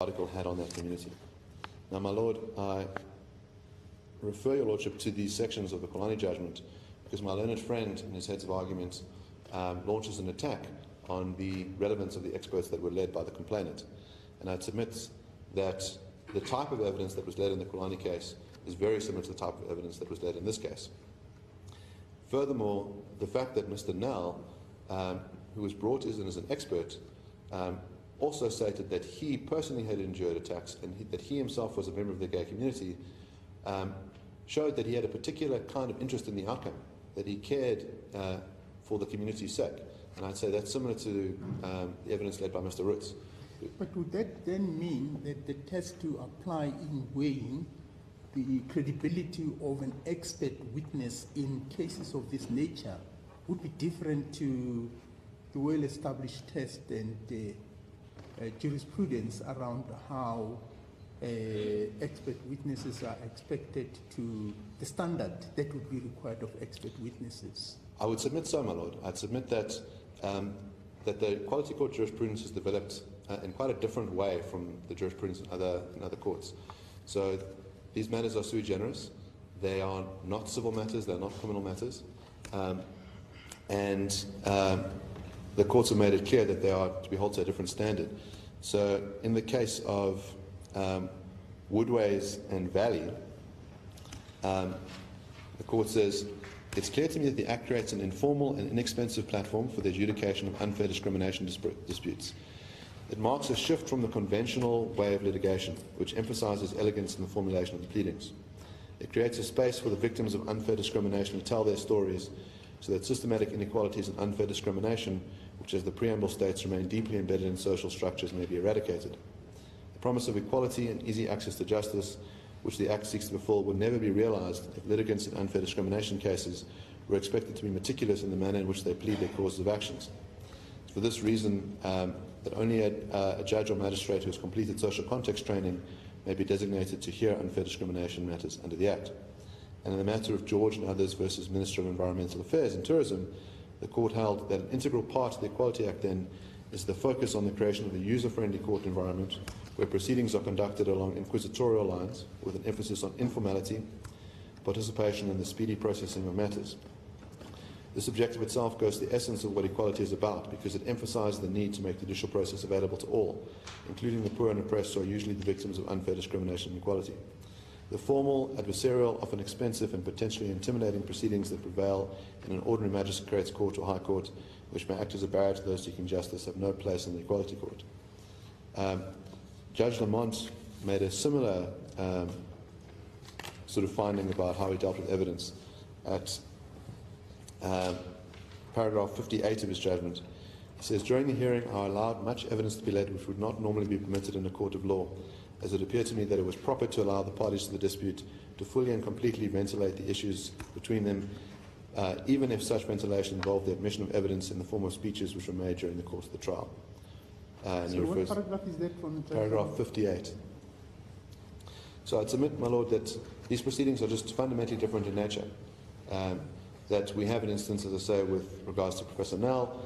article had on that community. Now, my Lord, I refer your Lordship to these sections of the Kulani judgment because my learned friend, in his heads of argument, launches an attack on the relevance of the experts that were led by the complainant. And I'd submit that the type of evidence that was led in the Kulani case is very similar to the type of evidence that was led in this case. Furthermore, the fact that Mr. Nell, who was brought in as an expert, also stated that he personally had endured attacks and that he himself was a member of the gay community, showed that he had a particular kind of interest in the outcome, that he cared for the community's sake. And I'd say that's similar to the evidence led by Mr. Roots. But would that then mean that the test to apply in weighing the credibility of an expert witness in cases of this nature would be different to the well-established test and jurisprudence around how expert witnesses are expected to, the standard that would be required of expert witnesses? I would submit so, my Lord. I'd submit that that the Quality Court jurisprudence has developed in quite a different way from the jurisprudence in other courts. So these matters are sui generis. They are not civil matters. They are not criminal matters. And the courts have made it clear that they are to be held to a different standard. So in the case of Woodways and Valley, the court says, "It's clear to me that the Act creates an informal and inexpensive platform for the adjudication of unfair discrimination disputes. It marks a shift from the conventional way of litigation, which emphasizes elegance in the formulation of the pleadings. It creates a space for the victims of unfair discrimination to tell their stories so that systematic inequalities and unfair discrimination, which as the preamble states remain deeply embedded in social structures, may be eradicated. The promise of equality and easy access to justice, which the Act seeks to fulfill, would never be realized if litigants in unfair discrimination cases were expected to be meticulous in the manner in which they plead their causes of actions. For this reason, that only a judge or magistrate who has completed social context training may be designated to hear unfair discrimination matters under the Act." And in the matter of George and others versus Minister of Environmental Affairs and Tourism, the court held that an integral part of the Equality Act then is the focus on the creation of a user-friendly court environment where proceedings are conducted along inquisitorial lines with an emphasis on informality, participation in the speedy processing of matters. This objective itself goes to the essence of what equality is about because it emphasizes the need to make the judicial process available to all, including the poor and oppressed who are usually the victims of unfair discrimination and inequality. The formal, adversarial, often expensive and potentially intimidating proceedings that prevail in an ordinary magistrate's court or high court, which may act as a barrier to those seeking justice, have no place in the Equality Court. Judge Lamont made a similar sort of finding about how he dealt with evidence at paragraph 58 of his judgment. He says, "During the hearing, I allowed much evidence to be led which would not normally be permitted in a court of law, as it appeared to me that it was proper to allow the parties to the dispute to fully and completely ventilate the issues between them, even if such ventilation involved the admission of evidence in the form of speeches which were made during the course of the trial." So what paragraph is that from? Paragraph 58. So I'd submit, my Lord, that these proceedings are just fundamentally different in nature. That we have an instance, as I say, with regards to Professor Nell,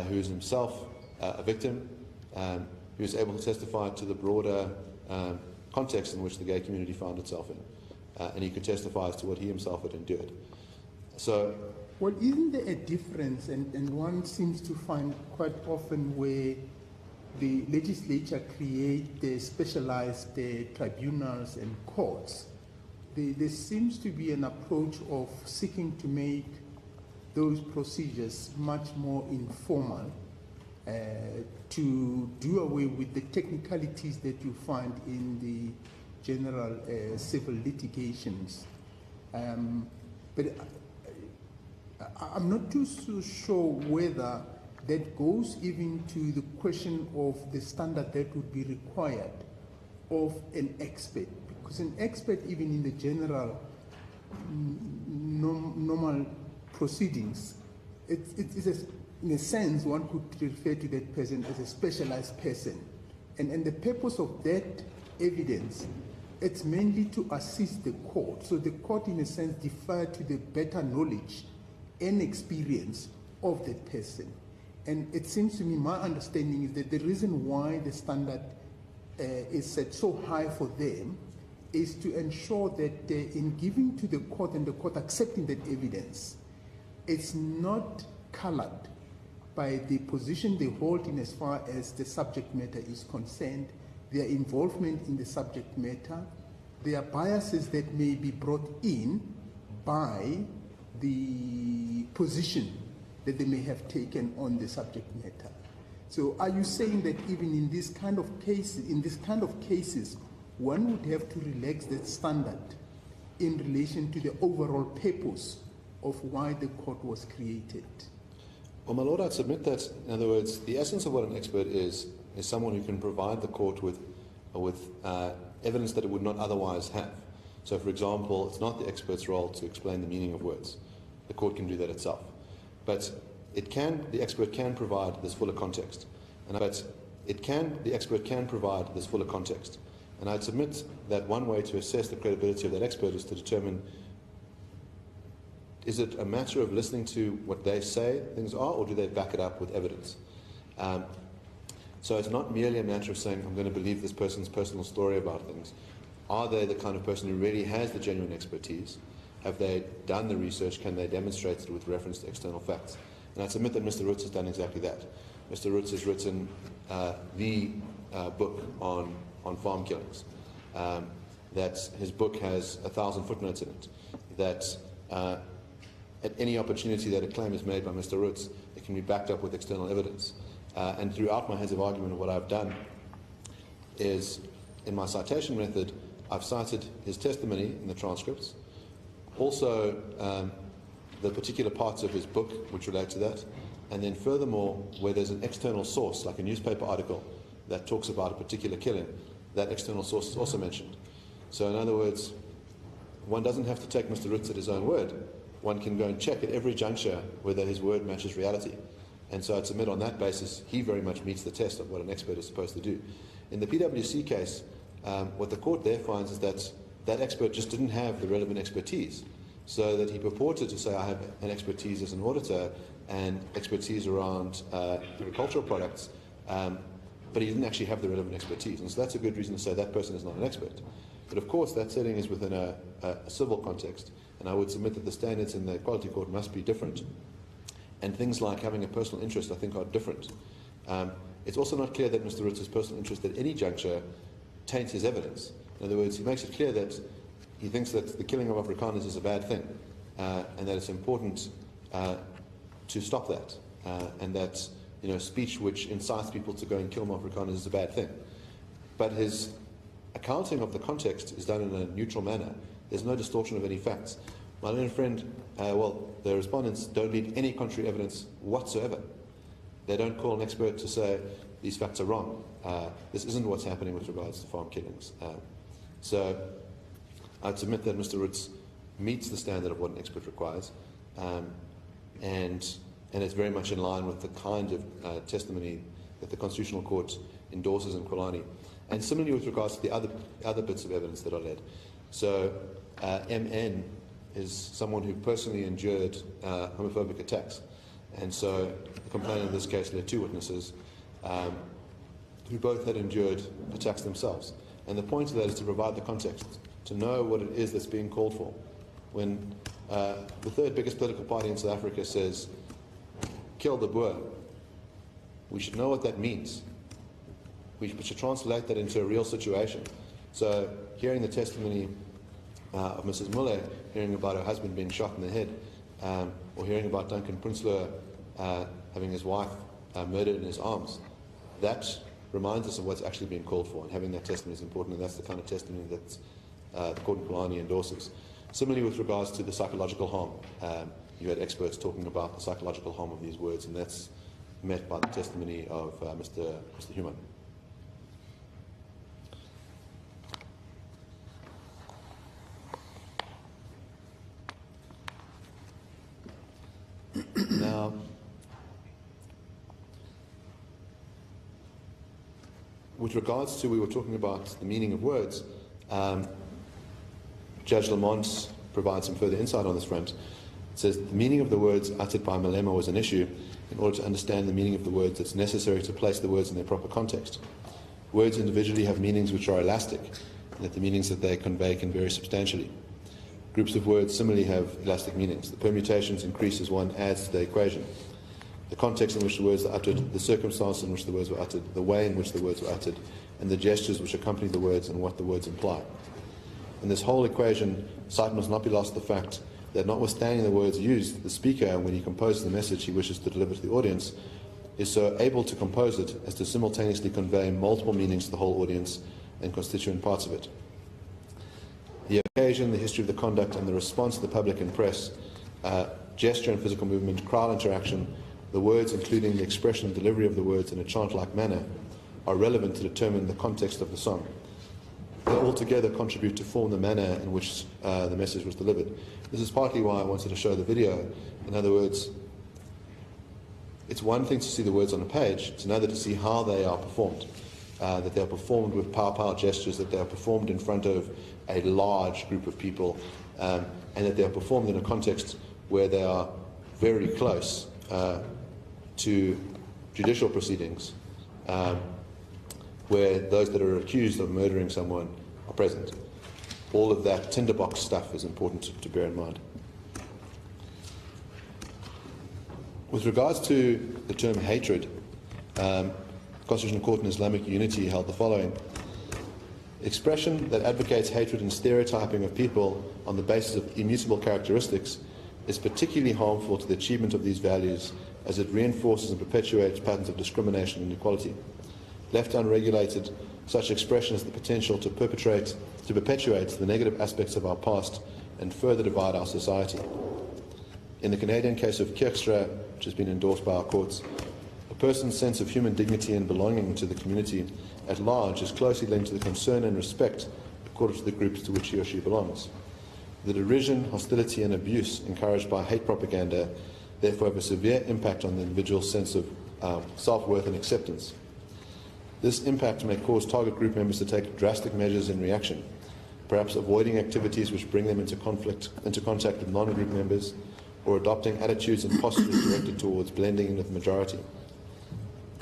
who is himself a victim, who is able to testify to the broader context in which the gay community found itself in. And he could testify as to what he himself had endured. So, well, isn't there a difference, and one seems to find quite often where the legislature create the specialized tribunals and courts, there seems to be an approach of seeking to make those procedures much more informal, to do away with the technicalities that you find in the general civil litigations. But I'm not too so sure whether that goes even to the question of the standard that would be required of an expert. Because an expert, even in the general normal proceedings, in a sense, one could refer to that person as a specialized person. And the purpose of that evidence, it's mainly to assist the court. So the court, in a sense, defer to the better knowledge and experience of that person. And it seems to me, my understanding is that the reason why the standard is set so high for them is to ensure that in giving to the court and the court accepting that evidence, it's not colored by the position they hold in as far as the subject matter is concerned, their involvement in the subject matter, their biases that may be brought in by the position that they may have taken on the subject matter. So are you saying that even in this kind of cases, one would have to relax that standard in relation to the overall purpose of why the court was created? Well, my lord, I'd submit that, in other words, the essence of what an expert is someone who can provide the court with evidence that it would not otherwise have. So, for example, it's not the expert's role to explain the meaning of words. The court can do that itself. But the expert can provide this fuller context. The expert can provide this fuller context. And I'd submit that one way to assess the credibility of that expert is to determine, is it a matter of listening to what they say things are, or do they back it up with evidence? So it's not merely a matter of saying, I'm going to believe this person's personal story about things. Are they the kind of person who really has the genuine expertise? Have they done the research? Can they demonstrate it with reference to external facts? And I submit that Mr. Roots has done exactly that. Mr. Roots has written the book on farm killings. That his book has 1,000 footnotes in it. That at any opportunity that a claim is made by Mr. Roots, it can be backed up with external evidence. And throughout my heads of argument, what I've done is, in my citation method, I've cited his testimony in the transcripts, also the particular parts of his book which relate to that, and then furthermore, where there's an external source, like a newspaper article that talks about a particular killing, that external source is also mentioned. So in other words, one doesn't have to take Mr. Roots at his own word. One can go and check at every juncture whether his word matches reality. And so I'd submit on that basis, he very much meets the test of what an expert is supposed to do. In the PwC case, what the court there finds is that that expert just didn't have the relevant expertise, so that he purported to say, I have an expertise as an auditor and expertise around agricultural products, but he didn't actually have the relevant expertise. And so that's a good reason to say that person is not an expert. But of course, that setting is within a civil context, and I would submit that the standards in the Equality Court must be different. And things like having a personal interest, I think, are different. It's also not clear that Mr. Roots' personal interest at any juncture taints his evidence. In other words, he makes it clear that he thinks that the killing of Afrikaners is a bad thing, and that it's important to stop that, and that speech which incites people to go and kill Afrikaners is a bad thing. But his accounting of the context is done in a neutral manner. There's no distortion of any facts. My learned friend, the respondents don't need any contrary evidence whatsoever. They don't call an expert to say these facts are wrong. This isn't what's happening with regards to farm killings. So I'd submit that Mr. Roots meets the standard of what an expert requires, and it's very much in line with the kind of testimony that the Constitutional Court endorses in Kulani. And similarly with regards to the other bits of evidence that are led. So MN is someone who personally endured homophobic attacks. And so the complainant in this case led two witnesses who both had endured attacks themselves. And the point of that is to provide the context, to know what it is that's being called for. When the third biggest political party in South Africa says, kill the Boer, we should know what that means. We should translate that into a real situation. So hearing the testimony of Mrs. Muller, hearing about her husband being shot in the head, or hearing about Duncan Prinsloo having his wife murdered in his arms, that reminds us of what's actually being called for, and having that testimony is important, and that's the kind of testimony that the Court in Kulani endorses. Similarly with regards to the psychological harm, you had experts talking about the psychological harm of these words, and that's met by the testimony of Mr. Human. Now, with regards to, we were talking about the meaning of words, Judge Lamont provides some further insight on this front. It says, the meaning of the words uttered by Malema was an issue. In order to understand the meaning of the words, it's necessary to place the words in their proper context. Words individually have meanings which are elastic, and that the meanings that they convey can vary substantially. Groups of words similarly have elastic meanings. The permutations increase as one adds to the equation. The context in which the words are uttered, the circumstances in which the words were uttered, the way in which the words were uttered, and the gestures which accompany the words and what the words imply. In this whole equation, sight must not be lost to the fact that notwithstanding the words used, the speaker, when he composes the message he wishes to deliver to the audience, is so able to compose it as to simultaneously convey multiple meanings to the whole audience and constituent parts of it. The occasion, the history of the conduct, and the response of the public and press, gesture and physical movement, crowd interaction, the words, including the expression and delivery of the words in a chant-like manner, are relevant to determine the context of the song. They altogether contribute to form the manner in which the message was delivered. This is partly why I wanted to show the video. In other words, it's one thing to see the words on a page, it's another to see how they are performed. That they are performed with pow-pow gestures, that they are performed in front of a large group of people, and that they are performed in a context where they are very close to judicial proceedings, where those that are accused of murdering someone are present. All of that tinderbox stuff is important to bear in mind. With regards to the term hatred, Constitutional Court in Islamic Unity held the following: expression that advocates hatred and stereotyping of people on the basis of immutable characteristics is particularly harmful to the achievement of these values, as it reinforces and perpetuates patterns of discrimination and inequality. Left unregulated, such expression has the potential to perpetuate the negative aspects of our past and further divide our society. In the Canadian case of Kirkstra, which has been endorsed by our courts, a person's sense of human dignity and belonging to the community at large is closely linked to the concern and respect accorded to the groups to which he or she belongs. The derision, hostility and abuse encouraged by hate propaganda therefore have a severe impact on the individual's sense of self-worth and acceptance. This impact may cause target group members to take drastic measures in reaction, perhaps avoiding activities which bring them into contact with non-group members, or adopting attitudes and postures directed towards blending in with the majority.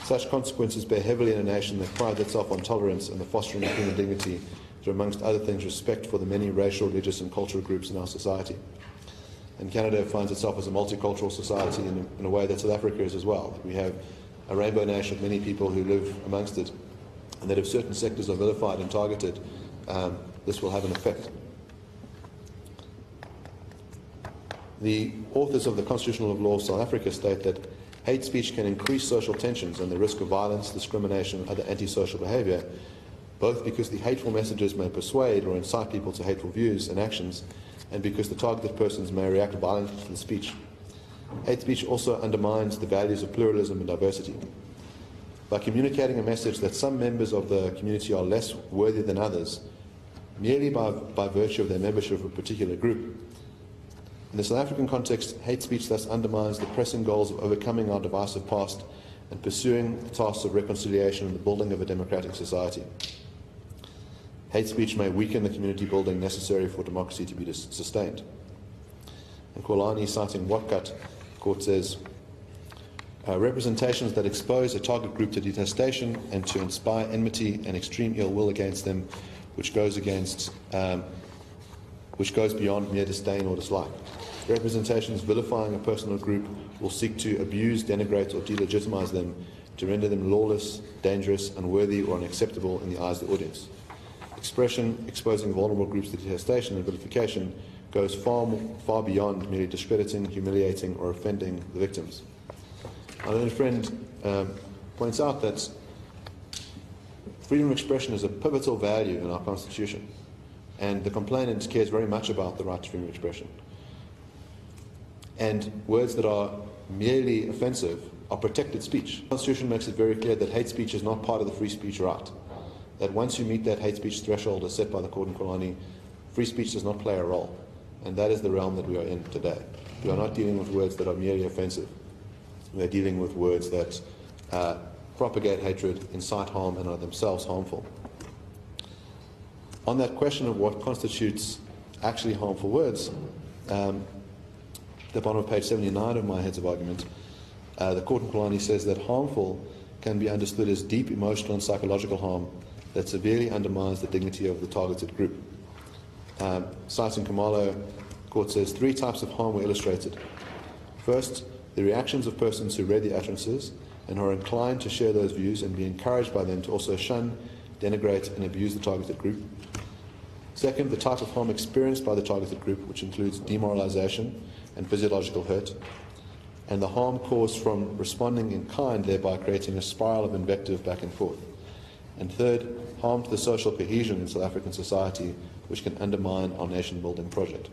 Such consequences bear heavily in a nation that prides itself on tolerance and the fostering of human dignity through, amongst other things, respect for the many racial, religious and cultural groups in our society. And Canada finds itself as a multicultural society in a way that South Africa is as well. We have a rainbow nation of many people who live amongst it, and that if certain sectors are vilified and targeted, this will have an effect. The authors of the Constitutional Law of South Africa state that hate speech can increase social tensions and the risk of violence, discrimination and other antisocial behaviour, both because the hateful messages may persuade or incite people to hateful views and actions, and because the targeted persons may react violently to the speech. Hate speech also undermines the values of pluralism and diversity. By communicating a message that some members of the community are less worthy than others, merely by virtue of their membership of a particular group, in the South African context, hate speech thus undermines the pressing goals of overcoming our divisive past and pursuing the tasks of reconciliation and the building of a democratic society. Hate speech may weaken the community building necessary for democracy to be sustained. And Kolani, citing Watkat, the court says, representations that expose a target group to detestation and to inspire enmity and extreme ill will against them, which goes beyond mere disdain or dislike. Representations vilifying a person or group will seek to abuse, denigrate or delegitimize them to render them lawless, dangerous, unworthy or unacceptable in the eyes of the audience. Expression exposing vulnerable groups to detestation and vilification goes far beyond merely discrediting, humiliating or offending the victims. Our learned friend points out that freedom of expression is a pivotal value in our Constitution, and the complainant cares very much about the right to freedom of expression. And words that are merely offensive are protected speech. The Constitution makes it very clear that hate speech is not part of the free speech right. That once you meet that hate speech threshold as set by the court in Kolani, free speech does not play a role. And that is the realm that we are in today. We are not dealing with words that are merely offensive. We are dealing with words that propagate hatred, incite harm, and are themselves harmful. On that question of what constitutes actually harmful words, the bottom of page 79 of my heads of argument, the court in Kolani says that harmful can be understood as deep emotional and psychological harm that severely undermines the dignity of the targeted group. Citing Kamalo, the court says 3 types of harm were illustrated. First, the reactions of persons who read the utterances and who are inclined to share those views and be encouraged by them to also shun, denigrate and abuse the targeted group. Second, the type of harm experienced by the targeted group, which includes demoralization and physiological hurt, and the harm caused from responding in kind, thereby creating a spiral of invective back and forth. And third, harm to the social cohesion in South African society, which can undermine our nation-building project.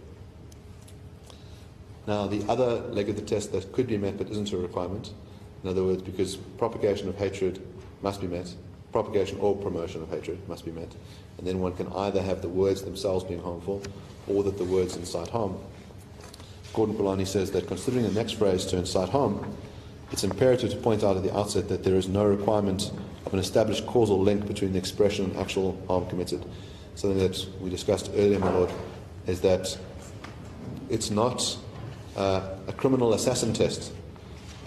Now, the other leg of the test that could be met but isn't a requirement, in other words, because propagation of hatred must be met, propagation or promotion of hatred must be met, and then one can either have the words themselves being harmful or that the words incite harm. Gordon Polanyi says that considering the next phrase to incite harm, it's imperative to point out at the outset that there is no requirement of an established causal link between the expression and actual harm committed. Something that we discussed earlier, my Lord, is that it's not a criminal assassin test.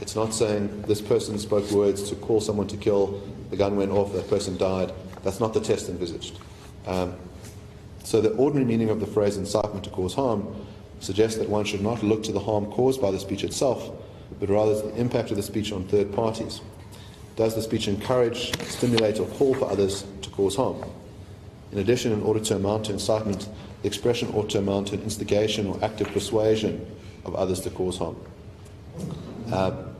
It's not saying this person spoke words to call someone to kill, the gun went off, that person died. That's not the test envisaged. So the ordinary meaning of the phrase incitement to cause harm suggests that one should not look to the harm caused by the speech itself, but rather the impact of the speech on third parties. Does the speech encourage, stimulate, or call for others to cause harm? In addition, in order to amount to incitement, the expression ought to amount to an instigation or active persuasion of others to cause harm.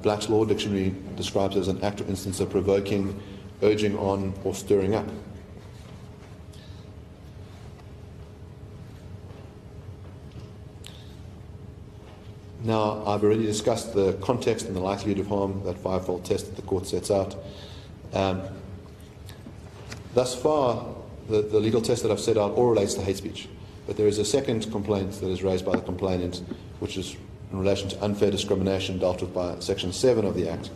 Black's Law Dictionary describes it as an act or instance of provoking, urging on, or stirring up. Now, I've already discussed the context and the likelihood of harm, that 5-fold test that the court sets out. Thus far, the legal test that I've set out all relates to hate speech. But there is a second complaint that is raised by the complainant, which is in relation to unfair discrimination dealt with by Section 7 of the Act.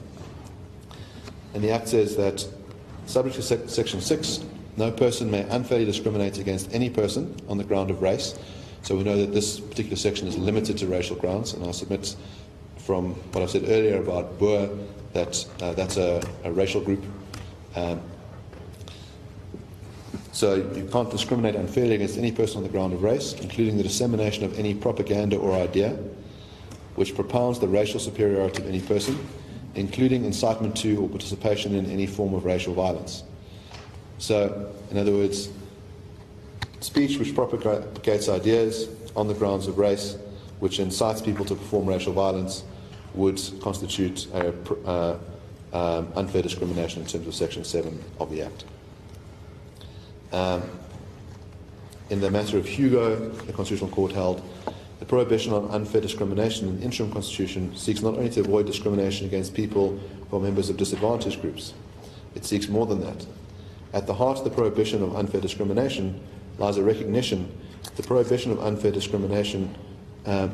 And the Act says that, subject to Section 6, no person may unfairly discriminate against any person on the ground of race. So we know that this particular section is limited to racial grounds, and I submit from what I've said earlier about Boer that that's a racial group. So you can't discriminate unfairly against any person on the ground of race, including the dissemination of any propaganda or idea which propounds the racial superiority of any person, including incitement to or participation in any form of racial violence. So, in other words, speech which propagates ideas on the grounds of race, which incites people to perform racial violence, would constitute unfair discrimination in terms of Section 7 of the Act. In the matter of Hugo, the Constitutional Court held the prohibition on unfair discrimination in the interim constitution seeks not only to avoid discrimination against people who are members of disadvantaged groups, it seeks more than that. At the heart of the prohibition of unfair discrimination lies a recognition that the prohibition of unfair discrimination at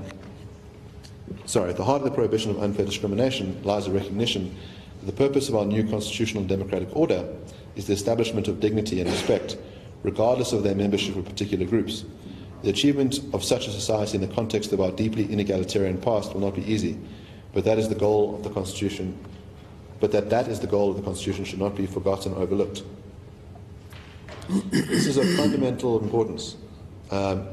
the heart of the prohibition of unfair discrimination lies a recognition that the purpose of our new constitutional and democratic order is the establishment of dignity and respect, regardless of their membership of particular groups. The achievement of such a society in the context of our deeply inegalitarian past will not be easy, but that is the goal of the Constitution. But that is the goal of the Constitution should not be forgotten or overlooked. This is of fundamental importance. There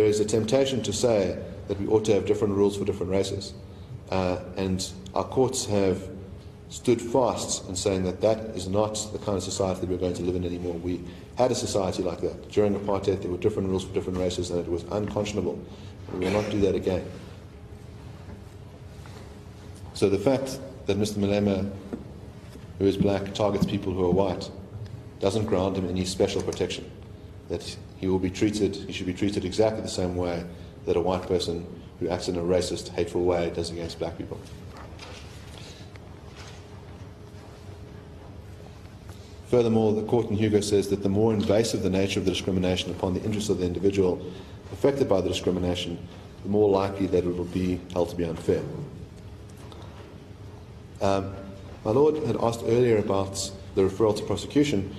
is a temptation to say that we ought to have different rules for different races, and our courts have stood fast in saying that that is not the kind of society that we're going to live in anymore. We had a society like that. During apartheid, there were different rules for different races, and it was unconscionable. We will not do that again. So the fact that Mr. Malema, who is black, targets people who are white, doesn't grant him any special protection. That he should be treated exactly the same way that a white person who acts in a racist, hateful way does against black people. Furthermore, the court in Hugo says that the more invasive the nature of the discrimination upon the interests of the individual affected by the discrimination, the more likely that it will be held to be unfair. My Lord had asked earlier about the referral to prosecution.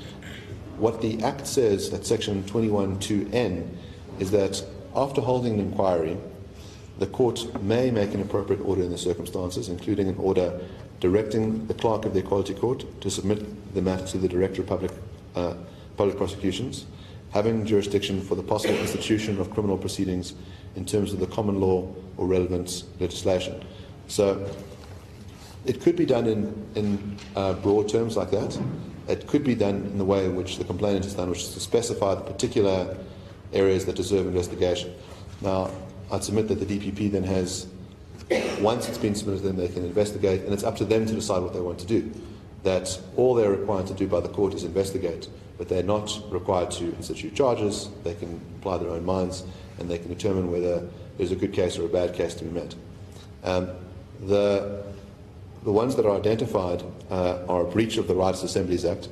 What the Act says at Section 21(2)(n) is that after holding an inquiry, the court may make an appropriate order in the circumstances, including an order directing the clerk of the Equality Court to submit the matter to the Director of Public Prosecutions, having jurisdiction for the possible institution of criminal proceedings in terms of the common law or relevant legislation. So it could be done in broad terms like that. It could be done in the way in which the complainant has done, which is to specify the particular areas that deserve investigation. Now, I'd submit that the DPP then has, once it's been submitted, then they can investigate, and it's up to them to decide what they want to do. That all they're required to do by the court is investigate, but they're not required to institute charges. They can apply their own minds, and they can determine whether there's a good case or a bad case to be met. The ones that are identified are a breach of the Rights Assemblies Act.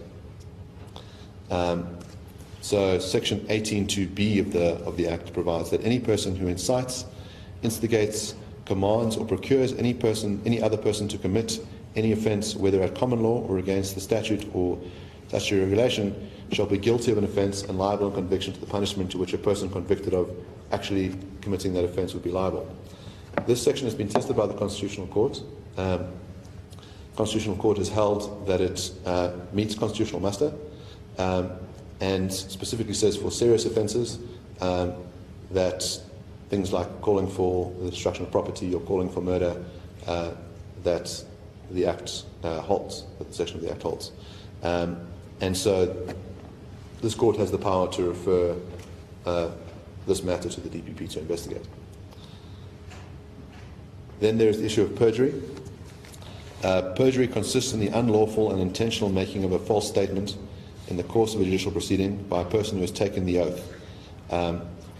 So Section 18(2)(b) of the Act provides that any person who incites, instigates, commands, or procures any other person to commit any offence, whether at common law or against the statute or statutory regulation, shall be guilty of an offence and liable on conviction to the punishment to which a person convicted of actually committing that offence would be liable. This section has been tested by the Constitutional Court. Constitutional Court has held that it meets constitutional muster, and specifically says for serious offences that things like calling for the destruction of property or calling for murder, that the Act holds, that the section of the Act holds. And so this court has the power to refer this matter to the DPP to investigate. Then there is the issue of perjury. Perjury consists in the unlawful and intentional making of a false statement in the course of a judicial proceeding by a person who has taken the oath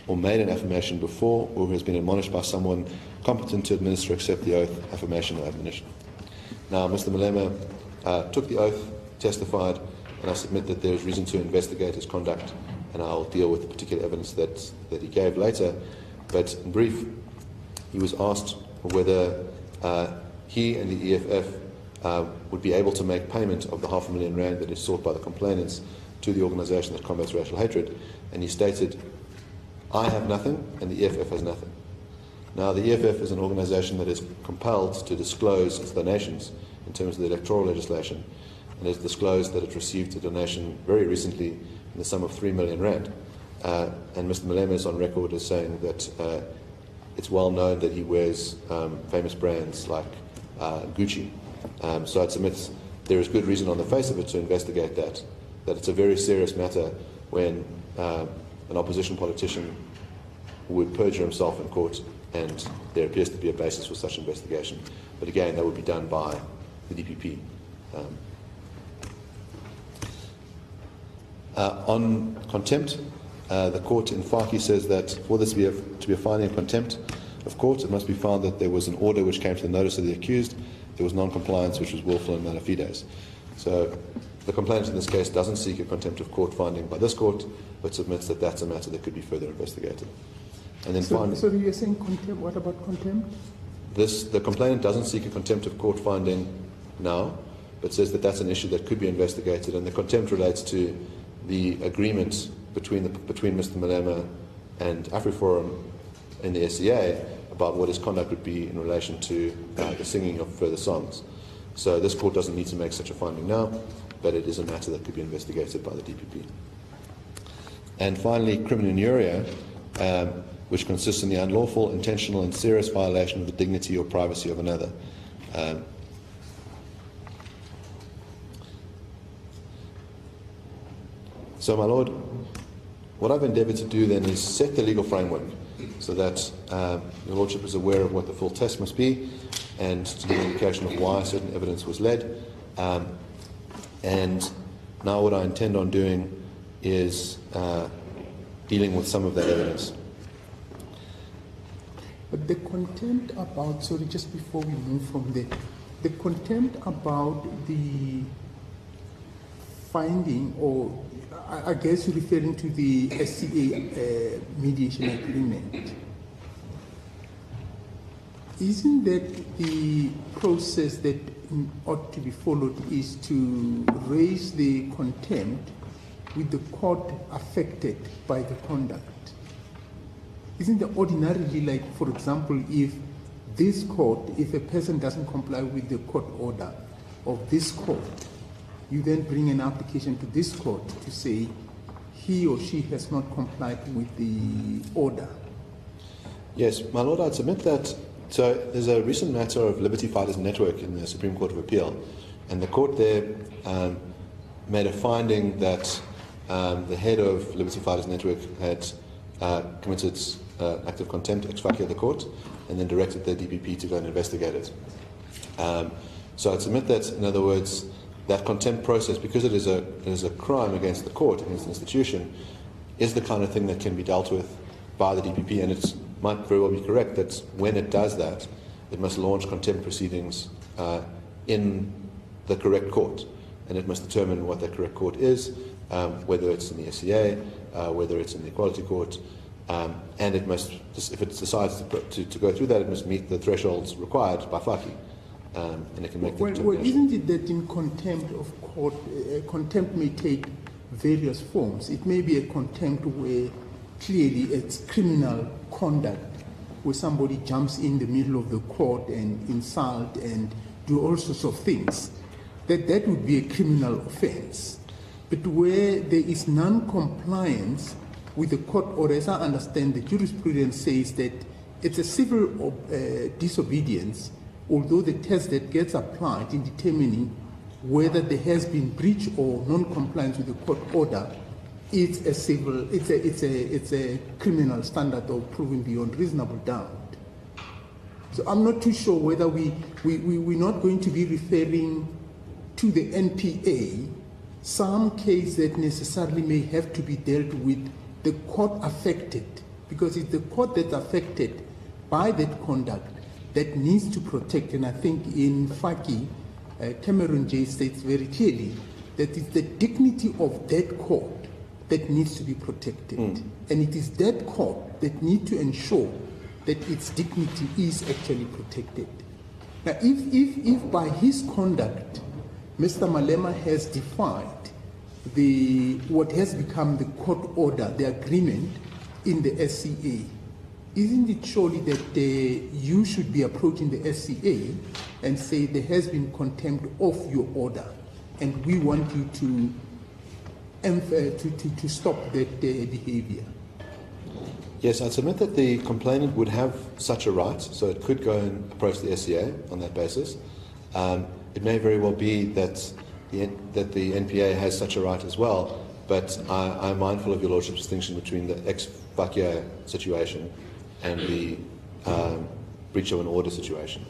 or made an affirmation before, or who has been admonished by someone competent to administer or accept the oath, affirmation, or admonition. Now, Mr. Malema took the oath, testified, and I submit that there is reason to investigate his conduct, and I'll deal with the particular evidence that he gave later. But in brief, he was asked whether he and the EFF would be able to make payment of the R500,000 that is sought by the complainants to the organisation that combats racial hatred, and he stated, "I have nothing and the EFF has nothing." Now, the EFF is an organisation that is compelled to disclose its donations in terms of the electoral legislation, and has disclosed that it received a donation very recently in the sum of R3 million. And Mr. Malema is on record as saying that it's well known that he wears famous brands like Gucci. So I'd submit there is good reason on the face of it to investigate that it's a very serious matter when an opposition politician would perjure himself in court, and there appears to be a basis for such investigation. But again, that would be done by the DPP. On contempt, the court in Faki says that for this to be a finding of contempt of court, it must be found that there was an order which came to the notice of the accused, there was non-compliance which was willful and mala fides. So the complainant in this case doesn't seek a contempt of court finding by this court, but submits that that's a matter that could be further investigated. And then finally, so you're saying contempt? What about contempt? The complainant doesn't seek a contempt of court finding now, but says that that's an issue that could be investigated, and the contempt relates to the agreement between Mr. Malema and AfriForum in the SCA about what his conduct would be in relation to the singing of further songs. So this court doesn't need to make such a finding now, but it is a matter that could be investigated by the DPP. And finally, criminuria, which consists in the unlawful, intentional and serious violation of the dignity or privacy of another. So, my Lord, what I've endeavoured to do then is set the legal framework so that Your Lordship is aware of what the full test must be, and to give an indication of why certain evidence was led. And now what I intend on doing is dealing with some of that evidence. But the contempt about, sorry, just before we move from there, the contempt about the finding, or I guess you're referring to the SCA mediation agreement. Isn't that the process that ought to be followed is to raise the contempt with the court affected by the conduct? Isn't it ordinarily, like, for example, if this court, if a person doesn't comply with the court order of this court, you then bring an application to this court to say he or she has not complied with the order. Yes, my Lord, I'd submit that. So there's a recent matter of Liberty Fighters Network in the Supreme Court of Appeal, and the court there made a finding that the head of Liberty Fighters Network had committed act of contempt ex facie of the court, and then directed the DPP to go and investigate it. So I'd submit that, in other words, that contempt process, because it is a crime against the court, against the institution, is the kind of thing that can be dealt with by the DPP, and it might very well be correct that when it does that, it must launch contempt proceedings in the correct court, and it must determine what that correct court is, whether it's in the SCA, whether it's in the Equality Court, and it must, if it decides to go through that, it must meet the thresholds required by FACI, and it can make the determination. Well, isn't it that in contempt of court, contempt may take various forms? It may be a contempt where clearly it's criminal conduct, where somebody jumps in the middle of the court and insult and do all sorts of things. That would be a criminal offense. But where there is non-compliance with the court order, as I understand, the jurisprudence says that it's a civil disobedience, although the test that gets applied in determining whether there has been breach or non-compliance with the court order, it's a criminal standard of proving beyond reasonable doubt. So I'm not too sure whether we're not going to be referring to the NPA some case that necessarily may have to be dealt with the court affected, because it's the court that's affected by that conduct that needs to protect. And I think in FACI, Cameron J states very clearly that it's the dignity of that court that needs to be protected. And it is that court that needs to ensure that its dignity is actually protected. Now, if by his conduct, Mr. Malema has defied what has become the court order, the agreement in the SCA, isn't it surely that you should be approaching the SCA and say there has been contempt of your order, and we want you to stop that behavior? Yes, I submit that the complainant would have such a right, so it could go and approach the SCA on that basis. It may very well be that the NPA has such a right as well, but I'm mindful of your Lordship's distinction between the ex facie situation and the breach of an order situation.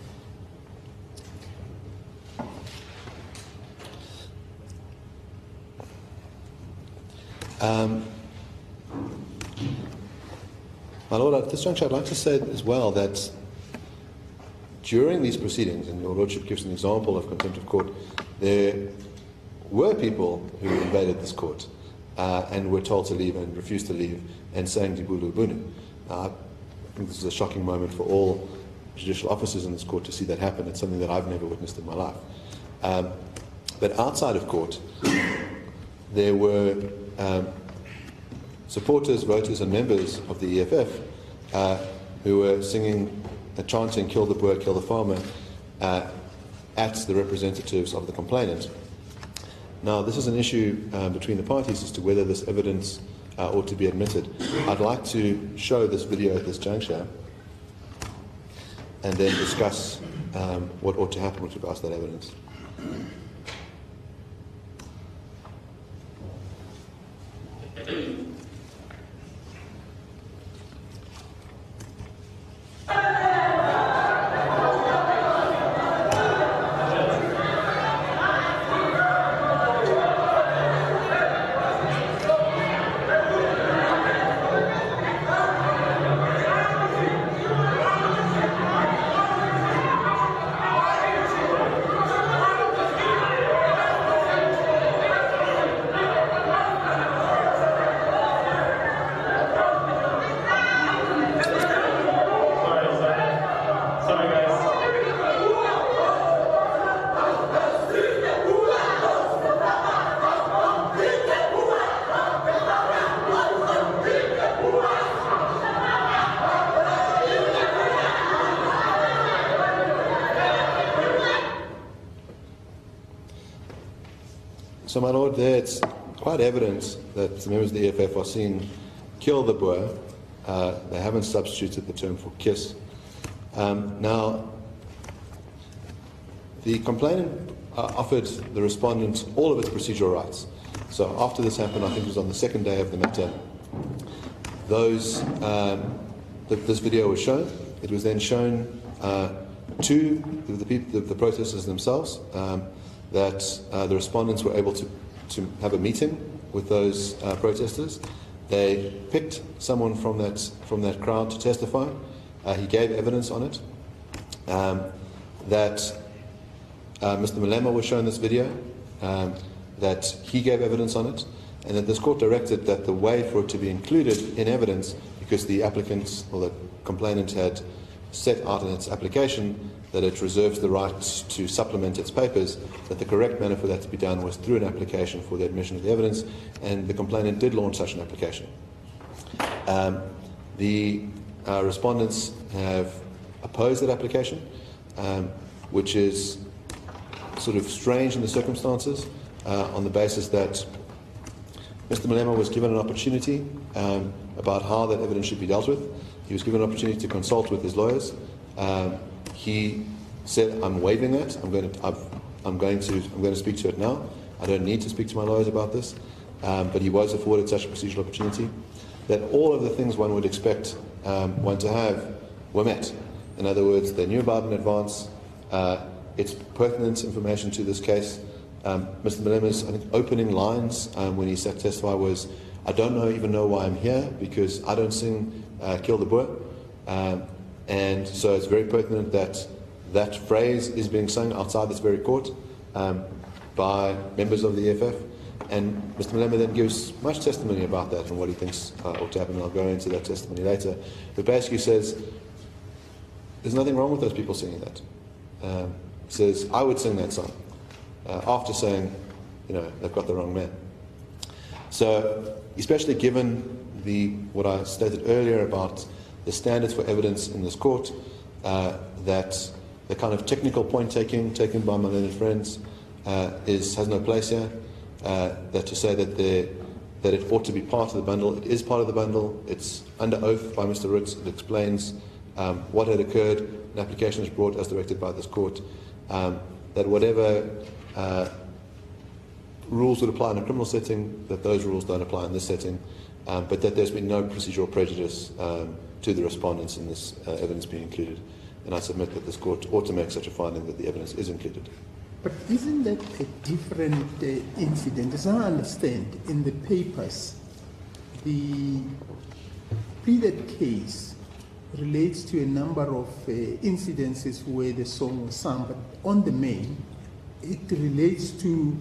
My Lord, at this juncture, I'd like to say as well that during these proceedings, and your Lordship gives an example of contempt of court, there were people who invaded this court and were told to leave and refused to leave and saying Dibulu Bunu. I think this is a shocking moment for all judicial officers in this court to see that happen. It's something that I've never witnessed in my life. But outside of court, there were supporters, voters and members of the EFF who were singing, chanting "Kill the Boer, kill the farmer" at the representatives of the complainant. Now, this is an issue between the parties as to whether this evidence ought to be admitted. I'd like to show this video at this juncture and then discuss what ought to happen with regards to that evidence. So, my Lord, there it's quite evident that the members of the EFF are seeing Kill the Boer. They haven't substituted the term for kiss. Now, the complainant offered the respondent all of its procedural rights. So after this happened, I think it was on the second day of the matter, this video was shown. It was then shown to the protesters themselves that the respondents were able to have a meeting with those protesters. They picked someone from that crowd to testify. He gave evidence on it. That Mr. Malema was shown this video. That he gave evidence on it, and that this court directed that the way for it to be included in evidence, because the applicant or the complainant had set out in its application that it reserves the right to supplement its papers, that the correct manner for that to be done was through an application for the admission of the evidence, and the complainant did launch such an application. The respondents have opposed that application, which is sort of strange in the circumstances, on the basis that Mr. Malema was given an opportunity about how that evidence should be dealt with. He was given an opportunity to consult with his lawyers. He said, "I'm waiving that. I'm going to speak to it now. I don't need to speak to my lawyers about this." But he was afforded such a procedural opportunity. That all of the things one would expect one to have were met. In other words, they knew about it in advance. It's pertinent information to this case. Mr. Malema's, I think, opening lines when he sat to testify was, "I don't even know why I'm here, because I don't sing Kill the Boer." And so it's very pertinent that that phrase is being sung outside this very court by members of the EFF. And Mr. Malema then gives much testimony about that and what he thinks ought to happen. I'll go into that testimony later. But basically says, there's nothing wrong with those people singing that. He says, "I would sing that song." After saying, they've got the wrong man. So, especially given what I stated earlier about the standards for evidence in this court, that the kind of technical point taken by my learned friends has no place here. That to say that it ought to be part of the bundle, it is part of the bundle. It's under oath by Mr. Ritz. It explains what had occurred. An application is brought as directed by this court. That whatever rules would apply in a criminal setting, that those rules don't apply in this setting, but that there's been no procedural prejudice to the respondents in this evidence being included. And I submit that this court ought to make such a finding that the evidence is included. But isn't that a different incident? As I understand, in the papers, the pleaded case relates to a number of incidences where the song was sung, but on the main, it relates to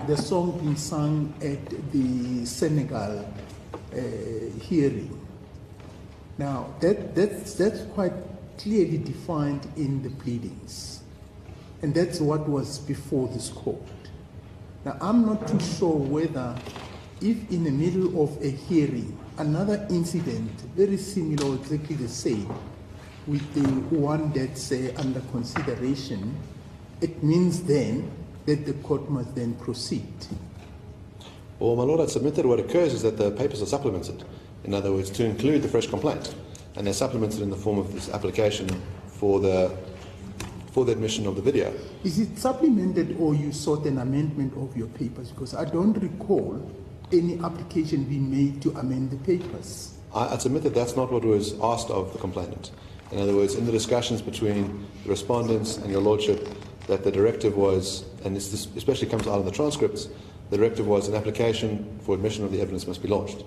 the song being sung at the Senegal hearing. Now, that's quite clearly defined in the pleadings, and that's what was before this court. Now, I'm not too sure whether, if in the middle of a hearing, another incident, very similar or exactly the same, with the one that's under consideration, it means then that the court must then proceed. Well, my Lord, I submit that what occurs is that the papers are supplemented. In other words, to include the fresh complaint. And they're supplemented in the form of this application for the admission of the video. Is it supplemented, or you sought an amendment of your papers? Because I don't recall any application being made to amend the papers. I submit that that's not what was asked of the complainant. In other words, in the discussions between the respondents and your Lordship, that the directive was, and this especially comes out in the transcripts, the directive was an application for admission of the evidence must be launched.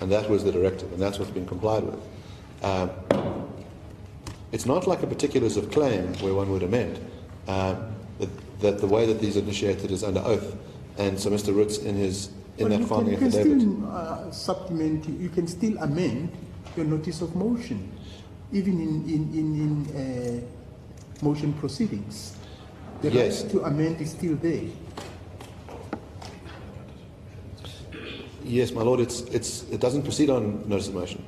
And that was the directive, and that's what's been complied with. It's not like a particulars of claim where one would amend, that the way that these are initiated is under oath. And so Mr. Ritz, in that finding affidavit... You can still supplement, you can still amend your notice of motion, even in motion proceedings. The yes. right to amend is still there. Yes, my Lord, it doesn't proceed on notice of motion.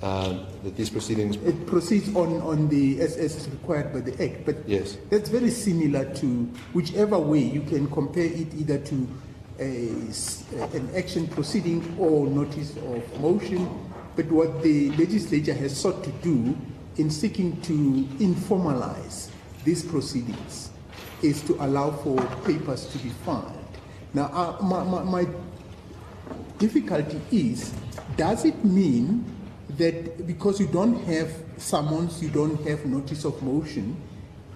That these proceedings... It proceeds on the as is required by the Act, but yes. That's very similar to whichever way you can compare it, either to an action proceeding or notice of motion, but what the legislature has sought to do in seeking to informalize these proceedings is to allow for papers to be filed. Now, my difficulty is, does it mean that because you don't have summons, you don't have notice of motion,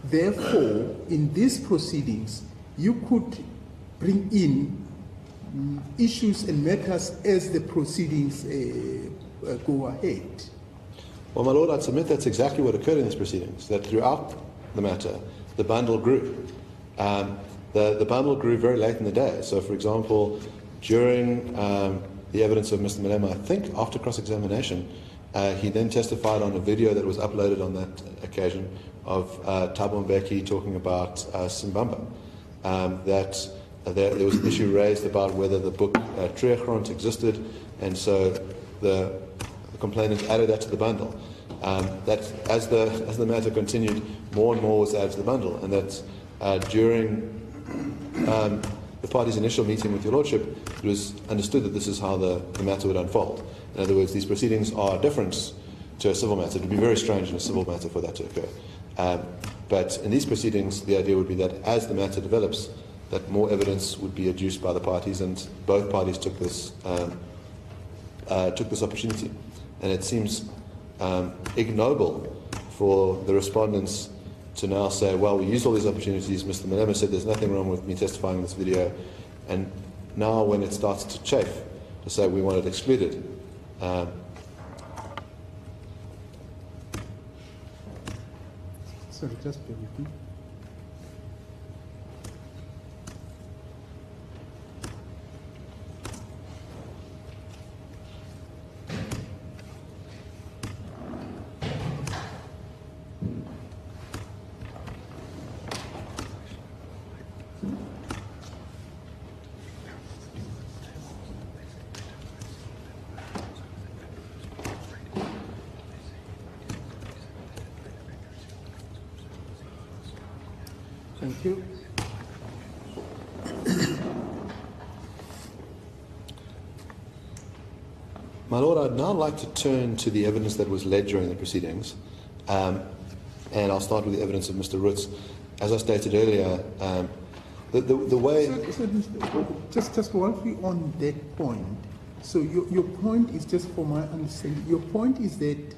therefore, in these proceedings, you could bring in issues and matters as the proceedings go ahead? Well, my Lord, I'd submit that's exactly what occurred in these proceedings, that throughout the matter, the bundle grew. The bundle grew very late in the day. So, for example, during the evidence of Mr. Malema, I think after cross-examination, he then testified on a video that was uploaded on that occasion of Thabo Mbeki talking about Simbamba, that there was an issue raised about whether the book Treegrond existed, and so the complainant added that to the bundle. That as the matter continued, more and more was added to the bundle, and that during the party's initial meeting with your Lordship, it was understood that this is how the matter would unfold. In other words, these proceedings are different to a civil matter. It would be very strange in a civil matter for that to occur. But in these proceedings, the idea would be that as the matter develops, that more evidence would be adduced by the parties, and both parties took this opportunity. And it seems ignoble for the respondents to now say, well, we used all these opportunities. Mr. Malema said there's nothing wrong with me testifying in this video. And now when it starts to chafe, to say we want it excluded. Sorry, just bear with me. Thank you. My Lord, I'd now like to turn to the evidence that was led during the proceedings, and I'll start with the evidence of Mr. Roots. As I stated earlier, the way... Just while we're on that point, so your point is, just for my understanding, your point is that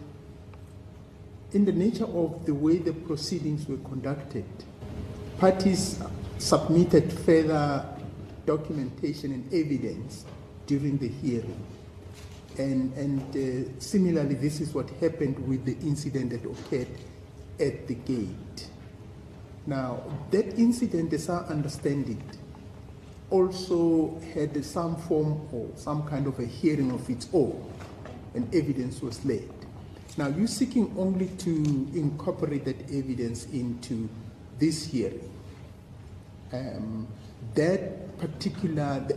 in the nature of the way the proceedings were conducted, parties submitted further documentation and evidence during the hearing. And similarly, this is what happened with the incident that occurred at the gate. Now, that incident, as I understand it, also had some form or some kind of a hearing of its own, and evidence was laid. Now, you're seeking only to incorporate that evidence into this hearing. The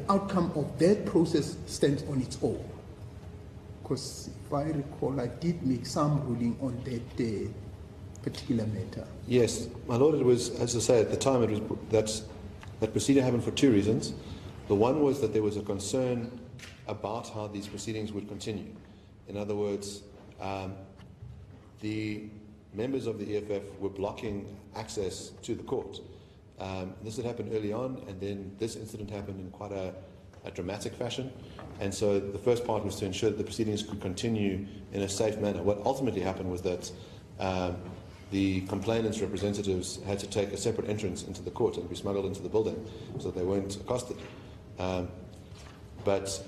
outcome of that process stands on its own. Because if I recall, I did make some ruling on that particular matter. Yes, my Lord, it was, as I say, at the time, it was that proceeding happened for two reasons. The one was that there was a concern about how these proceedings would continue. In other words, the members of the EFF were blocking access to the court. This had happened early on, and then this incident happened in quite a dramatic fashion. And so the first part was to ensure that the proceedings could continue in a safe manner. What ultimately happened was that the complainant's representatives had to take a separate entrance into the court and be smuggled into the building so that they weren't accosted. But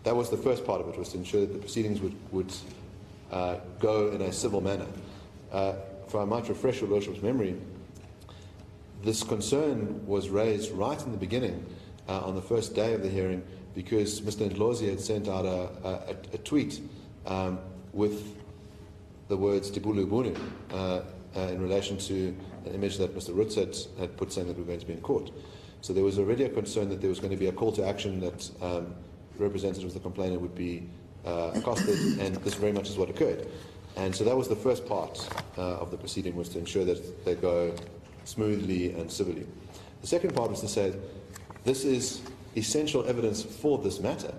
that was the first part of it, was to ensure that the proceedings would go in a civil manner. If I might refresh your Lordship's memory, this concern was raised right in the beginning, on the first day of the hearing, because Mr. Ndlozi had sent out a tweet with the words Tibulu Bunu in relation to an image that Mr. Roots had put saying that we were going to be in court. So there was already a concern that there was going to be a call to action, that representatives of the complainant would be accosted, and this very much is what occurred. And so that was the first part of the proceeding, was to ensure that they go smoothly and civilly. The second part was to say this is essential evidence for this matter.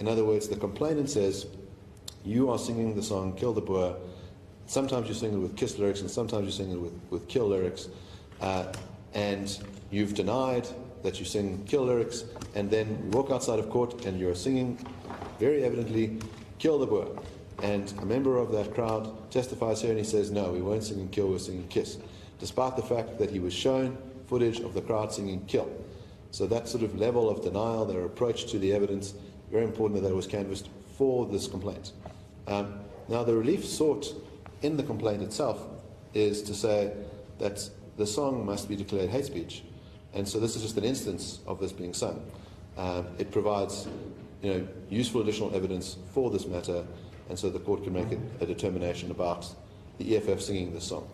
In other words, the complainant says, you are singing the song Kill the Boer. Sometimes you sing it with kiss lyrics, and sometimes you sing it with kill lyrics. And you've denied that you sing kill lyrics, and then you walk outside of court and you're singing, very evidently, Kill the Boer. And a member of that crowd testifies here and he says, no, we weren't singing kill, we were singing kiss, despite the fact that he was shown footage of the crowd singing kill. So that sort of level of denial, their approach to the evidence, very important that it was canvassed for this complaint. Now, the relief sought in the complaint itself is to say that the song must be declared hate speech. And so this is just an instance of this being sung. It provides useful additional evidence for this matter, and so the court can make a determination about the EFF singing this song.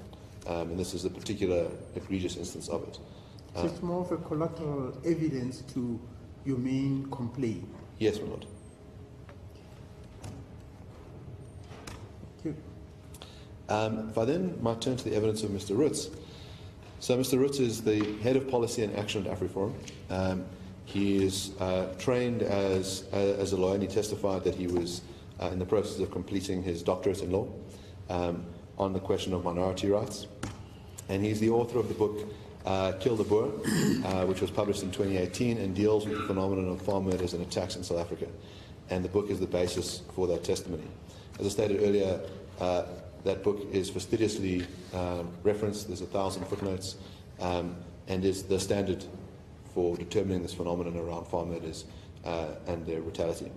And this is a particular egregious instance of it. So it's more of a collateral evidence to your main complaint? Yes, my lord. Thank you. If I then might turn to the evidence of Mr. Roots. So Mr. Roots is the head of policy and action at AfriForum. He is trained as a lawyer, and he testified that he was in the process of completing his doctorate in law on the question of minority rights. And he's the author of the book Kill the Boer, which was published in 2018 and deals with the phenomenon of farm murders and attacks in South Africa. And the book is the basis for that testimony. As I stated earlier, that book is fastidiously referenced. There's 1,000 footnotes, and is the standard for determining this phenomenon around farm murders and their brutality.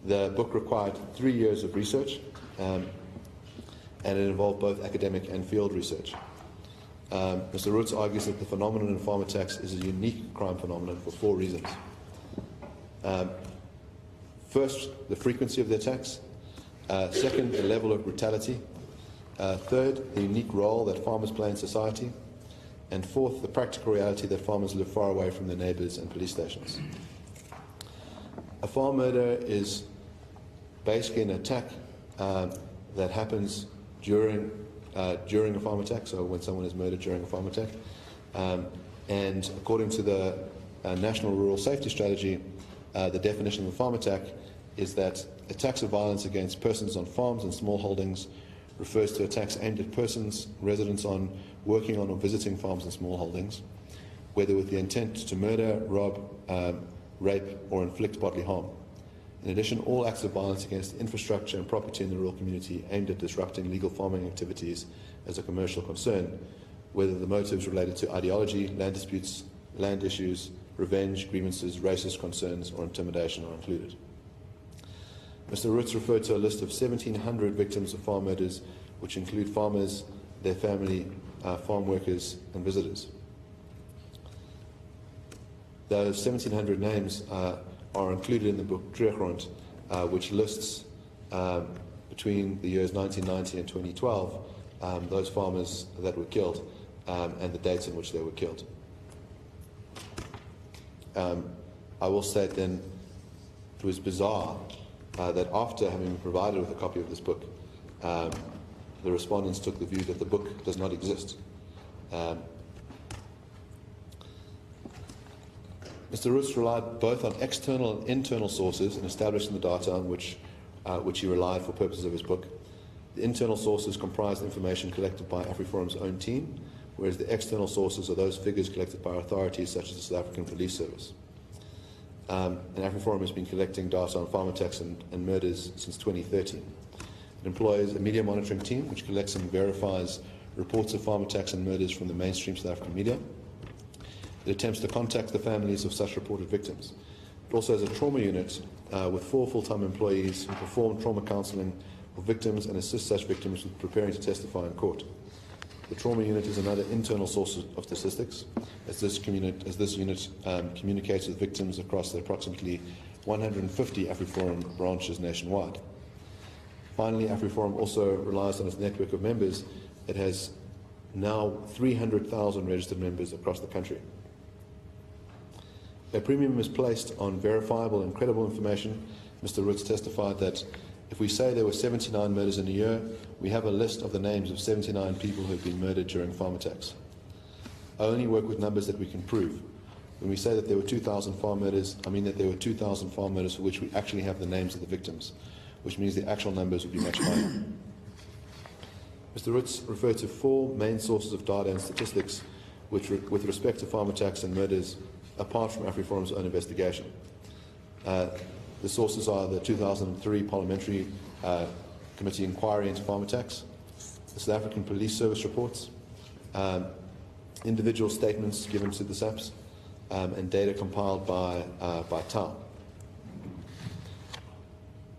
The book required 3 years of research, and it involved both academic and field research. Mr. Roots argues that the phenomenon of farm attacks is a unique crime phenomenon for 4 reasons. First, the frequency of the attacks. Second, the level of brutality. Third, the unique role that farmers play in society. And fourth, the practical reality that farmers live far away from their neighbours and police stations. A farm murder is basically an attack that happens during a farm attack, so when someone is murdered during a farm attack. And according to the National Rural Safety Strategy, the definition of a farm attack is that attacks of violence against persons on farms and small holdings refers to attacks aimed at persons, residents on, working on or visiting farms and small holdings, whether with the intent to murder, rob, rape or inflict bodily harm. In addition, all acts of violence against infrastructure and property in the rural community aimed at disrupting legal farming activities as a commercial concern, whether the motives related to ideology, land disputes, land issues, revenge, grievances, racist concerns or intimidation are included. Mr. Roots referred to a list of 1,700 victims of farm murders, which include farmers, their family, farm workers and visitors. Those 1,700 names are included in the book Teruggrond, which lists between the years 1990 and 2012 those farmers that were killed and the dates in which they were killed. I will state then it was bizarre that after having been provided with a copy of this book, the respondents took the view that the book does not exist. Mr. Roots relied both on external and internal sources in establishing the data on which he relied for purposes of his book. The internal sources comprised information collected by AfriForum's own team, whereas the external sources are those figures collected by authorities such as the South African Police Service. And AfriForum has been collecting data on farm attacks and murders since 2013. It employs a media monitoring team which collects and verifies reports of farm attacks and murders from the mainstream South African media. It attempts to contact the families of such reported victims. It also has a trauma unit with 4 full-time employees who perform trauma counselling for victims and assist such victims with preparing to testify in court. The trauma unit is another internal source of statistics, as this unit communicates with victims across the approximately 150 AfriForum branches nationwide. Finally, AfriForum also relies on its network of members. It has now 300,000 registered members across the country. A premium is placed on verifiable and credible information. Mr. Roots testified that if we say there were 79 murders in a year, we have a list of the names of 79 people who have been murdered during farm attacks. I only work with numbers that we can prove. When we say that there were 2,000 farm murders, I mean that there were 2,000 farm murders for which we actually have the names of the victims, which means the actual numbers would be much higher. Mr. Roots referred to 4 main sources of data and statistics with respect to farm attacks and murders, apart from AfriForum's own investigation. The sources are the 2003 Parliamentary Committee inquiry into farm attacks, the South African Police Service reports, individual statements given to the SAPS, and data compiled by TAO.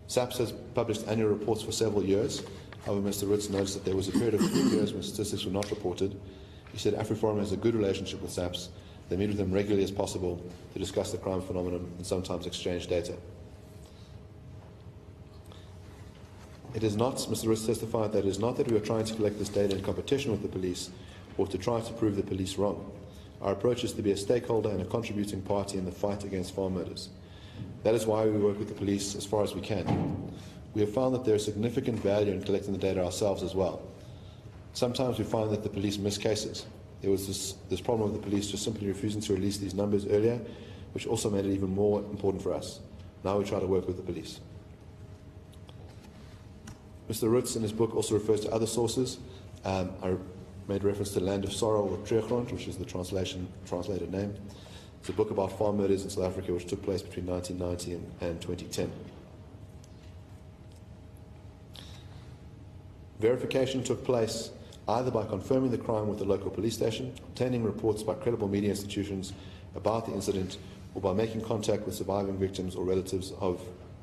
SAPS has published annual reports for several years. However, Mr. Roots noticed that there was a period of 3 years when statistics were not reported. He said AfriForum has a good relationship with SAPS. They meet with them regularly as possible to discuss the crime phenomenon and sometimes exchange data. It is not, Mr. Roots testified, that it is not that we are trying to collect this data in competition with the police or to try to prove the police wrong. Our approach is to be a stakeholder and a contributing party in the fight against farm murders. That is why we work with the police as far as we can. We have found that there is significant value in collecting the data ourselves as well. Sometimes we find that the police miss cases. There was this problem with the police just simply refusing to release these numbers earlier, which also made it even more important for us. Now we try to work with the police. Mr. Roots in his book also refers to other sources. I made reference to Land of Sorrow or Treegrond, which is the translated name. It's a book about farm murders in South Africa which took place between 1990 and 2010. Verification took place either by confirming the crime with the local police station, obtaining reports by credible media institutions about the incident, or by making contact with surviving victims or relatives of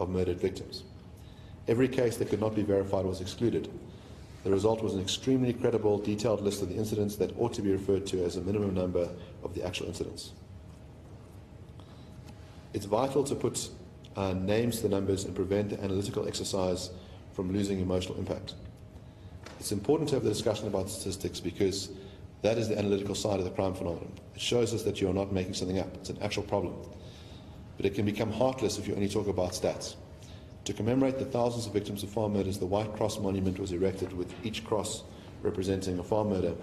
murdered victims. Every case that could not be verified was excluded. The result was an extremely credible, detailed list of the incidents that ought to be referred to as a minimum number of the actual incidents. It's vital to put names to the numbers and prevent the analytical exercise from losing emotional impact. It's important to have the discussion about statistics because that is the analytical side of the crime phenomenon. It shows us that you are not making something up. It's an actual problem. But it can become heartless if you only talk about stats. To commemorate the thousands of victims of farm murders, the White Cross Monument was erected with each cross representing a farm murder.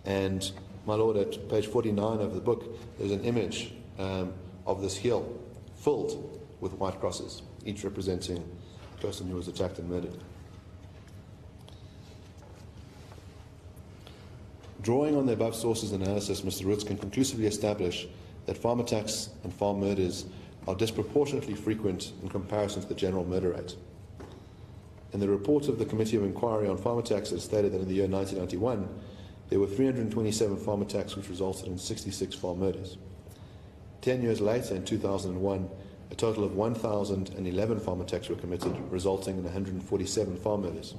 And, my Lord, at page 49 of the book, there's an image of this hill filled with white crosses, each representing a person who was attacked and murdered. Drawing on the above sources and analysis, Mr. Roots can conclusively establish that farm attacks and farm murders are disproportionately frequent in comparison to the general murder rate. In the report of the Committee of Inquiry on Farm Attacks, it stated that in the year 1991, there were 327 farm attacks which resulted in 66 farm murders. 10 years later, in 2001, a total of 1,011 farm attacks were committed, resulting in 147 farm murders.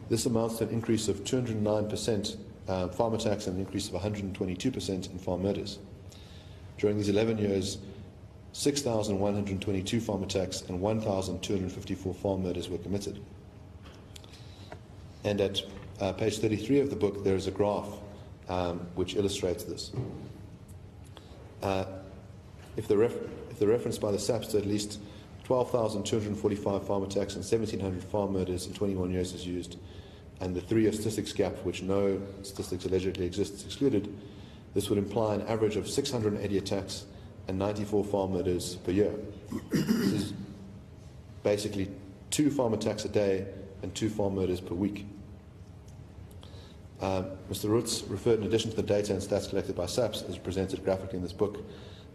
This amounts to an increase of 209% farm attacks and an increase of 122% in farm murders. During these 11 years, 6,122 farm attacks and 1,254 farm murders were committed. And at page 33 of the book, there is a graph which illustrates this. If the reference by the SAPS to at least 12,245 farm attacks and 1,700 farm murders in 21 years is used, and the 3-year statistics gap, which no statistics allegedly exist, is excluded, this would imply an average of 680 attacks and 94 farm murders per year. This is basically 2 farm attacks a day and 2 farm murders per week. Mr. Roots referred, in addition to the data and stats collected by SAPS, as presented graphically in this book,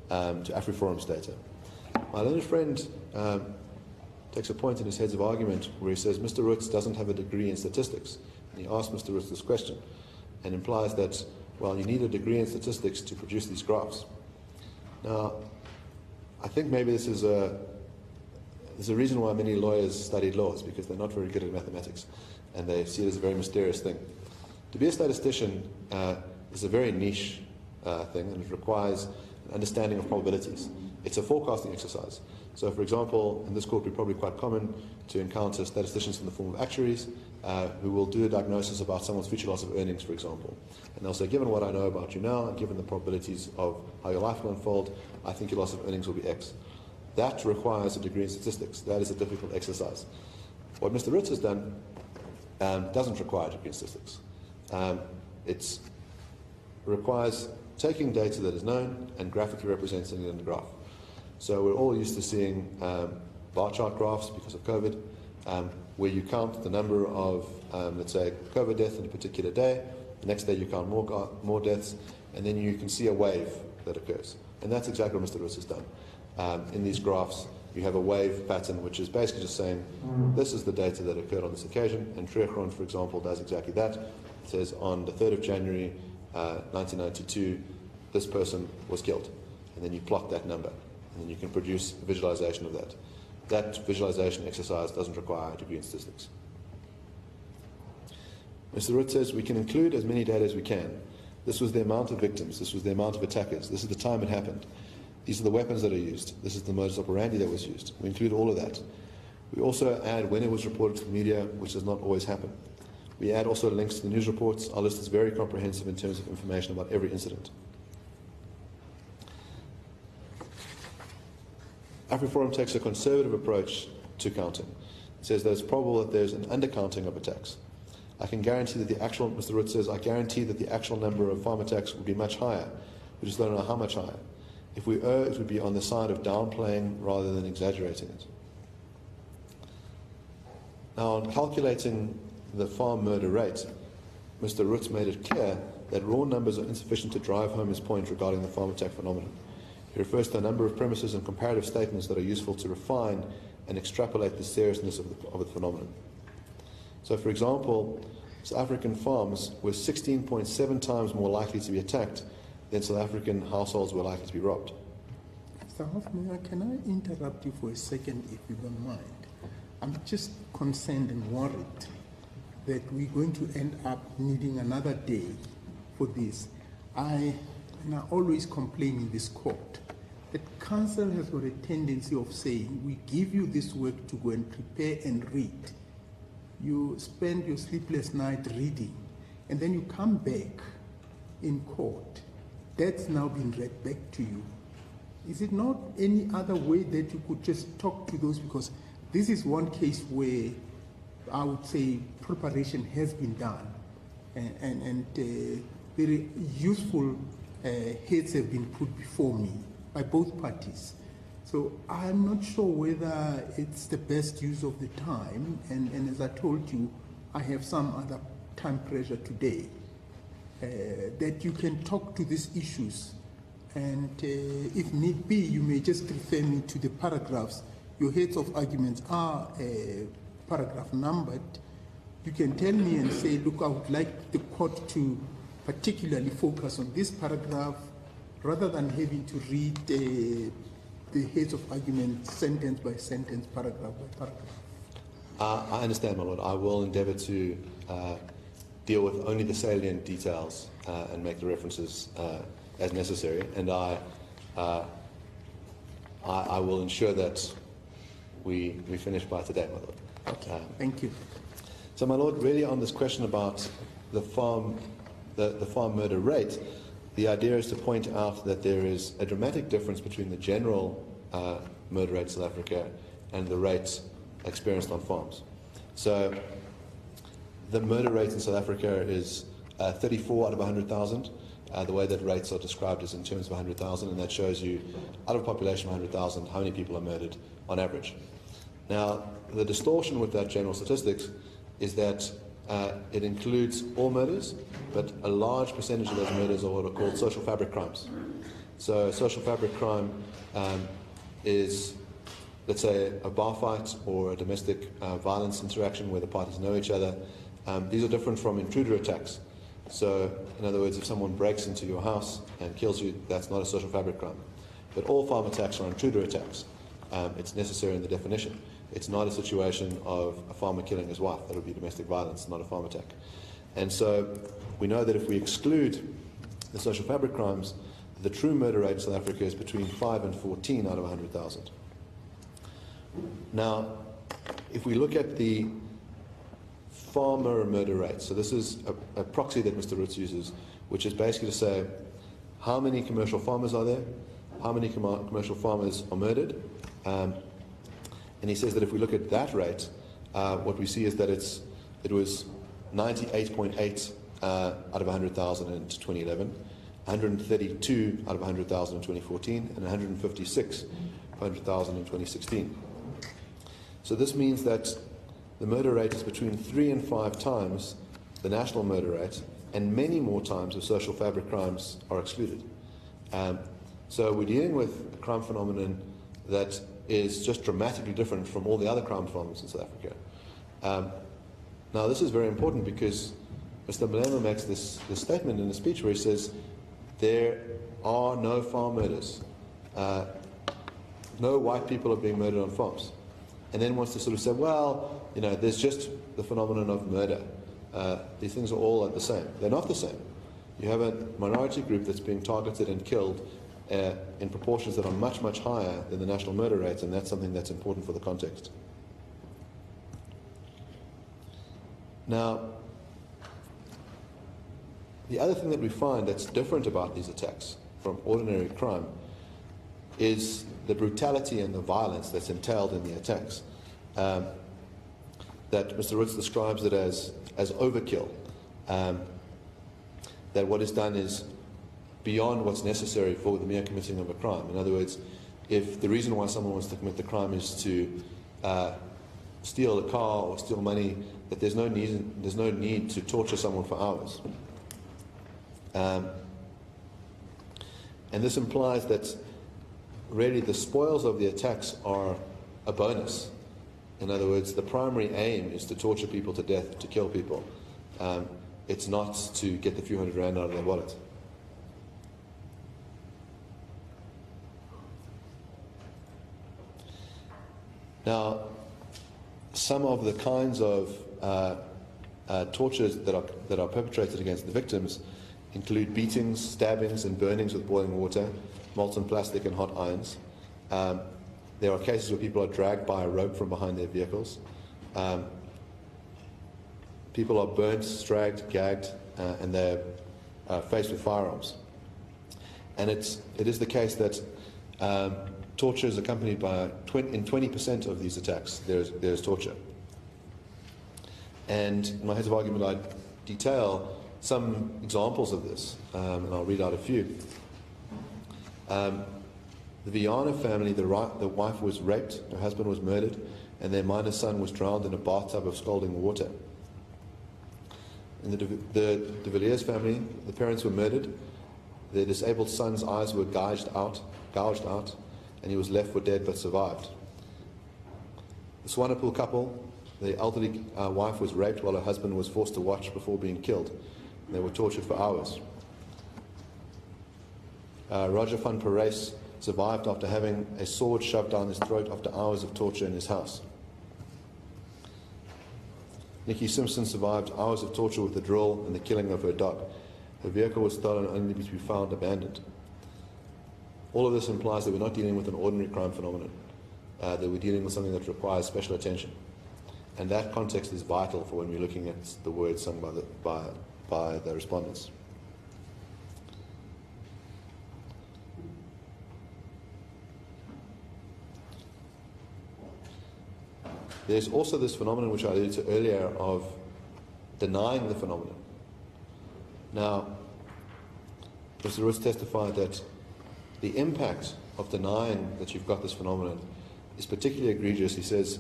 to AfriForum's data. My learned friend takes a point in his heads of argument where he says Mr. Roots doesn't have a degree in statistics. And he asks Mr. Roots this question and implies that, well, you need a degree in statistics to produce these graphs. Now, I think maybe there's a reason why many lawyers studied laws, because they're not very good at mathematics and they see it as a very mysterious thing. To be a statistician is a very niche thing, and it requires an understanding of probabilities. It's a forecasting exercise. So, for example, in this court, it would be probably quite common to encounter statisticians in the form of actuaries who will do a diagnosis about someone's future loss of earnings, for example. And they'll say, given what I know about you now, and given the probabilities of how your life will unfold, I think your loss of earnings will be X. That requires a degree in statistics. That is a difficult exercise. What Mr. Roots has done doesn't require a degree in statistics. It requires taking data that is known and graphically representing it in the graph. So we're all used to seeing bar chart graphs because of COVID, where you count the number of, let's say, COVID deaths in a particular day. The next day you count more deaths, and then you can see a wave that occurs. And that's exactly what Mr. Roots has done. In these graphs, you have a wave pattern, which is basically just saying, this is the data that occurred on this occasion. And Triachron, for example, does exactly that. It says on the 3rd of January, 1992, this person was killed. And then you plot that number. And then you can produce a visualization of that. That visualization exercise doesn't require a degree in statistics. Mr. Root says we can include as many data as we can. This was the amount of victims. This was the amount of attackers. This is the time it happened. These are the weapons that are used. This is the modus operandi that was used. We include all of that. We also add when it was reported to the media, which does not always happen. We add also links to the news reports. Our list is very comprehensive in terms of information about every incident. AfriForum takes a conservative approach to counting. It says that it's probable that there's an undercounting of attacks. I can guarantee that the actual, Mr. Root says, I guarantee that the actual number of farm attacks would be much higher. We just don't know how much higher. If we err, it would be on the side of downplaying rather than exaggerating it. Now, on calculating the farm murder rate, Mr. Root made it clear that raw numbers are insufficient to drive home his point regarding the farm attack phenomenon. He refers to a number of premises and comparative statements that are useful to refine and extrapolate the seriousness of the phenomenon. So, for example, South African farms were 16.7 times more likely to be attacked than South African households were likely to be robbed. Mr. Hoffman, can I interrupt you for a second, if you don't mind? I'm just concerned and worried that we're going to end up needing another day for this. I always complain in this court that counsel has got a tendency of saying, we give you this work to go and prepare and read. You spend your sleepless night reading, and then you come back in court. That's now been read back to you. Is it not any other way that you could just talk to those? Because this is one case where I would say preparation has been done, and very useful heads have been put before me by both parties. So I'm not sure whether it's the best use of the time, and as I told you, I have some other time pressure today, that you can talk to these issues, and if need be, you may just refer me to the paragraphs. Your heads of arguments are paragraph numbered. You can tell me and say, look, I would like the court to particularly focus on this paragraph, rather than having to read the heads of argument sentence by sentence, paragraph by paragraph. I understand, my Lord. I will endeavour to deal with only the salient details and make the references as necessary, and I will ensure that we finish by today, my Lord. Okay, thank you. So, my Lord, really on this question about the farm murder rate, the idea is to point out that there is a dramatic difference between the general murder rate in South Africa and the rates experienced on farms. So the murder rate in South Africa is 34 out of 100,000. The way that rates are described is in terms of 100,000, and that shows you, out of a population of 100,000, how many people are murdered on average. Now, the distortion with that general statistics is that it includes all murders, but a large percentage of those murders are what are called social fabric crimes. So social fabric crime is, let's say, a bar fight or a domestic violence interaction where the parties know each other. These are different from intruder attacks. So, in other words, if someone breaks into your house and kills you, that's not a social fabric crime. But all farm attacks are intruder attacks. It's necessary in the definition. It's not a situation of a farmer killing his wife. That would be domestic violence, not a farm attack. And so we know that if we exclude the social fabric crimes, the true murder rate in South Africa is between 5 and 14 out of 100,000. Now, if we look at the farmer murder rate, so this is a proxy that Mr. Roots uses, which is basically to say how many commercial farmers are there, how many commercial farmers are murdered, and he says that if we look at that rate, what we see is that it was 98.8 out of 100,000 in 2011, 132 out of 100,000 in 2014, and 156 per 100,000 in 2016. So this means that the murder rate is between 3 and 5 times the national murder rate, and many more times if social fabric crimes are excluded. So we're dealing with a crime phenomenon that is just dramatically different from all the other crime phenomena in South Africa. Now this is very important because Mr. Malema makes this statement in the speech where he says there are no farm murders. No white people are being murdered on farms. And then wants to sort of say, well, you know, there's just the phenomenon of murder. These things are all the same. They're not the same. You have a minority group that's being targeted and killed in proportions that are much, much higher than the national murder rates, and that's something that's important for the context. Now, the other thing that we find that's different about these attacks from ordinary crime is the brutality and the violence that's entailed in the attacks. That Mr. Roots describes it as overkill. That what is done is beyond what's necessary for the mere committing of a crime. In other words, if the reason why someone wants to commit the crime is to steal a car or steal money, that there's no need to torture someone for hours. And this implies that really the spoils of the attacks are a bonus. In other words, the primary aim is to torture people to death, to kill people. It's not to get the few hundred rand out of their wallet. Now, some of the kinds of tortures that are perpetrated against the victims include beatings, stabbings, and burnings with boiling water, molten plastic, and hot irons. There are cases where people are dragged by a rope from behind their vehicles. People are burnt, stragged, gagged, and they're faced with firearms. And it is the case that torture is accompanied by, in 20% of these attacks, there's torture. And in my heads of argument, I detail some examples of this, and I'll read out a few. The Viana family, the wife was raped, her husband was murdered, and their minor son was drowned in a bathtub of scalding water. In the De Villiers family, the parents were murdered, their disabled son's eyes were gouged out, and he was left for dead but survived. The Swanepoel couple, the elderly wife was raped while her husband was forced to watch before being killed. They were tortured for hours. Roger van Parijs survived after having a sword shoved down his throat after hours of torture in his house. Nikki Simpson survived hours of torture with a drill and the killing of her dog. Her vehicle was stolen only to be found abandoned. All of this implies that we're not dealing with an ordinary crime phenomenon, that we're dealing with something that requires special attention. And that context is vital for when we're looking at the words sung by the respondents. There's also this phenomenon which I alluded to earlier of denying the phenomenon. Now, Mr. Roots testified that the impact of denying that you've got this phenomenon is particularly egregious. He says,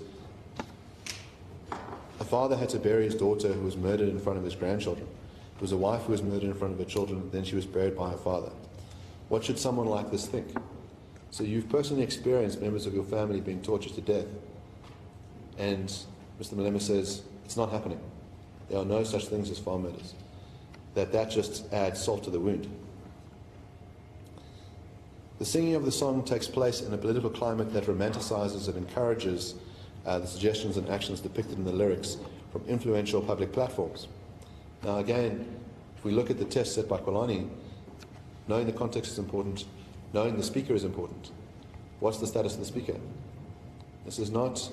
a father had to bury his daughter who was murdered in front of his grandchildren. It was a wife who was murdered in front of her children, then she was buried by her father. What should someone like this think? So you've personally experienced members of your family being tortured to death. And Mr. Malema says, it's not happening. There are no such things as farm murders. That just adds salt to the wound. The singing of the song takes place in a political climate that romanticizes and encourages the suggestions and actions depicted in the lyrics from influential public platforms. Now again, if we look at the test set by Kolani, knowing the context is important, knowing the speaker is important. What's the status of the speaker? This is not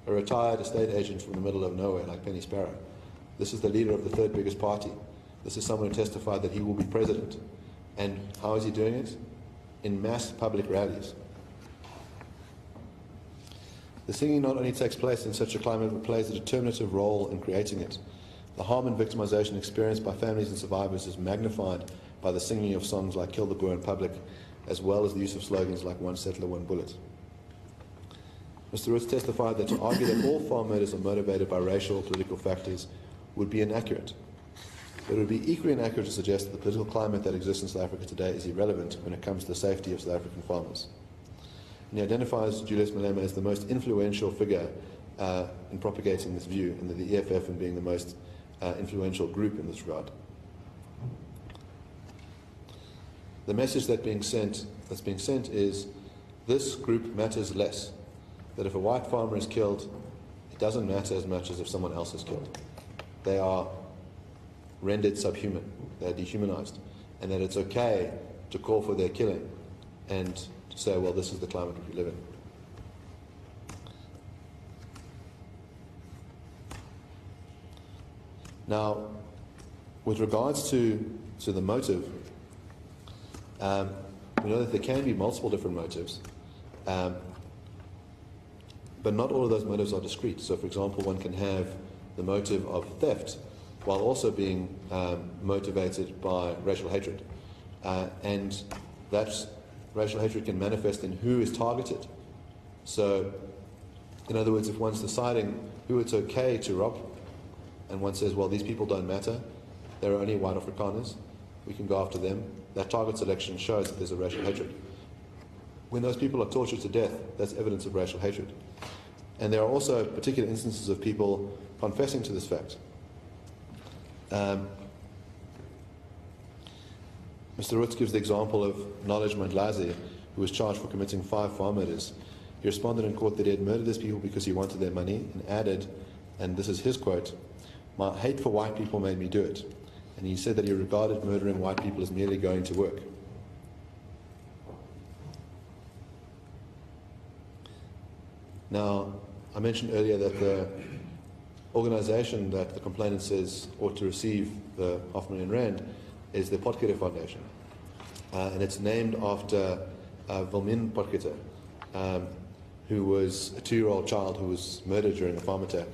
a retired estate agent from the middle of nowhere like Penny Sparrow. This is the leader of the third biggest party. This is someone who testified that he will be president. And how is he doing it? In mass public rallies. The singing not only takes place in such a climate, but plays a determinative role in creating it. The harm and victimization experienced by families and survivors is magnified by the singing of songs like Kill the Boer in public, as well as the use of slogans like One Settler, One Bullet. Mr. Roots testified that to argue that all farm murders are motivated by racial or political factors would be inaccurate. It would be equally inaccurate to suggest that the political climate that exists in South Africa today is irrelevant when it comes to the safety of South African farmers. And he identifies Julius Malema as the most influential figure in propagating this view, and the EFF in being the most influential group in this regard. The message that's being sent is this group matters less. That if a white farmer is killed, it doesn't matter as much as if someone else is killed. They are rendered subhuman, they're dehumanized, and that it's okay to call for their killing and to say, well, this is the climate we live in. Now, with regards to the motive, we know that there can be multiple different motives, but not all of those motives are discrete. So, for example, one can have the motive of theft while also being motivated by racial hatred. And that racial hatred can manifest in who is targeted. So, in other words, if one's deciding who it's okay to rob, and one says, well, these people don't matter, there are only white Afrikaners, we can go after them, that target selection shows that there's a racial hatred. When those people are tortured to death, that's evidence of racial hatred. And there are also particular instances of people confessing to this fact. Mr. Roots gives the example of Knowledge Mandlazi, who was charged for committing 5 farm murders. He responded in court that he had murdered these people because he wanted their money, and added, and this is his quote, "My hate for white people made me do it." And he said that he regarded murdering white people as merely going to work. Now, I mentioned earlier that the organization that the complainant says ought to receive the R5 million is the Potgieter Foundation. And it's named after Wilmien Potgieter, who was a 2-year-old child who was murdered during a farm attack.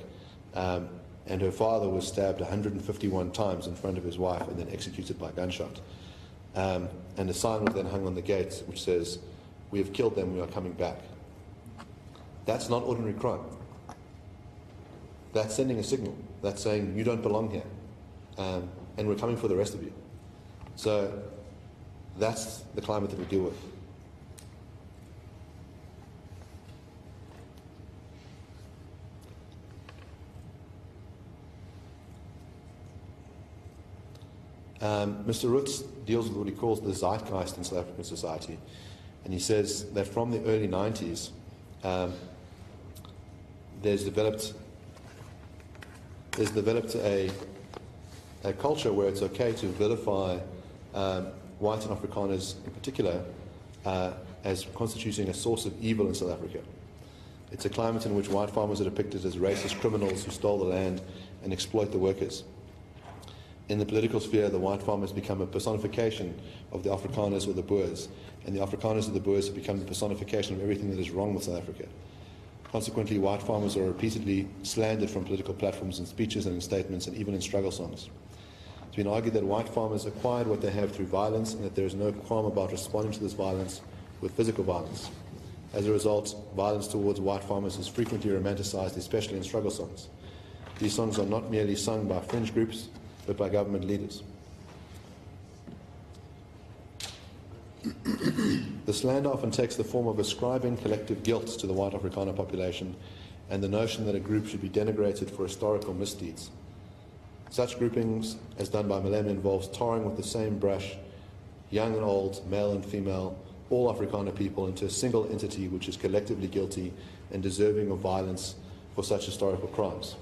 And her father was stabbed 151 times in front of his wife and then executed by gunshot. And a sign was then hung on the gate which says, "We have killed them, we are coming back." That's not ordinary crime. That's sending a signal. That's saying, you don't belong here, and we're coming for the rest of you. So that's the climate that we deal with. Mr. Roots deals with what he calls the zeitgeist in South African society, and he says that from the early 90s, there's developed a culture where it's okay to vilify white and Afrikaners in particular as constituting a source of evil in South Africa. It's a climate in which white farmers are depicted as racist criminals who stole the land and exploit the workers. In the political sphere, the white farmers become a personification of the Afrikaners or the Boers, and the Afrikaners or the Boers have become the personification of everything that is wrong with South Africa. Consequently, white farmers are repeatedly slandered from political platforms in speeches and in statements and even in struggle songs. It's been argued that white farmers acquired what they have through violence and that there is no qualm about responding to this violence with physical violence. As a result, violence towards white farmers is frequently romanticized, especially in struggle songs. These songs are not merely sung by fringe groups, but by government leaders. The slander often takes the form of ascribing collective guilt to the white Afrikaner population and the notion that a group should be denigrated for historical misdeeds. Such groupings, as done by Malema, involves tarring with the same brush young and old, male and female, all Afrikaner people into a single entity which is collectively guilty and deserving of violence for such historical crimes.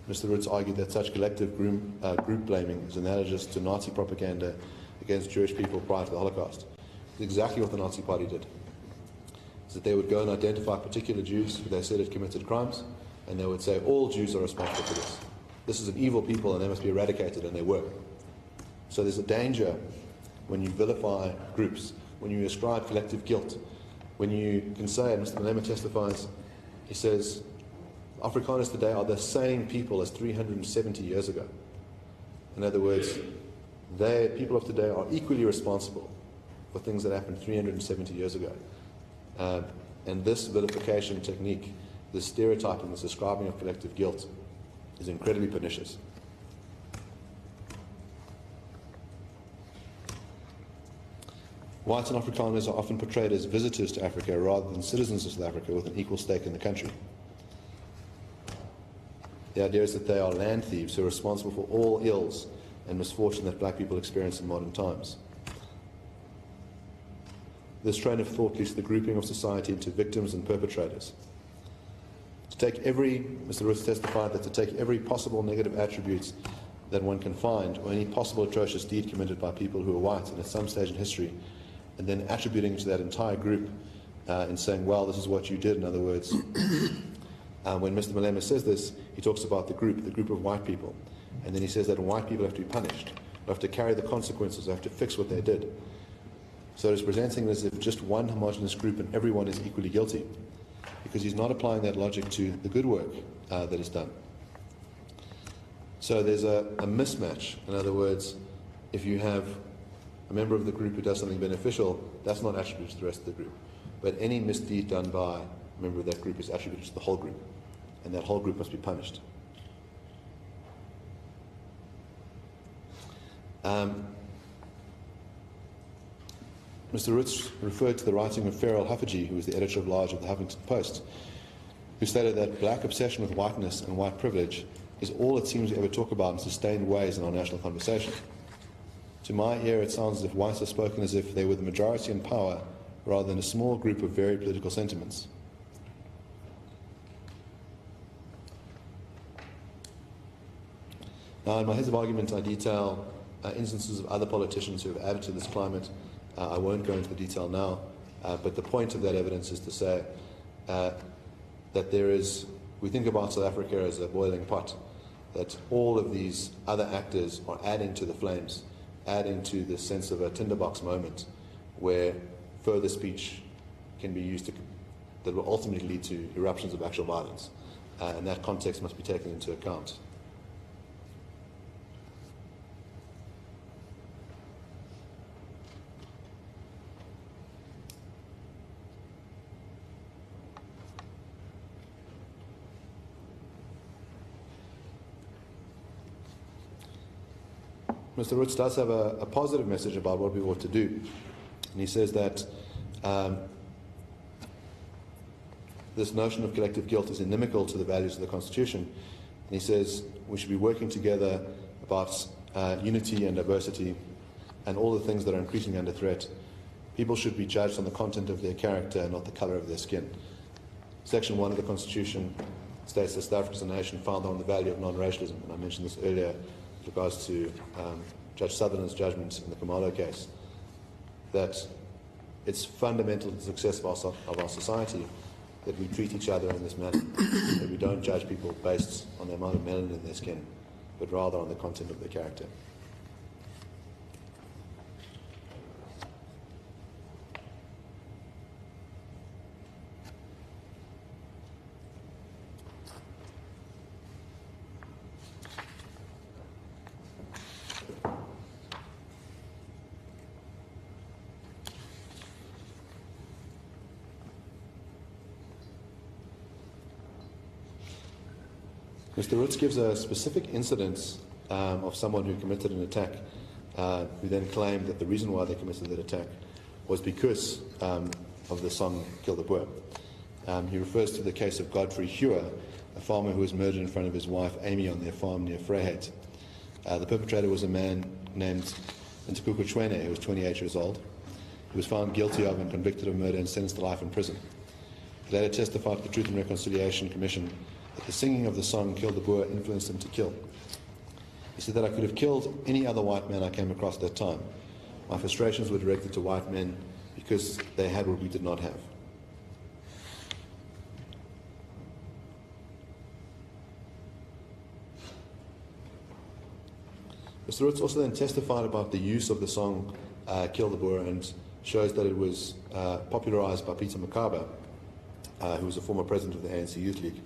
Mr. Roots argued that such collective group blaming is analogous to Nazi propaganda against Jewish people prior to the Holocaust. It's exactly what the Nazi Party did. Is that they would go and identify particular Jews who they said had committed crimes, and they would say all Jews are responsible for this. This is an evil people and they must be eradicated, and they were. So there's a danger when you vilify groups, when you ascribe collective guilt, when you can say, and Mr. Malema testifies, he says, Afrikaners today are the same people as 370 years ago. In other words, people of today are equally responsible for things that happened 370 years ago. And this vilification technique, this stereotyping, this ascribing of collective guilt, is incredibly pernicious. Whites and Afrikaners are often portrayed as visitors to Africa rather than citizens of South Africa with an equal stake in the country. The idea is that they are land thieves who are responsible for all ills and misfortune that black people experience in modern times. This train of thought leads to the grouping of society into victims and perpetrators. Mr. Ruth testified that to take every possible negative attributes that one can find, or any possible atrocious deed committed by people who are white and at some stage in history, and then attributing it to that entire group and saying, well, this is what you did, in other words. When Mr. Malema says this, he talks about the group of white people. And then he says that white people have to be punished, they have to carry the consequences, they have to fix what they did. So he's presenting it as if just one homogenous group and everyone is equally guilty, because he's not applying that logic to the good work that is done. So there's a mismatch. In other words, if you have a member of the group who does something beneficial, that's not attributed to the rest of the group. But any misdeed done by a member of that group is attributed to the whole group, and that whole group must be punished. Mr. Roots referred to the writing of Farrell Huffagy, who was the editor-at-large of the Huffington Post, who stated that black obsession with whiteness and white privilege is all it seems to ever talk about in sustained ways in our national conversation. To my ear, it sounds as if whites are spoken as if they were the majority in power rather than a small group of varied political sentiments. Now, in my heads of argument, I detail instances of other politicians who have added to this climate. I won't go into the detail now, but the point of that evidence is to say that we think about South Africa as a boiling pot, that all of these other actors are adding to the flames, adding to the sense of a tinderbox moment where further speech can be used that will ultimately lead to eruptions of actual violence. And that context must be taken into account. Mr. Roots does have a positive message about what we ought to do. And he says that this notion of collective guilt is inimical to the values of the Constitution. And he says we should be working together about unity and diversity and all the things that are increasingly under threat. People should be judged on the content of their character and not the color of their skin. Section 1 of the Constitution states that South Africa is a nation founded on the value of non-racialism. And I mentioned this earlier with regards to Judge Sutherland's judgment in the Kamalo case, that it's fundamental to the success of our society that we treat each other in this manner, that we don't judge people based on the amount of melanin in their skin, but rather on the content of their character. Mr. Roots gives a specific incident of someone who committed an attack, who then claimed that the reason why they committed that attack was because of the song Kill the Boer. He refers to the case of Godfrey Hewer, a farmer who was murdered in front of his wife Amy on their farm near Vryheid. The perpetrator was a man named Ntukuku Chwene, who was 28 years old. He was found guilty of and convicted of murder and sentenced to life in prison. He later testified to the Truth and Reconciliation Commission that the singing of the song Kill the Boer influenced him to kill. He said that I could have killed any other white man I came across at that time. My frustrations were directed to white men because they had what we did not have. Mr. Roots also then testified about the use of the song Kill the Boer and shows that it was popularized by Peter Makaba, who was a former president of the ANC Youth League.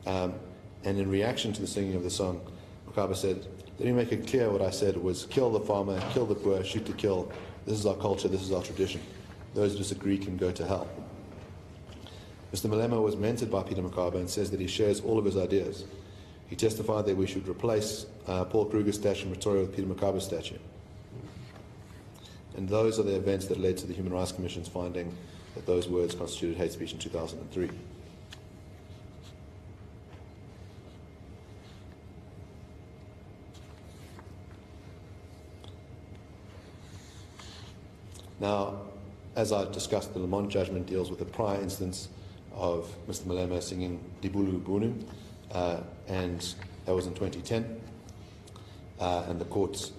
And in reaction to the singing of the song, Makaba said, let me make it clear what I said was kill the farmer, kill the Boer, shoot to kill. This is our culture, this is our tradition. Those who disagree can go to hell. Mr. Malema was mentored by Peter Makabe and says that he shares all of his ideas. He testified that we should replace Paul Kruger's statue in Pretoria with Peter Makabe's statue. And those are the events that led to the Human Rights Commission's finding that those words constituted hate speech in 2003. Now, as I discussed, the Lamont judgment deals with a prior instance of Mr. Malema singing Dibulu Bunu, and that was in 2010. And the courts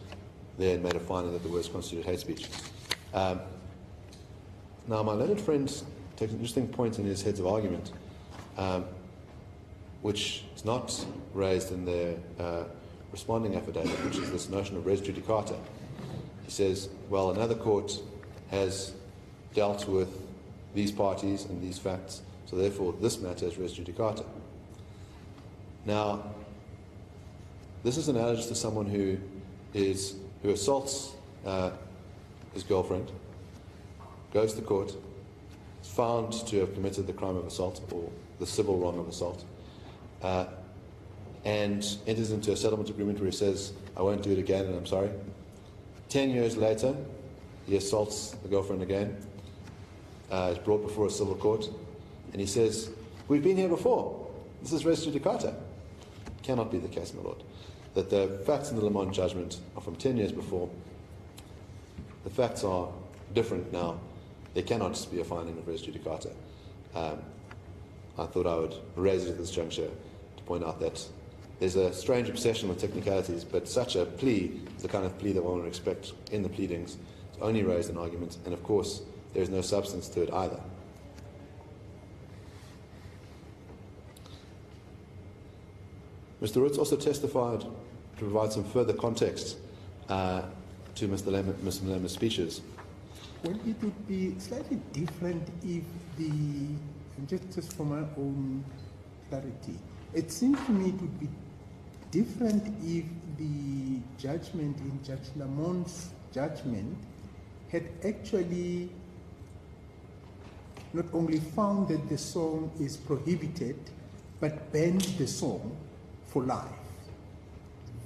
there made a finding that the words constituted hate speech. Now, my learned friend takes an interesting point in his heads of argument, which is not raised in the responding affidavit, which is this notion of res judicata. He says, well, another court has dealt with these parties and these facts, so therefore this matter is res judicata. Now, this is analogous to someone who assaults his girlfriend, goes to court, is found to have committed the crime of assault or the civil wrong of assault, and enters into a settlement agreement where he says, I won't do it again and I'm sorry. 10 years later, he assaults the girlfriend again, is brought before a civil court, and he says, we've been here before. This is res judicata. Cannot be the case, my lord. That the facts in the Lamont judgment are from 10 years before. The facts are different now. There cannot just be a finding of res judicata. I thought I would raise it at this juncture to point out that there's a strange obsession with technicalities, but such a plea is the kind of plea that one would expect in the pleadings. It's only raised in arguments, and of course, there's no substance to it either. Mr. Roots also testified to provide some further context to Mr. Malema's speeches. Well, it would be slightly different if just for my own clarity, it seems to me it would be different if the judgment in Judge Lamont's judgment had actually not only found that the song is prohibited, but banned the song for life.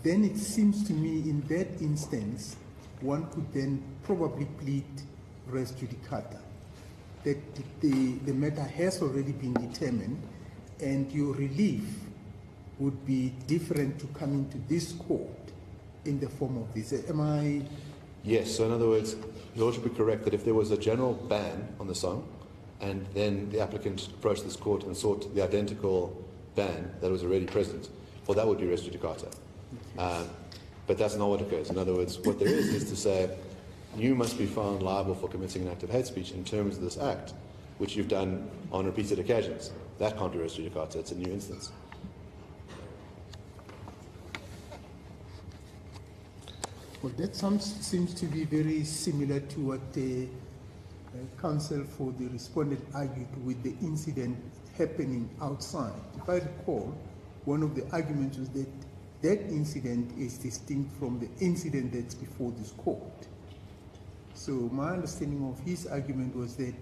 Then it seems to me in that instance, one could then probably plead res judicata, that the matter has already been determined and your relief would be different to come into this court in the form of this. Am I? Yes, so in other words, you ought to be correct that if there was a general ban on the song and then the applicant approached this court and sought the identical ban that was already present, well, that would be res judicata. But that's not what occurs. In other words, what there is to say, you must be found liable for committing an act of hate speech in terms of this act, which you've done on repeated occasions. That can't be res judicata. It's a new instance. Well, that seems to be very similar to what the counsel for the respondent argued with the incident happening outside. If I recall, one of the arguments was that that incident is distinct from the incident that's before this court. So my understanding of his argument was that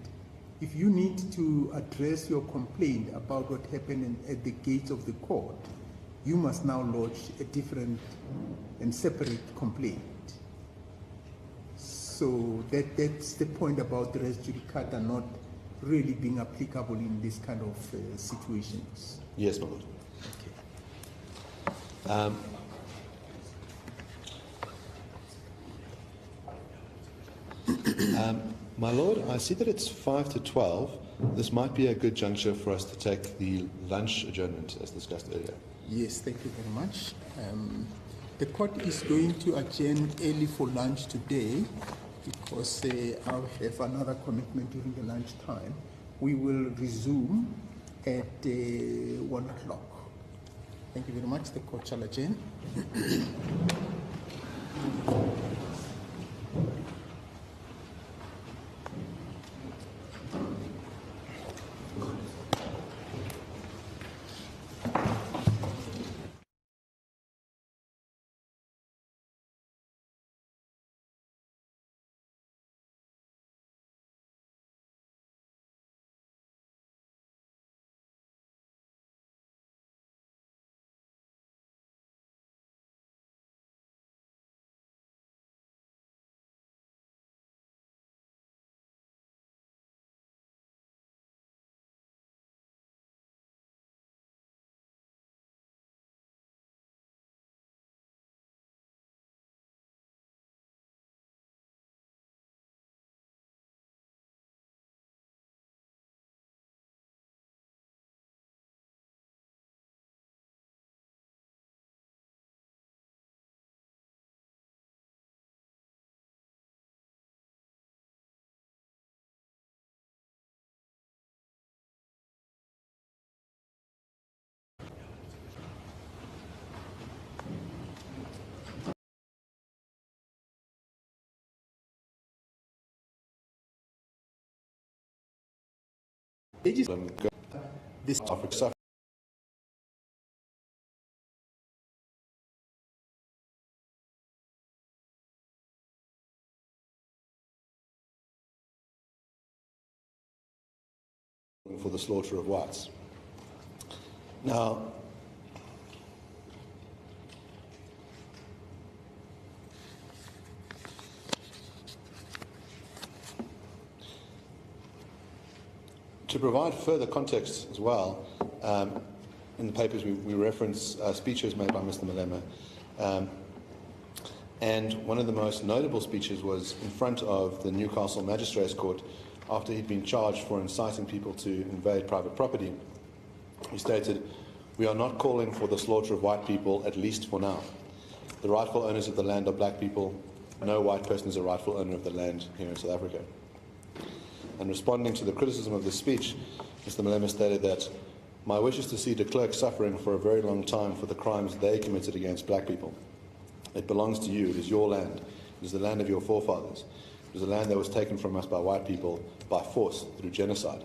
if you need to address your complaint about what happened at the gates of the court, you must now lodge a different and separate complaint. So that's the point about the res judicata not really being applicable in this kind of situations. Yes, my lord. Okay. My lord, I see that it's 5 to 12. This might be a good juncture for us to take the lunch adjournment as discussed earlier. Yes, thank you very much. The court is going to adjourn early for lunch today because I'll have another commitment during the lunch time. We will resume at 1 o'clock. Thank you very much. The court shall adjourn. This suffering for the slaughter of whites. Now, to provide further context as well, in the papers we reference speeches made by Mr. Malema, and one of the most notable speeches was in front of the Newcastle Magistrates Court after he'd been charged for inciting people to invade private property. He stated, "We are not calling for the slaughter of white people, at least for now. The rightful owners of the land are black people. No white person is a rightful owner of the land here in South Africa." And responding to the criticism of this speech, Mr. Malema stated that, "My wish is to see de Klerk suffering for a very long time for the crimes they committed against black people. It belongs to you. It is your land. It is the land of your forefathers. It is a land that was taken from us by white people by force through genocide.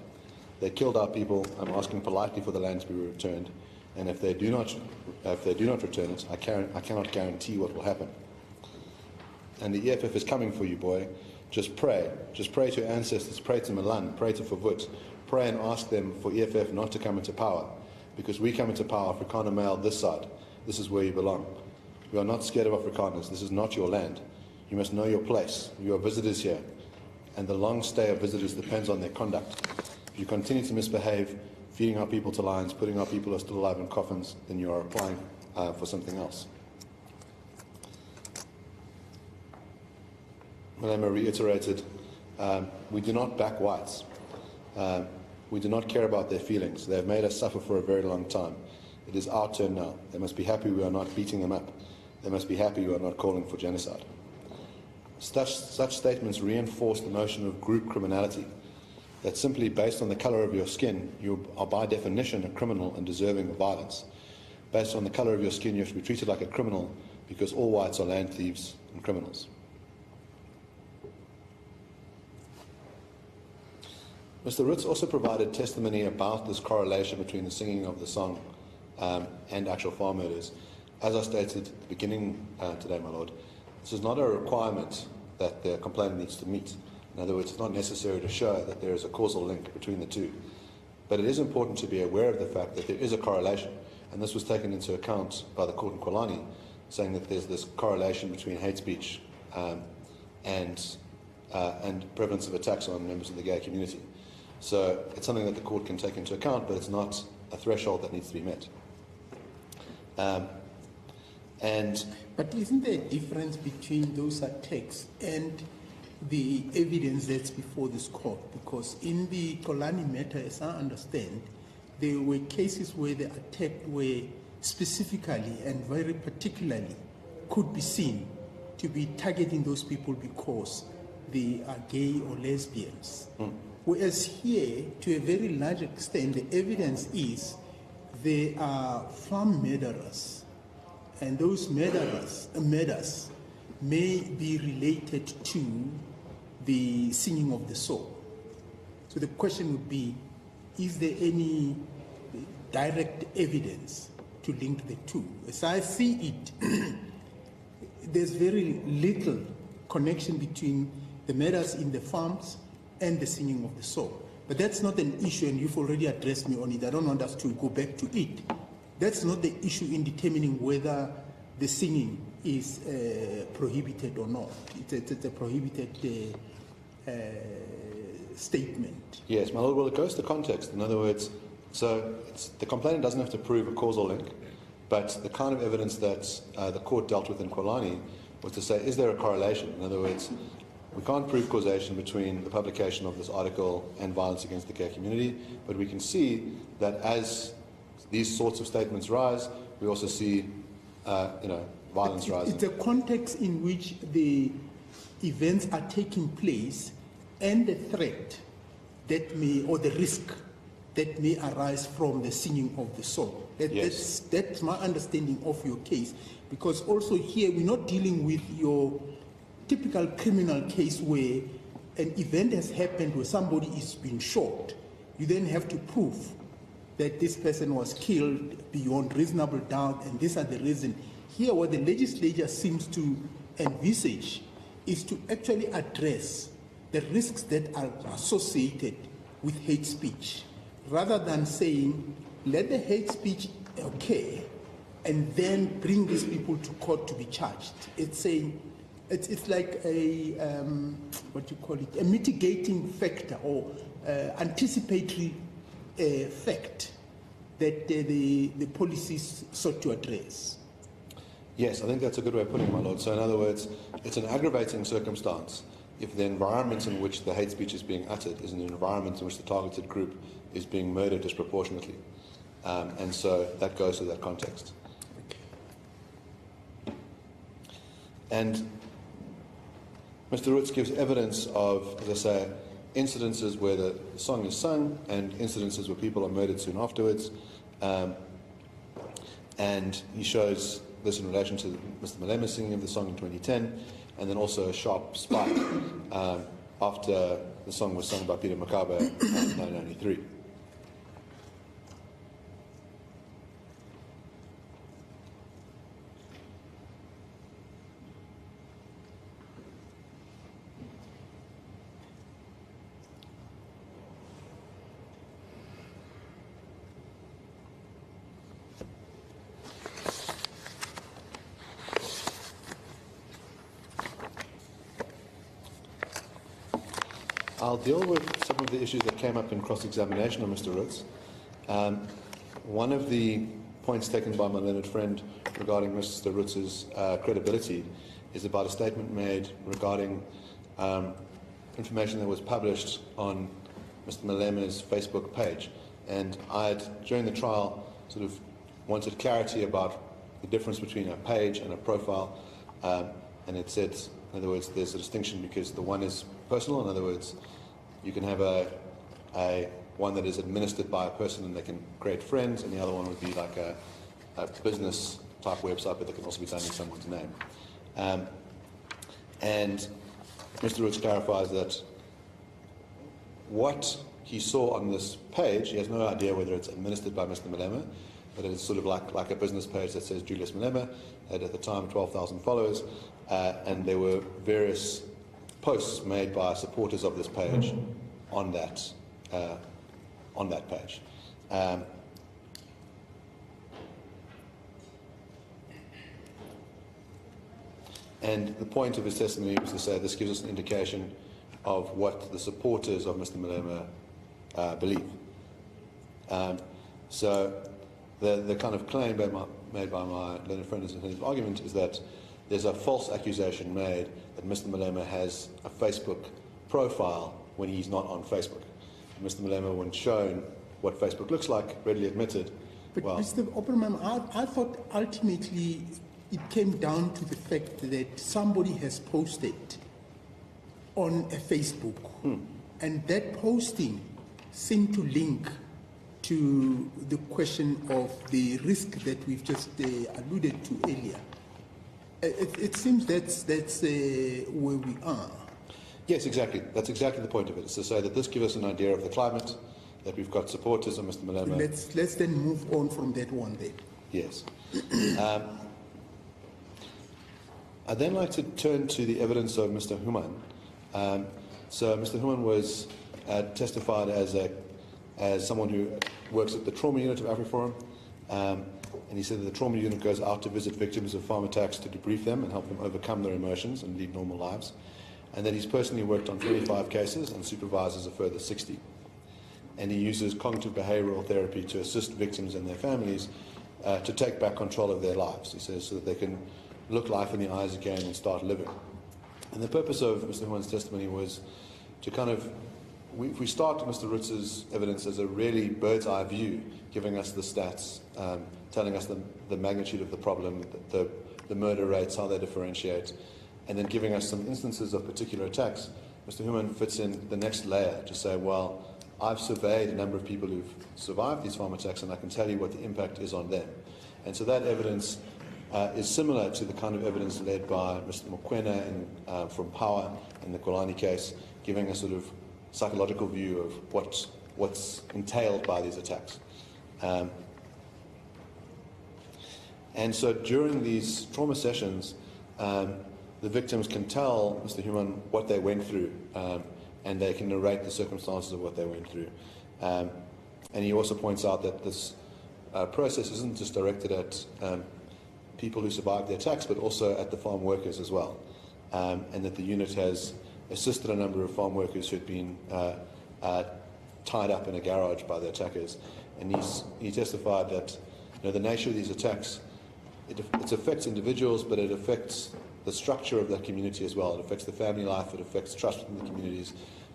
They killed our people. I'm asking politely for the land to be returned. And if they do not return it, I cannot guarantee what will happen. And the EFF is coming for you, boy. Just pray. Just pray to your ancestors. Pray to Milan. Pray to Verwoerd. Pray and ask them for EFF not to come into power. Because we come into power, Afrikaner male, this side. This is where you belong. We are not scared of Afrikaners. This is not your land. You must know your place. You are visitors here. And the long stay of visitors depends on their conduct. If you continue to misbehave, feeding our people to lions, putting our people who are still alive in coffins, then you are applying for something else." Malema reiterated, "We do not back whites. We do not care about their feelings. They have made us suffer for a very long time. It is our turn now. They must be happy we are not beating them up. They must be happy we are not calling for genocide." Such statements reinforce the notion of group criminality, that simply based on the color of your skin, you are by definition a criminal and deserving of violence. Based on the color of your skin, you have to be treated like a criminal because all whites are land thieves and criminals. Mr. Ritz also provided testimony about this correlation between the singing of the song and actual farm murders. As I stated at the beginning today, my Lord, this is not a requirement that the complainant needs to meet. In other words, it's not necessary to show that there is a causal link between the two. But it is important to be aware of the fact that there is a correlation, and this was taken into account by the court in Kwalani, saying that there's this correlation between hate speech and prevalence of attacks on members of the gay community. So it's something that the court can take into account, but it's not a threshold that needs to be met. But isn't there a difference between those attacks and the evidence that's before this court? Because in the Kolani matter, as I understand, there were cases where the attack were specifically and very particularly could be seen to be targeting those people because they are gay or lesbians. Whereas here, to a very large extent, the evidence is they are farm murderers. And those murders may be related to the singing of the soul. So the question would be, is there any direct evidence to link the two? As I see it, there's very little connection between the murders in the farms and the singing of the soul. But that's not an issue, and you've already addressed me on it. I don't want us to go back to it. That's not the issue in determining whether the singing is prohibited or not. It's a prohibited statement. Yes, my Lord, well, it goes to context. In other words, so the complainant doesn't have to prove a causal link, but the kind of evidence that the court dealt with in Kwalani was to say, is there a correlation? In other words, we can't prove causation between the publication of this article and violence against the gay community, but we can see that as these sorts of statements rise, we also see, violence rising. It's a context in which the events are taking place and the threat that may, or the risk that may arise from the singing of the soul. That's my understanding of your case, because also here we're not dealing with your typical criminal case where an event has happened where somebody is being shot you then have to prove that this person was killed beyond reasonable doubt, and these are the reasons. Here, what the legislature seems to envisage is to actually address the risks that are associated with hate speech, rather than saying, let the hate speech occur and then bring these people to court to be charged. It's saying, it's like a, what you call it, a mitigating factor or anticipatory fact that the policies sought to address. Yes, I think that's a good way of putting it, my lord. So in other words, it's an aggravating circumstance if the environment in which the hate speech is being uttered is an environment in which the targeted group is being murdered disproportionately. And so that goes to that context. And Mr. Roots gives evidence of, as I say, incidences where the song is sung and incidences where people are murdered soon afterwards. And he shows this in relation to Mr. Malema singing of the song in 2010, and then also a sharp spike after the song was sung by Peter Makabe in 1993. I'll deal with some of the issues that came up in cross-examination of Mr. Roots. One of the points taken by my learned friend regarding Mr. Roots's credibility is about a statement made regarding information that was published on Mr. Malema's Facebook page. And I had, during the trial, sort of wanted clarity about the difference between a page and a profile. And it said, in other words, there's a distinction because the one is personal. In other words, you can have a one that is administered by a person and they can create friends, and the other one would be like a business type website, but that can also be done in someone's name. And Mr. Roots clarifies that what he saw on this page, he has no idea whether it's administered by Mr. Malema, but it's sort of like a business page that says Julius Malema, had at the time 12,000 followers, and there were various posts made by supporters of this page on that page. And the point of his testimony was to say this gives us an indication of what the supporters of Mr. Malema believe. So the kind of claim made by my learned friend in his argument is that there's a false accusation made that Mr. Malema has a Facebook profile when he's not on Facebook. Mr. Malema, when shown what Facebook looks like, readily admitted. But well, Mr. Opperman, I thought ultimately it came down to the fact that somebody has posted on a Facebook, and that posting seemed to link to the question of the risk that we've just alluded to earlier. It seems that's where we are. Yes, exactly. That's exactly the point of it. It's to say that this gives us an idea of the climate, that we've got supporters of Mr. Malema. Let's then move on from that one then. Yes. I'd then like to turn to the evidence of Mr. Human. So Mr. Human was testified as someone who works at the trauma unit of AfriForum. And he said that the trauma unit goes out to visit victims of farm attacks to debrief them and help them overcome their emotions and lead normal lives. And that he's personally worked on 25 cases and supervises a further 60. And he uses cognitive behavioral therapy to assist victims and their families to take back control of their lives, he says, so that they can look life in the eyes again and start living. And the purpose of Mr. Human's testimony was to kind of, if we start Mr. Roots's evidence as a really bird's eye view, giving us the stats, telling us the magnitude of the problem, the murder rates, how they differentiate, and then giving us some instances of particular attacks, Mr. Human fits in the next layer to say, well, I've surveyed a number of people who've survived these farm attacks, and I can tell you what the impact is on them. And so that evidence is similar to the kind of evidence led by Mr. Mokwena from Power in the Kolani case, giving a sort of psychological view of what's entailed by these attacks. And so during these trauma sessions, the victims can tell Mr. Human what they went through, and they can narrate the circumstances of what they went through. And he also points out that this process isn't just directed at people who survived the attacks, but also at the farm workers as well, and that the unit has assisted a number of farm workers who had been tied up in a garage by the attackers. And he testified that the nature of these attacks, it affects individuals, but it affects the structure of that community as well. It affects the family life, it affects trust in the communities.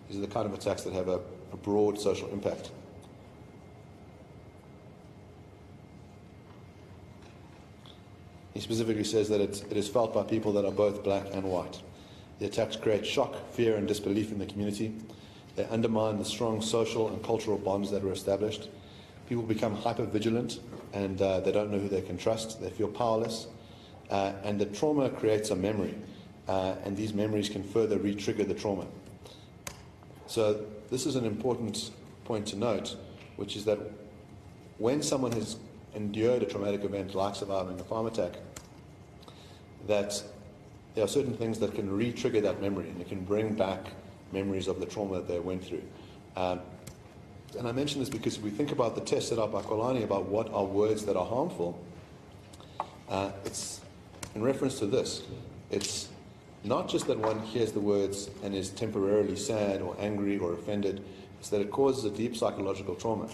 These are the kind of attacks that have a broad social impact. He specifically says that it is felt by people that are both black and white. The attacks create shock, fear, and disbelief in the community. They undermine the strong social and cultural bonds that were established. People become hyper-vigilant, and they don't know who they can trust. They feel powerless. And the trauma creates a memory, and these memories can further re-trigger the trauma. So this is an important point to note, which is that when someone has endured a traumatic event like surviving a farm attack, that there are certain things that can re-trigger that memory, and it can bring back memories of the trauma that they went through. And I mention this because if we think about the test set up by Kolani about what are words that are harmful, it's in reference to this. It's not just that one hears the words and is temporarily sad or angry or offended, it's that it causes a deep psychological trauma,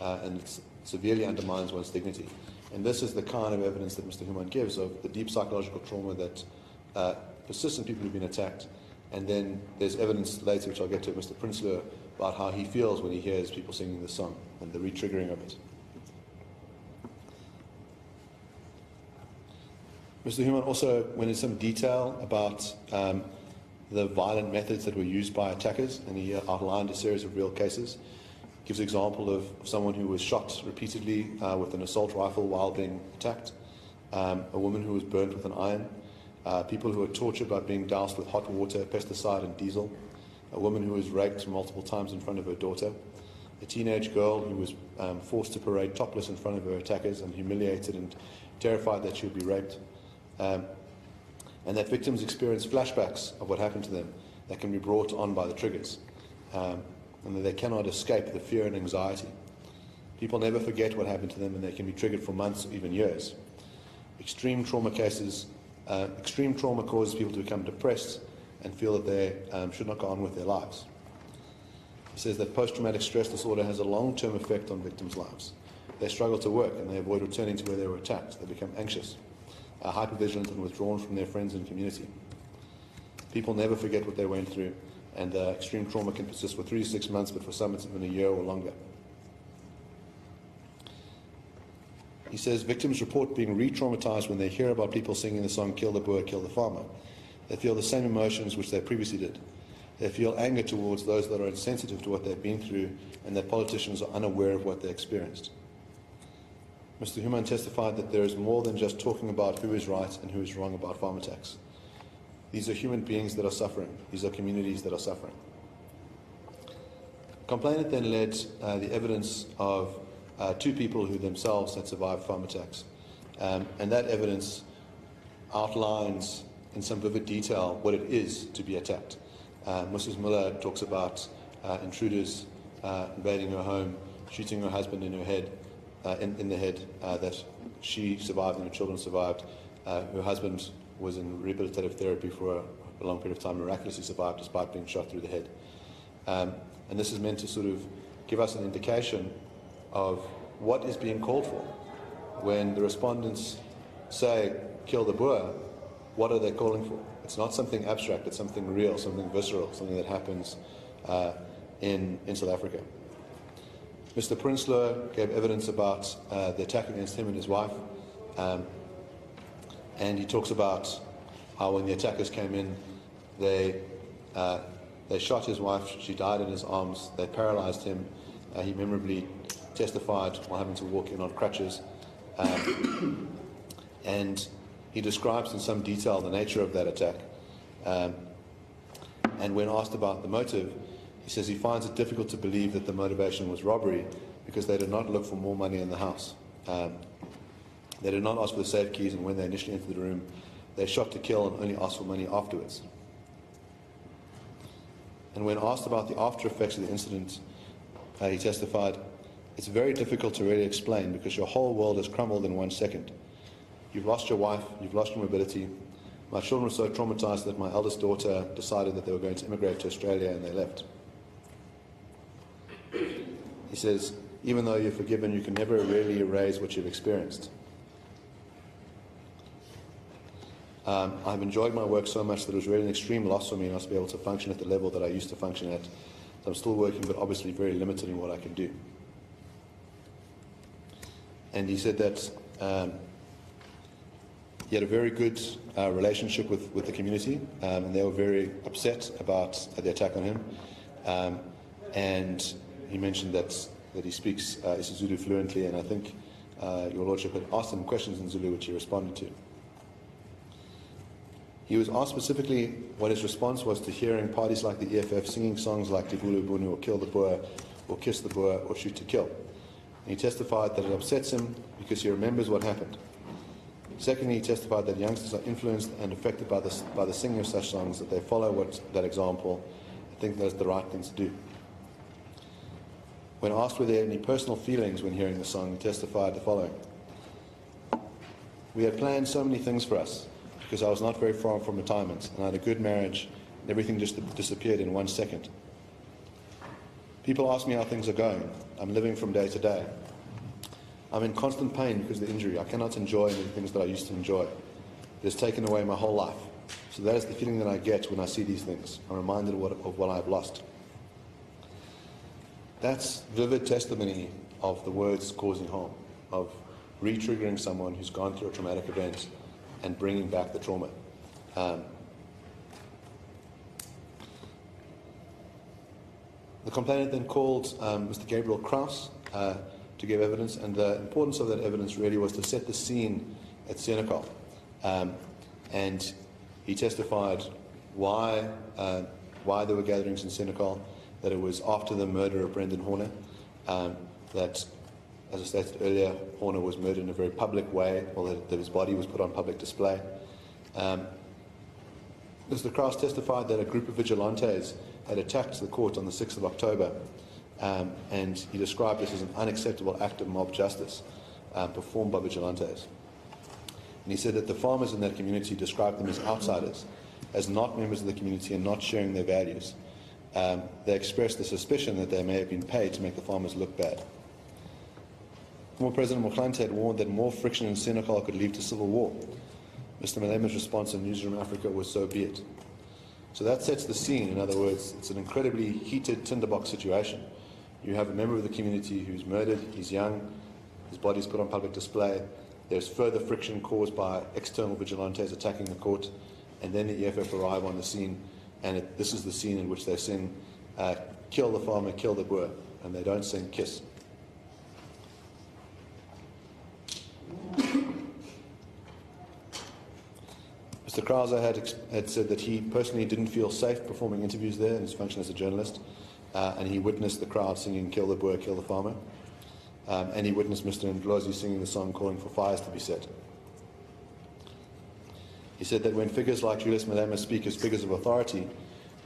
and it severely undermines one's dignity. And this is the kind of evidence that Mr. Human gives of the deep psychological trauma that persists in people who've been attacked. And then there's evidence later, which I'll get to, Mr. Prinsloo, about how he feels when he hears people singing the song and the re-triggering of it. Mr. Human also went into some detail about the violent methods that were used by attackers, and he outlined a series of real cases. He gives an example of someone who was shot repeatedly with an assault rifle while being attacked, a woman who was burnt with an iron, people who were tortured by being doused with hot water, pesticide and diesel, a woman who was raped multiple times in front of her daughter, a teenage girl who was forced to parade topless in front of her attackers and humiliated and terrified that she would be raped, and that victims experience flashbacks of what happened to them that can be brought on by the triggers, and that they cannot escape the fear and anxiety. People never forget what happened to them, and they can be triggered for months or even years. Extreme trauma cases, extreme trauma causes people to become depressed and feel that they should not go on with their lives. He says that post-traumatic stress disorder has a long-term effect on victims' lives. They struggle to work and they avoid returning to where they were attacked. They become anxious, hypervigilant and withdrawn from their friends and community. People never forget what they went through, and extreme trauma can persist for 3 to 6 months, but for some it's even a year or longer. He says victims report being re-traumatized when they hear about people singing the song Kill the Boer, Kill the Farmer. They feel the same emotions which they previously did. They feel anger towards those that are insensitive to what they've been through, and that politicians are unaware of what they experienced. Mr. Human testified that there is more than just talking about who is right and who is wrong about farm attacks. These are human beings that are suffering. These are communities that are suffering. The complainant then led the evidence of 2 people who themselves had survived farm attacks. And that evidence outlines in some vivid detail what it is to be attacked. Mrs. Miller talks about intruders invading her home, shooting her husband in her head, in the head, that she survived and her children survived. Her husband was in rehabilitative therapy for a long period of time, miraculously survived despite being shot through the head. And this is meant to sort of give us an indication of what is being called for. When the respondents say, kill the Boer, what are they calling for? It's not something abstract, it's something real, something visceral, something that happens in South Africa. Mr. Prinsloo gave evidence about the attack against him and his wife, and he talks about how when the attackers came in, they shot his wife, she died in his arms, they paralyzed him. He memorably testified while having to walk in on crutches, and he describes in some detail the nature of that attack. And when asked about the motive, He says he finds it difficult to believe that the motivation was robbery because they did not look for more money in the house. They did not ask for the safe keys, and when they initially entered the room, they shot to kill and only asked for money afterwards. And when asked about the after effects of the incident, he testified, "It's very difficult to really explain because your whole world has crumbled in 1 second. You've lost your wife, you've lost your mobility. My children were so traumatized that my eldest daughter decided that they were going to immigrate to Australia and they left." He says, "Even though you're forgiven, you can never really erase what you've experienced. I've enjoyed my work so much that it was really an extreme loss for me not to be able to function at the level that I used to function at. So I'm still working, but obviously very limited in what I can do." And he said that he had a very good relationship with the community, and they were very upset about the attack on him. And he mentioned that he speaks isiZulu fluently, and I think your Lordship had asked him questions in Zulu, which he responded to. He was asked specifically what his response was to hearing parties like the EFF singing songs like Tigulu Bunu or Kill the Boer or Kiss the Boer or Shoot to Kill. And he testified that it upsets him because he remembers what happened. Secondly, he testified that youngsters are influenced and affected by the singing of such songs, that they follow that example and think that's the right thing to do. When asked whether he had any personal feelings when hearing the song, he testified the following: "We had planned so many things for us, because I was not very far from retirement, and I had a good marriage, and everything just disappeared in 1 second. People ask me how things are going. I'm living from day to day. I'm in constant pain because of the injury. I cannot enjoy the things that I used to enjoy. It has taken away my whole life. So that is the feeling that I get when I see these things. I'm reminded of what I have lost." That's vivid testimony of the words causing harm, of re-triggering someone who's gone through a traumatic event and bringing back the trauma. The complainant then called Mr. Gabriel Kraus to give evidence, and the importance of that evidence really was to set the scene at Senekal. And he testified why there were gatherings in Senekal, that it was after the murder of Brendan Horner, that, as I stated earlier, Horner was murdered in a very public way, or that his body was put on public display. Mr. Kraus testified that a group of vigilantes had attacked the court on the 6th of October, and he described this as an unacceptable act of mob justice performed by vigilantes. And he said that the farmers in that community described them as outsiders, as not members of the community and not sharing their values. They expressed the suspicion that they may have been paid to make the farmers look bad. Former President Motlanthe had warned that more friction in Senekal could lead to civil war. Mr. Malema's response in Newsroom Africa was, "So be it." So that sets the scene. In other words, it's an incredibly heated tinderbox situation. You have a member of the community who's murdered, he's young, his body's put on public display, there's further friction caused by external vigilantes attacking the court, and then the EFF arrive on the scene, and this is the scene in which they sing, "Kill the farmer, kill the Boer," and they don't sing "Kiss." Mr. Krause had said that he personally didn't feel safe performing interviews there in his function as a journalist, and he witnessed the crowd singing "Kill the Boer, kill the farmer," and he witnessed Mr. Ndlozi singing the song calling for fires to be set. He said that when figures like Julius Malema speak as figures of authority,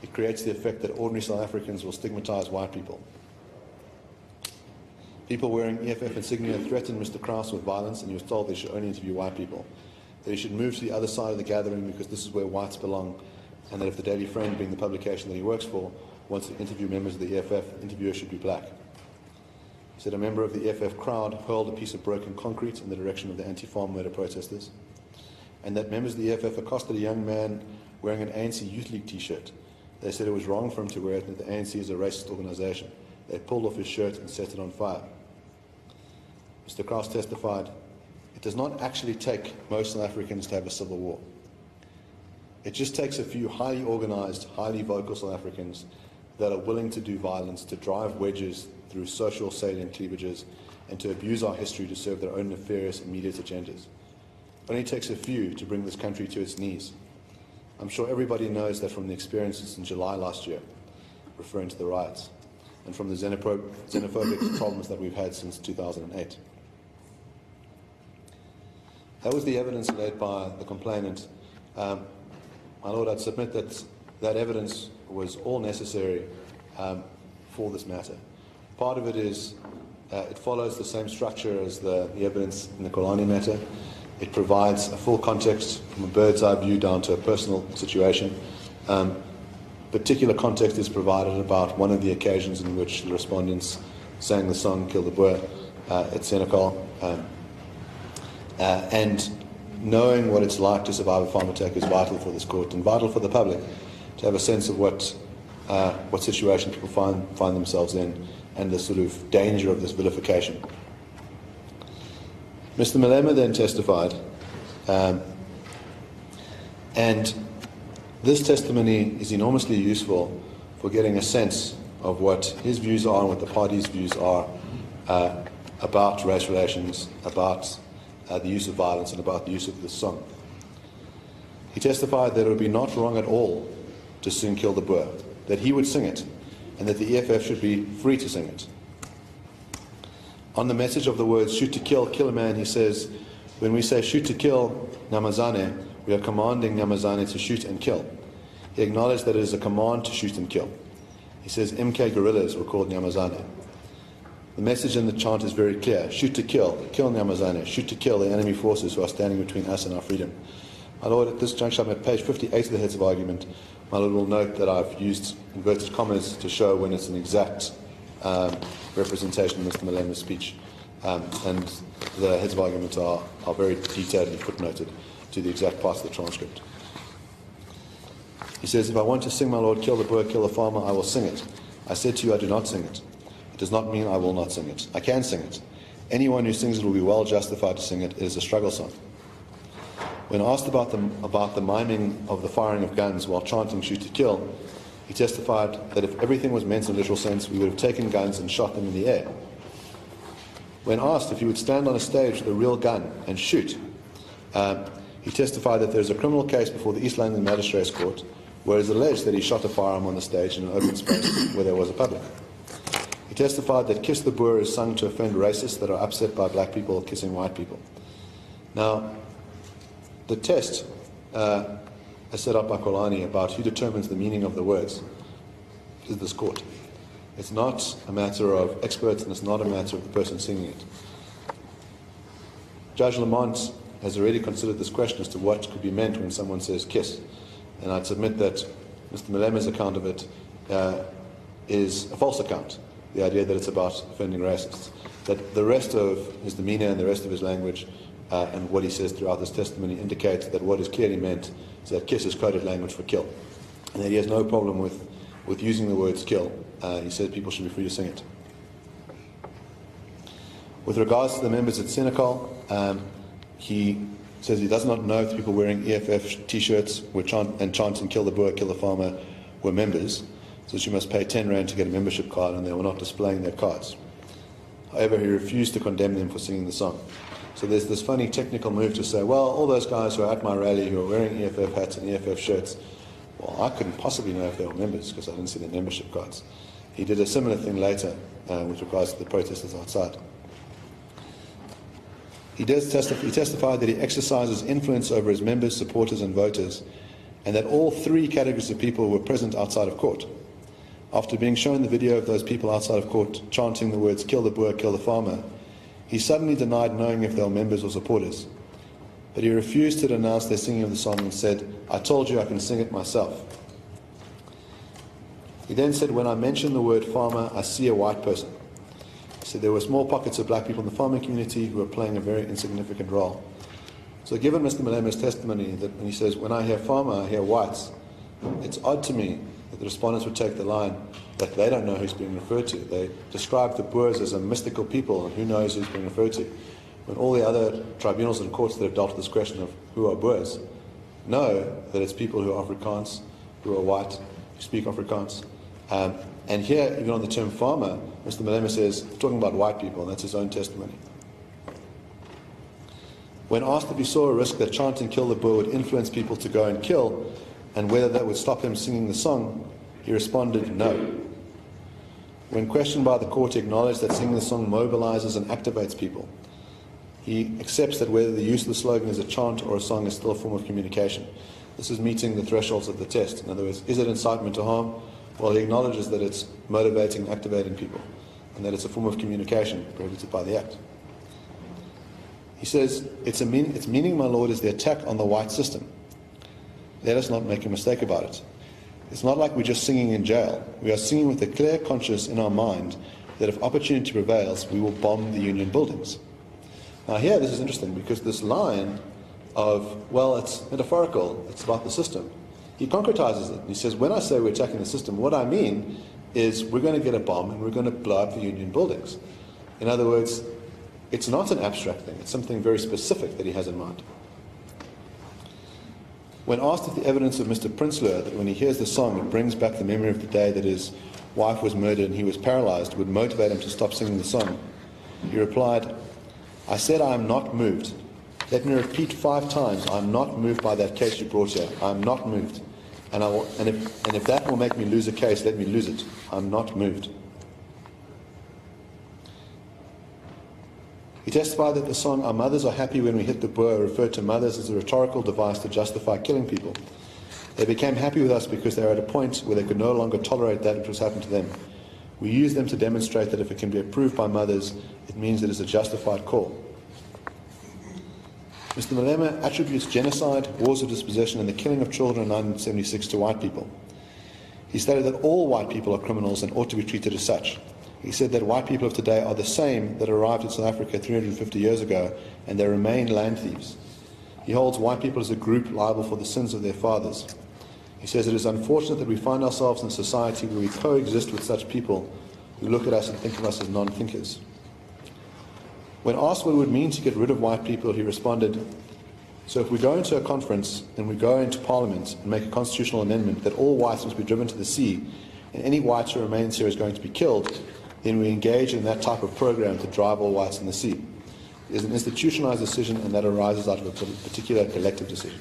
it creates the effect that ordinary South Africans will stigmatize white people. People wearing EFF insignia threatened Mr. Krause with violence, and he was told they should only interview white people, that he should move to the other side of the gathering because this is where whites belong, and that if the Daily Friend, being the publication that he works for, wants to interview members of the EFF, interviewers should be black. He said a member of the EFF crowd hurled a piece of broken concrete in the direction of the anti-farm murder protesters, and that members of the EFF accosted a young man wearing an ANC Youth League t-shirt. They said it was wrong for him to wear it, and that the ANC is a racist organisation. They pulled off his shirt and set it on fire. Mr. Krause testified, "It does not actually take most South Africans to have a civil war. It just takes a few highly organised, highly vocal South Africans that are willing to do violence, to drive wedges through social salient cleavages, and to abuse our history to serve their own nefarious immediate agendas. It only takes a few to bring this country to its knees. I'm sure everybody knows that from the experiences in July last year. referring to the riots, and from the xenophobic problems that we've had since 2008. That was the evidence laid by the complainant. My Lord, I'd submit that that evidence was all necessary for this matter. Part of it is it follows the same structure as the evidence in the Kolani matter. It provides a full context from a bird's eye view down to a personal situation. Particular context is provided about one of the occasions in which the respondents sang the song Kill the Boer at Senekal. And knowing what it's like to survive a farm attack is vital for this court and vital for the public to have a sense of what situation people find themselves in and the sort of danger of this vilification. Mr. Malema then testified, and this testimony is enormously useful for getting a sense of what his views are and what the party's views are about race relations, about the use of violence, and about the use of this song. He testified that it would be not wrong at all to sing Kill the Boer, that he would sing it, and that the EFF should be free to sing it. On the message of the words shoot to kill, kill a man, he says, when we say shoot to kill Nyamazane, we are commanding Nyamazane to shoot and kill. He acknowledged that it is a command to shoot and kill. He says MK guerrillas were called Nyamazane. The message in the chant is very clear. Shoot to kill Nyamazane, shoot to kill the enemy forces who are standing between us and our freedom. My Lord, at this juncture, I'm at page 58 of the heads of argument. My Lord will note that I've used inverted commas to show when it's an exact representation of Mr. Malema's speech. And the heads of argument are very detailed and footnoted to the exact parts of the transcript. He says, if I want to sing, my Lord, kill the Boer, kill the farmer, I will sing it. I said to you, I do not sing it. It does not mean I will not sing it. I can sing it. Anyone who sings it will be well justified to sing it. It is a struggle song. When asked about the miming of the firing of guns while chanting shoot to kill, he testified that if everything was meant in a literal sense, we would have taken guns and shot them in the air. When asked if he would stand on a stage with a real gun and shoot, he testified that there is a criminal case before the East London Magistrates Court where it is alleged that he shot a firearm on the stage in an open space where there was a public. He testified that Kiss the Boer is sung to offend racists that are upset by black people kissing white people. Now, the test as set up by Kolani about who determines the meaning of the words is this court. It's not a matter of experts, and it's not a matter of the person singing it. Judge Lamont has already considered this question as to what could be meant when someone says kiss. And I'd submit that Mr. Malema's account of it is a false account, the idea that it's about offending racists. That the rest of his demeanour and the rest of his language and what he says throughout this testimony indicates that what is clearly meant is that kiss is coded language for kill. And that he has no problem with using the words kill. He said people should be free to sing it. With regards to the members at Senekal, he says he does not know if people wearing EFF t-shirts and chanting Kill the Boer, Kill the Farmer were members, so you must pay 10 Rand to get a membership card, and they were not displaying their cards. However, he refused to condemn them for singing the song. So there's this funny technical move to say, well, all those guys who are at my rally who are wearing EFF hats and EFF shirts, well, I couldn't possibly know if they were members because I didn't see their membership cards. He did a similar thing later with regards to the protesters outside. He testified that he exercises influence over his members, supporters and voters, and that all three categories of people were present outside of court. After being shown the video of those people outside of court chanting the words kill the Boer, kill the farmer, he suddenly denied knowing if they were members or supporters. But he refused to denounce their singing of the song and said, I told you I can sing it myself. He then said, when I mention the word farmer, I see a white person. He said there were small pockets of black people in the farming community who were playing a very insignificant role. So given Mr. Malema's testimony that when he says, when I hear farmer, I hear whites, it's odd to me that the respondents would take the line that they don't know who's being referred to. They describe the Boers as a mystical people and who knows who's being referred to. When all the other tribunals and courts that have dealt with this question of who are Boers know that it's people who are Afrikaans, who are white, who speak Afrikaans. And here, even on the term farmer, Mr. Malema says, talking about white people, and that's his own testimony. When asked if he saw a risk that chanting Kill the Boer would influence people to go and kill, and whether that would stop him singing the song, he responded, no. When questioned by the court, he acknowledged that singing the song mobilizes and activates people. He accepts that whether the use of the slogan is a chant or a song is still a form of communication. This is meeting the thresholds of the test. In other words, is it incitement to harm? Well, he acknowledges that it's motivating and activating people, and that it's a form of communication prohibited by the Act. He says, its meaning, my lord, is the attack on the white system. Let us not make a mistake about it. It's not like we're just singing in jail. We are singing with a clear conscience in our mind that if opportunity prevails, we will bomb the union buildings. Now here, this is interesting, because this line of, well, it's metaphorical, it's about the system, he concretizes it. He says, when I say we're attacking the system, what I mean is we're going to get a bomb and we're going to blow up the union buildings. In other words, it's not an abstract thing, it's something very specific that he has in mind. When asked if the evidence of Mr. Prinsloo, that when he hears the song, it brings back the memory of the day that his wife was murdered and he was paralyzed, would motivate him to stop singing the song, he replied, I said I am not moved. Let me repeat 5 times, I am not moved by that case you brought here. I am not moved. And if that will make me lose a case, let me lose it. I am not moved. He testified that the song Our Mothers Are Happy When We Hit the Boer referred to mothers as a rhetorical device to justify killing people. They became happy with us because they were at a point where they could no longer tolerate that which was happening to them. We use them to demonstrate that if it can be approved by mothers, it means it is a justified call. Mr. Malema attributes genocide, wars of dispossession, and the killing of children in 1976 to white people. He stated that all white people are criminals and ought to be treated as such. He said that white people of today are the same that arrived in South Africa 350 years ago, and they remain land thieves. He holds white people as a group liable for the sins of their fathers. He says it is unfortunate that we find ourselves in a society where we coexist with such people who look at us and think of us as non-thinkers. When asked what it would mean to get rid of white people, he responded, so if we go into a conference and we go into Parliament and make a constitutional amendment that all whites must be driven to the sea and any white who remains here is going to be killed, then we engage in that type of program to drive all whites in the sea. It is an institutionalized decision, and that arises out of a particular collective decision.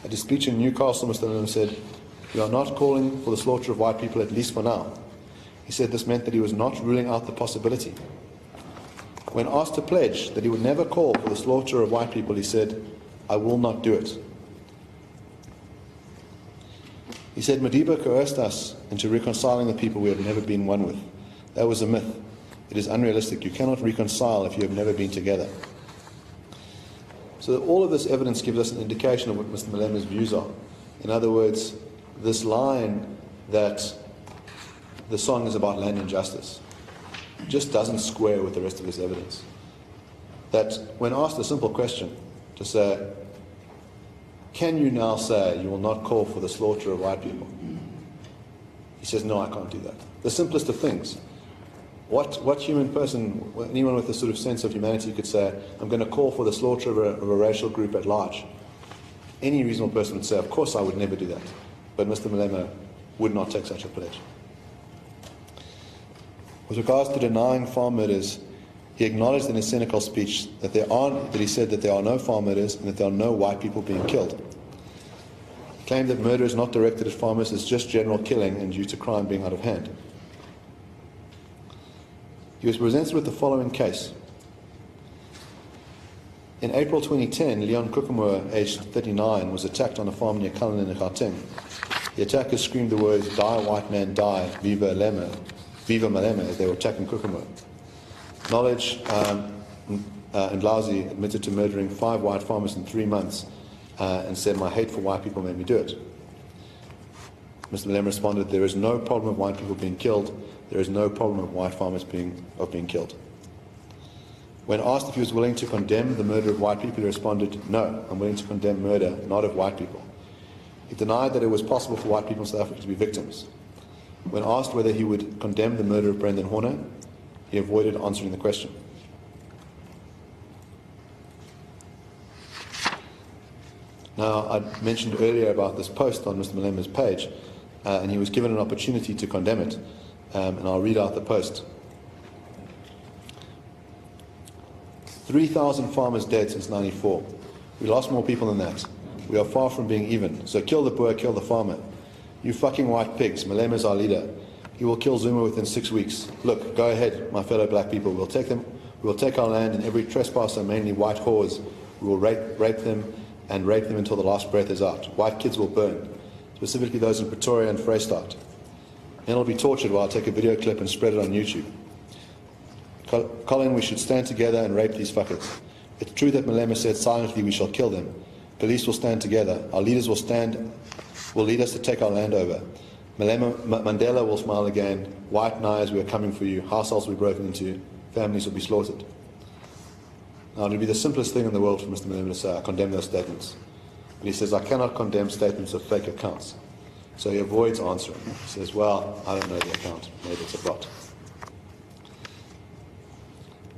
At his speech in Newcastle, Mr. Malema said, we are not calling for the slaughter of white people, at least for now. He said this meant that he was not ruling out the possibility. When asked to pledge that he would never call for the slaughter of white people, he said, I will not do it. He said Madiba coerced us into reconciling the people we have never been one with. That was a myth. It is unrealistic. You cannot reconcile if you have never been together. So all of this evidence gives us an indication of what Mr. Malema's views are. In other words, this line that the song is about land injustice just doesn't square with the rest of his evidence. That when asked a simple question, to say, can you now say you will not call for the slaughter of white people? He says, no, I can't do that. The simplest of things. What human person, anyone with a sort of sense of humanity could say, I'm going to call for the slaughter of a racial group at large? Any reasonable person would say, of course I would never do that. But Mr. Malema would not take such a pledge. With regards to denying farm murders, he acknowledged in his cynical speech that he said that there are no farm murders and that there are no white people being killed. He claimed that murder is not directed at farmers, it's just general killing and due to crime being out of hand. He was presented with the following case. In April 2010, Leon Kukumua, aged 39, was attacked on a farm near Cullinan in Gauteng. The attackers screamed the words, "Die, white man, die, Viva Malema," as they were attacking Kukumua. Knowledge and Lausi admitted to murdering 5 white farmers in 3 months and said, my hate for white people made me do it. Mr. Malema responded, there is no problem of white people being killed. There is no problem of white farmers being killed. When asked if he was willing to condemn the murder of white people, he responded, no, I'm willing to condemn murder, not of white people. He denied that it was possible for white people in South Africa to be victims. When asked whether he would condemn the murder of Brendan Horner, he avoided answering the question. Now, I mentioned earlier about this post on Mr. Malema's page, and he was given an opportunity to condemn it, and I'll read out the post. 3,000 farmers dead since '94. We lost more people than that. We are far from being even. So kill the Boer, kill the farmer. You fucking white pigs, Malema's our leader. He will kill Zuma within 6 weeks. Look, go ahead, my fellow black people. We'll take our land, and every trespasser, mainly white whores, we will rape them and rape them until the last breath is out. White kids will burn, specifically those in Pretoria and Vrystaat. Men will be tortured while I take a video clip and spread it on YouTube. Colin, we should stand together and rape these fuckers. It's true that Malema said silently we shall kill them. Police will stand together. Our leaders will lead us to take our land over. Mandela will smile again. White knives, we are coming for you. Households will be broken into. Families will be slaughtered. Now, it would be the simplest thing in the world for Mr. Malema to say, I condemn those statements. But he says, I cannot condemn statements of fake accounts. So he avoids answering. He says, well, I don't know the account. Maybe it's a bot.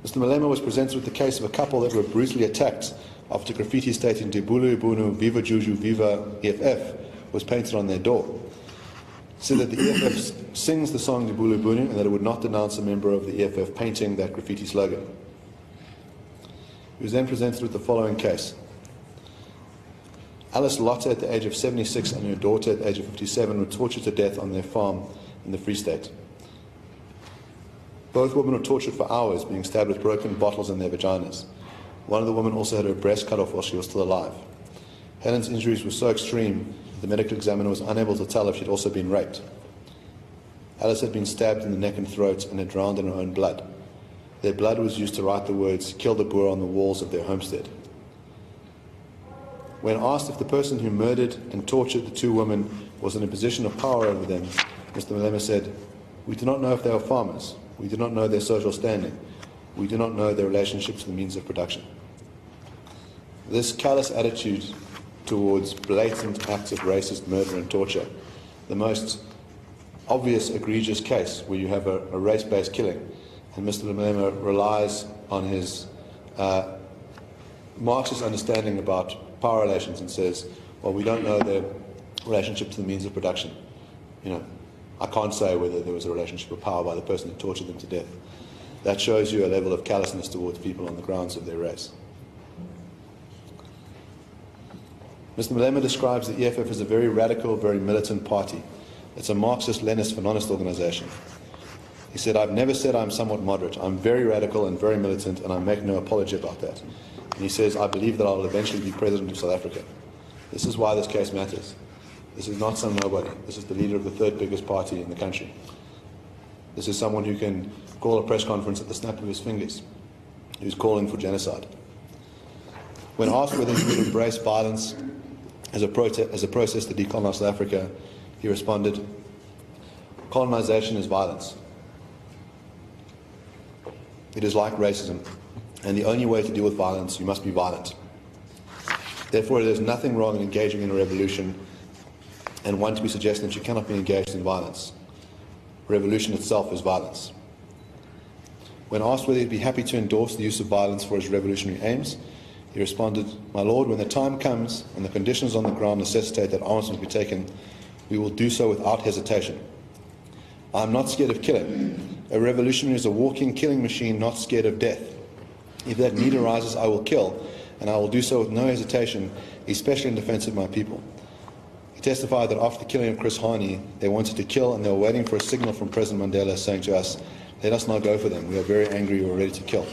Mr. Malema was presented with the case of a couple that were brutally attacked after graffiti stating Dibulu, Bunu, Viva Juju, Viva EFF was painted on their door. He said that the EFF sings the song Dibulu Bunu and that it would not denounce a member of the EFF painting that graffiti slogan. He was then presented with the following case. Alice Lotte at the age of 76 and her daughter at the age of 57 were tortured to death on their farm in the Free State. Both women were tortured for hours, being stabbed with broken bottles in their vaginas. One of the women also had her breast cut off while she was still alive. Helen's injuries were so extreme that the medical examiner was unable to tell if she had also been raped. Alice had been stabbed in the neck and throat and had drowned in her own blood. Their blood was used to write the words, "Kill the Boer" on the walls of their homestead. When asked if the person who murdered and tortured the two women was in a position of power over them, Mr. Malema said, "We do not know if they were farmers. We do not know their social standing. We do not know their relationship to the means of production." This callous attitude towards blatant acts of racist murder and torture, the most obvious egregious case where you have a race-based killing, and Mr. Malema relies on his Marxist understanding about power relations and says, well, we don't know their relationship to the means of production. You know, I can't say whether there was a relationship of power by the person who tortured them to death. That shows you a level of callousness towards people on the grounds of their race. Mr. Malema describes the EFF as a very radical, very militant party. It's a Marxist-Leninist Fanonist organization. He said, I've never said I'm somewhat moderate. I'm very radical and very militant, and I make no apology about that. And he says, I believe that I will eventually be president of South Africa. This is why this case matters. This is not some nobody. This is the leader of the third biggest party in the country. This is someone who can call a press conference at the snap of his fingers, who's calling for genocide. When asked whether he would embrace violence as a process to decolonize South Africa, he responded, colonization is violence. It is like racism, and the only way to deal with violence, you must be violent. Therefore, there is nothing wrong in engaging in a revolution, and one to be suggesting that you cannot be engaged in violence. Revolution itself is violence. When asked whether he'd be happy to endorse the use of violence for his revolutionary aims, he responded, my Lord, when the time comes and the conditions on the ground necessitate that arms must be taken, we will do so without hesitation. I am not scared of killing. A revolutionary is a walking killing machine, not scared of death. If that need arises, I will kill, and I will do so with no hesitation, especially in defense of my people. He testified that after the killing of Chris Hani, they wanted to kill, and they were waiting for a signal from President Mandela saying to us, let us not go for them. We are very angry. We are ready to kill.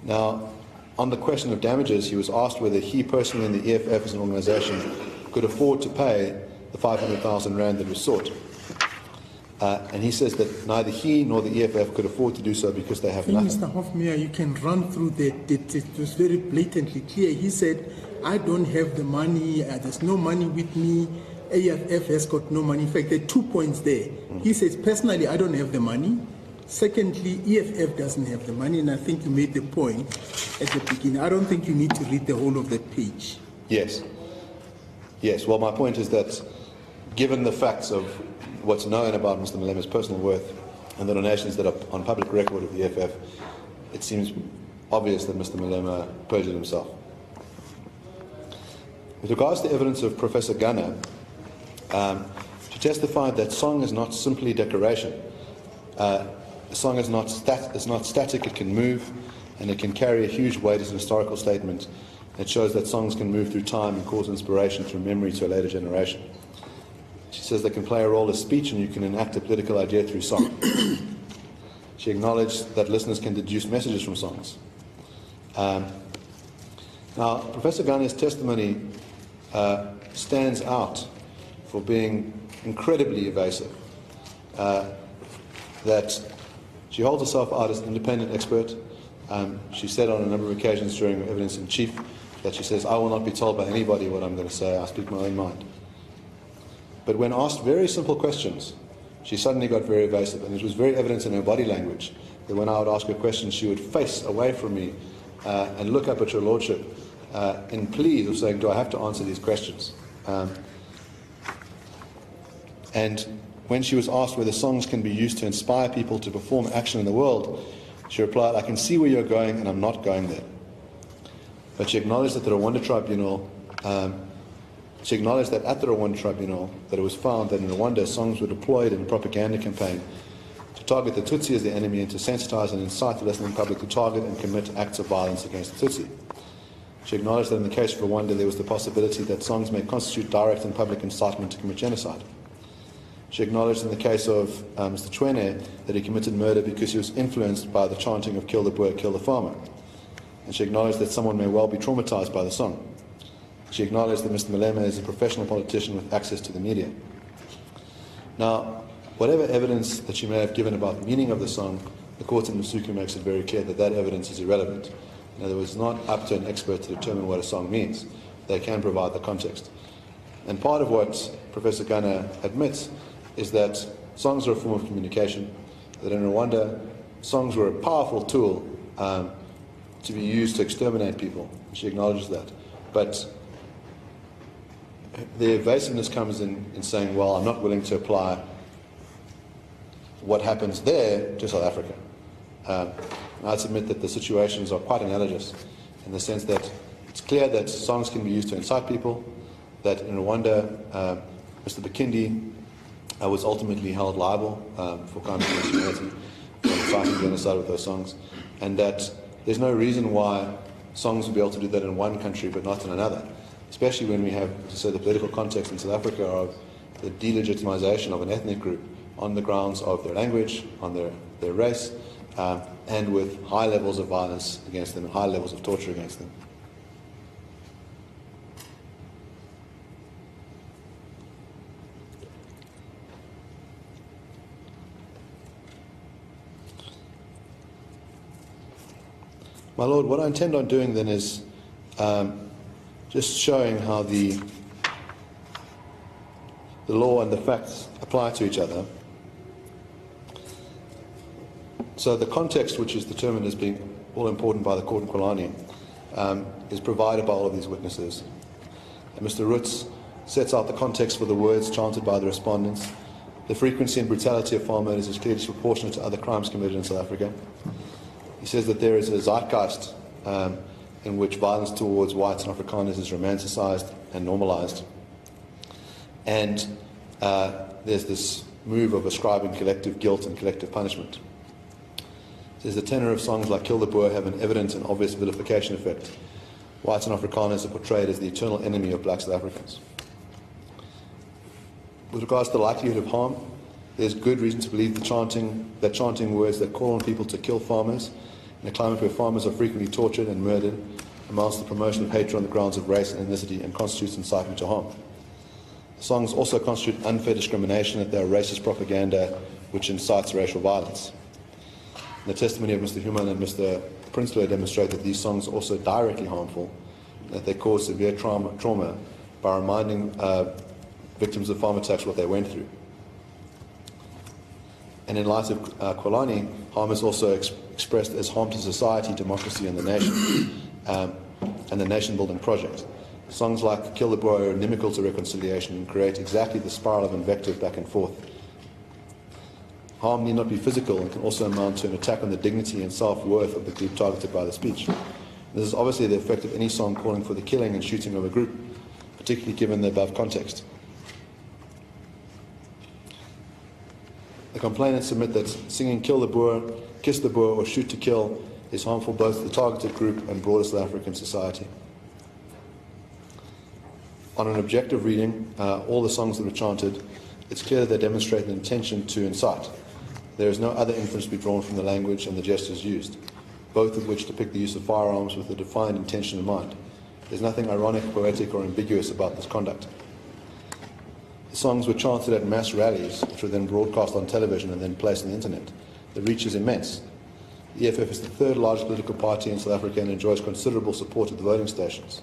Now, on the question of damages, he was asked whether he personally and the EFF as an organization could afford to pay the 500,000 rand that was sought. And he says that neither he nor the EFF could afford to do so because they have nothing. Mr. Hofmeyer, you can run through that. It was very blatantly clear. He said, I don't have the money, there's no money with me, EFF has got no money. In fact, there are 2 points there. He says, personally, I don't have the money. Secondly, EFF doesn't have the money, and I think you made the point at the beginning. I don't think you need to read the whole of that page. Yes. Yes, well, my point is that given the facts of what's known about Mr. Malema's personal worth and the donations that are on public record of the EFF, it seems obvious that Mr. Malema perjured himself. With regards to evidence of Professor Gunner, she testified that song is not simply decoration. The song is not static, it can move, and it can carry a huge weight as an historical statement. It shows that songs can move through time and cause inspiration through memory to a later generation. She says they can play a role as speech and you can enact a political idea through song. She acknowledged that listeners can deduce messages from songs. Now, Professor Ghani's testimony stands out for being incredibly evasive. That she holds herself out as an independent expert. She said on a number of occasions during her evidence in chief that she says, "I will not be told by anybody what I'm going to say, I speak my own mind." But when asked very simple questions, she suddenly got very evasive, and it was very evident in her body language that when I would ask her questions, she would face away from me and look up at your lordship in plea of saying, "Do I have to answer these questions?" And when she was asked whether songs can be used to inspire people to perform action in the world, she replied, "I can see where you're going, and I'm not going there." But she acknowledged that the Rwanda Tribunal, that it was found that in Rwanda, songs were deployed in a propaganda campaign to target the Tutsi as the enemy and to sensitize and incite the listening public to target and commit acts of violence against the Tutsi. She acknowledged that in the case of Rwanda, there was the possibility that songs may constitute direct and public incitement to commit genocide. She acknowledged in the case of Mr. Chwene that he committed murder because he was influenced by the chanting of "Kill the Boer, kill the farmer." And she acknowledged that someone may well be traumatized by the song. She acknowledged that Mr. Malema is a professional politician with access to the media. Now, whatever evidence that she may have given about the meaning of the song, the court in Masuku makes it very clear that that evidence is irrelevant. In other words, it's not up to an expert to determine what a song means. They can provide the context. And part of what Professor Ghana admits is that songs are a form of communication, that in Rwanda, songs were a powerful tool to be used to exterminate people. She acknowledges that. But the evasiveness comes in saying, well, I'm not willing to apply what happens there to South Africa. I'd submit that the situations are quite analogous in the sense that it's clear that songs can be used to incite people, that in Rwanda, Mr. Bakindi was ultimately held liable for crimes against humanity, for inciting genocide with those songs, and that there's no reason why songs would be able to do that in one country but not in another, especially when we have, to say, the political context in South Africa of the delegitimization of an ethnic group on the grounds of their language, on their race, and with high levels of violence against them and high levels of torture against them. My Lord, what I intend on doing then is just showing how the law and the facts apply to each other. So the context, which is determined as being all important by the court in Kolani, is provided by all of these witnesses. And Mr. Roots sets out the context for the words chanted by the respondents. The frequency and brutality of farm murders is clearly disproportionate to other crimes committed in South Africa. He says that there is a zeitgeist in which violence towards whites and Afrikaners is romanticized and normalized. And there's this move of ascribing collective guilt and collective punishment. He says the tenor of songs like Kill the Boer have an evident and obvious vilification effect. Whites and Afrikaners are portrayed as the eternal enemy of black South Africans. With regards to the likelihood of harm, there's good reason to believe that chanting words that call on people to kill farmers in a climate where farmers are frequently tortured and murdered amounts to the promotion of hatred on the grounds of race and ethnicity and constitutes incitement to harm. The songs also constitute unfair discrimination, that they are racist propaganda which incites racial violence. The testimony of Mr. Human and Mr. Prinsloo demonstrate that these songs are also directly harmful, that they cause severe trauma by reminding victims of farm attacks what they went through. And in light of Kolani, harm is also expressed as harm to society, democracy, and the nation, and the nation-building project. Songs like Kill the Boer are inimical to reconciliation and create exactly the spiral of invective back and forth. Harm need not be physical and can also amount to an attack on the dignity and self-worth of the group targeted by the speech. This is obviously the effect of any song calling for the killing and shooting of a group, particularly given the above context. The complainants submit that singing Kill the Boer, Kiss the Boer, or Shoot to Kill is harmful both to the targeted group and broader South African society. On an objective reading, all the songs that were chanted it's clear that they demonstrate an intention to incite. There is no other inference to be drawn from the language and the gestures used, both of which depict the use of firearms with a defined intention in mind. There's nothing ironic, poetic, or ambiguous about this conduct. The songs were chanted at mass rallies, which were then broadcast on television and then placed on the internet. The reach is immense. The EFF is the third largest political party in South Africa and enjoys considerable support at the voting stations.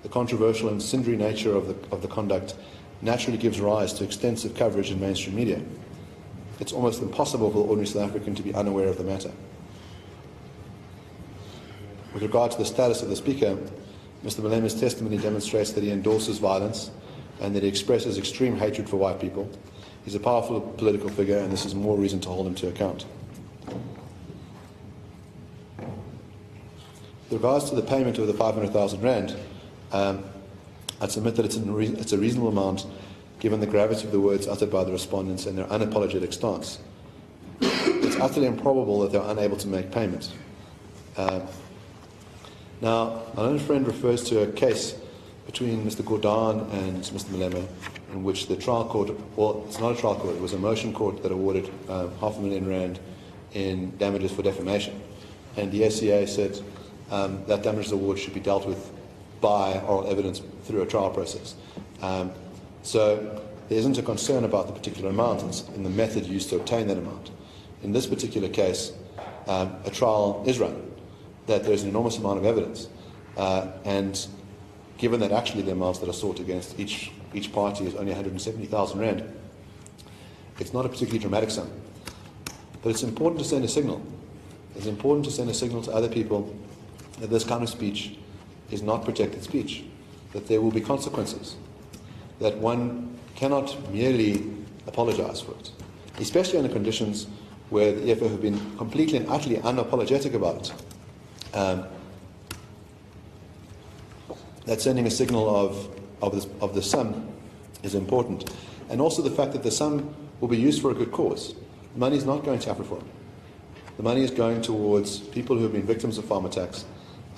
The controversial and incendiary nature of the conduct naturally gives rise to extensive coverage in mainstream media. It's almost impossible for the ordinary South African to be unaware of the matter. With regard to the status of the Speaker, Mr. Maleme's testimony demonstrates that he endorses violence and that he expresses extreme hatred for white people. He's a powerful political figure, and this is more reason to hold him to account. With regards to the payment of the 500,000 rand, I'd submit that it's a reasonable amount given the gravity of the words uttered by the respondents and their unapologetic stance. It's utterly improbable that they're unable to make payment. Now, my own friend refers to a case between Mr. Gordhan and Mr. Malema in which the trial court, well, it's not a trial court, it was a motion court that awarded R500,000 in damages for defamation. And the SCA said that damages award should be dealt with by oral evidence through a trial process. So there isn't a concern about the particular amount, it's in the method used to obtain that amount. In this particular case, a trial is run, that there's an enormous amount of evidence, and given that actually the amounts that are sought against each party is only 170,000 rand, it's not a particularly dramatic sum. But it's important to send a signal. It's important to send a signal to other people that this kind of speech is not protected speech, that there will be consequences, that one cannot merely apologize for it, especially under conditions where the EFF have been completely and utterly unapologetic about it. That sending a signal of the sum is important. And also the fact that the sum will be used for a good cause. The money is not going to AfriForum. The money is going towards people who have been victims of farm attacks,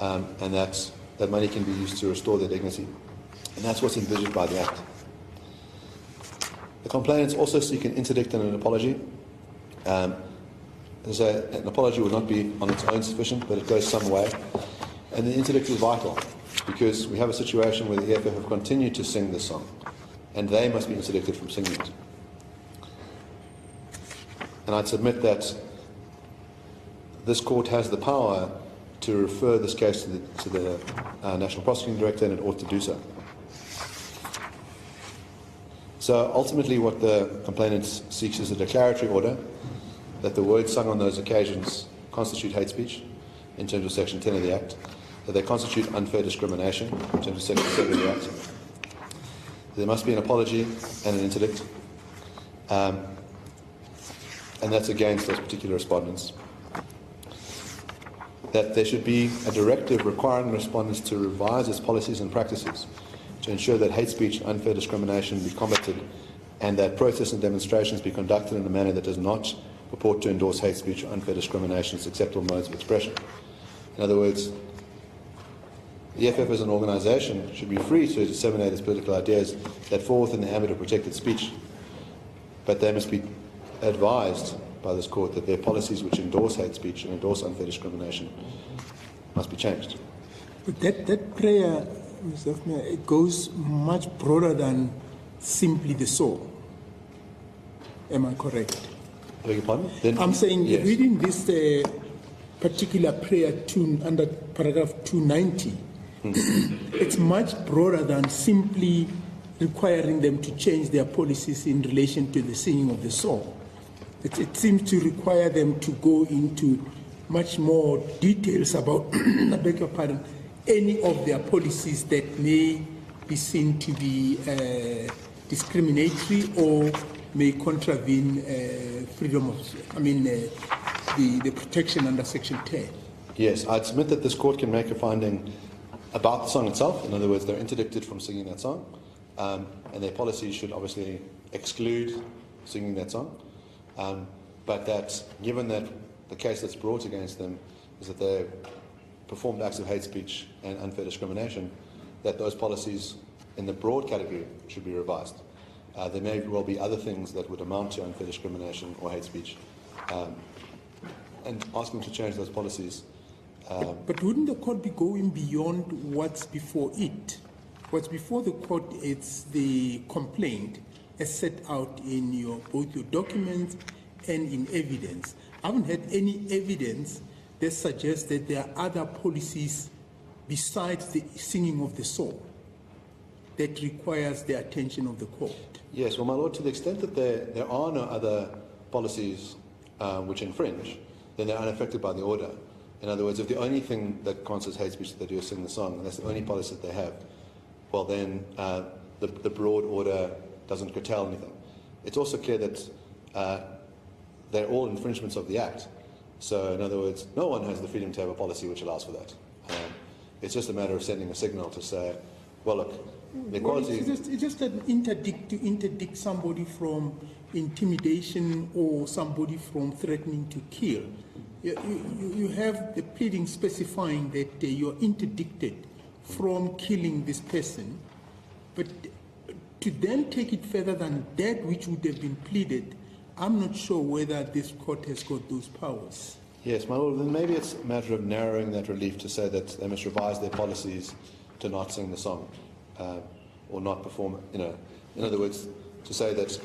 and that money can be used to restore their dignity. And that's what's envisaged by the Act. The complainants also seek an interdict and an apology. An apology would not be on its own sufficient, but it goes some way. And the interdict is vital, because we have a situation where the EFF have continued to sing this song, and they must be interdicted from singing it. And I'd submit that this court has the power to refer this case to the National Prosecuting Director, and it ought to do so. So ultimately what the complainant seeks is a declaratory order that the words sung on those occasions constitute hate speech in terms of Section 10 of the Act, that they constitute unfair discrimination in terms of Section 7 of the Act. There must be an apology and an interdict, and that's against those particular respondents. That there should be a directive requiring respondents to revise its policies and practices to ensure that hate speech and unfair discrimination be combated, and that protests and demonstrations be conducted in a manner that does not purport to endorse hate speech or unfair discrimination as acceptable modes of expression. In other words, the EFF as an organisation should be free to disseminate its political ideas that fall within the ambit of protected speech, but they must be advised by this court that their policies which endorse hate speech and endorse unfair discrimination must be changed. But that prayer, Mr. Hoffman, it goes much broader than simply the soul. Am I correct? I beg your pardon? Then, I'm saying, yes. Reading this particular prayer under paragraph 290, it's much broader than simply requiring them to change their policies in relation to the singing of the song. It seems to require them to go into much more details about, I beg your pardon, any of their policies that may be seen to be discriminatory or may contravene freedom of, the protection under Section 10. Yes, I'd submit that this court can make a finding about the song itself. In other words, they're interdicted from singing that song, and their policies should obviously exclude singing that song. But that, given that the case that's brought against them is that they performed acts of hate speech and unfair discrimination, that those policies in the broad category should be revised. There may well be other things that would amount to unfair discrimination or hate speech. And asking to change those policies. But wouldn't the court be going beyond what's before it? What's before the court, it's the complaint as set out in both your documents and in evidence. I haven't had any evidence that suggests that there are other policies besides the singing of the song that requires the attention of the court. Yes, well, my lord, to the extent that there are no other policies which infringe, then they're unaffected by the order. In other words, if the only thing that constitutes hate speech that they do is sing the song, and that's the only policy that they have, well then the broad order doesn't curtail anything. It's also clear that they're all infringements of the Act. So in other words, no one has the freedom to have a policy which allows for that. It's just a matter of sending a signal to say, well look, the equality... It's just an interdict somebody from intimidation or somebody from threatening to kill. You have the pleading specifying that you're interdicted from killing this person, but to then take it further than that which would have been pleaded, I'm not sure whether this court has got those powers. Yes, my lord, then maybe it's a matter of narrowing that relief to say that they must revise their policies to not sing the song or not perform, in other words, to say that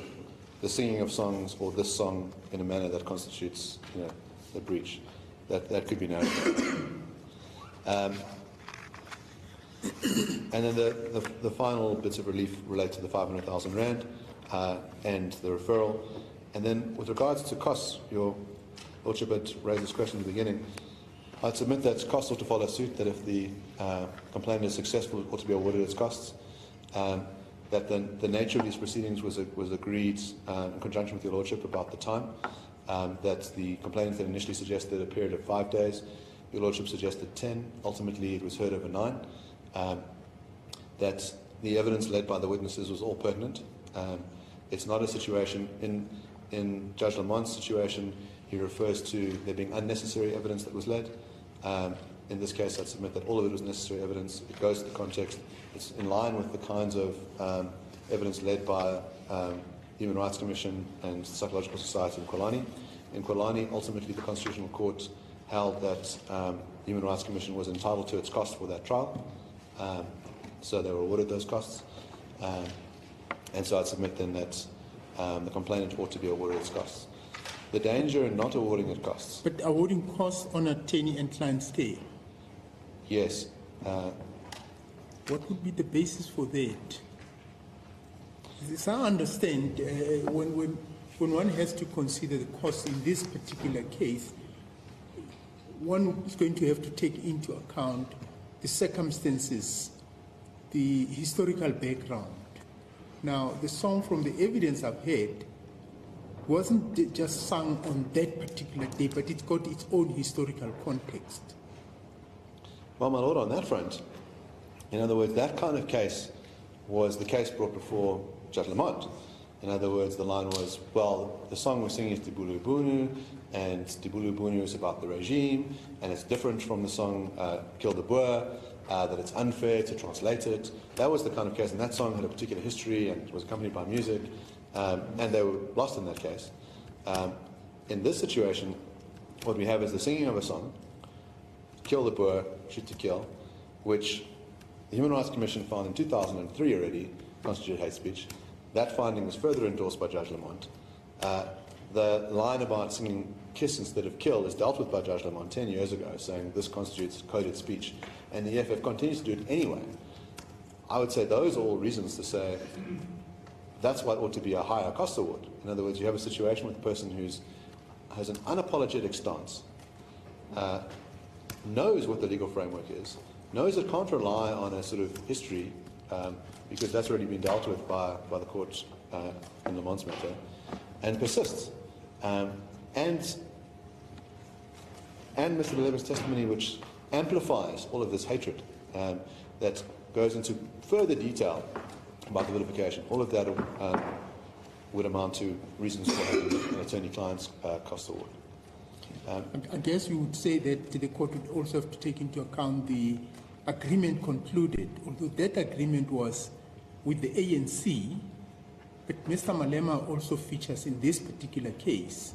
the singing of songs or this song in a manner that constitutes, a breach, that could be narrowed. And then the final bits of relief relate to the 500,000 rand and the referral. And then with regards to costs, your Lordship had raised this question at the beginning. I'd submit that costs ought to follow suit, that if the complainant is successful, it ought to be awarded its costs. That the nature of these proceedings was agreed in conjunction with your Lordship about the time. That the complainant had initially suggested a period of 5 days. Your Lordship suggested 10. Ultimately, it was heard over 9. That the evidence led by the witnesses was all pertinent. It's not a situation, in Judge Lamont's situation, he refers to there being unnecessary evidence that was led. In this case, I'd submit that all of it was necessary evidence. It goes to the context. It's in line with the kinds of evidence led by Human Rights Commission and Psychological Society in Kwalani. In Kwalani, ultimately, the Constitutional Court held that the Human Rights Commission was entitled to its costs for that trial. So they were awarded those costs. And so I'd submit then that the complainant ought to be awarded its costs. The danger in not awarding it costs. But awarding costs on attorney and client scale? Yes. What would be the basis for that? As I understand, when one has to consider the costs in this particular case, one is going to have to take into account the circumstances, the historical background. Now, the song, from the evidence I've heard, wasn't just sung on that particular day, but it's got its own historical context. Well, my lord, on that front, in other words, that kind of case was the case brought before Judge Lamont. In other words, the line was, well, the song we're singing is Dibulu Bunu, and Dibulu Bunu is about the regime, and it's different from the song Kill the Boer, that it's unfair to translate it. That was the kind of case, and that song had a particular history and was accompanied by music, and they were lost in that case. In this situation, what we have is the singing of a song, Kill the Boer, Shoot to Kill, which the Human Rights Commission found in 2003 already constituted hate speech. That finding was further endorsed by Judge Lamont. The line about singing kiss instead of kill is dealt with by Judge Lamont 10 years ago, saying this constitutes coded speech, and the EFF continues to do it anyway. I would say those are all reasons to say that's what ought to be a higher cost award. In other words, you have a situation with a person who has an unapologetic stance, knows what the legal framework is, knows it can't rely on a sort of history, because that's already been dealt with by the court in Lamont's matter, and persists. And Mr. Levin's testimony, which amplifies all of this hatred, that goes into further detail about the vilification. All of that would amount to reasons for having an attorney-client's cost award. I guess you would say that the court would also have to take into account the agreement concluded, although that agreement was with the ANC, But Mr. Malema also features in this particular case.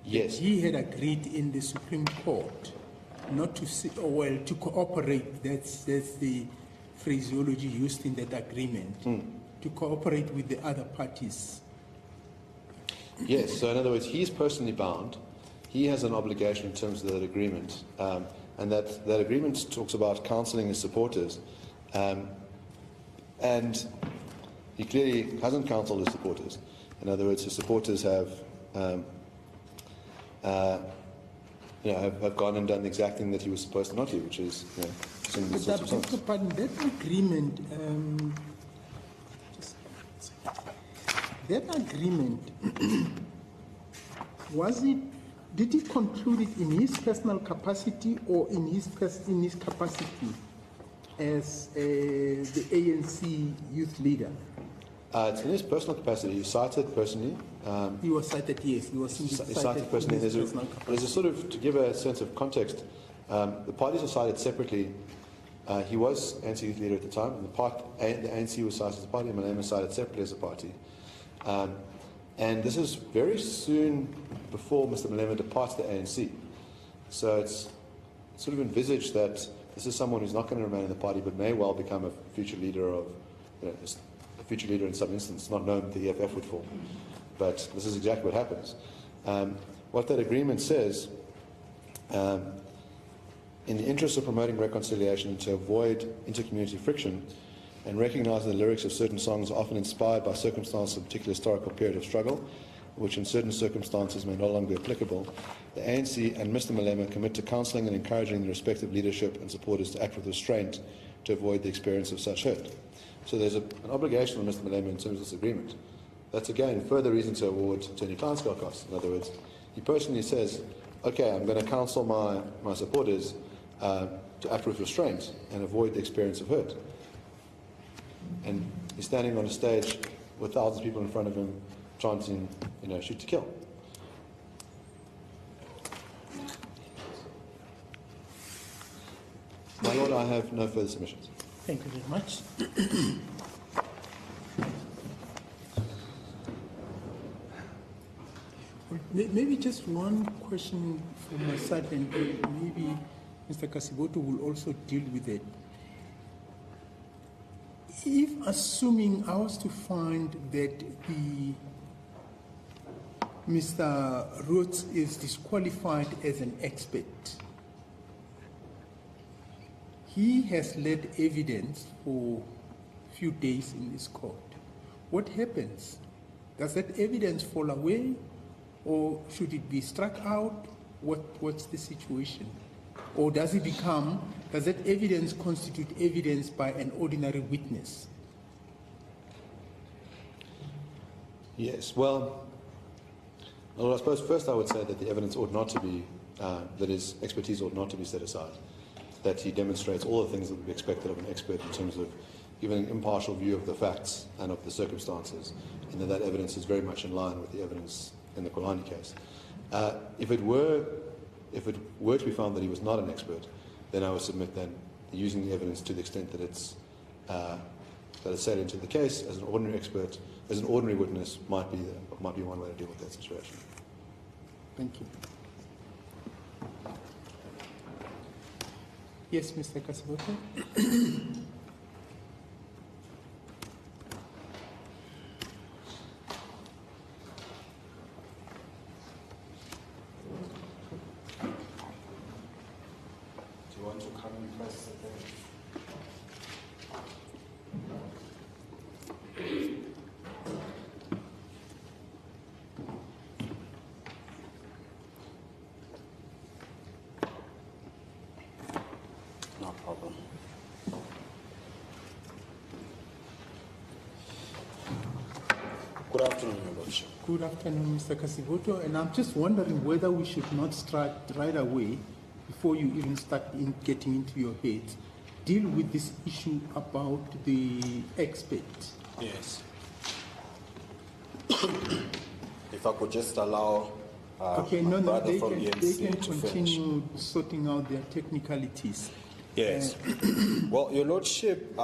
Yes. He had agreed in the Supreme Court not to to cooperate. That's the phraseology used in that agreement. To cooperate with the other parties. Yes. So in other words, he's personally bound. He has an obligation in terms of that agreement, and that agreement talks about counselling his supporters, and he clearly hasn't counselled his supporters. In other words, his supporters have gone and done the exact thing that he was supposed to not do, which is sing these sorts of songs. That agreement, did he conclude it in his personal capacity or in his capacity as the ANC youth leader? It's in his personal capacity. He cited personally. He was cited, yes. He was cited personally. There's a sort of, to give a sense of context, the parties are cited separately. He was ANC youth leader at the time, and the ANC was cited as a party, and Malema was cited separately as a party. And this is very soon before Mr. Malema departs the ANC. So it's sort of envisaged that this is someone who's not going to remain in the party, but may well become a future leader of, a future leader in some instance, not known the EFF would form. But this is exactly what happens. What that agreement says, in the interest of promoting reconciliation and to avoid inter-community friction, and recognizing the lyrics of certain songs are often inspired by circumstances of a particular historical period of struggle, which in certain circumstances may no longer be applicable, the ANC and Mr. Malema commit to counselling and encouraging the respective leadership and supporters to act with restraint to avoid the experience of such hurt. So there's an obligation on Mr. Malema in terms of this agreement. That's again further reason to award attorney client-scale costs. In other words, he personally says, okay, I'm going to counsel my supporters to act with restraint and avoid the experience of hurt. And he's standing on a stage with thousands of people in front of him chanting, shoot to kill. My Lord, I have no further submissions. Thank you very much. Maybe just one question from my side, and maybe Mr. Kasiboto will also deal with it. If, assuming I was to find that Mr. Rhodes is disqualified as an expert, he has led evidence for a few days in this court. What happens? Does that evidence fall away, or should it be struck out? What's the situation? Or does that evidence constitute evidence by an ordinary witness? Yes, well, I suppose first I would say that the evidence ought not to be, that his expertise ought not to be set aside, that he demonstrates all the things that would be expected of an expert in terms of giving an impartial view of the facts and of the circumstances, and that evidence is very much in line with the evidence in the Kolani case. If it were to be found that he was not an expert, then I would submit then using the evidence to the extent that it's set into the case as an ordinary expert, as an ordinary witness, might be one way to deal with that situation. Thank you. Yes, Mr. Kasiboto. Good afternoon, Your Lordship. Good afternoon, Mr. Kasiboto. And I'm just wondering whether we should not start right away, before you even start getting into your head, deal with this issue about the expert. Yes. If I could just allow okay, my no, brother they from can EMC continue to finish. sorting out their technicalities. Yes. Well, Your Lordship,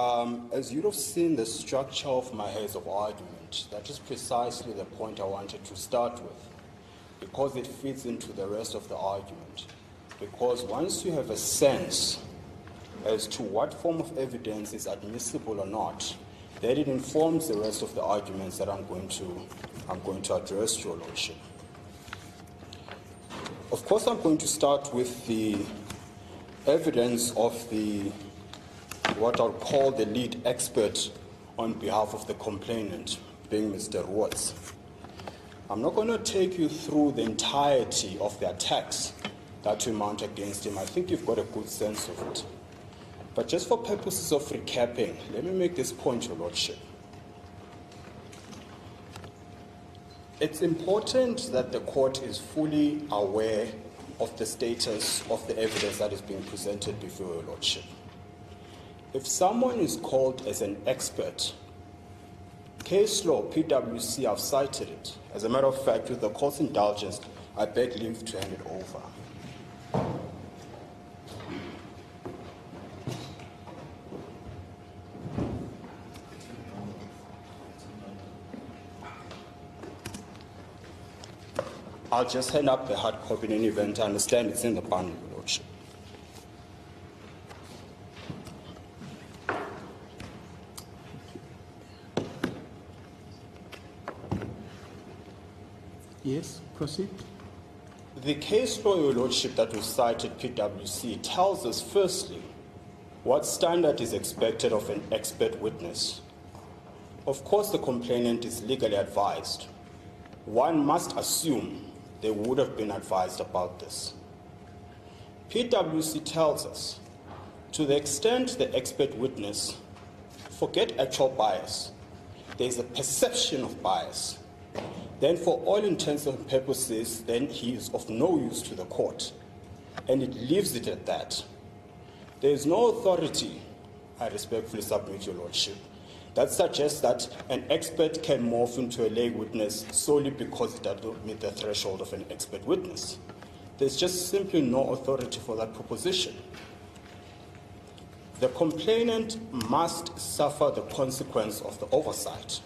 as you'd have seen the structure of my heads of argument, that is precisely the point I wanted to start with, because it fits into the rest of the argument. Because once you have a sense as to what form of evidence is admissible or not, then it informs the rest of the arguments that I'm going to address, Your Lordship. Of course, I'm going to start with the evidence of what I'll call the lead expert on behalf of the complainant, being Mr. Roots. I'm not going to take you through the entirety of the attacks that we mount against him. I think you've got a good sense of it. But just for purposes of recapping, let me make this point, Your Lordship. It's important that the court is fully aware of the status of the evidence that is being presented before Your Lordship. If someone is called as an expert, case law, PwC, I've cited it. As a matter of fact, with the court's indulgence, I beg leave to hand it over. I'll just hand up the hard copy in any event. I understand it's in the bundle, Your Lordship. Yes, proceed. The case law, Your Lordship, that was cited, PwC, tells us, firstly, what standard is expected of an expert witness. Of course, the complainant is legally advised. One must assume they would have been advised about this. PwC tells us, to the extent the expert witness, forget actual bias, there is a perception of bias, then for all intents and purposes, then he is of no use to the court, and it leaves it at that. There is no authority, I respectfully submit, Your Lordship, that suggests that an expert can morph into a lay witness solely because it does not meet the threshold of an expert witness. There's just simply no authority for that proposition. The complainant must suffer the consequence of the oversight.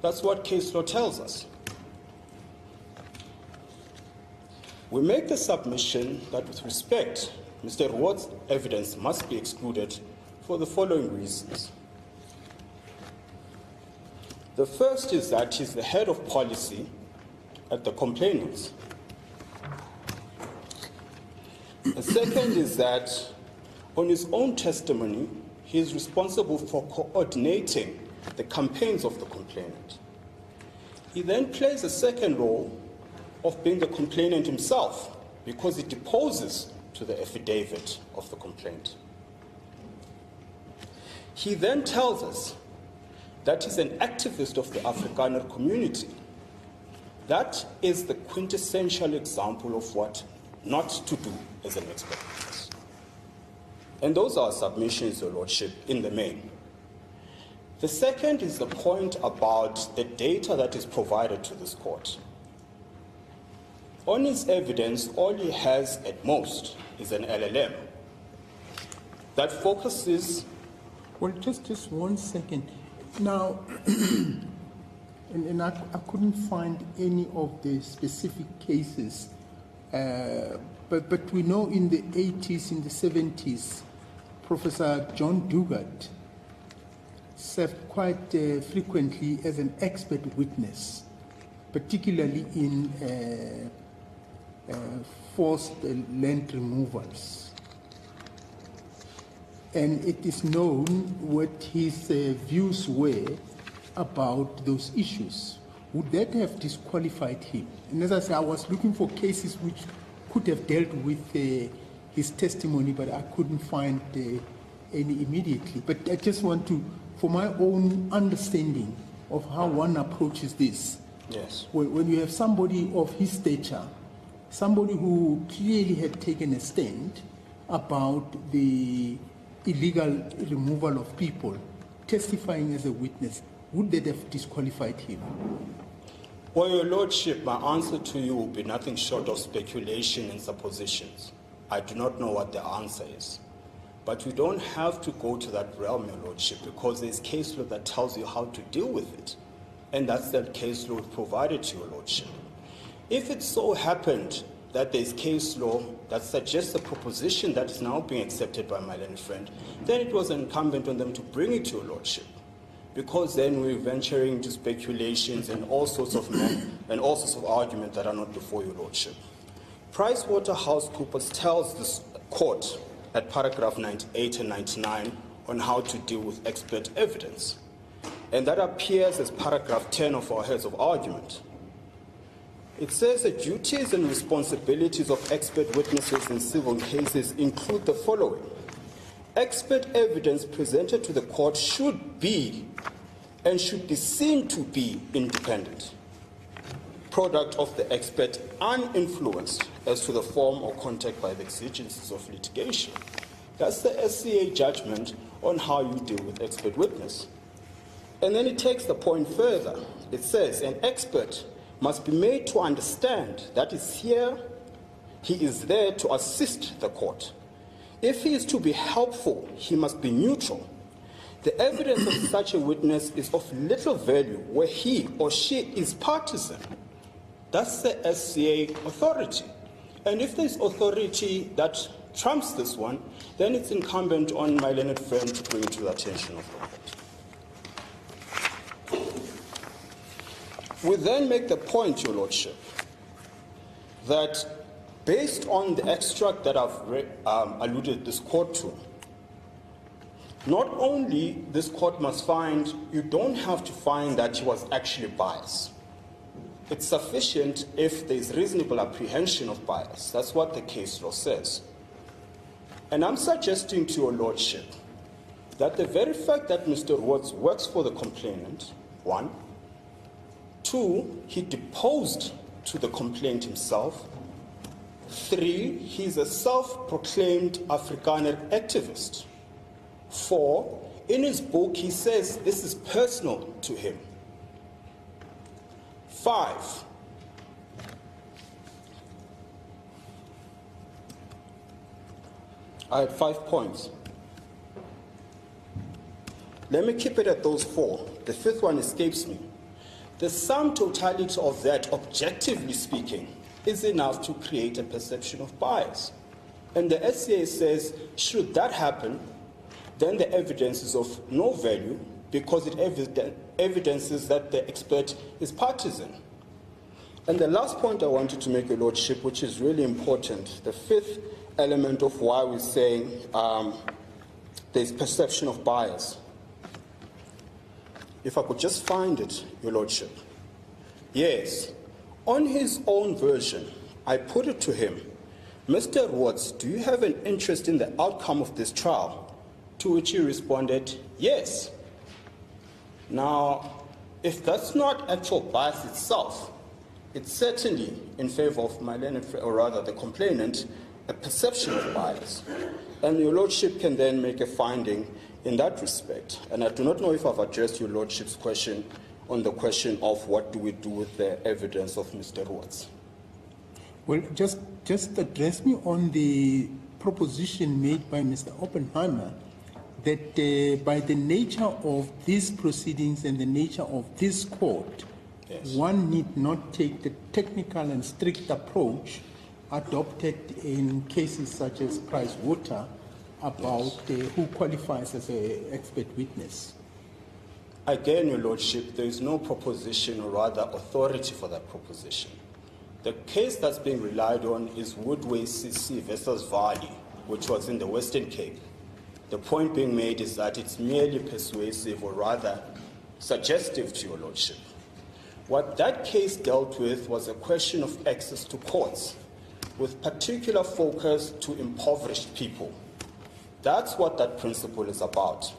That's what case law tells us. We make the submission that with respect, Mr. Roots' evidence must be excluded for the following reasons. The first is that he's the head of policy at the complainants. The second is that on his own testimony, he is responsible for coordinating the campaigns of the complainant. He then plays a second role of being the complainant himself because he deposes to the affidavit of the complaint. He then tells us that he's an activist of the Afrikaner community. That is the quintessential example of what not to do as an expert witness. And those are submissions, Your Lordship, in the main. The second is the point about the data that is provided to this court. On his evidence, all he has at most is an LLM that focuses. Well, just 1 second. Now, and I couldn't find any of the specific cases, but we know in the 80s, in the 70s, Professor John Dugat served quite frequently as an expert witness, particularly in forced land removals. And it is known what his views were about those issues. Would that have disqualified him? And as I said, I was looking for cases which could have dealt with his testimony, but I couldn't find any immediately. But I just want to, for my own understanding of how one approaches this, Yes. when you have somebody of his stature, somebody who clearly had taken a stand about the illegal removal of people, testifying as a witness, would that have disqualified him? Well, Your Lordship, my answer to you will be nothing short of speculation and suppositions. I do not know what the answer is. But we don't have to go to that realm, Your Lordship, because there's case law that tells you how to deal with it. And that's that case law provided to Your Lordship. If it so happened that there's case law that suggests a proposition that is now being accepted by my learned friend, then it was incumbent on them to bring it to Your Lordship, because then we're venturing into speculations and all sorts of arguments that are not before Your Lordship. PricewaterhouseCoopers tells this court at paragraph 98 and 99 on how to deal with expert evidence. And that appears as paragraph 10 of our heads of argument. It says the duties and responsibilities of expert witnesses in civil cases include the following. Expert evidence presented to the court should be and should be seen to be independent, product of the expert, uninfluenced as to the form or content by the exigencies of litigation. That's the SCA judgment on how you deal with expert witness. And then it takes the point further. It says an expert must be made to understand that he is there to assist the court. If he is to be helpful, he must be neutral. The evidence of such a witness is of little value where he or she is partisan. That's the SCA authority. And if there's authority that trumps this one, then it's incumbent on my learned friend to bring it to the attention of the court. We then make the point, Your Lordship, that based on the extract that I've alluded this court to, not only this court must find, you don't have to find that he was actually biased. It's sufficient if there's reasonable apprehension of bias. That's what the case law says. And I'm suggesting to Your Lordship that the very fact that Mr. Watts works for the complainant, 1, 2, he deposed to the complaint himself, 3, he's a self-proclaimed Afrikaner activist, 4, in his book he says this is personal to him, 5, I had 5 points. Let me keep it at those 4. The 5th one escapes me. The sum totality of that, objectively speaking, is enough to create a perception of bias. And the SCA says, should that happen, then the evidence is of no value because it evidences that the expert is partisan. And the last point I wanted to make, Your Lordship, which is really important, the 5th element of why we're saying there's perception of bias. If I could just find it, Your Lordship. Yes, on his own version, I put it to him, Mr. Watts, do you have an interest in the outcome of this trial? To which he responded, yes. Now, if that's not actual bias itself, it's certainly in favor of my learned, or rather the complainant, a perception of bias. And Your Lordship can then make a finding in that respect. And I do not know if I've addressed Your Lordship's question on the question of what do we do with the evidence of Mr. Watts. Well, just address me on the proposition made by Mr. Oppenheimer that by the nature of these proceedings and the nature of this court, yes, one need not take the technical and strict approach adopted in cases such as Pricewater about who qualifies as an expert witness. Again, Your Lordship, there is no proposition or rather authority for that proposition. The case that's being relied on is Woodway CC versus Valley, which was in the Western Cape. The point being made is that it's merely persuasive or rather suggestive to Your Lordship. What that case dealt with was a question of access to courts, with particular focus to impoverished people. That's what that principle is about.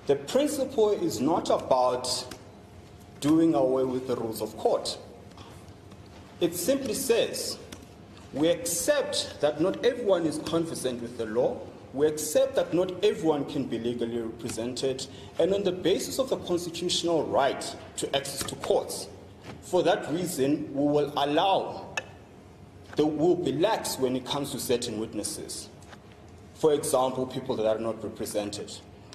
The principle is not about doing away with the rules of court. It simply says, we accept that not everyone is conversant with the law, we accept that not everyone can be legally represented, and on the basis of the constitutional right to access to courts, for that reason, we will be lax when it comes to certain witnesses. For example, people that are not represented.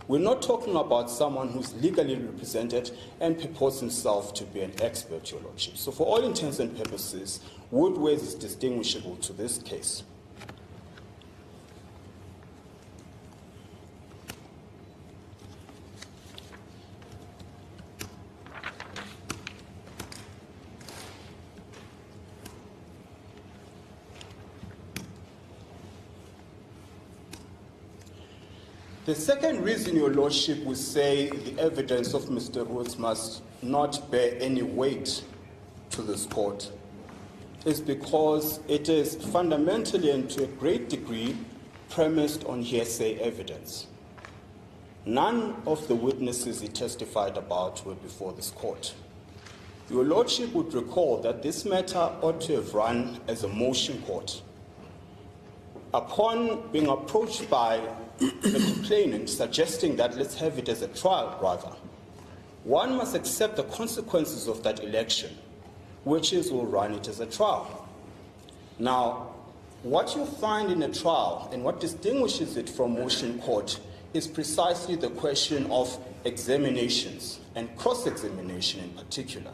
We're not talking about someone who's legally represented and purports himself to be an expert, Your Lordship. So for all intents and purposes, Woodways is distinguishable to this case. The second reason, Your Lordship, would say the evidence of Mr. Rhodes must not bear any weight to this court is because it is fundamentally and to a great degree premised on hearsay evidence. None of the witnesses he testified about were before this court. Your Lordship would recall that this matter ought to have run as a motion court. Upon being approached by the complainant suggesting that let's have it as a trial rather, one must accept the consequences of that election, which is we'll run it as a trial. Now, what you find in a trial and what distinguishes it from motion court is precisely the question of examinations and cross-examination in particular.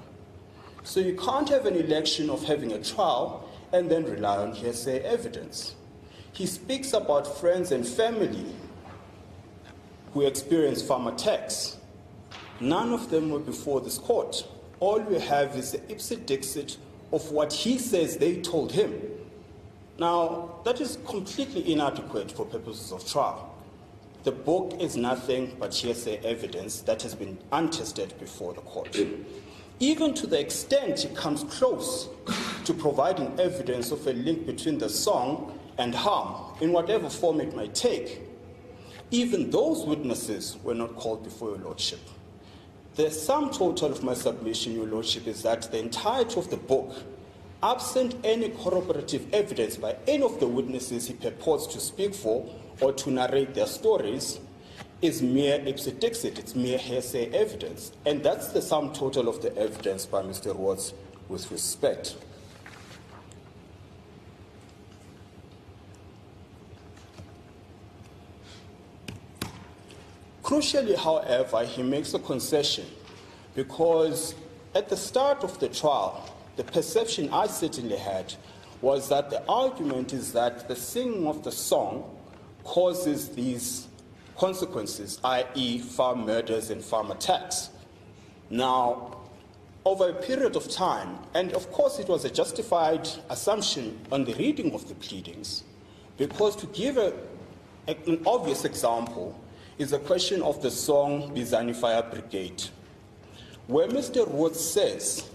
So you can't have an election of having a trial and then rely on hearsay evidence. He speaks about friends and family who experienced farm attacks. None of them were before this court. All we have is the ipsit dixit of what he says they told him. Now, that is completely inadequate for purposes of trial. The book is nothing but hearsay evidence that has been untested before the court. Even to the extent it comes close to providing evidence of a link between the song and harm, in whatever form it might take, even those witnesses were not called before Your Lordship. The sum total of my submission, Your Lordship, is that the entirety of the book, absent any corroborative evidence by any of the witnesses he purports to speak for or to narrate their stories, is mere ipsit dixit, it's mere hearsay evidence. And that's the sum total of the evidence by Mr. Rhodes with respect. Crucially, however, he makes a concession because at the start of the trial, the perception I certainly had was that the argument is that the singing of the song causes these consequences, i.e. farm murders and farm attacks. Now, over a period of time, and of course it was a justified assumption on the reading of the pleadings, because to give an obvious example, is a question of the song Bizani Fire Brigade, where Mr. Rhodes says,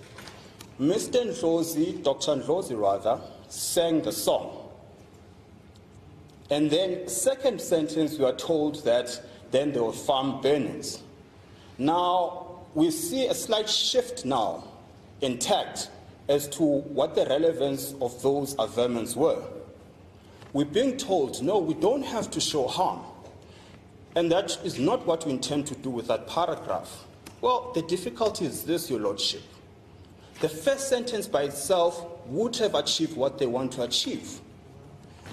Mr. Ndlozi, Dr. Ndlozi rather, sang the song. And then, second sentence, we are told that then there were farm burnings. Now, we see a slight shift now intact as to what the relevance of those averments were. We're being told, no, we don't have to show harm. And that is not what we intend to do with that paragraph. Well, the difficulty is this, Your Lordship. The first sentence by itself would have achieved what they want to achieve.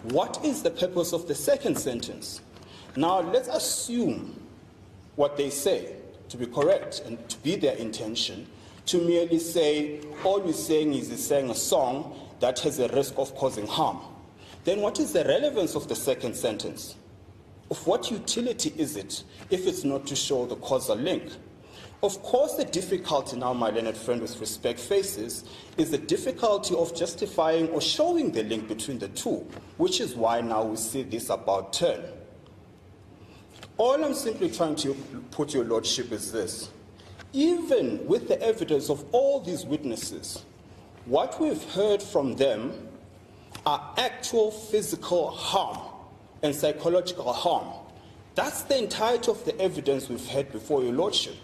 What is the purpose of the second sentence? Now, let's assume what they say to be correct and to be their intention, to merely say, all we're saying is he's saying a song that has a risk of causing harm. Then what is the relevance of the second sentence? Of what utility is it if it's not to show the causal link? Of course, the difficulty now, my learned friend with respect faces, is the difficulty of justifying or showing the link between the two, which is why now we see this about turn. All I'm simply trying to put, Your Lordship, is this. Even with the evidence of all these witnesses, what we've heard from them are actual physical harm and psychological harm. That's the entirety of the evidence we've had before Your Lordship.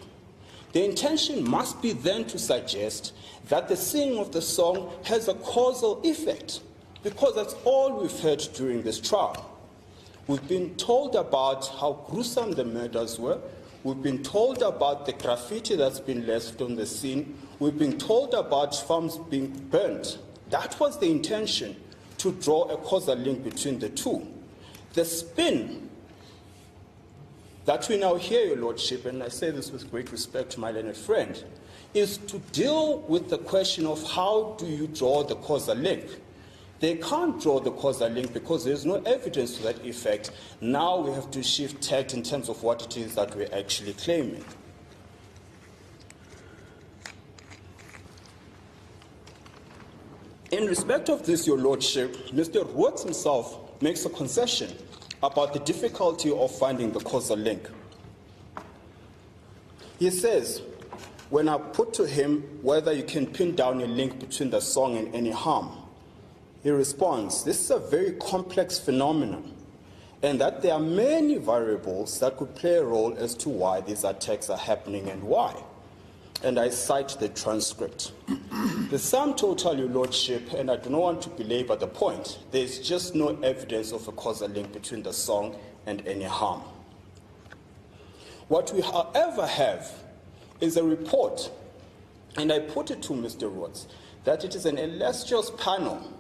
The intention must be then to suggest that the singing of the song has a causal effect, because that's all we've heard during this trial. We've been told about how gruesome the murders were. We've been told about the graffiti that's been left on the scene. We've been told about farms being burnt. That was the intention, to draw a causal link between the two. The spin that we now hear, Your Lordship, and I say this with great respect to my learned friend, is to deal with the question of how do you draw the causal link. They can't draw the causal link because there's no evidence to that effect. Now we have to shift tact in terms of what it is that we're actually claiming. In respect of this, Your Lordship, Mr. Roots himself makes a concession about the difficulty of finding the causal link. He says, when I put to him whether you can pin down a link between the song and any harm, he responds, this is a very complex phenomenon, and that there are many variables that could play a role as to why these attacks are happening and why. And I cite the transcript. The sum total, Your Lordship, and I do not want to belabor the point, there is just no evidence of a causal link between the song and any harm. What we, however, have is a report, and I put it to Mr. Rhodes, that it is an illustrious panel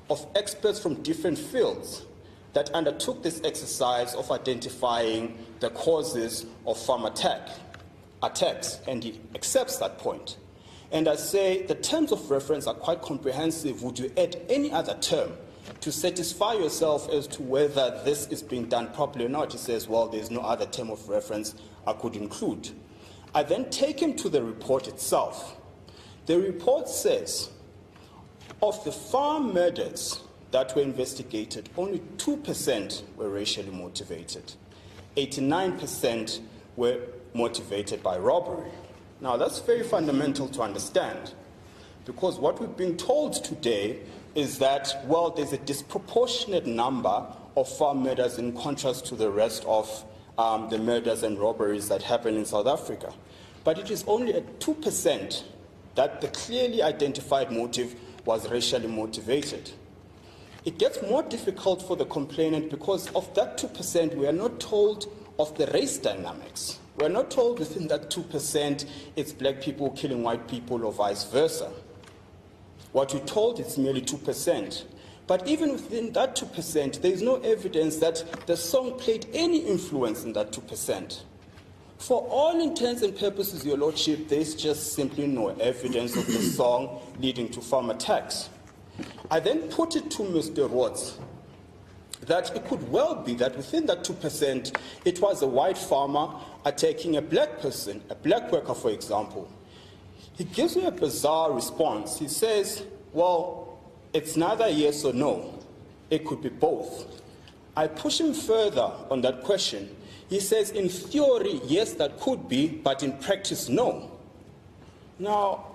of experts from different fields that undertook this exercise of identifying the causes of farm attacks, and he accepts that point. And I say the terms of reference are quite comprehensive. Would you add any other term to satisfy yourself as to whether this is being done properly or not? He says, well, there's no other term of reference I could include. I then take him to the report itself. The report says, of the farm murders that were investigated, only 2% were racially motivated. 89% were motivated by robbery. Now, that's very fundamental to understand, because what we're being told today is that, well, there's a disproportionate number of farm murders in contrast to the rest of the murders and robberies that happen in South Africa. But it is only at 2% that the clearly identified motive was racially motivated. It gets more difficult for the complainant because of that 2%, we are not told of the race dynamics. We're not told within that 2% it's black people killing white people or vice versa. What we're told is merely 2%. But even within that 2%, there is no evidence that the song played any influence in that 2%. For all intents and purposes, Your Lordship, there's just simply no evidence of the song leading to farm attacks. I then put it to Mr. Rhodes that it could well be that within that 2%, it was a white farmer attacking a black person, a black worker, for example. He gives me a bizarre response. He says, well, it's neither yes or no. It could be both. I push him further on that question. He says, in theory, yes, that could be, but in practice, no. Now,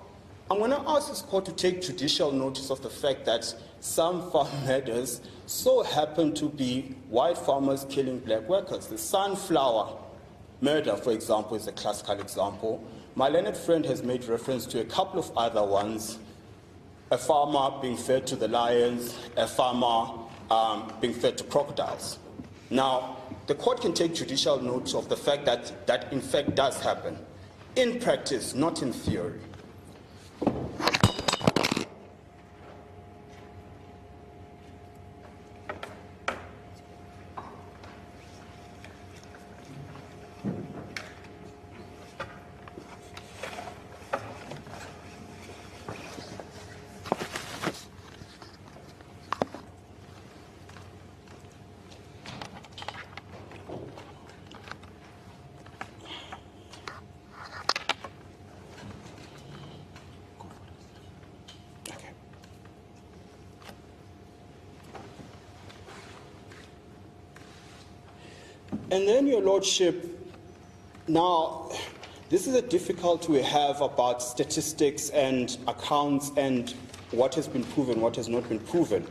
I'm going to ask this court to take judicial notice of the fact that some farm murders so happen to be white farmers killing black workers. The sunflower murder, for example, is a classical example. My learned friend has made reference to a couple of other ones. A farmer being fed to the lions, a farmer being fed to crocodiles. Now, the court can take judicial notice of the fact that that in fact does happen. In practice, not in theory. And then, Your Lordship, now, this is a difficulty we have about statistics and accounts and what has been proven, what has not been proven.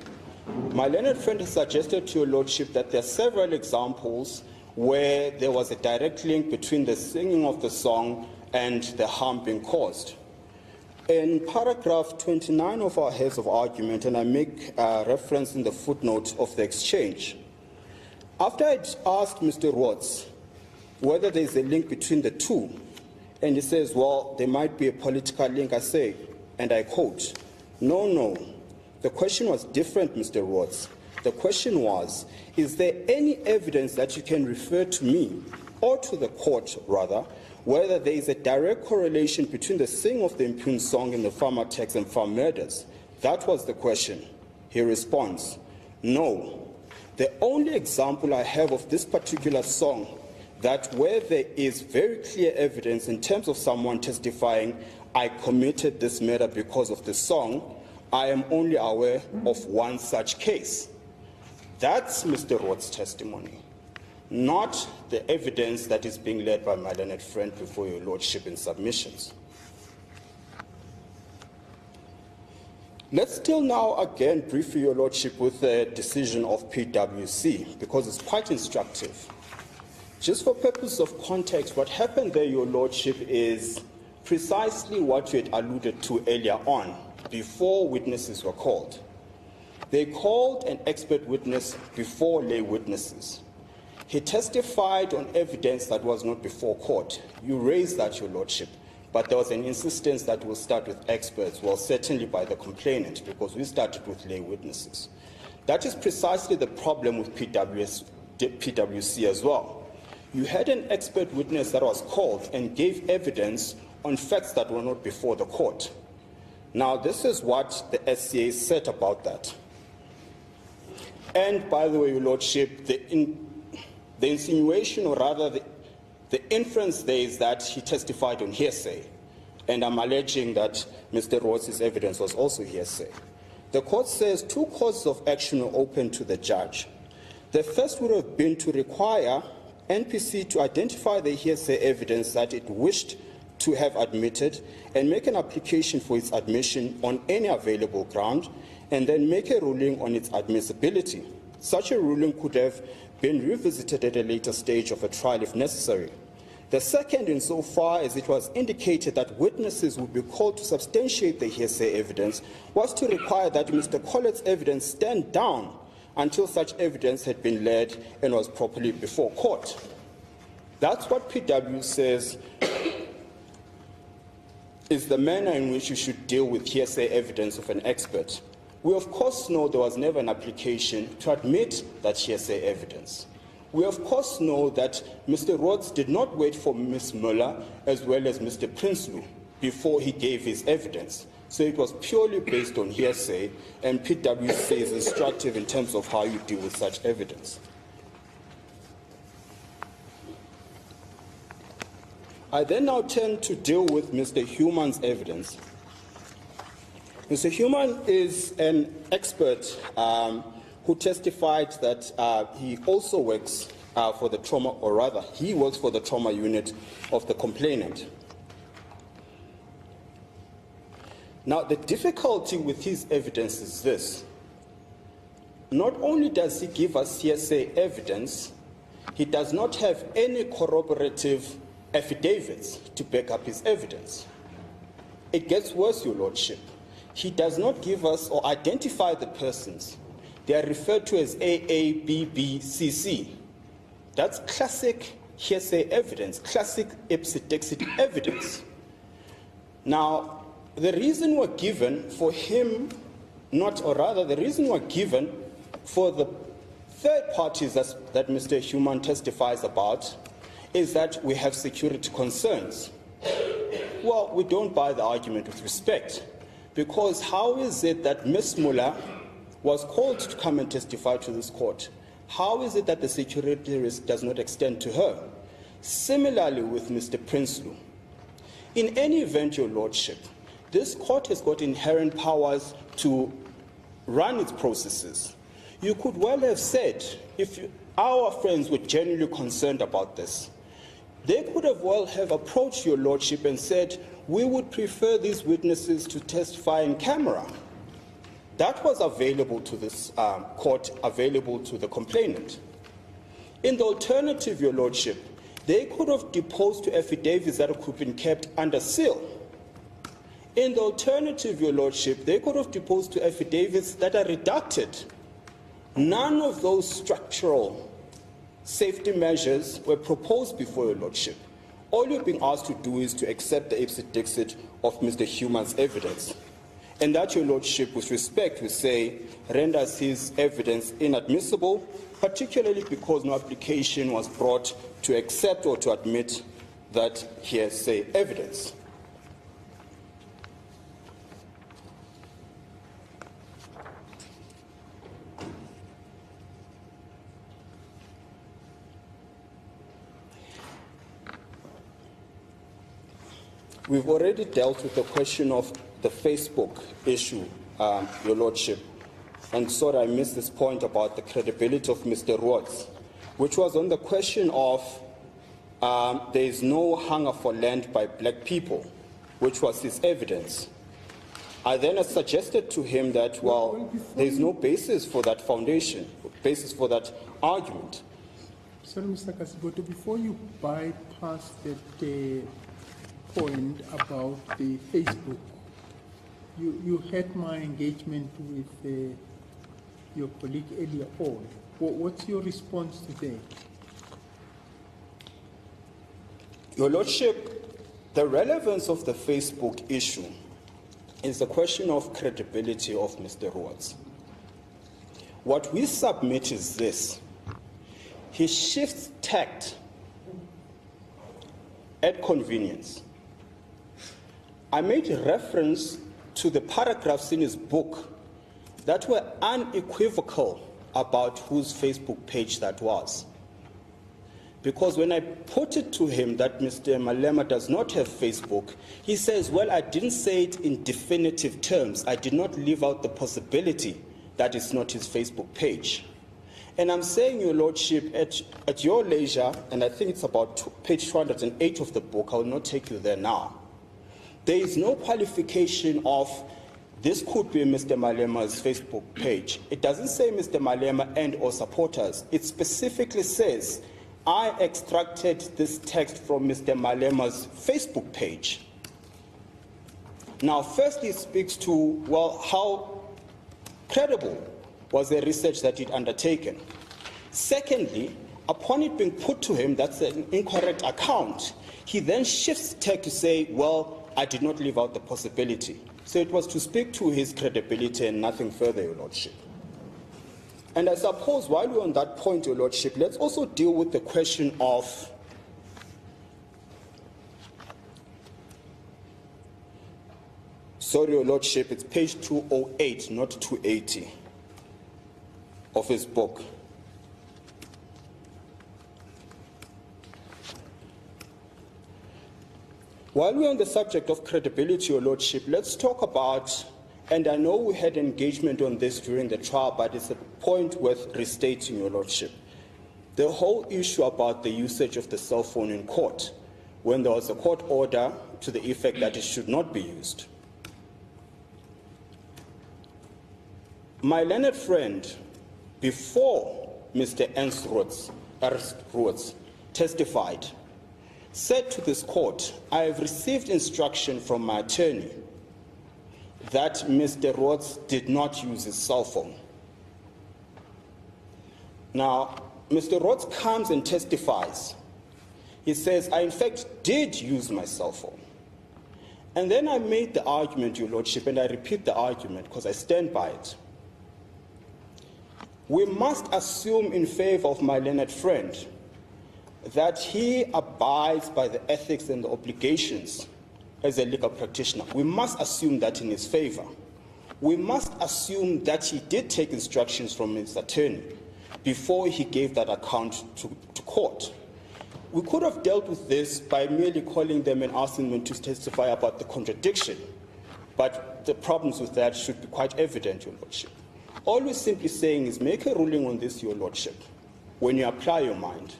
My learned friend has suggested to Your Lordship that there are several examples where there was a direct link between the singing of the song and the harm being caused. In paragraph 29 of our heads of argument, and I make reference in the footnote of the exchange, after I asked Mr. Rhodes whether there is a link between the two, and he says, well, there might be a political link, I say, and I quote, no, the question was different, Mr. Rhodes. The question was, is there any evidence that you can refer to me, or to the court rather, whether there is a direct correlation between the singing of the impugned song and the farm attacks and farm murders? That was the question. He responds, no. The only example I have of this particular song that where there is very clear evidence in terms of someone testifying, I committed this murder because of the song, I am only aware of one such case. That's Mr. Roth's testimony, not the evidence that is being led by my learned friend before your lordship in submissions. Let's still now again brief your lordship with the decision of PwC, because it's quite instructive. Just for purpose of context, what happened there, your lordship, is precisely what you had alluded to earlier on, before witnesses were called. They called an expert witness before lay witnesses. He testified on evidence that was not before court. You raised that, your lordship, but there was an insistence that we'll start with experts, well, certainly by the complainant, because we started with lay witnesses. That is precisely the problem with PwC as well. You had an expert witness that was called and gave evidence on facts that were not before the court. Now, this is what the SCA said about that. And by the way, your lordship, the insinuation, or rather the inference there, is that he testified on hearsay. And I'm alleging that Mr. Roth's evidence was also hearsay. The court says two courses of action are open to the judge. The first would have been to require NPC to identify the hearsay evidence that it wished to have admitted and make an application for its admission on any available ground, and then make a ruling on its admissibility. Such a ruling could have been revisited at a later stage of a trial if necessary. The second, insofar as it was indicated that witnesses would be called to substantiate the hearsay evidence, was to require that Mr. Collett's evidence stand down until such evidence had been led and was properly before court. That's what PW says is the manner in which you should deal with hearsay evidence of an expert. We of course know there was never an application to admit that hearsay evidence. We of course know that Mr. Rhodes did not wait for Ms. Muller as well as Mr. Prinsloo before he gave his evidence. So it was purely based on hearsay, and PwC is instructive in terms of how you deal with such evidence. I then now turn to deal with Mr. Human's evidence. Mr. Human is an expert who testified that he also works for the trauma, or rather, he works for the trauma unit of the complainant. Now, the difficulty with his evidence is this. Not only does he give us hearsay evidence, he does not have any corroborative affidavits to back up his evidence. It gets worse, Your Lordship. He does not give us or identify the persons. They are referred to as AA, BB, CC. That's classic hearsay evidence, classic ipsit-dixit evidence. Now, the reason we're given for him not, or rather the reason we're given for the third parties that Mr. Human testifies about is that we have security concerns. Well, we don't buy the argument with respect, because how is it that Ms. Muller was called to come and testify to this court? How is it that the security risk does not extend to her? Similarly with Mr. Prinsloo. In any event, Your Lordship, this court has got inherent powers to run its processes. You could well have said, if our friends were genuinely concerned about this, they could have well have approached Your Lordship and said, we would prefer these witnesses to testify in camera. That was available to this court, available to the complainant. In the alternative, Your Lordship, they could have deposed to affidavits that could have been kept under seal. In the alternative, Your Lordship, they could have deposed to affidavits that are redacted. None of those structural safety measures were proposed before Your Lordship. All you're being asked to do is to accept the ipsit-dixit of Mr. Human's evidence. And that, Your Lordship, with respect, we say renders his evidence inadmissible, particularly because no application was brought to accept or to admit that hearsay evidence. We've already dealt with the question of the Facebook issue, Your Lordship, and sorry I missed this point about the credibility of Mr. Rhodes, which was on the question of there is no hunger for land by black people, which was his evidence. I then suggested to him that, well, there is no basis for that foundation, basis for that argument. Sorry, Mr. Kasiboto, before you bypass that point about the Facebook, you had my engagement with your colleague earlier on. What's your response today? Your Lordship, the relevance of the Facebook issue is the question of credibility of Mr. Rhodes. What we submit is this. He shifts tact at convenience. I made reference to the paragraphs in his book that were unequivocal about whose Facebook page that was. Because when I put it to him that Mr. Malema does not have Facebook, he says, well, I didn't say it in definitive terms. I did not leave out the possibility that it's not his Facebook page. And I'm saying, Your Lordship, at your leisure, and I think it's about page 208 of the book, I will not take you there now. There is no qualification of this could be Mr. Malema's Facebook page. It doesn't say Mr. Malema and or supporters. It specifically says, I extracted this text from Mr. Malema's Facebook page. Now, firstly, it speaks to, well, how credible was the research that he'd undertaken. Secondly, upon it being put to him that's an incorrect account, he then shifts text to say, well, I did not leave out the possibility. So it was to speak to his credibility and nothing further, Your Lordship. And I suppose while we're on that point, Your Lordship, let's also deal with the question of sorry, Your Lordship, it's page 208, not 280 of his book. While we're on the subject of credibility, Your Lordship, let's talk about, and I know we had engagement on this during the trial, but it's a point worth restating, Your Lordship. The whole issue about the usage of the cell phone in court, when there was a court order to the effect that it should not be used. My learned friend, before Mr. Ernst Rhodes testified, said to this court, I have received instruction from my attorney that Mr. Rhodes did not use his cell phone. Now, Mr. Rhodes comes and testifies. He says, I in fact did use my cell phone. And then I made the argument, Your Lordship, and I repeat the argument because I stand by it. We must assume in favor of my learned friend that he abides by the ethics and the obligations as a legal practitioner. We must assume that in his favor. We must assume that he did take instructions from his attorney before he gave that account to court. We could have dealt with this by merely calling them and asking them to testify about the contradiction, but the problems with that should be quite evident, Your Lordship. All we're simply saying is make a ruling on this, Your Lordship, when you apply your mind.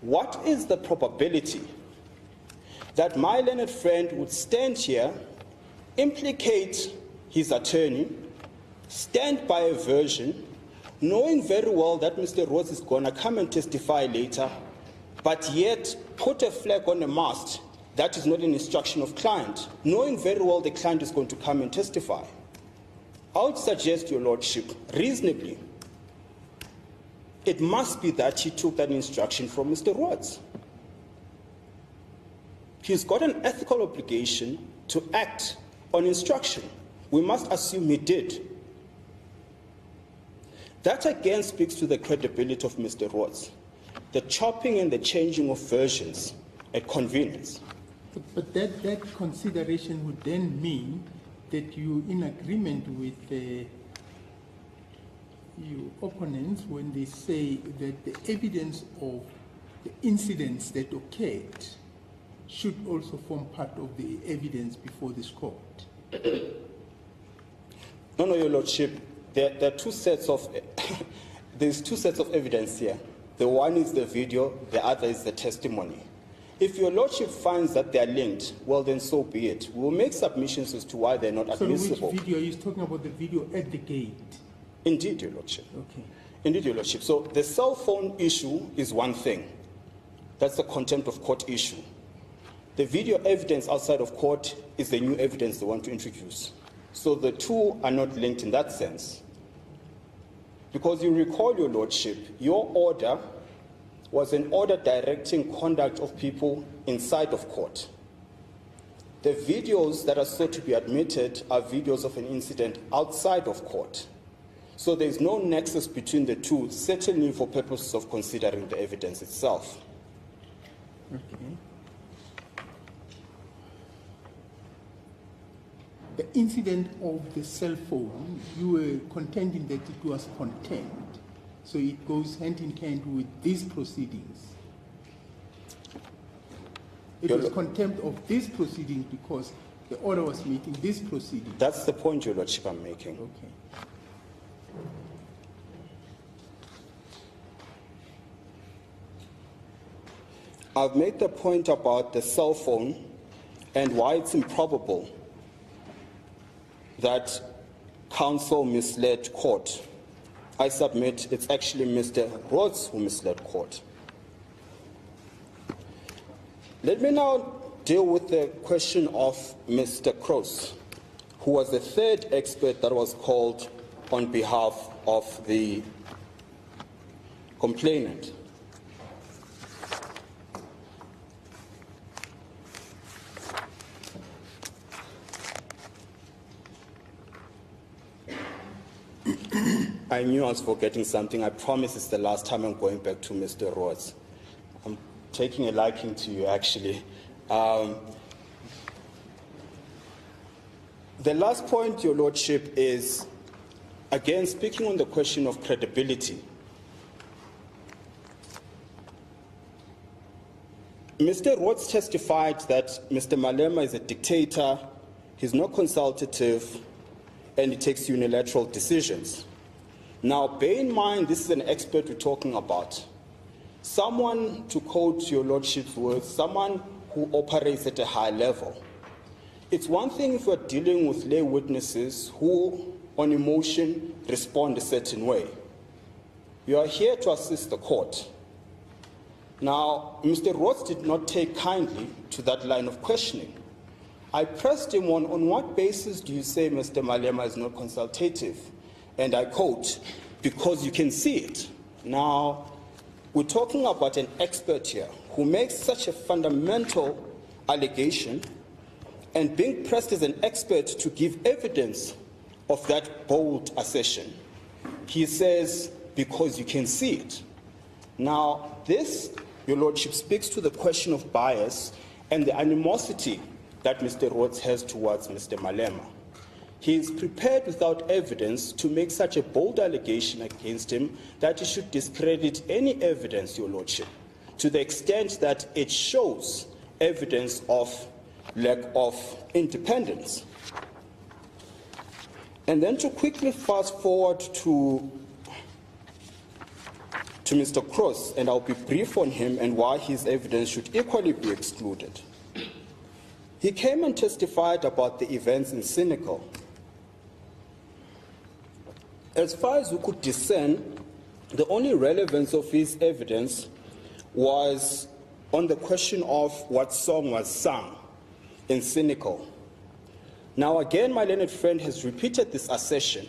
What is the probability that my learned friend would stand here, implicate his attorney, stand by a version, knowing very well that Mr. Rhodes is going to come and testify later, but yet put a flag on a mast that is not an instruction of client, knowing very well the client is going to come and testify? I would suggest, Your Lordship, reasonably, it must be that he took that instruction from Mr. Rhodes. He's got an ethical obligation to act on instruction. we must assume he did. That again speaks to the credibility of Mr. Rhodes, the chopping and the changing of versions at convenience. But that consideration would then mean that you're in agreement with your opponents when they say that the evidence of the incidents that occurred should also form part of the evidence before this court. No, Your Lordship. There are two sets of there's two sets of evidence here. The one is the video, the other is the testimony. If Your Lordship finds that they are linked, well then so be it. We will make submissions as to why they're not admissible. So which video? Are you talking about the video at the gate? Indeed, Your Lordship. Okay. Indeed, Your Lordship. So the cell phone issue is one thing. That's the contempt of court issue. The video evidence outside of court is the new evidence they want to introduce. So the two are not linked in that sense. Because you recall, Your Lordship, your order was an order directing conduct of people inside of court. The videos that are sought to be admitted are videos of an incident outside of court. So there is no nexus between the two, certainly for purposes of considering the evidence itself. Okay. The incident of the cell phone, you were contending that it was contempt. So it goes hand in hand with these proceedings. It was contempt of these proceedings because the order was meeting these proceedings. That's the point, Your Lordship, I'm making. Okay. I've made the point about the cell phone and why it's improbable that counsel misled court. I submit it's actually Mr. Rhodes who misled court. Let me now deal with the question of Mr. Cross, who was the third expert that was called on behalf of the complainant. I knew I was forgetting something. I promise it's the last time I'm going back to Mr. Rhodes. I'm taking a liking to you, actually. The last point, Your Lordship, is, again, speaking on the question of credibility. Mr. Rhodes testified that Mr. Malema is a dictator, he's not consultative, and he takes unilateral decisions. Now, bear in mind, this is an expert we're talking about. Someone, to quote Your Lordship's words, someone who operates at a high level. It's one thing if we're dealing with lay witnesses who, on emotion, respond a certain way. You are here to assist the court. Now, Mr. Rhodes did not take kindly to that line of questioning. I pressed him on what basis do you say Mr. Malema is not consultative? And I quote, because you can see it. Now, we're talking about an expert here who makes such a fundamental allegation, and being pressed as an expert to give evidence of that bold assertion. He says, because you can see it. Now, this, Your Lordship, speaks to the question of bias and the animosity that Mr. Rhodes has towards Mr. Malema. He is prepared without evidence to make such a bold allegation against him that he should discredit any evidence, Your Lordship, to the extent that it shows evidence of lack of independence. And then to quickly fast forward to Mr. Cross, and I'll be brief on him and why his evidence should equally be excluded. He came and testified about the events in Senegal. As far as we could discern, the only relevance of his evidence was on the question of what song was sung in Senegal. Now again, my learned friend has repeated this assertion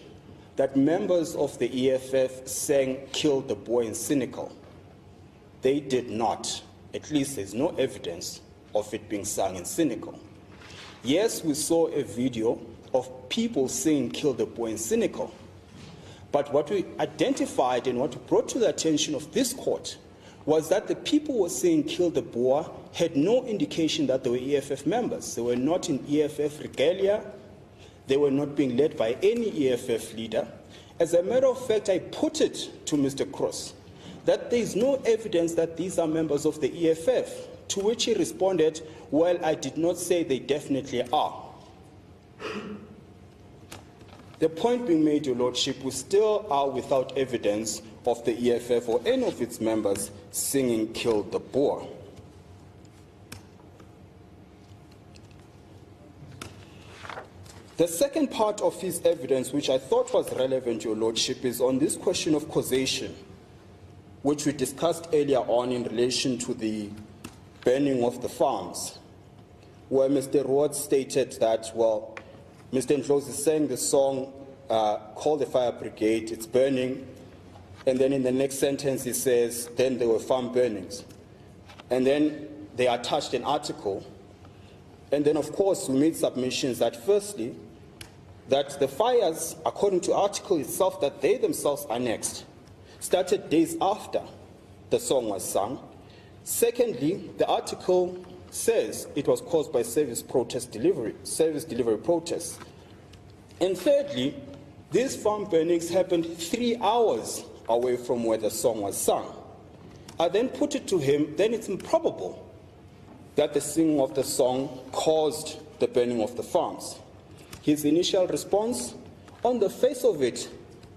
that members of the EFF sang Kill the Boer in Senegal. They did not. At least there's no evidence of it being sung in Senegal. Yes, we saw a video of people saying Kill the Boer and cynical. But what we identified and what we brought to the attention of this court was that the people who were saying Kill the Boer had no indication that they were EFF members. They were not in EFF regalia. They were not being led by any EFF leader. As a matter of fact, I put it to Mr. Cross that there is no evidence that these are members of the EFF, to which he responded, well, I did not say they definitely are. The point being made, Your Lordship, we still are without evidence of the EFF or any of its members singing Kill the Boer. The second part of his evidence, which I thought was relevant, Your Lordship, is on this question of causation, which we discussed earlier on in relation to the burning of the farms, where Mr. Rood stated that, well, Mr. Ndlozi sang the song, Call the Fire Brigade, it's burning, and then in the next sentence he says, then there were farm burnings. And then they attached an article, and then of course we made submissions that firstly, that the fires, according to the article itself that they themselves annexed, started days after the song was sung. Secondly, the article says it was caused by service delivery protests. And thirdly, these farm burnings happened 3 hours away from where the song was sung. I then put it to him, then it's improbable that the singing of the song caused the burning of the farms. His initial response, on the face of it,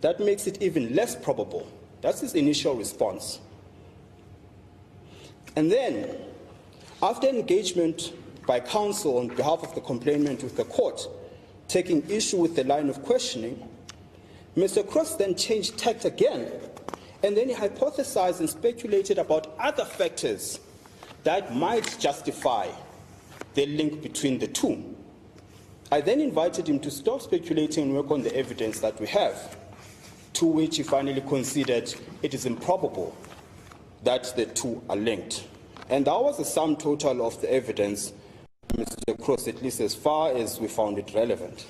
that makes it even less probable. That's his initial response. And then, after engagement by counsel on behalf of the complainant with the court, taking issue with the line of questioning, Mr. Cross then changed tact again, and then he hypothesized and speculated about other factors that might justify the link between the two. I then invited him to stop speculating and work on the evidence that we have, to which he finally considered it is improbable that the two are linked. And that was the sum total of the evidence, Mr. Cross, at least as far as we found it relevant.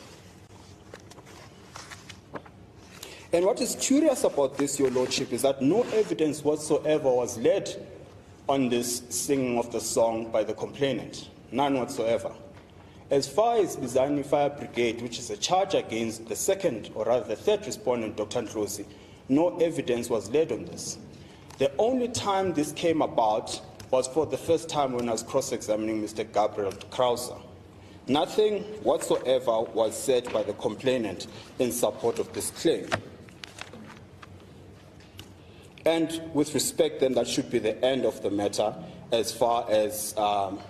And what is curious about this, Your Lordship, is that no evidence whatsoever was laid on this singing of the song by the complainant, none whatsoever. As far as Bizani Fire Brigade, which is a charge against the second, or rather the third respondent, Dr. Ndlozi, no evidence was laid on this. The only time this came about was for the first time when I was cross-examining Mr. Gabriel Krauser. Nothing whatsoever was said by the complainant in support of this claim. And with respect, then, that should be the end of the matter as far as Dr.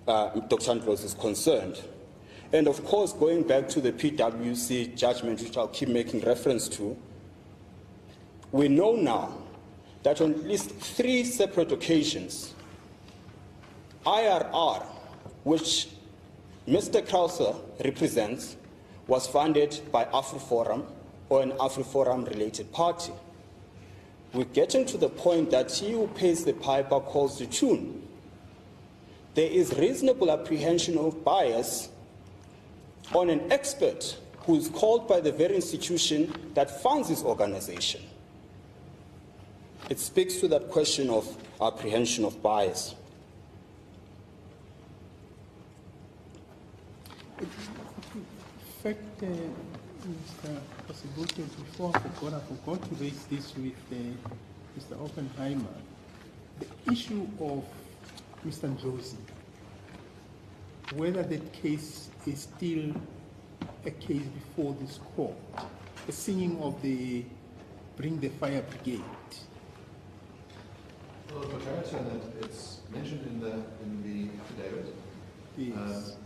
Ndlozi is concerned. And of course, going back to the PwC judgment, which I'll keep making reference to, we know now that on at least 3 separate occasions, IRR, which Mr. Krauser represents, was funded by AfriForum or an AfriForum-related party. We're getting to the point that he who pays the piper calls the tune. There is reasonable apprehension of bias on an expert who is called by the very institution that funds this organization. It speaks to that question of apprehension of bias. In fact, Mr. Possibility, before I forgot to raise this with Mr. Oppenheimer. The issue of Mr. Ndlozi, whether that case is still a case before this court, the singing of the Bring the Fire Brigade. Well, for clarity on that, it's mentioned in the affidavit. Yes.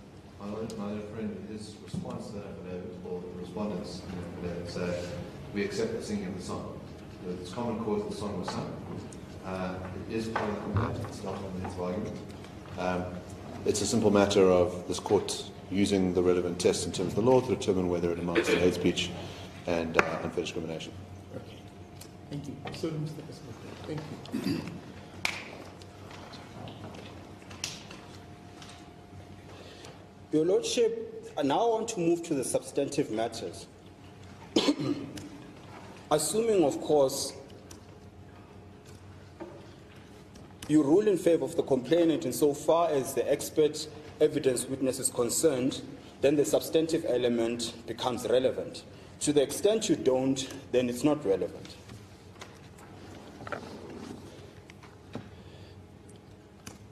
My friend, his response to that affidavit, or the respondents in the affidavit, say, we accept the singing of the song. It's common cause the song was sung. It is part of the complaint, it's not on its argument. It's a simple matter of this court using the relevant tests in terms of the law to determine whether it amounts to hate speech and unfair discrimination. Okay. Thank you. Sorry, Mr. President. Thank you. Your Lordship, now I want to move to the substantive matters. Assuming, of course, you rule in favor of the complainant insofar as the expert evidence witness is concerned, then the substantive element becomes relevant. To the extent you don't, then it's not relevant.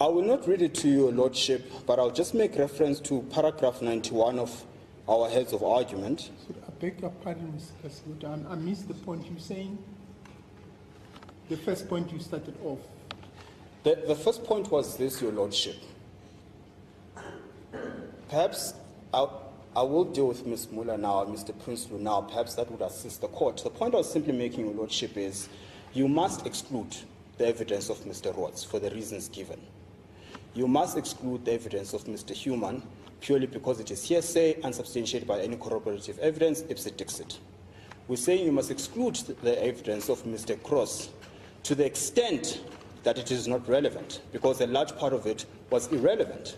I will not read it to you, Your Lordship, but I'll just make reference to paragraph 91 of our heads of argument. So I beg your pardon, Mr. Kasibuta, I missed the point you're saying. The first point you started off. The first point was this, Your Lordship. Perhaps I will deal with Ms. Muller now, Mr. Prinsloo now. Perhaps that would assist the court. The point I was simply making, Your Lordship, is you must exclude the evidence of Mr. Rhodes for the reasons given. You must exclude the evidence of Mr. Human purely because it is hearsay, unsubstantiated by any corroborative evidence, ipse dixit. We're saying you must exclude the evidence of Mr. Cross to the extent that it is not relevant, because a large part of it was irrelevant,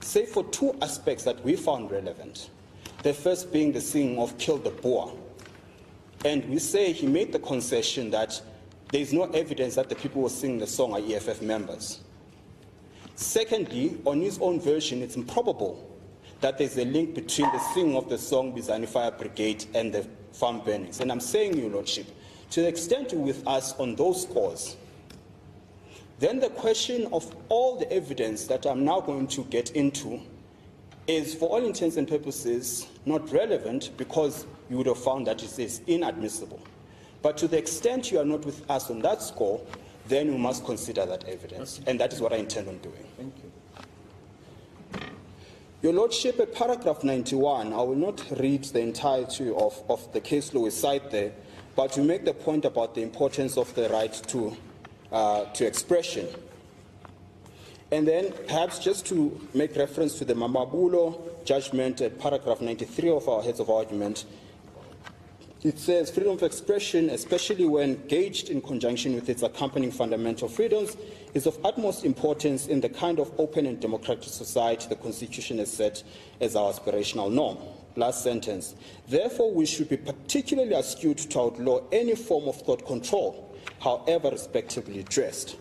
save for two aspects that we found relevant. The first being the singing of Kill the Boer. And we say he made the concession that there is no evidence that the people who sing the song are EFF members. Secondly, on his own version, it's improbable that there's a link between the singing of the song Bizani Fire Brigade and the farm burnings. And I'm saying, Your Lordship, to the extent you're with us on those scores, then the question of all the evidence that I'm now going to get into is, for all intents and purposes, not relevant because you would have found that it is inadmissible. But to the extent you are not with us on that score, then you must consider that evidence. And that is what I intend on doing. Thank you. Your Lordship, at paragraph 91, I will not read the entirety of the case law we cite there, but to make the point about the importance of the right to expression. And then perhaps just to make reference to the Mamabulo judgment at paragraph 93 of our heads of argument, it says freedom of expression, especially when gauged in conjunction with its accompanying fundamental freedoms, is of utmost importance in the kind of open and democratic society the Constitution has set as our aspirational norm. Last sentence. Therefore, we should be particularly astute to outlaw any form of thought control, however respectably dressed.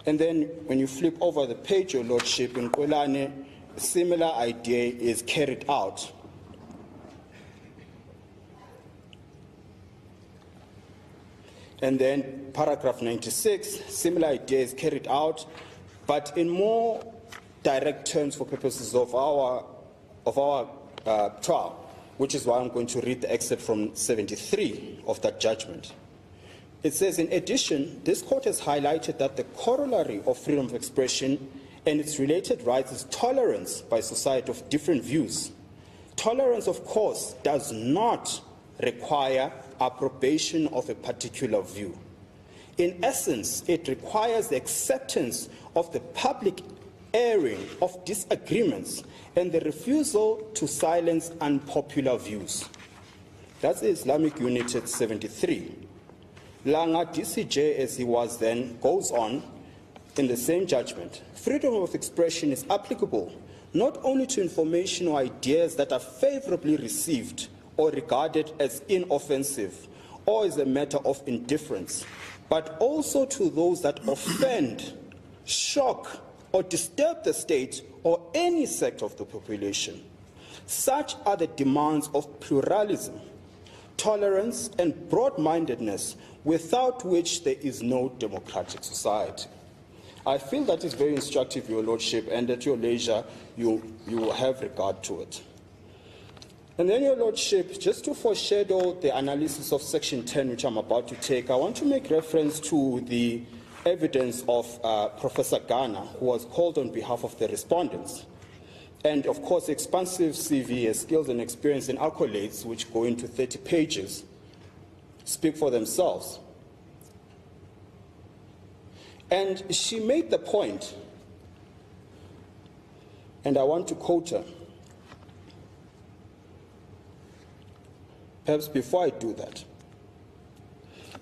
And then when you flip over the page, Your Lordship, in Kwelane, a similar idea is carried out. And then paragraph 96, similar idea is carried out, but in more direct terms for purposes of our trial, which is why I'm going to read the excerpt from 73 of that judgment. It says, in addition, this court has highlighted that the corollary of freedom of expression and its related rights is tolerance by society of different views. Tolerance, of course, does not require approbation of a particular view. In essence, it requires the acceptance of the public airing of disagreements and the refusal to silence unpopular views. That's the Islamic Unit at 73. Langa DCJ, as he was then, goes on in the same judgment. Freedom of expression is applicable not only to information or ideas that are favorably received or regarded as inoffensive or as a matter of indifference, but also to those that offend, shock, or disturb the state or any sect of the population. Such are the demands of pluralism, tolerance, and broad-mindedness, without which there is no democratic society. I feel that is very instructive, Your Lordship, and at your leisure, you will have regard to it. And then, Your Lordship, just to foreshadow the analysis of Section 10, which I'm about to take, I want to make reference to the evidence of Professor Ghana, who was called on behalf of the respondents. And, of course, expansive CV, skills and experience and accolades, which go into 30 pages, speak for themselves. And she made the point, and I want to quote her. Perhaps before I do that,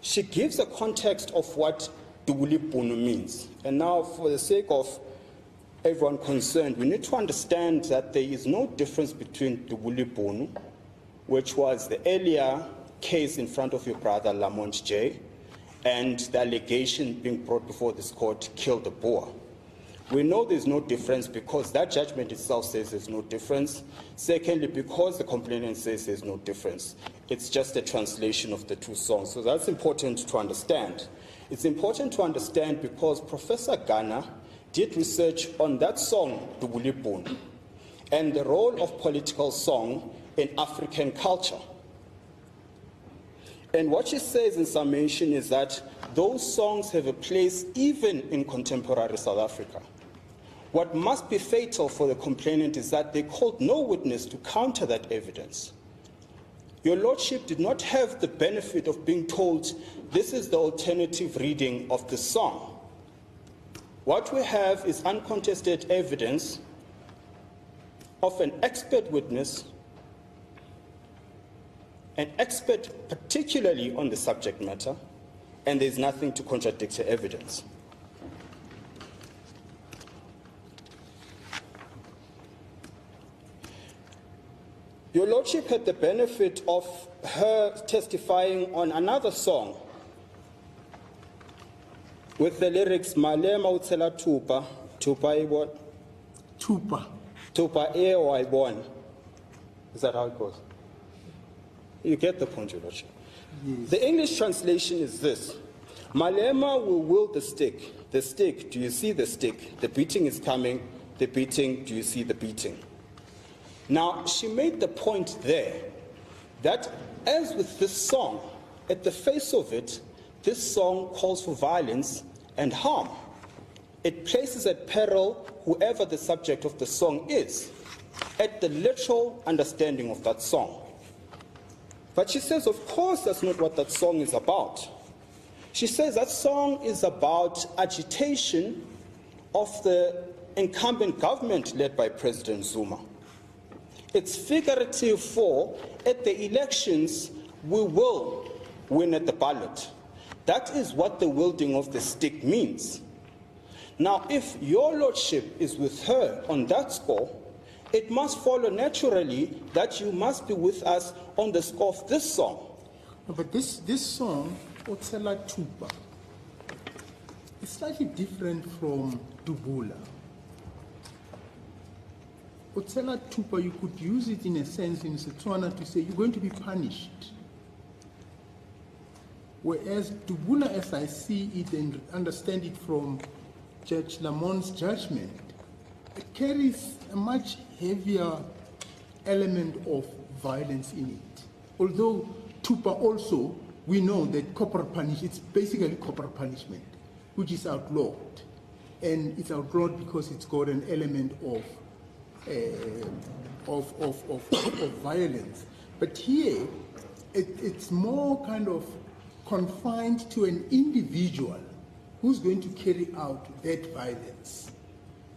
she gives a context of what Duguli Bunu means. And now, for the sake of everyone concerned, we need to understand that there is no difference between Dubulibunu, which was the earlier case in front of your brother Lamont J, and the allegation being brought before this court, Kill the Boer. We know there's no difference because that judgment itself says there's no difference. Secondly, because the complainant says there's no difference. It's just a translation of the two songs. So that's important to understand. It's important to understand because Professor Ghana did research on that song, Dubulibun, and the role of political song in African culture. And what she says in summation is that those songs have a place even in contemporary South Africa. What must be fatal for the complainant is that they called no witness to counter that evidence. Your Lordship did not have the benefit of being told this is the alternative reading of the song. What we have is uncontested evidence of an expert witness, an expert particularly on the subject matter, and there's nothing to contradict the evidence. Your Lordship had the benefit of her testifying on another song with the lyrics Malema utsela tupa, tupa ibon. Tupa. Tupa e waibon. Is that how it goes? You get the point, Your Lordship. Yes. The English translation is this. Malema will wield the stick. The stick, do you see the stick? The beating is coming. The beating, do you see the beating? Now, she made the point there that, as with this song, at the face of it, this song calls for violence and harm. It places at peril whoever the subject of the song is, at the literal understanding of that song. But she says, of course, that's not what that song is about. She says that song is about agitation of the incumbent government led by President Zuma. It's figurative for, at the elections, we will win at the ballot. That is what the wielding of the stick means. Now, if your Lordship is with her on that score, it must follow naturally that you must be with us on the score of this song. No, but this song, Otsela Tupa, is slightly different from Dubula. Otsela Tupa, you could use it in a sense in Setswana to say you're going to be punished. Whereas Dubula, as I see it and understand it from Judge Lamont's judgment, it carries a much heavier element of violence in it. Although Tupa also, we know that corporal punishment, it's basically corporal punishment, which is outlawed. And it's outlawed because it's got an element of violence. But here, it's more kind of confined to an individual who's going to carry out that violence.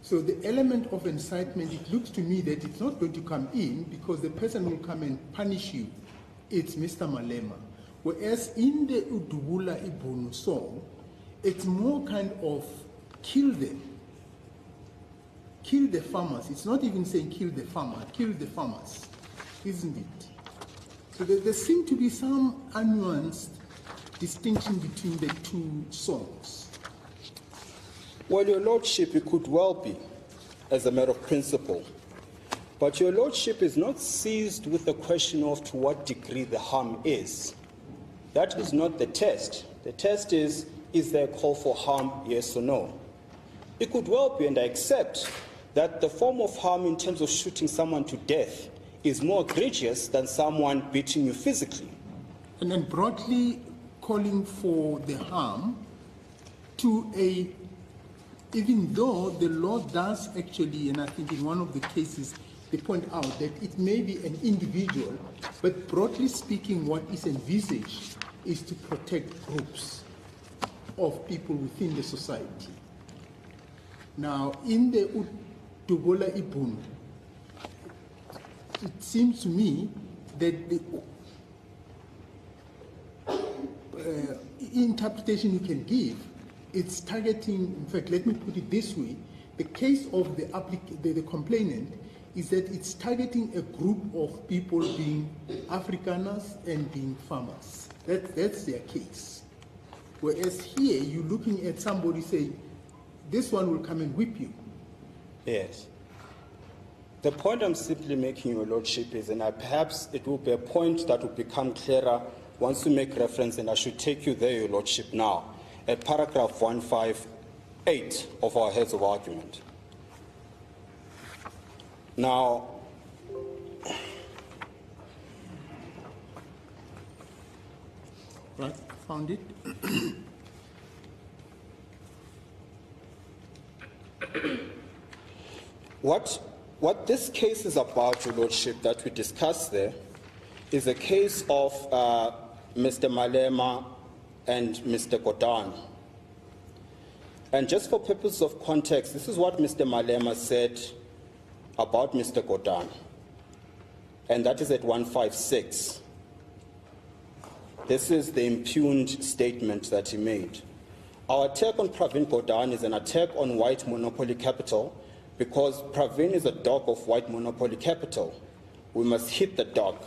So the element of incitement, it looks to me that it's not going to come in because the person will come and punish you. It's Mr. Malema. Whereas in the Udubula Ibunu song, it's more kind of kill them. Kill the farmers. It's not even saying kill the farmer, kill the farmers, isn't it? So there seems to be some nuanced distinction between the two songs. Well, Your Lordship, it could well be, as a matter of principle. But Your Lordship is not seized with the question of to what degree the harm is. That is not the test. The test is there a call for harm, yes or no? It could well be, and I accept, that the form of harm in terms of shooting someone to death is more egregious than someone beating you physically. And then broadly calling for the harm to a, even though the law does actually, and I think in one of the cases, they point out that it may be an individual, but broadly speaking, what is envisaged is to protect groups of people within the society. Now, in the Udubola Ibun, it seems to me that the interpretation you can give, it's targeting, in fact, let me put it this way, The case of the complainant is that it's targeting a group of people being Afrikaners and being farmers. That's their case. Whereas here, you're looking at somebody saying, this one will come and whip you. Yes. The point I'm simply making, Your Lordship, is, and perhaps it will be a point that will become clearer once we make reference, and I should take you there, Your Lordship, now, at paragraph 158 of our heads of argument. Now, right, found it. What this case is about, Your Lordship, that we discussed there, is a case of Mr. Malema and Mr. Godan. And just for purposes of context, this is what Mr. Malema said about Mr. Godan, and that is at 156. This is the impugned statement that he made. Our attack on Pravin Godan is an attack on white monopoly capital because Pravin is a dog of white monopoly capital. We must hit the dog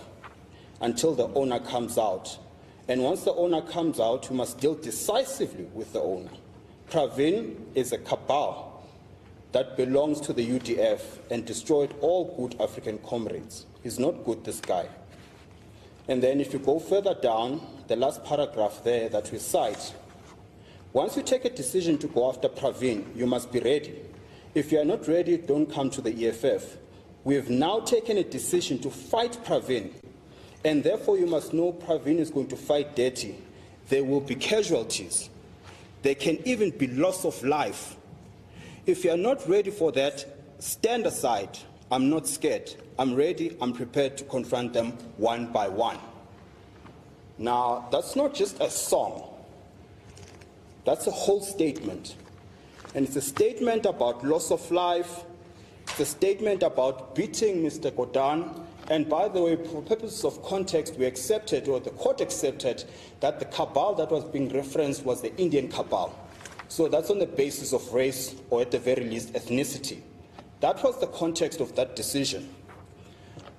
until the owner comes out. And once the owner comes out, we must deal decisively with the owner. Pravin is a cabal that belongs to the UDF and destroyed all good African comrades. He's not good, this guy. And then if you go further down, the last paragraph there that we cite, once you take a decision to go after Pravin, you must be ready. If you are not ready, don't come to the EFF. We have now taken a decision to fight Pravin, and therefore you must know Pravin is going to fight dirty. There will be casualties. There can even be loss of life. If you are not ready for that, stand aside. I'm not scared. I'm ready. I'm prepared to confront them one by one. Now, that's not just a song. That's a whole statement. And it's a statement about loss of life. It's a statement about beating Mr. Godan. And by the way, for purposes of context, we accepted, or the court accepted, that the cabal that was being referenced was the Indian cabal. So that's on the basis of race, or at the very least, ethnicity. That was the context of that decision.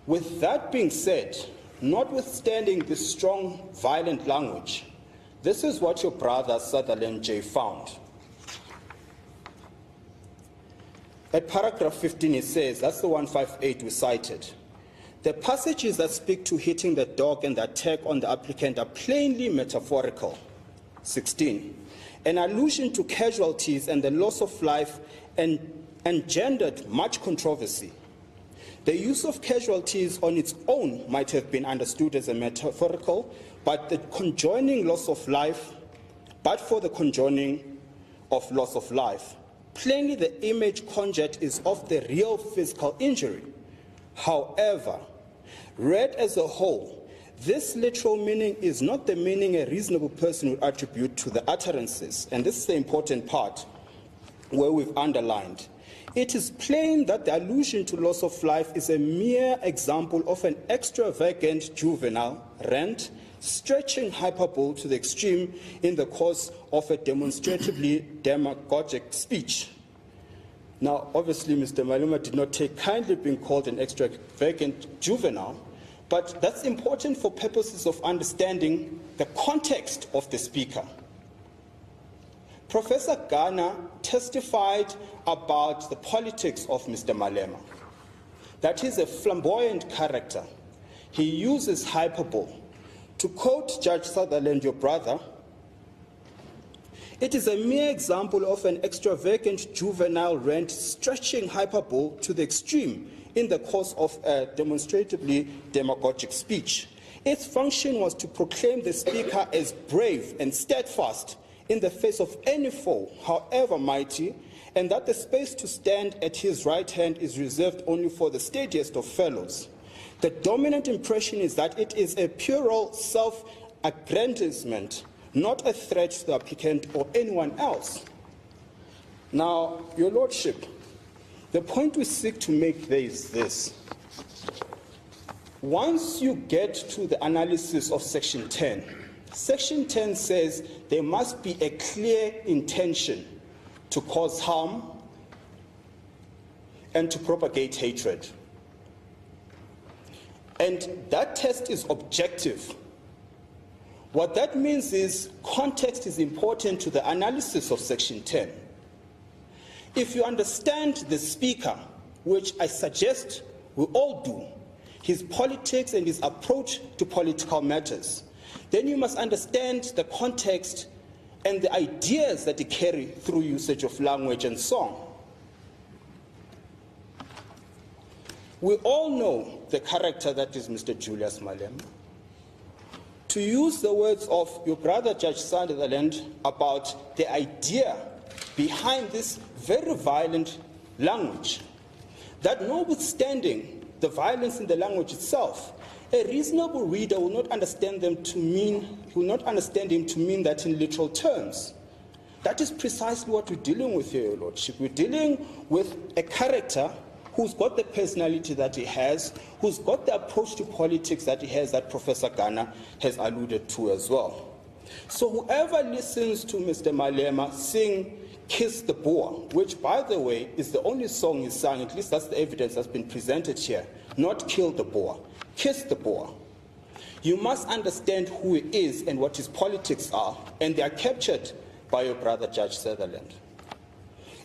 With that being said, notwithstanding this strong, violent language, this is what your brother Sutherland J found. At paragraph 15, it says, that's the 158 we cited. The passages that speak to hitting the dog and the attack on the applicant are plainly metaphorical. 16. An allusion to casualties and the loss of life engendered much controversy. The use of casualties on its own might have been understood as a metaphorical, but for the conjoining of loss of life, plainly the image conjured is of the real physical injury. However, read as a whole, this literal meaning is not the meaning a reasonable person would attribute to the utterances, and this is the important part where we've underlined. It is plain that the allusion to loss of life is a mere example of an extravagant juvenile rant, stretching hyperbole to the extreme in the course of a demonstratively demagogic speech. Now, obviously, Mr. Malema did not take kindly being called an extravagant juvenile, but that's important for purposes of understanding the context of the speaker. Professor Ghana testified about the politics of Mr. Malema, that he's a flamboyant character. He uses hyperbole. To quote Judge Sutherland, your brother, it is a mere example of an extravagant juvenile rant stretching hyperbole to the extreme in the course of a demonstratively demagogic speech. Its function was to proclaim the speaker as brave and steadfast in the face of any foe, however mighty, and that the space to stand at his right hand is reserved only for the steadiest of fellows. The dominant impression is that it is a puerile self-aggrandizement, not a threat to the applicant or anyone else. Now, Your Lordship, the point we seek to make there is this. Once you get to the analysis of Section 10, Section 10 says there must be a clear intention to cause harm and to propagate hatred. And that test is objective. What that means is context is important to the analysis of Section 10. If you understand the speaker, which I suggest we all do, his politics and his approach to political matters, then you must understand the context and the ideas that he carries through usage of language and song. We all know the character that is Mr. Julius Malema. To use the words of your brother Judge Sutherland about the idea behind this very violent language, that notwithstanding the violence in the language itself, a reasonable reader will not understand him to mean that in literal terms. That is precisely what we're dealing with here, Your Lordship. We're dealing with a character who's got the personality that he has, who's got the approach to politics that he has, that Professor Ghana has alluded to as well. So whoever listens to Mr. Malema sing Kill the Boer, which, by the way, is the only song he sang, at least that's the evidence that's been presented here, not Kill the Boer, Kiss the Boer. You must understand who he is and what his politics are, and they are captured by your brother Judge Sutherland.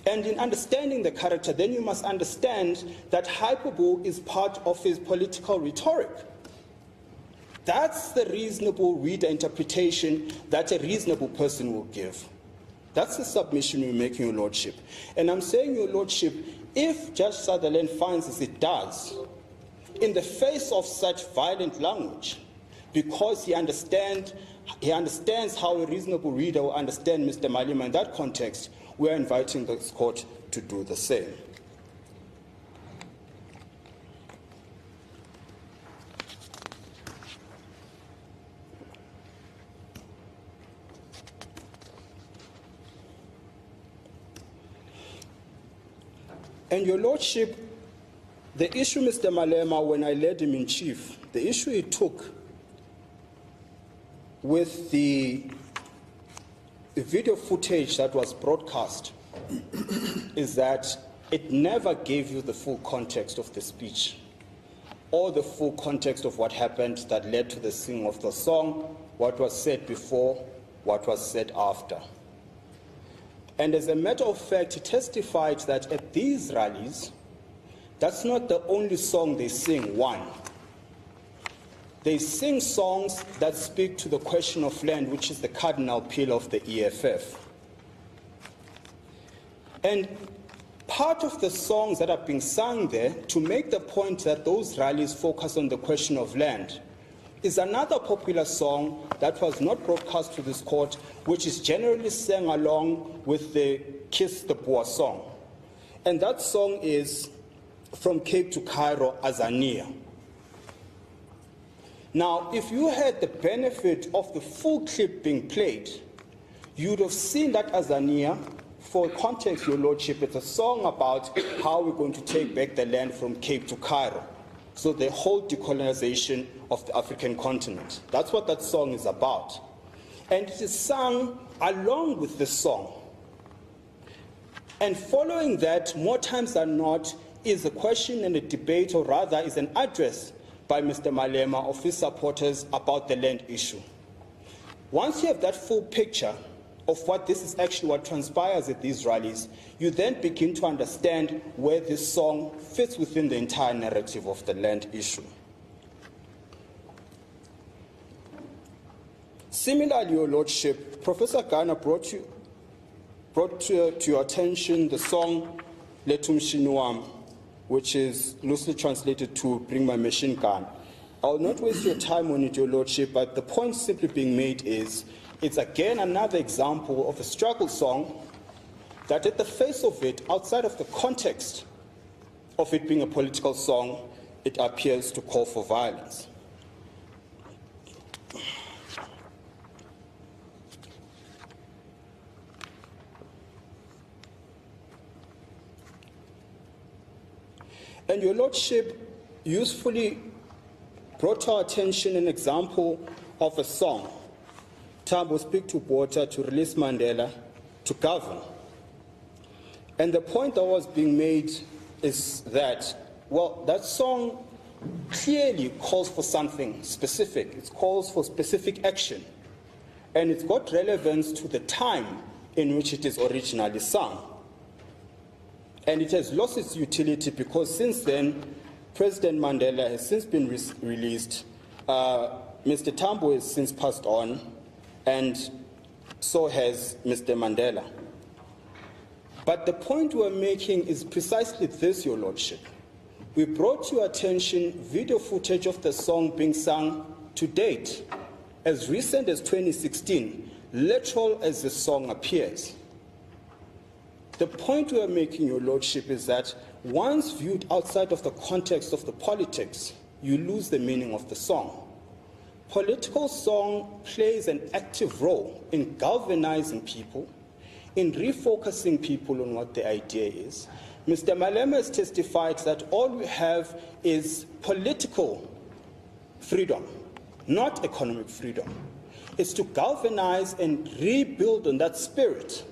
And in understanding the character, then you must understand that hyperbole is part of his political rhetoric. That's the reasonable reader interpretation that a reasonable person will give. That's the submission we're making, Your Lordship. And I'm saying, Your Lordship, if Judge Sutherland finds as it does, in the face of such violent language, because he understands how a reasonable reader will understand Mr. Malema in that context, we are inviting this court to do the same. And Your Lordship, the issue, Mr. Malema, when I led him in chief, the issue he took with the video footage that was broadcast is that it never gave you the full context of the speech or the full context of what happened that led to the singing of the song, what was said before, what was said after. And as a matter of fact, he testified that at these rallies, that's not the only song they sing, one. They sing songs that speak to the question of land, which is the cardinal pillar of the EFF. And part of the songs that are being sung there, to make the point that those rallies focus on the question of land, is another popular song that was not broadcast to this court, which is generally sang along with the Kill the Boer song. And that song is From Cape to Cairo, Azania. Now, if you had the benefit of the full clip being played, you'd have seen that Azania, for context, Your Lordship, it's a song about how we're going to take back the land from Cape to Cairo. So the whole decolonization of the African continent. That's what that song is about. And it is sung along with the song. And following that, more times than not, is a question and a debate, or rather is an address by Mr. Malema of his supporters about the land issue. Once you have that full picture of what this is actually what transpires at these rallies, you then begin to understand where this song fits within the entire narrative of the land issue. Similarly, Your Lordship, Professor Ghana brought to your attention the song Letum Shinuam, which is loosely translated to Bring My Machine Gun. I will not waste your time on it, Your Lordship, but the point simply being made is it's again another example of a struggle song that at the face of it, outside of the context of it being a political song, it appears to call for violence. And Your Lordship usefully brought to our attention an example of a song, Tambo Speak to Water, to release Mandela, to govern. And the point that was being made is that, well, that song clearly calls for something specific. It calls for specific action. And it's got relevance to the time in which it is originally sung. And it has lost its utility because since then, President Mandela has since been released. Mr. Tambo has since passed on, and so has Mr. Mandela. But the point we're making is precisely this, Your Lordship. We brought to your attention video footage of the song being sung to date, as recent as 2016, literal as the song appears. The point we are making, Your Lordship, is that once viewed outside of the context of the politics, you lose the meaning of the song. Political song plays an active role in galvanizing people, in refocusing people on what the idea is. Mr. Malema has testified that all we have is political freedom, not economic freedom. It's to galvanize and rebuild on that spirit,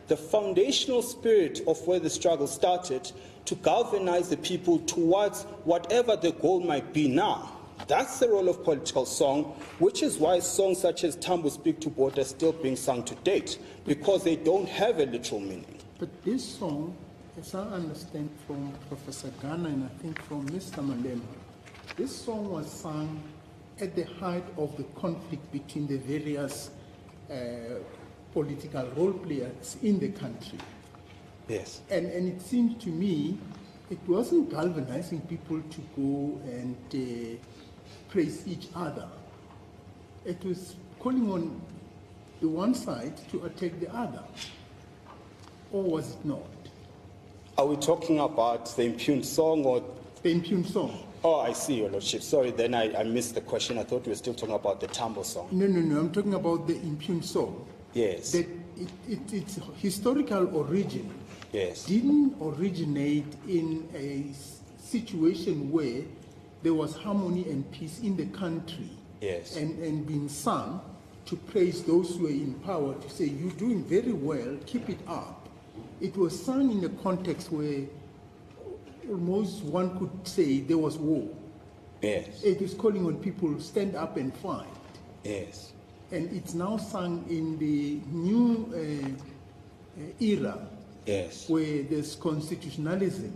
the foundational spirit of where the struggle started, to galvanize the people towards whatever the goal might be now. That's the role of political song, which is why songs such as Tambo Speak to Boat are still being sung to date, because they don't have a literal meaning. But this song, as I understand from Professor Ghana and I think from Mr. Malema, this song was sung at the height of the conflict between the various political role players in the country. Yes. And it seemed to me it wasn't galvanizing people to go and praise each other. It was calling on the one side to attack the other. Or was it not? Are we talking about the impugned song or? The impugned song. Oh, I see, Your Lordship. Sorry, then I missed the question. I thought we were still talking about the Tambo song. No. I'm talking about the impugned song. Yes. That its historical origin yes. didn't originate in a situation where there was harmony and peace in the country. Yes. And being sung to praise those who were in power, to say, you're doing very well, keep it up. It was sung in a context where almost one could say there was war. Yes. It was calling on people to stand up and fight. Yes. And it's now sung in the new era, yes. where there's constitutionalism.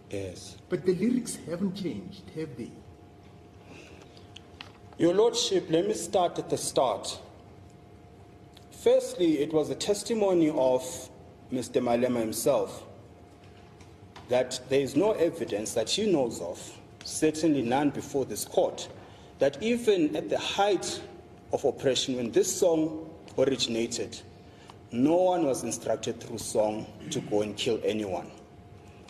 Yes. But the lyrics haven't changed, have they? Your Lordship, let me start at the start. Firstly, it was a testimony of Mr. Malema himself that there is no evidence that he knows of, certainly none before this court, that even at the height of oppression, when this song originated, no one was instructed through song to go and kill anyone.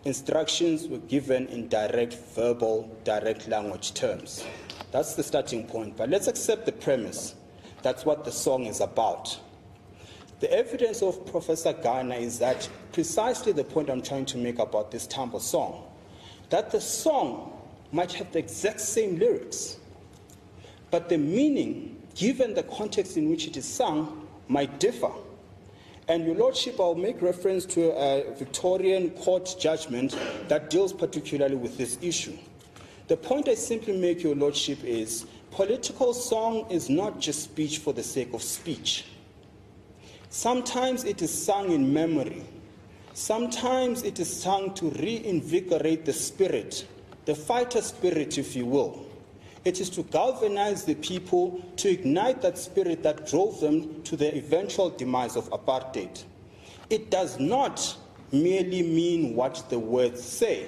Instructions were given in direct verbal, direct language terms. That's the starting point. But let's accept the premise. That's what the song is about. The evidence of Professor Ghana is that precisely the point I'm trying to make about this Tambo song, that the song might have the exact same lyrics, but the meaning, given the context in which it is sung, might differ. And Your Lordship, I'll make reference to a Victorian court judgment that deals particularly with this issue. The point I simply make, Your Lordship, is political song is not just speech for the sake of speech. Sometimes it is sung in memory. Sometimes it is sung to reinvigorate the spirit, the fighter spirit, if you will. It is to galvanize the people, to ignite that spirit that drove them to the eventual demise of apartheid. It does not merely mean what the words say.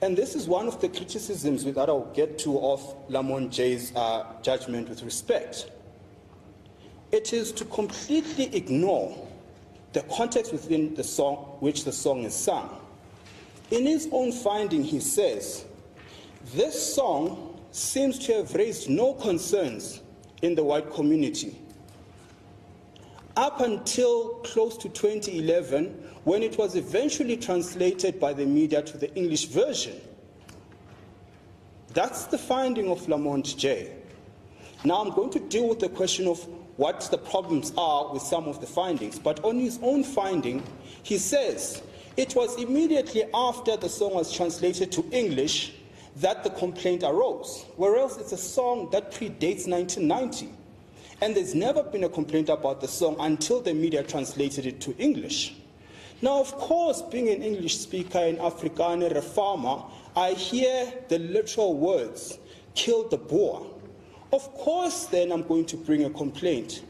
And this is one of the criticisms that I'll get to of Lamont J's judgment with respect. It is to completely ignore the context within the song, which the song is sung. In his own finding, he says, this song seems to have raised no concerns in the white community. Up until close to 2011, when it was eventually translated by the media to the English version. That's the finding of Lamont J. Now I'm going to deal with the question of what the problems are with some of the findings, but on his own finding, he says, It was immediately after the song was translated to English that the complaint arose, whereas it's a song that predates 1990. And there's never been a complaint about the song until the media translated it to English. Now, of course, being an English speaker in Afrikaner, a farmer, I hear the literal words, "Kill the Boer." Of course, then I'm going to bring a complaint.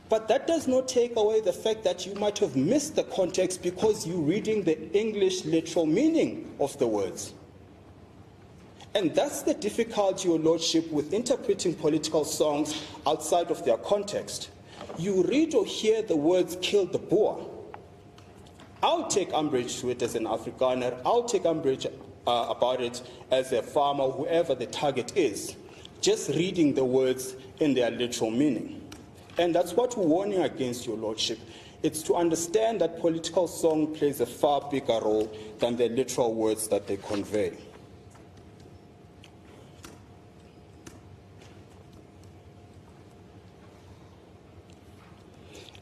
But that does not take away the fact that you might have missed the context because you're reading the English literal meaning of the words. And that's the difficulty, Your Lordship, with interpreting political songs outside of their context. You read or hear the words "kill the Boer." I'll take umbrage to it as an Afrikaner. I'll take umbrage about it as a farmer, whoever the target is, just reading the words in their literal meaning. And that's what we're warning against, Your Lordship. It's to understand that political song plays a far bigger role than the literal words that they convey.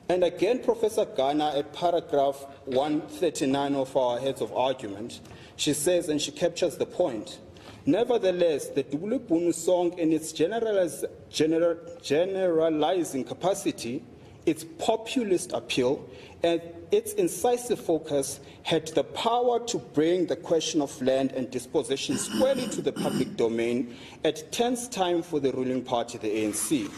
And again, Professor Ghana, at paragraph 139 of our heads of argument, she says, and she captures the point, nevertheless, the Dubulibunu song in its generalizing capacity, its populist appeal, and its incisive focus had the power to bring the question of land and dispossession squarely to the public domain at tense time for the ruling party, the ANC.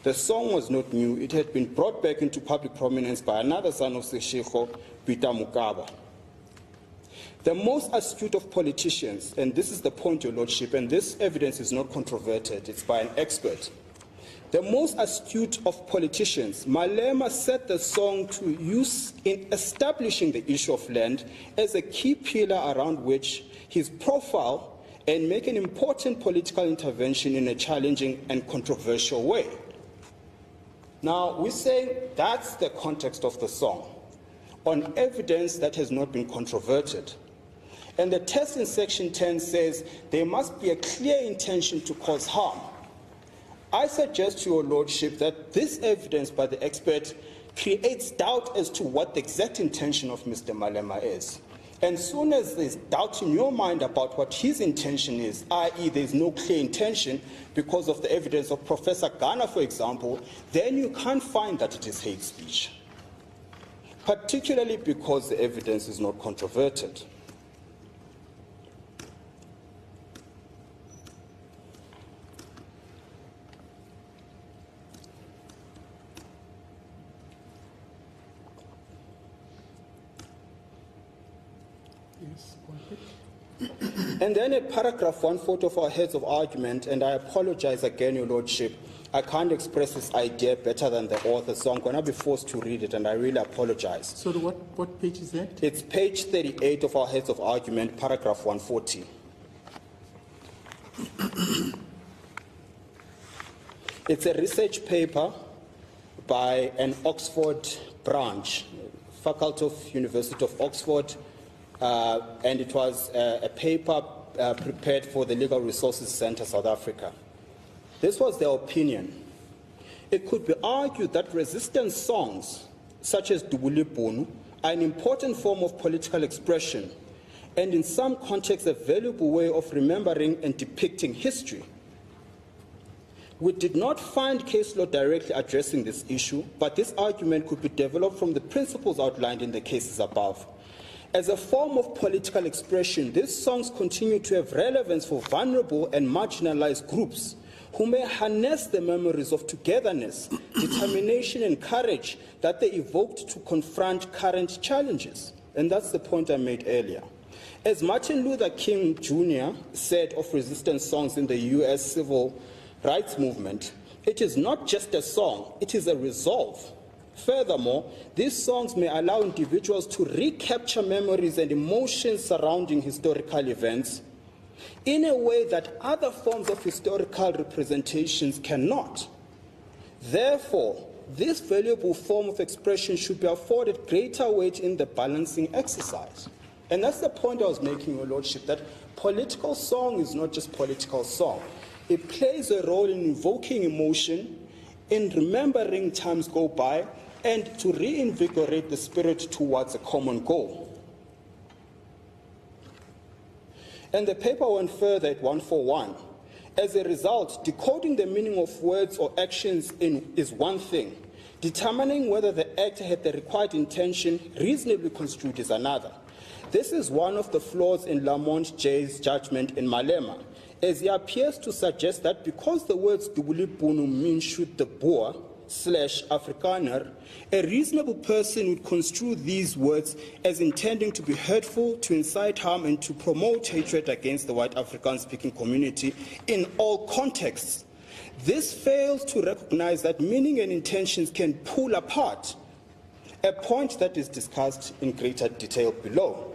The song was not new. It had been brought back into public prominence by another son of Seshego, Peter Mukaba. The most astute of politicians, and this is the point, Your Lordship, and this evidence is not controverted, it's by an expert. The most astute of politicians, Malema set the song to use in establishing the issue of land as a key pillar around which his profile and make an important political intervention in a challenging and controversial way. Now, we say that's the context of the song, on evidence that has not been controverted. And the test in section 10 says there must be a clear intention to cause harm. I suggest to Your Lordship that this evidence by the expert creates doubt as to what the exact intention of Mr. Malema is. And as soon as there's doubt in your mind about what his intention is, i.e. there's no clear intention because of the evidence of Professor Ghana, for example, then you can't find that it is hate speech, particularly because the evidence is not controverted. And then at paragraph 140 of our heads of argument, and I apologize again, Your Lordship, I can't express this idea better than the author, so I'm going to be forced to read it, and I really apologize. So what page is that? It's page 38 of our heads of argument, paragraph 140. It's a research paper by an Oxford branch, Faculty of University of Oxford, and it was a paper prepared for the Legal Resources Centre, South Africa. This was their opinion. It could be argued that resistance songs, such as Dubulibunu, are an important form of political expression, and in some contexts a valuable way of remembering and depicting history. We did not find case law directly addressing this issue, but this argument could be developed from the principles outlined in the cases above. As a form of political expression, these songs continue to have relevance for vulnerable and marginalized groups who may harness the memories of togetherness, determination, and courage that they evoked to confront current challenges. And that's the point I made earlier. As Martin Luther King Jr. said of resistance songs in the U.S. civil rights movement, it is not just a song, it is a resolve. Furthermore, these songs may allow individuals to recapture memories and emotions surrounding historical events in a way that other forms of historical representations cannot. Therefore, this valuable form of expression should be afforded greater weight in the balancing exercise. And that's the point I was making, Your Lordship, that political song is not just political song. It plays a role in evoking emotion, in remembering times go by, and to reinvigorate the spirit towards a common goal. And the paper went further at 141. As a result, decoding the meaning of words or actions is one thing. Determining whether the actor had the required intention reasonably construed is another. This is one of the flaws in Lamont J's judgment in Malema, as he appears to suggest that because the words Dubulipunu mean shoot the Boer / Afrikaner, a reasonable person would construe these words as intending to be hurtful, to incite harm, and to promote hatred against the white Afrikaans-speaking community in all contexts. This fails to recognize that meaning and intentions can pull apart, a point that is discussed in greater detail below.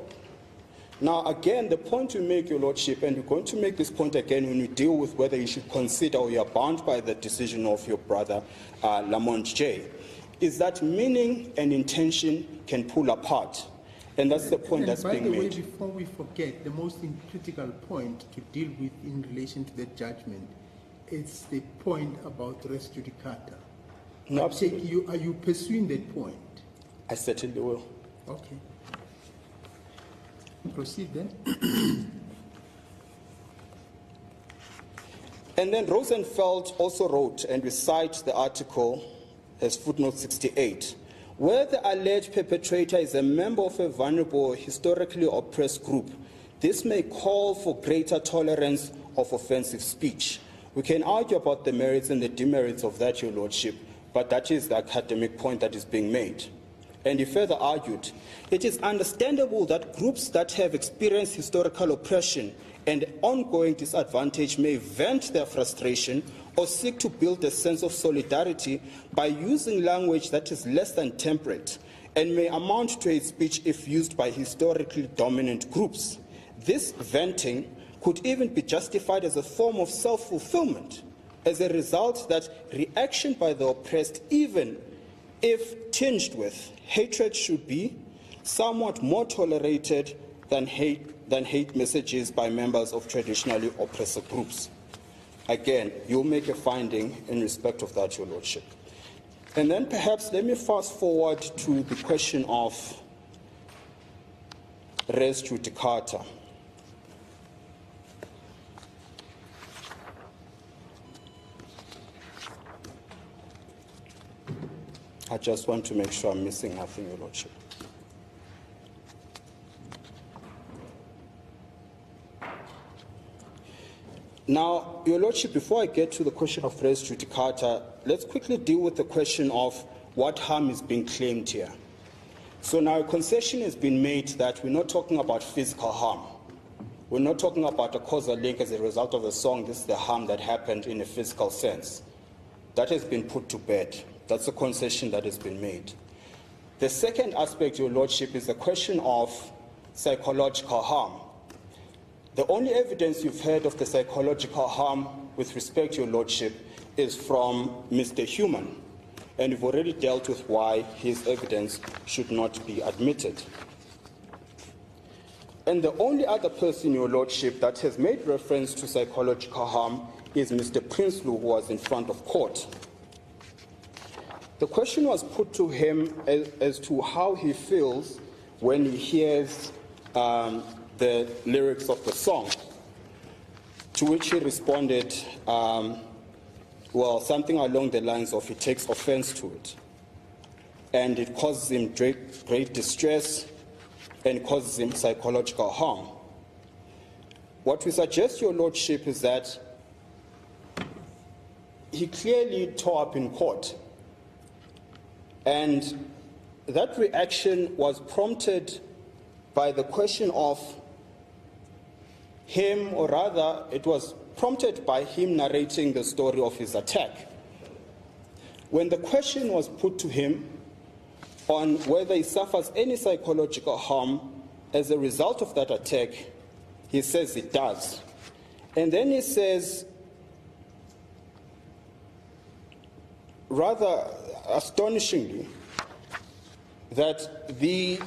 Now, again, the point we make, Your Lordship, and we're going to make this point again when we deal with whether you should consider or you are bound by the decision of your brother, Lamont J, is that meaning and intention can pull apart. And that's the point that's being made. By the way, before we forget, the most critical point to deal with in relation to the judgment is the point about res judicata. No, are you pursuing that point? I certainly will. Okay. Proceed then. And then Rosenfeld also wrote, and we cite the article as footnote 68, where the alleged perpetrator is a member of a vulnerable, historically oppressed group, this may call for greater tolerance of offensive speech. We can argue about the merits and the demerits of that, Your Lordship, but that is the academic point that is being made. And he further argued, it is understandable that groups that have experienced historical oppression and ongoing disadvantage may vent their frustration or seek to build a sense of solidarity by using language that is less than temperate and may amount to hate speech if used by historically dominant groups. This venting could even be justified as a form of self-fulfillment, as a result that reaction by the oppressed, even if tinged with hatred, should be somewhat more tolerated than hate messages by members of traditionally oppressive groups. Again, you'll make a finding in respect of that, Your Lordship. And then perhaps let me fast forward to the question of res judicata. I just want to make sure I'm missing nothing, Your Lordship. Now, Your Lordship, before I get to the question of res judicata, let's quickly deal with the question of what harm is being claimed here. So now a concession has been made that we're not talking about physical harm. We're not talking about a causal link as a result of the song. This is the harm that happened in a physical sense. That has been put to bed. That's a concession that has been made. The second aspect, Your Lordship, is the question of psychological harm. The only evidence you've heard of the psychological harm with respect to Your Lordship is from Mr. Human, and we've already dealt with why his evidence should not be admitted. And the only other person, Your Lordship, that has made reference to psychological harm is Mr. Prinsloo, who was in front of court. The question was put to him as to how he feels when he hears the lyrics of the song, to which he responded, well, something along the lines of he takes offense to it, and it causes him great distress and causes him psychological harm. What we suggest, Your Lordship, is that he clearly tore up in court. And that reaction was prompted by the question of him, or rather, it was prompted by him narrating the story of his attack. When the question was put to him on whether he suffers any psychological harm as a result of that attack, he says it does. And then he says, rather astonishingly, that the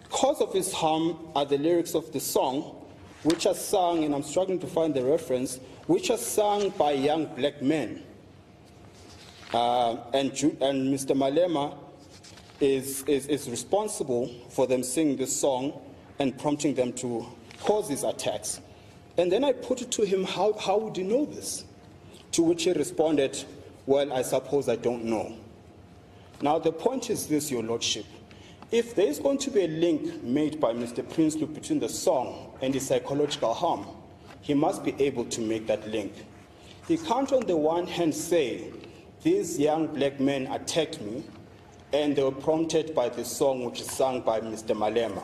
cause of his harm are the lyrics of the song, which are sung, and I'm struggling to find the reference, which are sung by young black men. And Mr. Malema is responsible for them singing this song and prompting them to cause these attacks. And then I put it to him, how would you know this? To which he responded, well, I suppose I don't know. Now, the point is this, Your Lordship. If there is going to be a link made by Mr. Prinsloo between the song and the psychological harm, he must be able to make that link. He can't on the one hand say, these young black men attacked me and they were prompted by the song which is sung by Mr. Malema.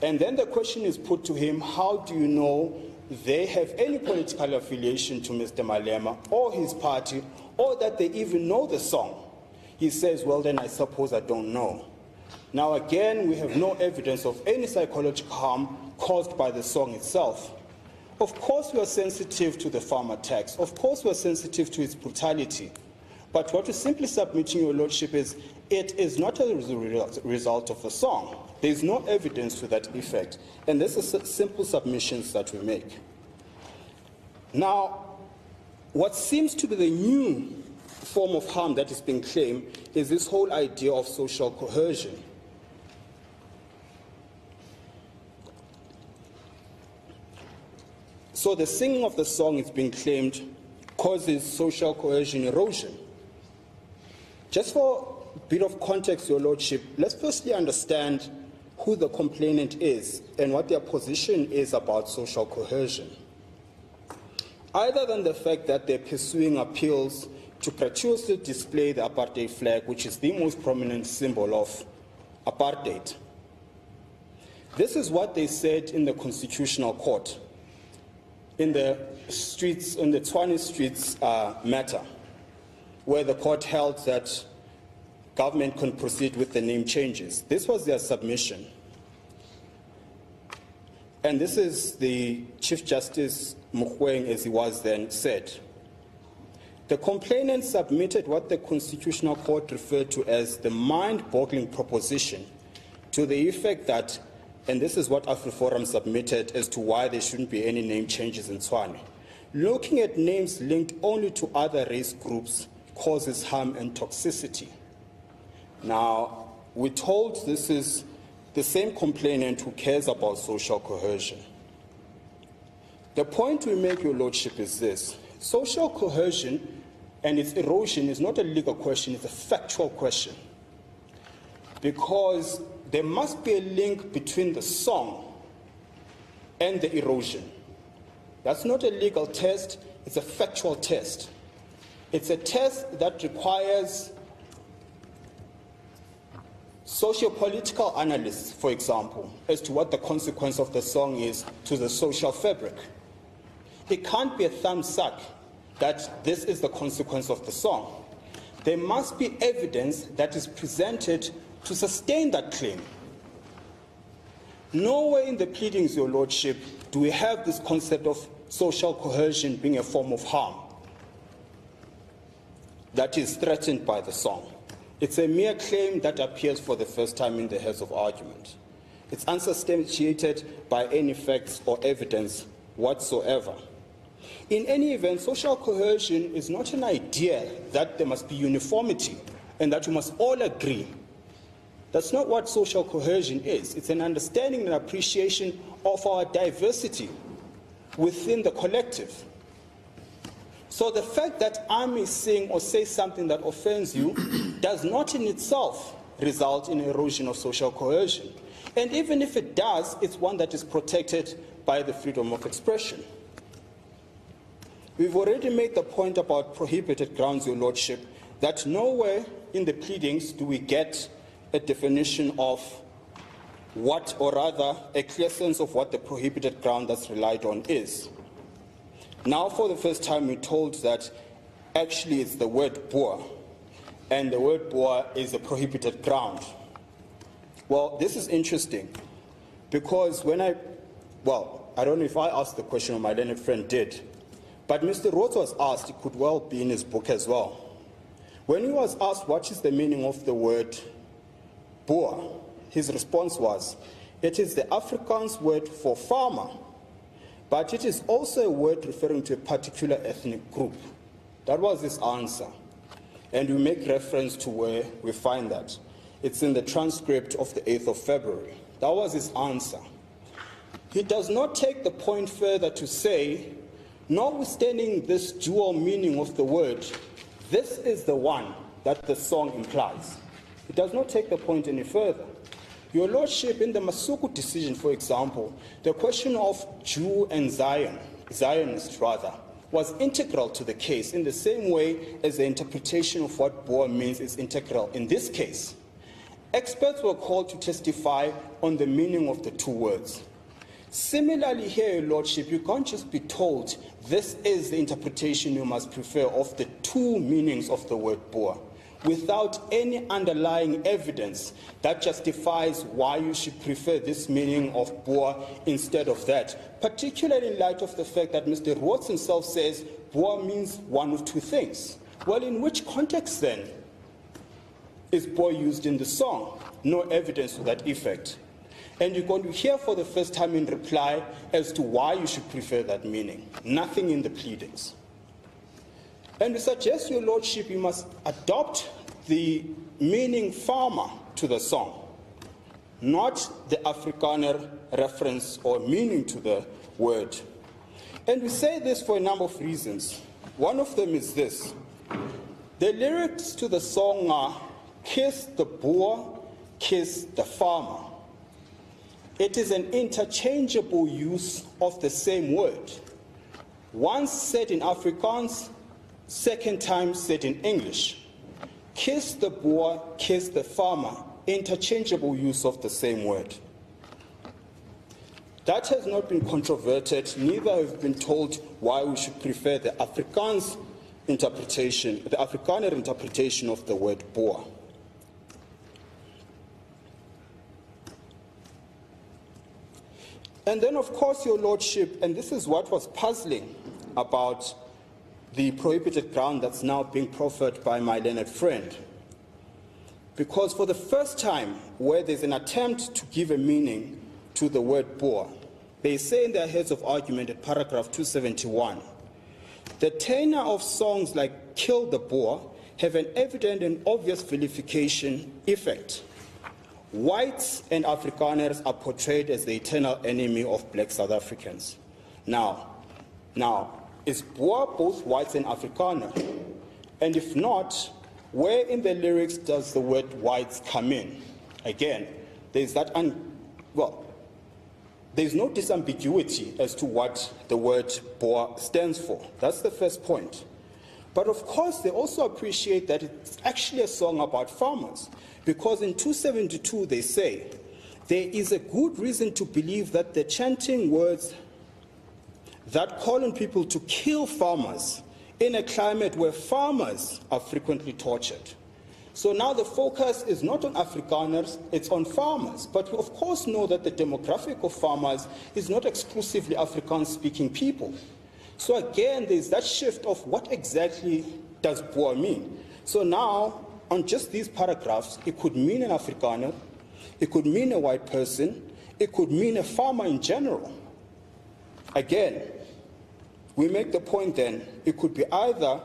And then the question is put to him, how do you know they have any political affiliation to Mr. Malema or his party, or that they even know the song? He says, well, then I suppose I don't know. Now again, we have no evidence of any psychological harm caused by the song itself. Of course we are sensitive to the farm attacks. Of course we are sensitive to its brutality. But what we're simply submitting, Your Lordship, is it is not a result of the song. There is no evidence to that effect. And this is simple submissions that we make. Now, what seems to be the new form of harm that is being claimed is this whole idea of social coercion. So the singing of the song is being claimed causes social coercion erosion. Just for a bit of context, Your Lordship, let's firstly understand who the complainant is and what their position is about social coercion. Other than the fact that they're pursuing appeals to gratuitously display the apartheid flag, which is the most prominent symbol of apartheid. This is what they said in the Constitutional Court, in the streets, in the Tshwane Streets matter, where the court held that government can proceed with the name changes. This was their submission. And this is the Chief Justice Mogoeng, as he was then, said. The complainant submitted what the Constitutional Court referred to as the mind-boggling proposition, to the effect that, and this is what AfriForum submitted as to why there shouldn't be any name changes in Tshwane. Looking at names linked only to other race groups causes harm and toxicity. Now, we're told this is the same complainant who cares about social coercion. The point we make, Your Lordship, is this. Social coercion and its erosion is not a legal question, it's a factual question. Because there must be a link between the song and the erosion. That's not a legal test, it's a factual test. It's a test that requires socio-political analysts, for example, as to what the consequence of the song is to the social fabric. It can't be a thumbsuck that this is the consequence of the song. There must be evidence that is presented to sustain that claim. Nowhere in the pleadings, Your Lordship, do we have this concept of social coercion being a form of harm that is threatened by the song. It's a mere claim that appears for the first time in the heads of argument. It's unsubstantiated by any facts or evidence whatsoever. In any event, social coercion is not an idea that there must be uniformity and that we must all agree. That's not what social coercion is. It's an understanding and appreciation of our diversity within the collective. So the fact that I may sing or say something that offends you does not in itself result in erosion of social coercion. And even if it does, it's one that is protected by the freedom of expression. We've already made the point about prohibited grounds, Your Lordship, that nowhere in the pleadings do we get a definition of what, or rather, a clear sense of what the prohibited ground that's relied on is. Now, for the first time, we're told that actually it's the word Boer, and the word Boer is a prohibited ground. Well, this is interesting, because when I don't know if I asked the question or my learned friend did, but Mr. Rhodes was asked, it could well be in his book as well. When he was asked what is the meaning of the word Boer, his response was, it is the Afrikaans word for farmer, but it is also a word referring to a particular ethnic group. That was his answer. And we make reference to where we find that. It's in the transcript of the 8th of February. That was his answer. He does not take the point further to say, notwithstanding this dual meaning of the word, this is the one that the song implies. It does not take the point any further. Your Lordship, in the Masuku decision, for example, the question of Jew and Zionist rather, was integral to the case in the same way as the interpretation of what Boer means is integral in this case. Experts were called to testify on the meaning of the two words. Similarly here, Your Lordship, you can't just be told this is the interpretation you must prefer of the two meanings of the word Boer, without any underlying evidence that justifies why you should prefer this meaning of Boer instead of that, particularly in light of the fact that Mr. Rhodes himself says Boer means one of two things. Well, in which context then is Boer used in the song? No evidence to that effect. And you're going to hear for the first time in reply as to why you should prefer that meaning. Nothing in the pleadings. And we suggest, Your Lordship, you must adopt the meaning farmer to the song, not the Afrikaner reference or meaning to the word. And we say this for a number of reasons. One of them is this. The lyrics to the song are, kiss the Boer, kiss the farmer. It is an interchangeable use of the same word. Once said in Afrikaans, second time said in English. Kiss the Boer, kiss the farmer, interchangeable use of the same word. That has not been controverted, neither have been told why we should prefer the Afrikaans interpretation, the Afrikaner interpretation of the word Boer. And then, of course, Your Lordship, and this is what was puzzling about the prohibited ground that's now being proffered by my learned friend. Because for the first time, where there's an attempt to give a meaning to the word Boer, they say in their heads of argument at paragraph 271, the tenor of songs like Kill the Boer have an evident and obvious vilification effect. Whites and Afrikaners are portrayed as the eternal enemy of black South Africans. Now, is Boer both whites and Afrikaner? And if not, where in the lyrics does the word whites come in? Again, there's that, there's no disambiguity as to what the word Boer stands for. That's the first point. But of course, they also appreciate that it's actually a song about farmers, because in 272 they say, there is a good reason to believe that the chanting words that call on people to kill farmers in a climate where farmers are frequently tortured. So now the focus is not on Afrikaners, it's on farmers. But we of course know that the demographic of farmers is not exclusively Afrikaans-speaking people. So again, there's that shift of what exactly does Boer mean. So now, on just these paragraphs, it could mean an Afrikaner, it could mean a white person, it could mean a farmer in general. Again, we make the point then, it could be either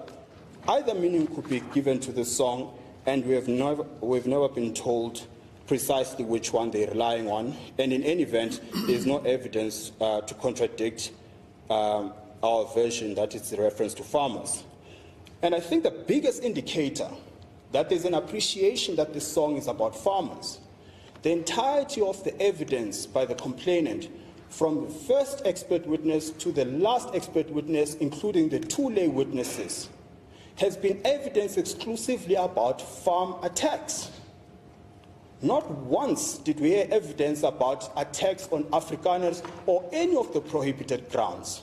meaning could be given to the song, and we've never been told precisely which one they're relying on, and in any event, there's no evidence to contradict our version that it's a reference to farmers. And I think the biggest indicator that there's an appreciation that this song is about farmers, the entirety of the evidence by the complainant, from the first expert witness to the last expert witness, including the two lay witnesses, has been evidence exclusively about farm attacks. Not once did we hear evidence about attacks on Afrikaners or any of the prohibited grounds.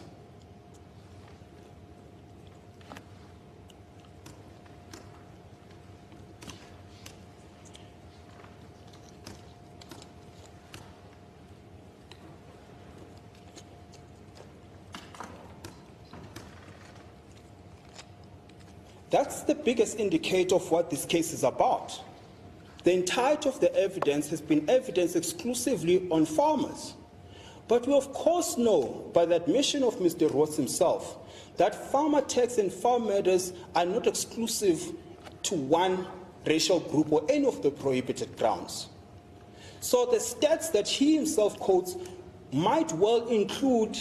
That's the biggest indicator of what this case is about. The entirety of the evidence has been evidence exclusively on farmers. But we of course know, by the admission of Mr. Ross himself, that farm attacks and farm murders are not exclusive to one racial group or any of the prohibited grounds. So the stats that he himself quotes might well include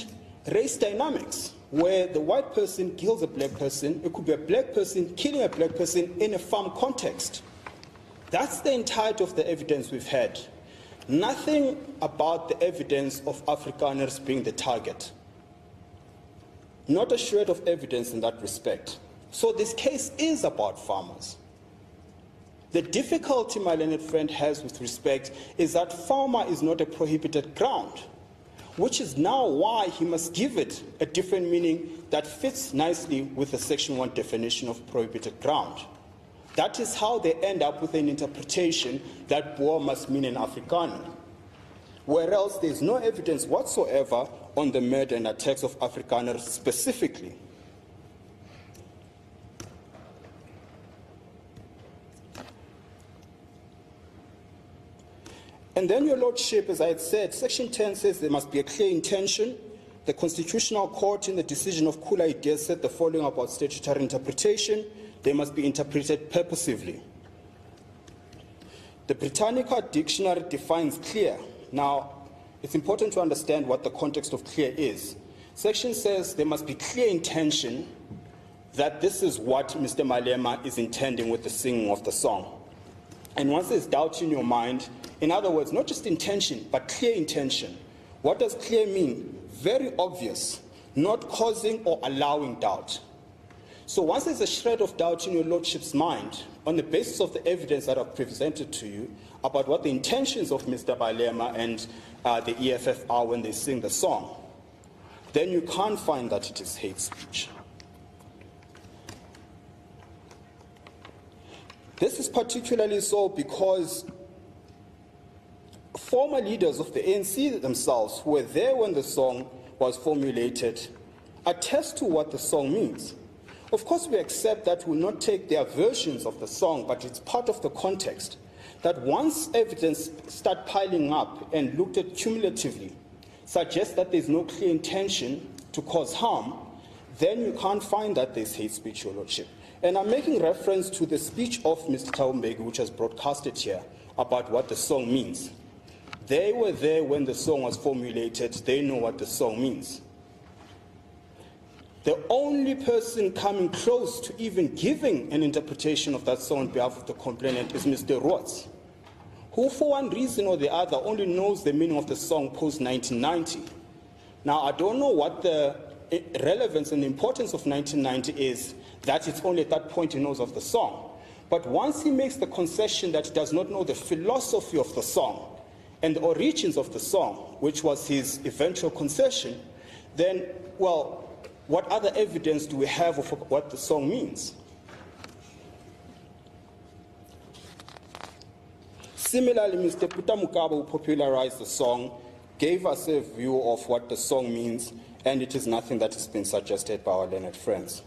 race dynamics, where the white person kills a black person. It could be a black person killing a black person in a farm context. That's the entirety of the evidence we've had. Nothing about the evidence of Afrikaners being the target. Not a shred of evidence in that respect. So this case is about farmers. The difficulty my learned friend has with respect is that farmer is not a prohibited ground, which is now why he must give it a different meaning that fits nicely with the Section 1 definition of prohibited ground. That is how they end up with an interpretation that Boer must mean an Afrikaner, whereas there is no evidence whatsoever on the murder and attacks of Afrikaners specifically. And then, Your Lordship, as I had said, Section 10 says there must be a clear intention. The Constitutional Court in the decision of Kula Ide said the following about statutory interpretation: they must be interpreted purposively. The Britannica Dictionary defines clear. Now, it's important to understand what the context of clear is. Section says there must be clear intention that this is what Mr. Malema is intending with the singing of the song. And once there's doubt in your mind, in other words, not just intention, but clear intention. What does clear mean? Very obvious, not causing or allowing doubt. So once there's a shred of doubt in your Lordship's mind, on the basis of the evidence that I've presented to you about what the intentions of Mr. Malema and the EFF are when they sing the song, then you can't find that it is hate speech. This is particularly so because former leaders of the ANC themselves, who were there when the song was formulated, attest to what the song means. Of course, we accept that we will not take their versions of the song, but it's part of the context that once evidence starts piling up and looked at cumulatively, suggests that there's no clear intention to cause harm, then you can't find that there's hate speech, Your Lordship. And I'm making reference to the speech of Mr. Taumbegi, which was broadcasted here, about what the song means. They were there when the song was formulated. They know what the song means. The only person coming close to even giving an interpretation of that song on behalf of the complainant is Mr. Rhodes, who for one reason or the other only knows the meaning of the song post-1990. Now, I don't know what the relevance and the importance of 1990 is, that it's only at that point he knows of the song. But once he makes the concession that he does not know the philosophy of the song and the origins of the song, which was his eventual concession, then, well, what other evidence do we have of what the song means? Similarly, Mr. Putamukaba, who popularized the song, gave us a view of what the song means, and it is nothing that has been suggested by our learned friends.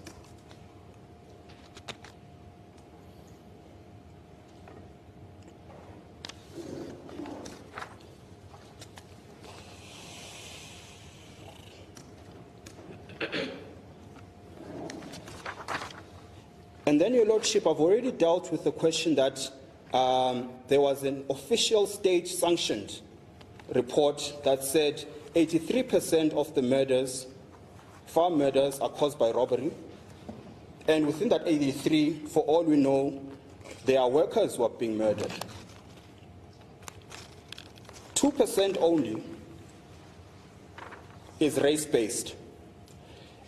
And then, Your Lordship, I've already dealt with the question that there was an official state-sanctioned report that said 83% of the murders, farm murders, are caused by robbery. And within that 83, for all we know, there are workers who are being murdered. 2% only is race-based.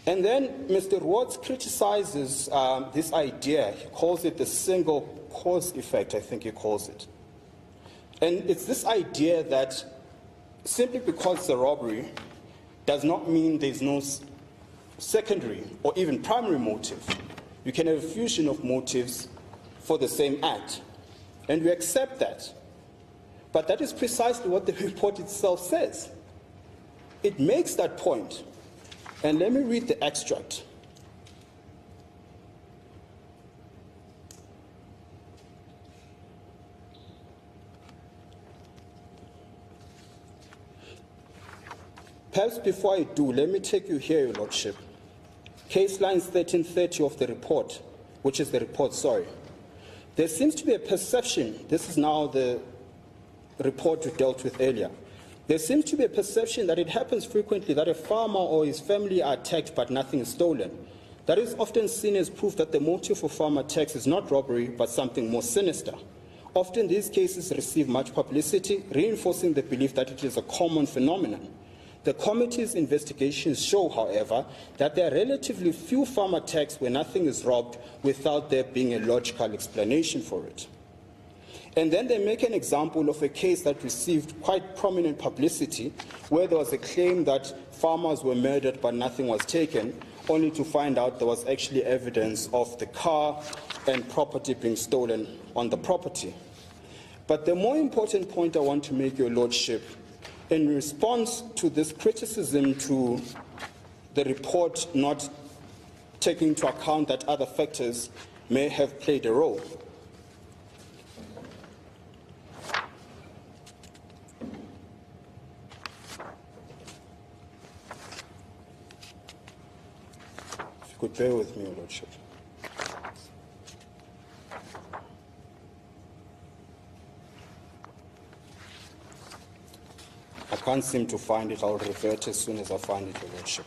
And then Mr. Rhodes criticizes this idea. He calls it the single cause effect, I think he calls it. And it's this idea that simply because it's a robbery does not mean there's no secondary or even primary motive. You can have a fusion of motives for the same act. And we accept that. But that is precisely what the report itself says. It makes that point. And let me read the extract. Perhaps before I do, let me take you here, Your Lordship. Case lines 1330 of the report, which is the report, sorry. There seems to be a perception, this is now the report we dealt with earlier. There seems to be a perception that it happens frequently that a farmer or his family are attacked but nothing is stolen. That is often seen as proof that the motive for farmer attacks is not robbery but something more sinister. Often these cases receive much publicity, reinforcing the belief that it is a common phenomenon. The committee's investigations show, however, that there are relatively few farm attacks where nothing is robbed without there being a logical explanation for it. And then they make an example of a case that received quite prominent publicity, where there was a claim that farmers were murdered but nothing was taken, only to find out there was actually evidence of the car and property being stolen on the property. But the more important point I want to make, Your Lordship, in response to this criticism to the report not taking into account that other factors may have played a role. If you could bear with me, Your Lordship. I can't seem to find it. I'll revert as soon as I find it, Your Lordship.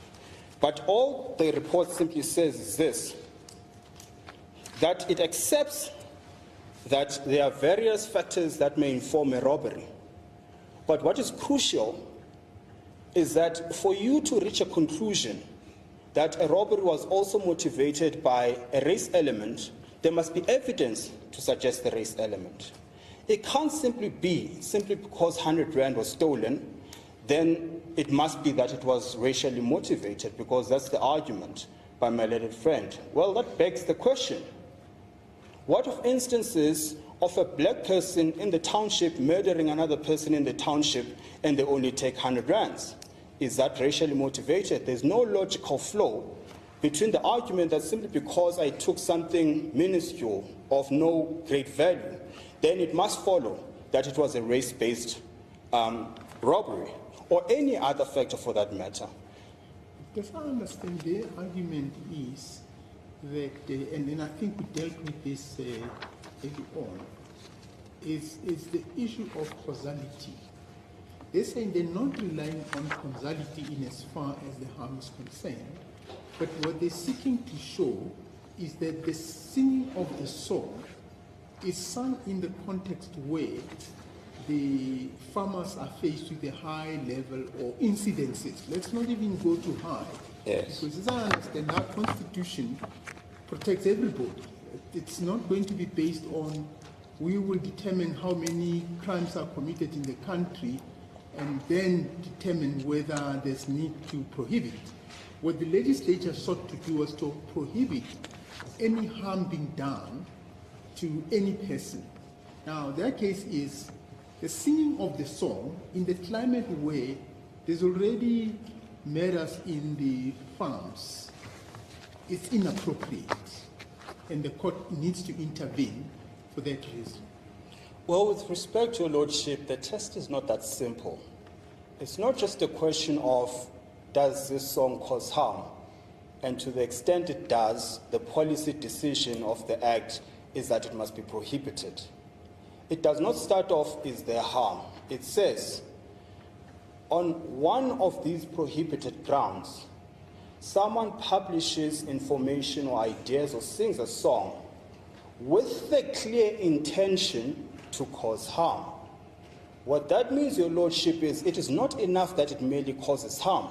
But all the report simply says is this, that it accepts that there are various factors that may inform a robbery. But what is crucial is that for you to reach a conclusion that a robbery was also motivated by a race element, there must be evidence to suggest the race element. It can't simply be, simply because 100 Rand was stolen, then it must be that it was racially motivated, because that's the argument by my learned friend. Well, that begs the question. What of instances of a black person in the township murdering another person in the township and they only take 100 rands? Is that racially motivated? There's no logical flow between the argument that simply because I took something minuscule of no great value, then it must follow that it was a race-based robbery, or any other factor for that matter. If I understand, the argument is that, and then I think we dealt with this early on, is the issue of causality. They're saying they're not relying on causality in as far as the harm is concerned, but what they're seeking to show is that the singing of the song is sung in the context where the farmers are faced with a high level or incidences. Let's not even go too high. Yes. Because as I understand, our constitution protects everybody. It's not going to be based on, we will determine how many crimes are committed in the country and then determine whether there's need to prohibit. What the legislature sought to do was to prohibit any harm being done to any person. Now, their case is the singing of the song in the climate where there's already murders in the farms. It's inappropriate, and the court needs to intervene for that reason. Well, with respect to Your Lordship, the test is not that simple. It's not just a question of, does this song cause harm? And to the extent it does, the policy decision of the Act is that it must be prohibited. It does not start off, is there harm? It says, on one of these prohibited grounds, someone publishes information or ideas or sings a song with the clear intention to cause harm. What that means, Your Lordship, is it is not enough that it merely causes harm.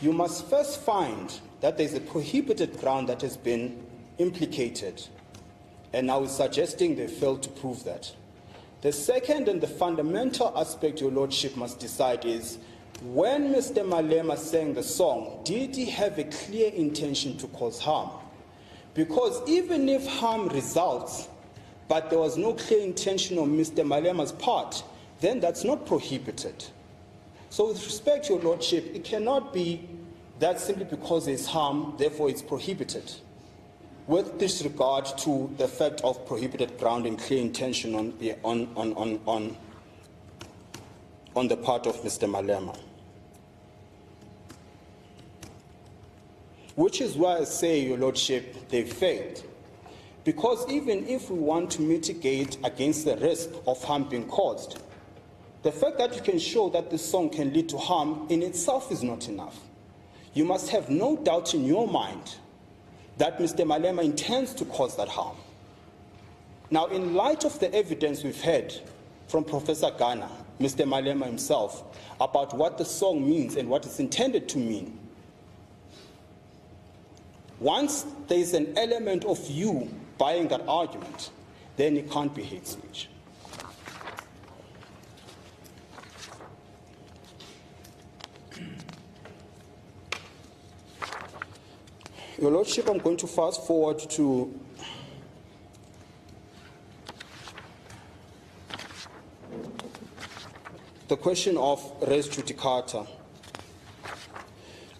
You must first find that there is a prohibited ground that has been implicated. And now it's suggesting they failed to prove that. The second and the fundamental aspect Your Lordship must decide is, when Mr. Malema sang the song, did he have a clear intention to cause harm? Because even if harm results, but there was no clear intention on Mr. Malema's part, then that's not prohibited. So with respect to Your Lordship, it cannot be that simply because there's harm, therefore it's prohibited, with disregard to the fact of prohibited ground and clear intention on the part of Mr. Malema. Which is why I say, Your Lordship, they failed. Because even if we want to mitigate against the risk of harm being caused, The fact that you can show that this song can lead to harm in itself is not enough. You must have no doubt in your mind that Mr. Malema intends to cause that harm. Now, in light of the evidence we've heard from Professor Ghana, Mr. Malema himself, about what the song means and what it's intended to mean, once there is an element of you buying that argument, then it can't be hate speech. Your Lordship, I'm going to fast forward to the question of res judicata.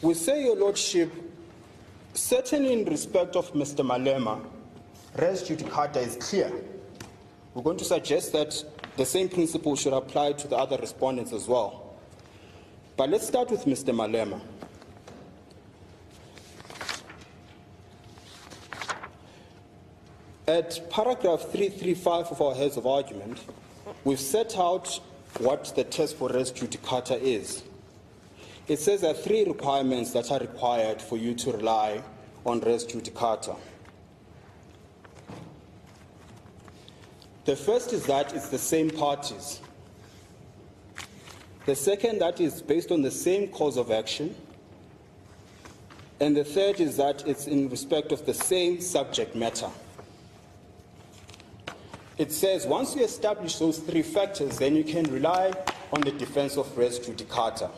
We say, Your Lordship, certainly in respect of Mr. Malema, res judicata is clear. We're going to suggest that the same principle should apply to the other respondents as well. But let's start with Mr. Malema. At paragraph 335 of our heads of argument, we've set out what the test for res judicata is. It says there are 3 requirements that are required for you to rely on res judicata. The first is that it's the same parties. The second, that is based on the same cause of action. And the third is that it's in respect of the same subject matter. It says once you establish those 3 factors, then you can rely on the defense of res judicata.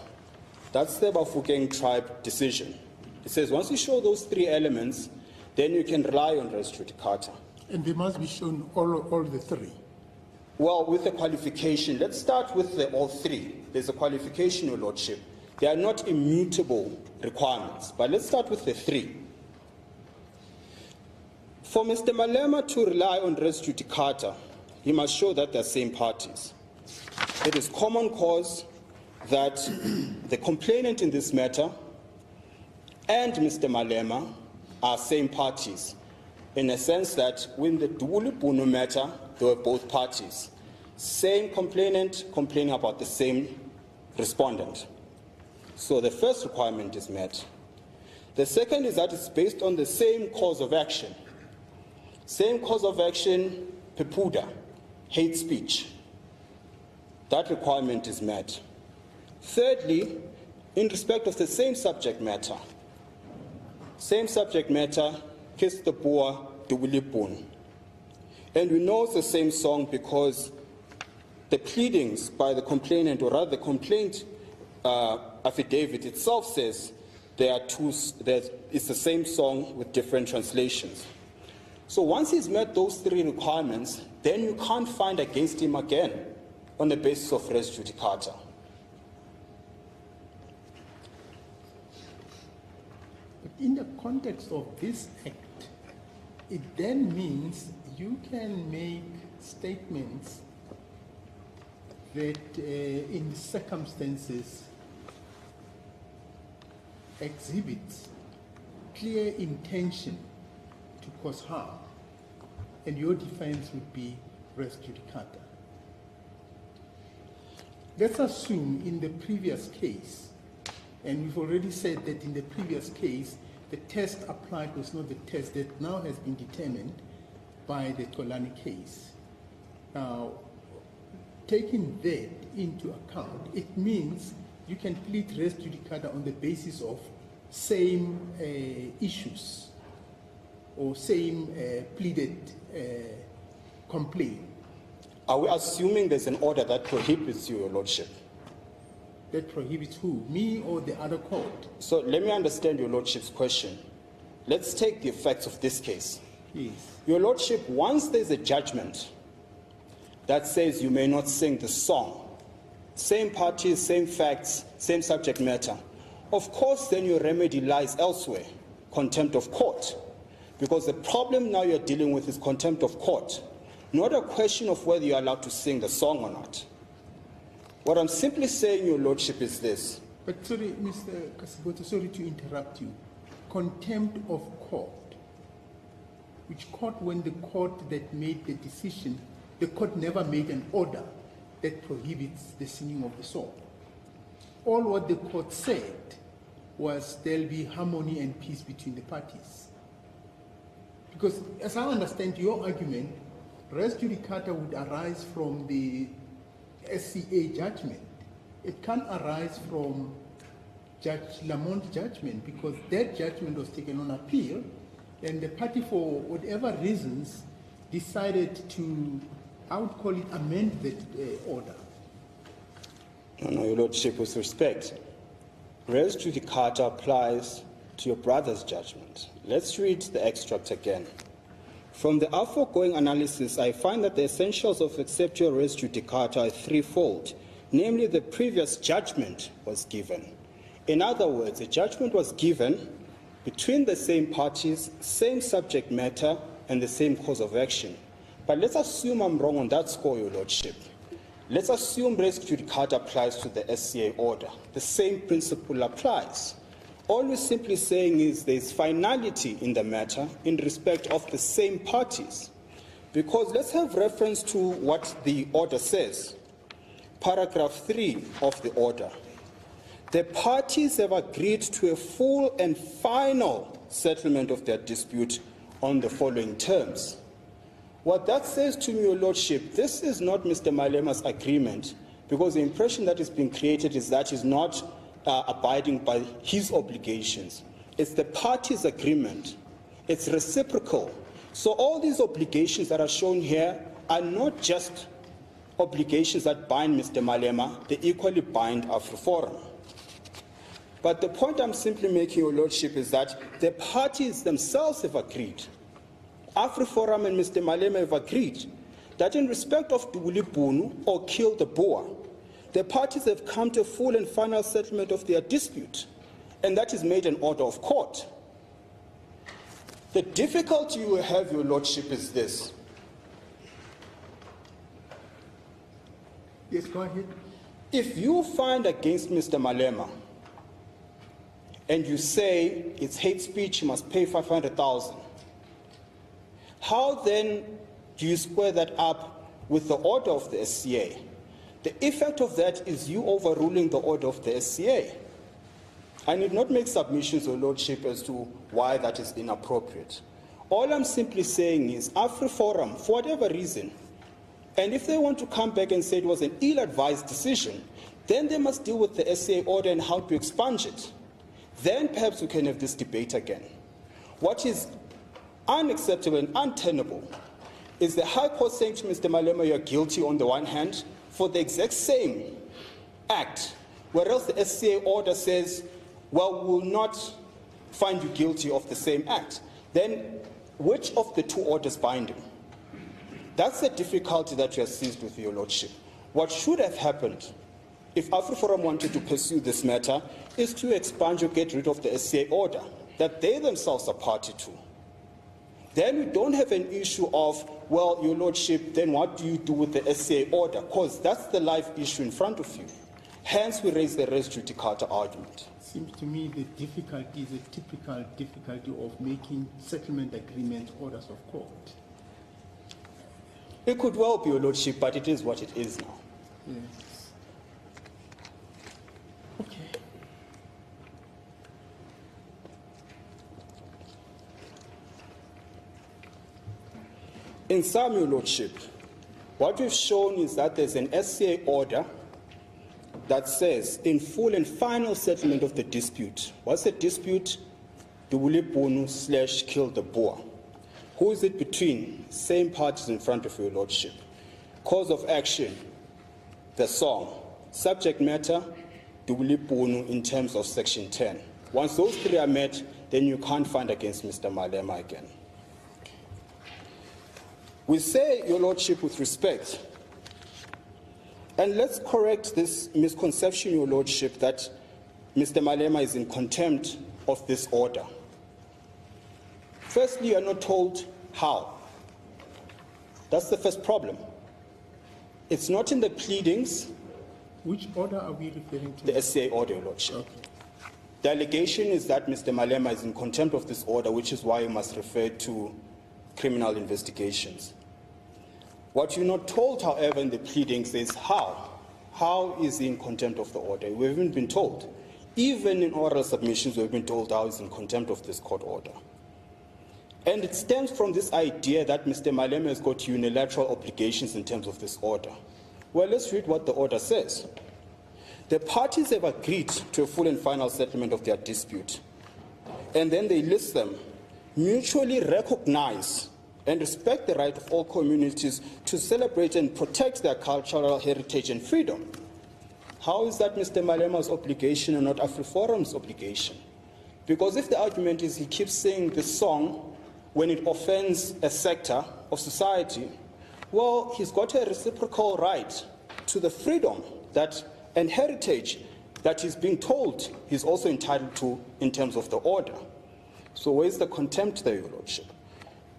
That's the Bafokeng tribe decision. It says once you show those 3 elements, then you can rely on res judicata. And they must be shown all the 3. Well, with the qualification, let's start with the all 3. There's a qualification, Your Lordship. They are not immutable requirements, but let's start with the 3. For Mr. Malema to rely on res judicata, he must show that they're same parties. It is common cause that the complainant in this matter and Mr. Malema are same parties, in a sense that when the Duwuli matter, they were both parties. Same complainant complaining about the same respondent. So the first requirement is met. The second is that it's based on the same cause of action. Same cause of action, pepuda, hate speech. That requirement is met. Thirdly, in respect of the same subject matter. Same subject matter, Kill the Boer, Duwili. And we know it's the same song because the pleadings by the complainant, or rather the complaint affidavit itself says it's the same song with different translations. So once he's met those 3 requirements, then you can't find against him again on the basis of res judicata. But in the context of this act, it then means you can make statements that in circumstances exhibit clear intention to cause harm, and your defense would be res judicata. Let's assume in the previous case, and we've already said that in the previous case, the test applied was not the test that now has been determined by the Tolani case. Now, taking that into account, it means you can plead res judicata on the basis of same issues or same pleaded complaint. Are we assuming there's an order that prohibits you, Your Lordship? That prohibits who? Me or the other court? So let me understand Your Lordship's question. Let's take the effects of this case. Yes. Your Lordship, once there's a judgment that says you may not sing the song, same parties, same facts, same subject matter, of course then your remedy lies elsewhere, contempt of court. Because the problem now you're dealing with is contempt of court, not a question of whether you're allowed to sing the song or not. What I'm simply saying, Your Lordship, is this. But sorry, Mr. Kasiboto, sorry to interrupt you. Contempt of court. Which court, when the court that made the decision, the court never made an order that prohibits the singing of the song. All what the court said was there'll be harmony and peace between the parties. Because as I understand your argument, res judicata would arise from the SCA judgment. It can't arise from Judge Lamont's judgment, because that judgment was taken on appeal, and the party, for whatever reasons, decided to, I would call it, amend that order. No, Your Lordship, with respect, res judicata applies to your brother's judgment. Let's read the extract again. From the aforegoing analysis, I find that the essentials of acceptio res judicata are threefold. Namely, the previous judgment was given. In other words, a judgment was given between the same parties, same subject matter, and the same cause of action. But let's assume I'm wrong on that score, Your Lordship. Let's assume res judicata applies to the SCA order. The same principle applies. All we're simply saying is there's finality in the matter in respect of the same parties. Because let's have reference to what the order says. Paragraph 3 of the order. The parties have agreed to a full and final settlement of their dispute on the following terms. What that says to me, Your Lordship, this is not Mr. Malema's agreement, because the impression that is being created is that he's not abiding by his obligations. It's the parties' agreement. It's reciprocal. So all these obligations that are shown here are not just obligations that bind Mr. Malema, they equally bind AfriForum. But the point I'm simply making, Your Lordship, is that the parties themselves have agreed, AfriForum and Mr. Malema have agreed, that in respect of Bunu or Kill the Boer, the parties have come to a full and final settlement of their dispute, and that is made an order of court. The difficulty you have, Your Lordship, is this. Yes, go ahead. If you find against Mr. Malema and you say it's hate speech, you must pay 500,000, how then do you square that up with the order of the SCA? The effect of that is you overruling the order of the SCA. I need not make submissions, Your Lordship, as to why that is inappropriate. All I'm simply saying is AfriForum, for whatever reason, and if they want to come back and say it was an ill-advised decision, then they must deal with the SCA order and how to expunge it. Then perhaps we can have this debate again. What is unacceptable and untenable is the High Court saying to Mr. Malema, you're guilty on the one hand for the exact same act, whereas the SCA order says, well, we will not find you guilty of the same act. Then which of the two orders bind him? That's the difficulty that you are seized with, Your Lordship. What should have happened if AfriForum wanted to pursue this matter is to expunge or get rid of the SCA order that they themselves are party to. Then we don't have an issue of, well, Your Lordship, then what do you do with the SCA order? Because that's the live issue in front of you. Hence, we raise the res judicata argument. Seems to me the difficulty is a typical difficulty of making settlement agreement orders of court. It could well be, Your Lordship, but it is what it is now. Yes. Okay. In sum, Your Lordship, what we've shown is that there's an SCA order that says, in full and final settlement of the dispute. What's the dispute? Bunu/Kill the Boer. Who is it between? Same parties in front of Your Lordship. Cause of action, the song. Subject matter, Bunu in terms of Section 10. Once those three are met, then you can't find against Mr. Malema again. We say, Your Lordship, with respect, and let's correct this misconception, Your Lordship, that Mr. Malema is in contempt of this order. Firstly, you are not told how. That's the first problem. It's not in the pleadings. Which order are we referring to? The SCA order, Your Lordship. Okay. The allegation is that Mr. Malema is in contempt of this order, which is why you must refer to criminal investigations. What you're not told, however, in the pleadings is how. How is he in contempt of the order? We haven't been told. Even in oral submissions, we've been told how he's in contempt of this court order. And it stems from this idea that Mr. Malema has got unilateral obligations in terms of this order. Well, let's read what the order says. The parties have agreed to a full and final settlement of their dispute. And then they list them. Mutually recognize and respect the right of all communities to celebrate and protect their cultural heritage and freedom. How is that Mr. Malema's obligation and not AfriForum's obligation? Because if the argument is he keeps singing this song when it offends a sector of society, well, he's got a reciprocal right to the freedom that and heritage that he's being told he's also entitled to in terms of the order. So where's the contempt there, Your Lordship?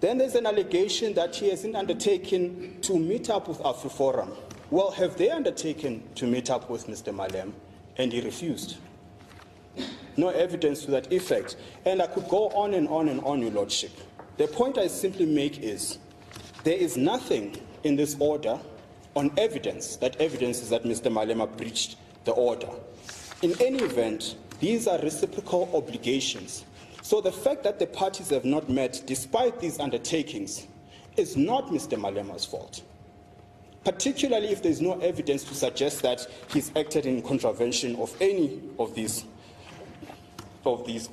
Then there's an allegation that he hasn't undertaken to meet up with AfriForum. Well, have they undertaken to meet up with Mr. Malema? And he refused. No evidence to that effect. And I could go on and on and on, Your Lordship. The point I simply make is there is nothing in this order on evidence that evidences that Mr. Malema breached the order. In any event, these are reciprocal obligations. So the fact that the parties have not met despite these undertakings is not Mr. Malema's fault, particularly if there is no evidence to suggest that he's acted in contravention of any of these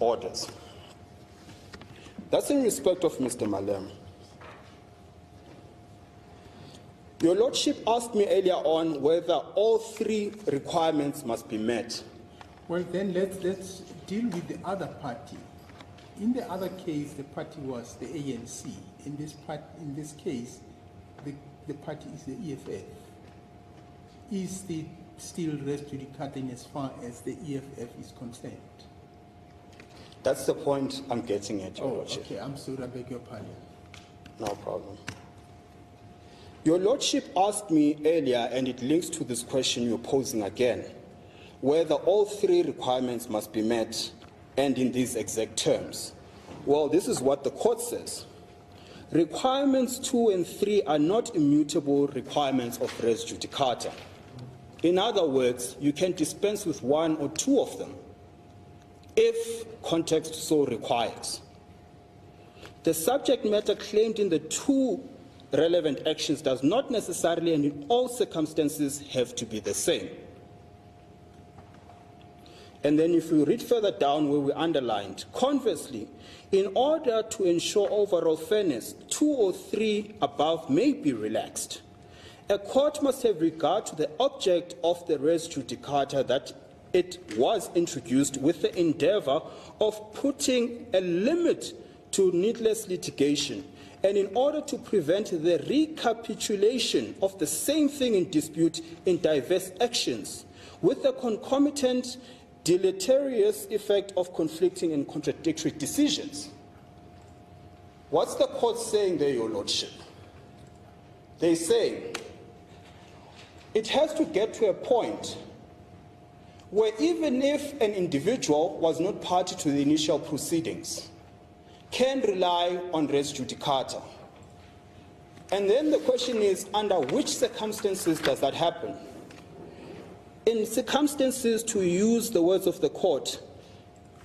orders. That's in respect of Mr. Malema. Your Lordship asked me earlier on whether all three requirements must be met. Well, then let's deal with the other party. In the other case, the party was the ANC. In this case, the party is the EFF. Is the still res judicata as far as the EFF is concerned? That's the point I'm getting at, Your Oh, Lordship. okay, I'm sorry, I beg your pardon. No problem. Your Lordship asked me earlier, and it links to this question you're posing again, whether all three requirements must be met and in these exact terms. Well, this is what the court says. Requirements 2 and 3 are not immutable requirements of res judicata. In other words, you can dispense with one or two of them if context so requires. The subject matter claimed in the two relevant actions does not necessarily and in all circumstances have to be the same. And then if we read further down where we underlined, conversely, in order to ensure overall fairness, 2 or 3 above may be relaxed. A court must have regard to the object of the res judicata that it was introduced with the endeavor of putting a limit to needless litigation, and in order to prevent the recapitulation of the same thing in dispute in diverse actions, with the concomitant deleterious effect of conflicting and contradictory decisions. What's the court saying there, Your Lordship? They say it has to get to a point where even if an individual was not party to the initial proceedings, can rely on res judicata. And then the question is, under which circumstances does that happen? In circumstances, to use the words of the court,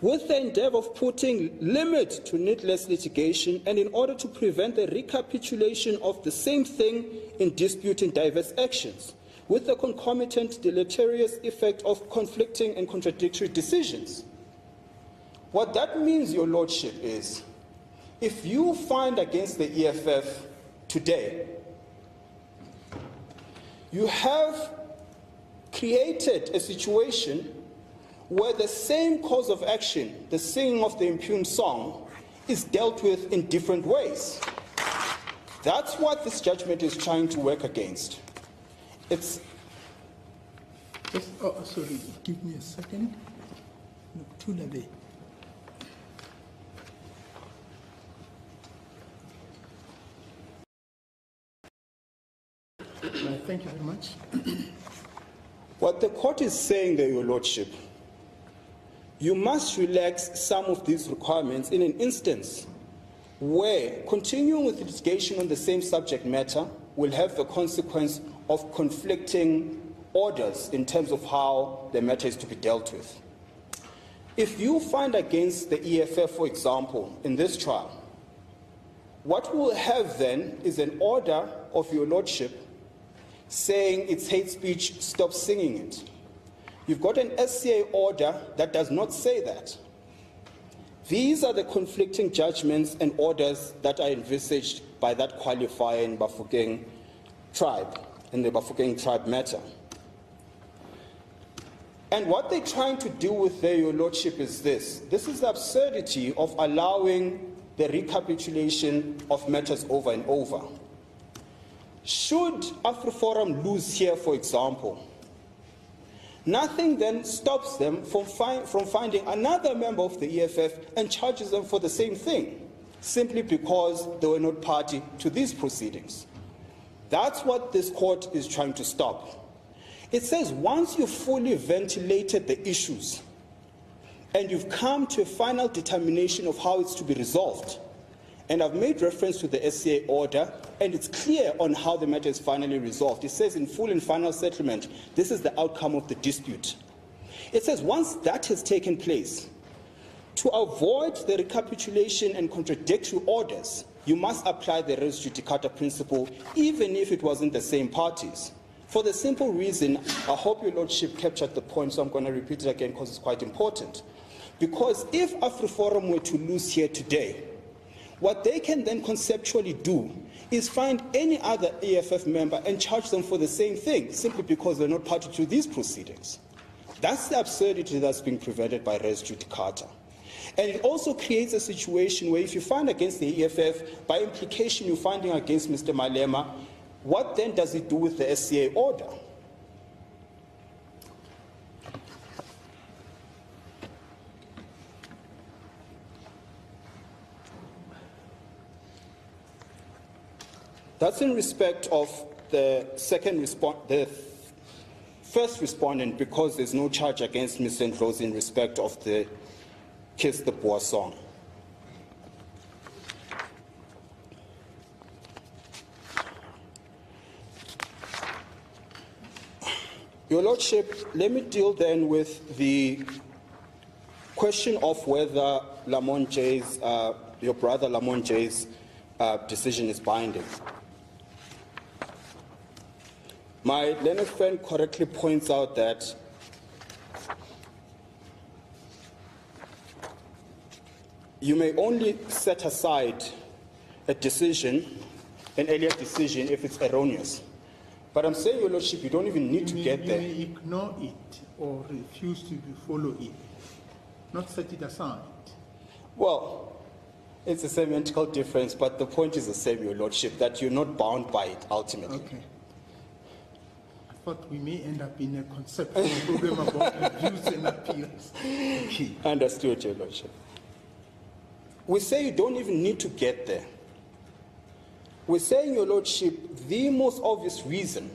with the endeavor of putting limit to needless litigation and in order to prevent the recapitulation of the same thing in dispute in diverse actions, with the concomitant deleterious effect of conflicting and contradictory decisions. What that means, Your Lordship, is if you find against the EFF today, you have created a situation where the same cause of action, the singing of the impugned song, is dealt with in different ways. That's what this judgment is trying to work against. It's... Yes, oh, sorry, give me a second. No, too late. Thank you very much. What the court is saying there, Your Lordship, you must relax some of these requirements in an instance where, continuing with litigation on the same subject matter, will have the consequence of conflicting orders in terms of how the matter is to be dealt with. If you find against the EFF, for example, in this trial, what we'll have then is an order of your lordship saying it's hate speech, stop singing it. You've got an SCA order that does not say that. These are the conflicting judgments and orders that are envisaged by that qualifier in Bafokeng tribe, in the Bafokeng tribe matter. And what they're trying to deal with there, your lordship, is this. This is the absurdity of allowing the recapitulation of matters over and over. Should AfriForum lose here, for example, nothing then stops them from finding another member of the EFF and charges them for the same thing, simply because they were not party to these proceedings. That's what this court is trying to stop. It says once you've fully ventilated the issues and you've come to a final determination of how it's to be resolved, and I've made reference to the SCA order, and it's clear on how the matter is finally resolved. It says in full and final settlement, this is the outcome of the dispute. It says once that has taken place, to avoid the recapitulation and contradictory orders, you must apply the res judicata principle, even if it wasn't the same parties. For the simple reason, I hope your lordship captured the point, so I'm going to repeat it again because it's quite important. Because if AfriForum were to lose here today, what they can then conceptually do is find any other EFF member and charge them for the same thing, simply because they're not party to these proceedings. That's the absurdity that's being prevented by res judicata. And it also creates a situation where if you find against the EFF, by implication you're finding against Mr. Malema, what then does it do with the SCA order? That's in respect of the first respondent, because there's no charge against Ms. Rose in respect of the Kill the Boer song. Your lordship, let me deal then with the question of whether Lamont J's, your brother Lamont J's decision is binding. My learned friend correctly points out that you may only set aside a decision, an earlier decision, if it's erroneous. But I'm saying, your lordship, you don't even need to get there. You may ignore it or refuse to follow it, not set it aside. Well, it's a semantical difference, but the point is the same, your lordship, that you're not bound by it ultimately. Okay. I thought we may end up in a conceptual problem about reviews and appeals. Okay. Understood, your lordship. We say you don't even need to get there. We're saying, your lordship, the most obvious reason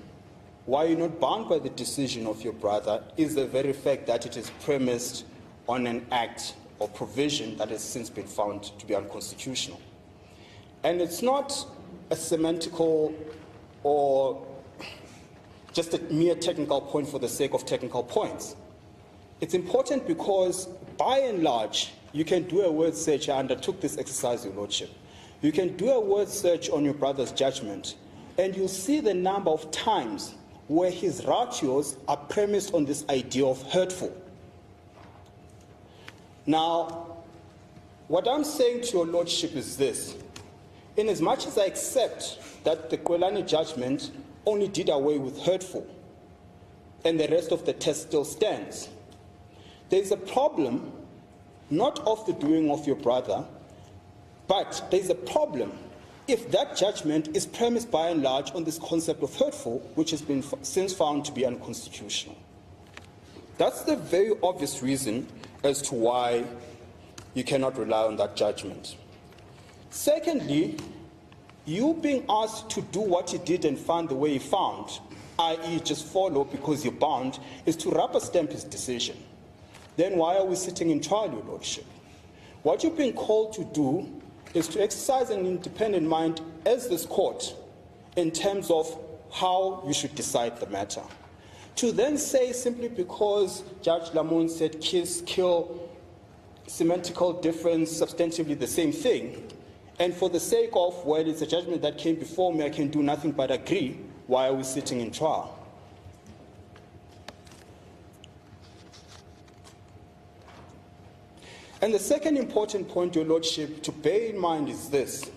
why you're not bound by the decision of your brother is the very fact that it is premised on an act or provision that has since been found to be unconstitutional. And it's not a semantical or just a mere technical point for the sake of technical points. It's important because, by and large, you can do a word search. I undertook this exercise, your lordship. You can do a word search on your brother's judgment, and you'll see the number of times where his ratios are premised on this idea of hurtful. Now, what I'm saying to your lordship is this. In as much as I accept that the Kwelane judgment only did away with hurtful, and the rest of the test still stands, there's a problem not of the doing of your brother, but there's a problem if that judgment is premised by and large on this concept of hurtful, which has been since found to be unconstitutional. That's the very obvious reason as to why you cannot rely on that judgment. Secondly, you being asked to do what you did and found the way you found, i.e. just follow because you're bound, is to rubber stamp his decision. Then why are we sitting in trial, your lordship? What you've been called to do is to exercise an independent mind as this court in terms of how you should decide the matter. To then say simply because Judge Lamont said kiss, kill, semantical difference, substantively the same thing, and for the sake of, well, it's a judgment that came before me, I can do nothing but agree, why are we sitting in trial? And the second important point, Your Lordship, to bear in mind is this.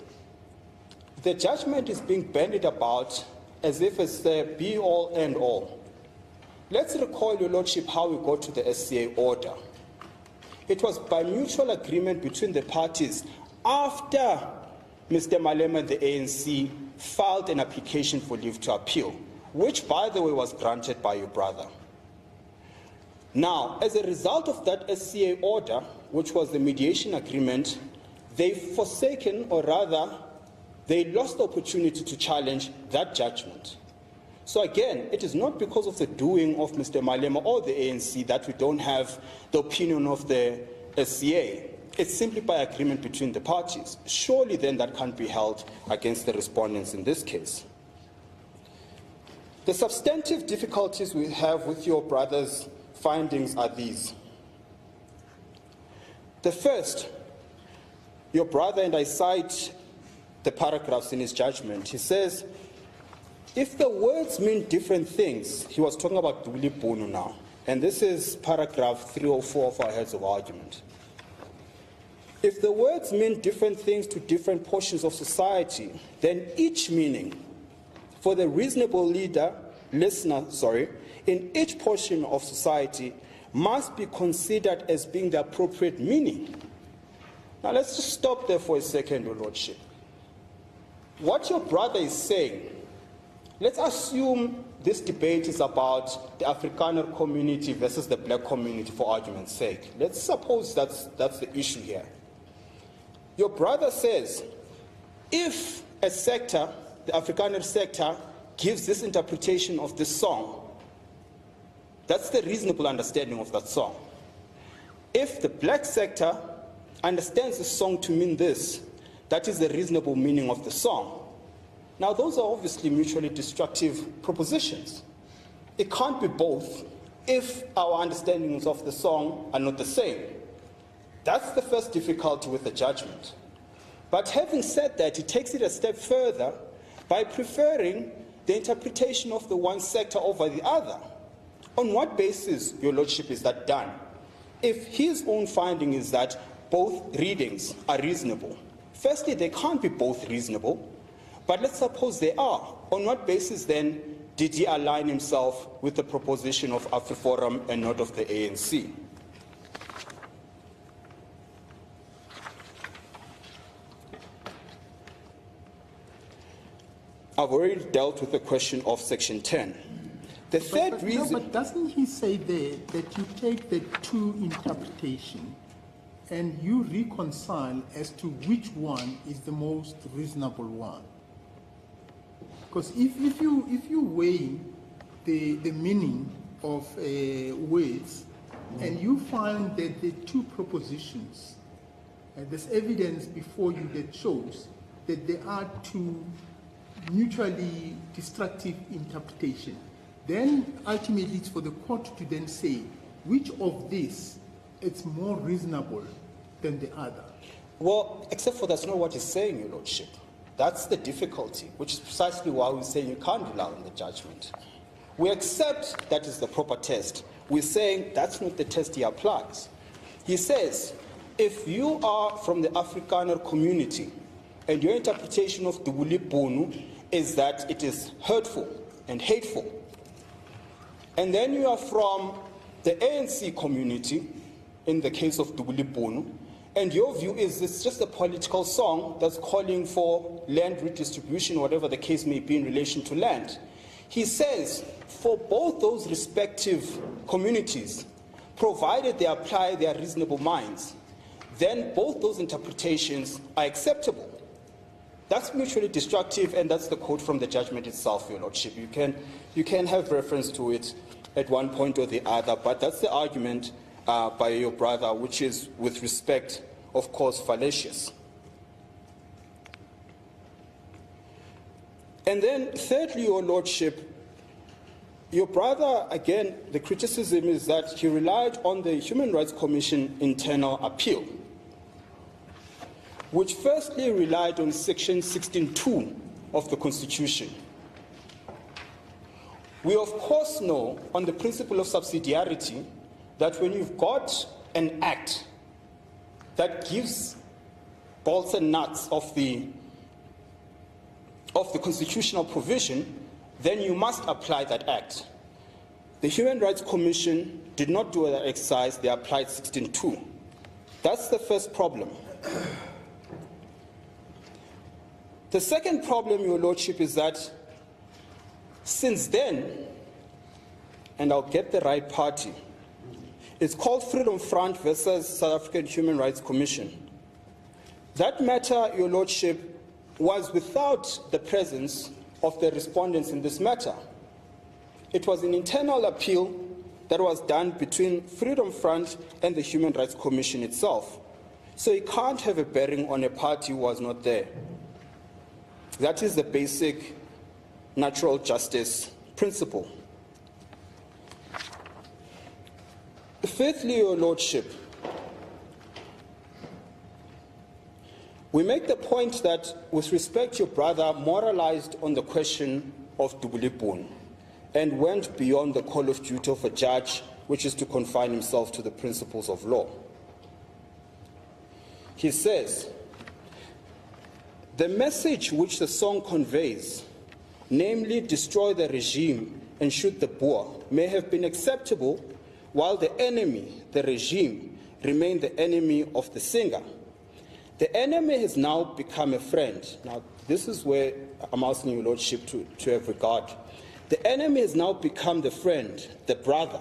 The judgment is being bandied about as if it's the be-all, end-all. Let's recall, Your Lordship, how we got to the SCA order. It was by mutual agreement between the parties after Mr. Malema and the ANC filed an application for leave to appeal, which, by the way, was granted by your brother. Now, as a result of that SCA order, which was the mediation agreement, they've forsaken, or rather, they lost the opportunity to challenge that judgment. So again, it is not because of the doing of Mr. Malema or the ANC that we don't have the opinion of the SCA. It's simply by agreement between the parties. Surely then that can't be held against the respondents in this case. The substantive difficulties we have with your brother's findings are these. The first, your brother, and I cite the paragraphs in his judgment, he says, if the words mean different things, he was talking about Duli Bono now, and this is paragraph 304 of our heads of argument. If the words mean different things to different portions of society, then each meaning for the reasonable listener, in each portion of society must be considered as being the appropriate meaning. Now let's just stop there for a second, Your Lordship. What your brother is saying, let's assume this debate is about the Afrikaner community versus the black community for argument's sake. Let's suppose that's the issue here. Your brother says, if a sector, the Afrikaner sector, gives this interpretation of this song, that's the reasonable understanding of that song. If the black sector understands the song to mean this, that is the reasonable meaning of the song. Now, those are obviously mutually destructive propositions. It can't be both if our understandings of the song are not the same. That's the first difficulty with the judgment. But having said that, it takes it a step further by preferring the interpretation of the one sector over the other. On what basis, Your Lordship, is that done? If his own finding is that both readings are reasonable, firstly, they can't be both reasonable, but let's suppose they are. On what basis, then, did he align himself with the proposition of AfriForum and not of the ANC? I've already dealt with the question of Section 10. The third reason... No, but doesn't he say there that you take the two interpretations and you reconcile as to which one is the most reasonable one? Because if you weigh the meaning of words and you find that the two propositions, there's evidence before you that shows that there are two mutually destructive interpretations, then ultimately it's for the court to then say which of these is more reasonable than the other. Well, except for that's not what he's saying, Your Lordship. That's the difficulty, which is precisely why we say you can't rely on the judgment. We accept that is the proper test. We're saying that's not the test he applies. He says, if you are from the Afrikaner community and your interpretation of Dubuli Bono is that it is hurtful and hateful, and then you are from the ANC community, in the case of Dubuli Bono, and your view is it's just a political song that's calling for land redistribution, whatever the case may be in relation to land. He says, for both those respective communities, provided they apply their reasonable minds, then both those interpretations are acceptable. That's mutually destructive, and that's the quote from the judgment itself, Your Lordship. You can have reference to it at one point or the other, but that's the argument by your brother, which is, with respect, of course, fallacious. And then thirdly, Your Lordship, your brother, again, the criticism is that he relied on the Human Rights Commission internal appeal, which firstly relied on Section 16(2) of the Constitution. We of course know, on the principle of subsidiarity, that when you've got an act that gives bolts and nuts of the constitutional provision, then you must apply that act. The Human Rights Commission did not do that exercise, they applied 16(2). That's the first problem. The second problem, Your Lordship, is that since then, and I'll get the right party, it's called Freedom Front versus South African Human Rights Commission. That matter, Your Lordship, was without the presence of the respondents in this matter. It was an internal appeal that was done between Freedom Front and the Human Rights Commission itself. So it can't have a bearing on a party who was not there. That is the basic natural justice principle. Fifthly, Your Lordship, we make the point that, with respect, your brother moralized on the question of Dubulipun and went beyond the call of duty of a judge, which is to confine himself to the principles of law. He says, the message which the song conveys, namely destroy the regime and shoot the Boer, may have been acceptable while the enemy, the regime, remained the enemy of the singer. The enemy has now become a friend. Now, this is where I'm asking Your Lordship to have regard. The enemy has now become the friend, the brother.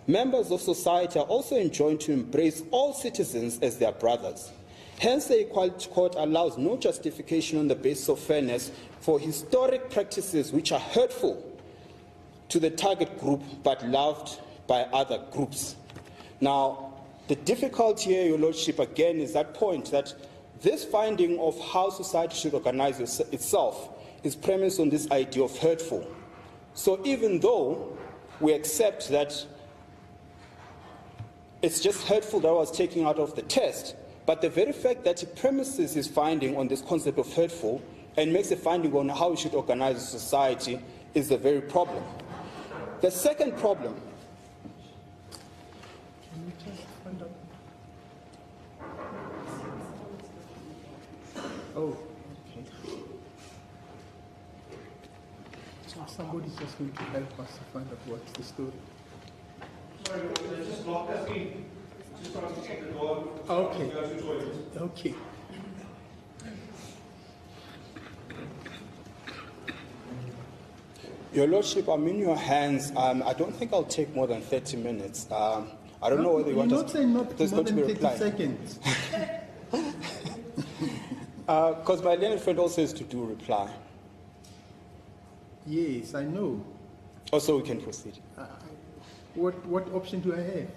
Members of society are also enjoined to embrace all citizens as their brothers. Hence, the Equality Court allows no justification on the basis of fairness for historic practices which are hurtful to the target group but loved by other groups. Now, the difficulty here, Your Lordship, again, is that point that this finding of how society should organize itself is premised on this idea of hurtful. So even though we accept that it's just hurtful that was taken out of the test, but the very fact that it premises his finding on this concept of hurtful and makes a finding on how we should organize a society is the very problem. The second problem. Oh, okay. So somebody's just going to help us to find out what's the story. Sorry, they just locked us in. Just trying to check the door. Okay. Go to the toilet. Okay. Your Lordship, I'm in your hands. I don't think I'll take more than 30 minutes. I don't know whether you want You're not saying not there's more going to than be 30 reply. seconds. Because my learned friend also has to do reply. Yes, I know. Also, we can proceed. What option do I have?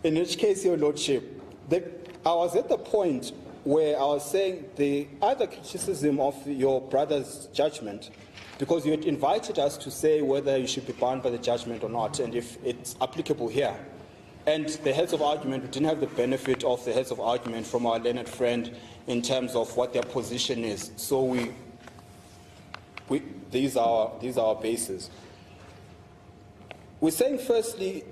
In which case, Your Lordship, I was at the point where I was saying the other criticism of your brother's judgment, because you had invited us to say whether you should be bound by the judgment or not, and if it's applicable here. And the heads of argument, we didn't have the benefit of the heads of argument from our learned friend in terms of what their position is. So these are our bases. We're saying, firstly,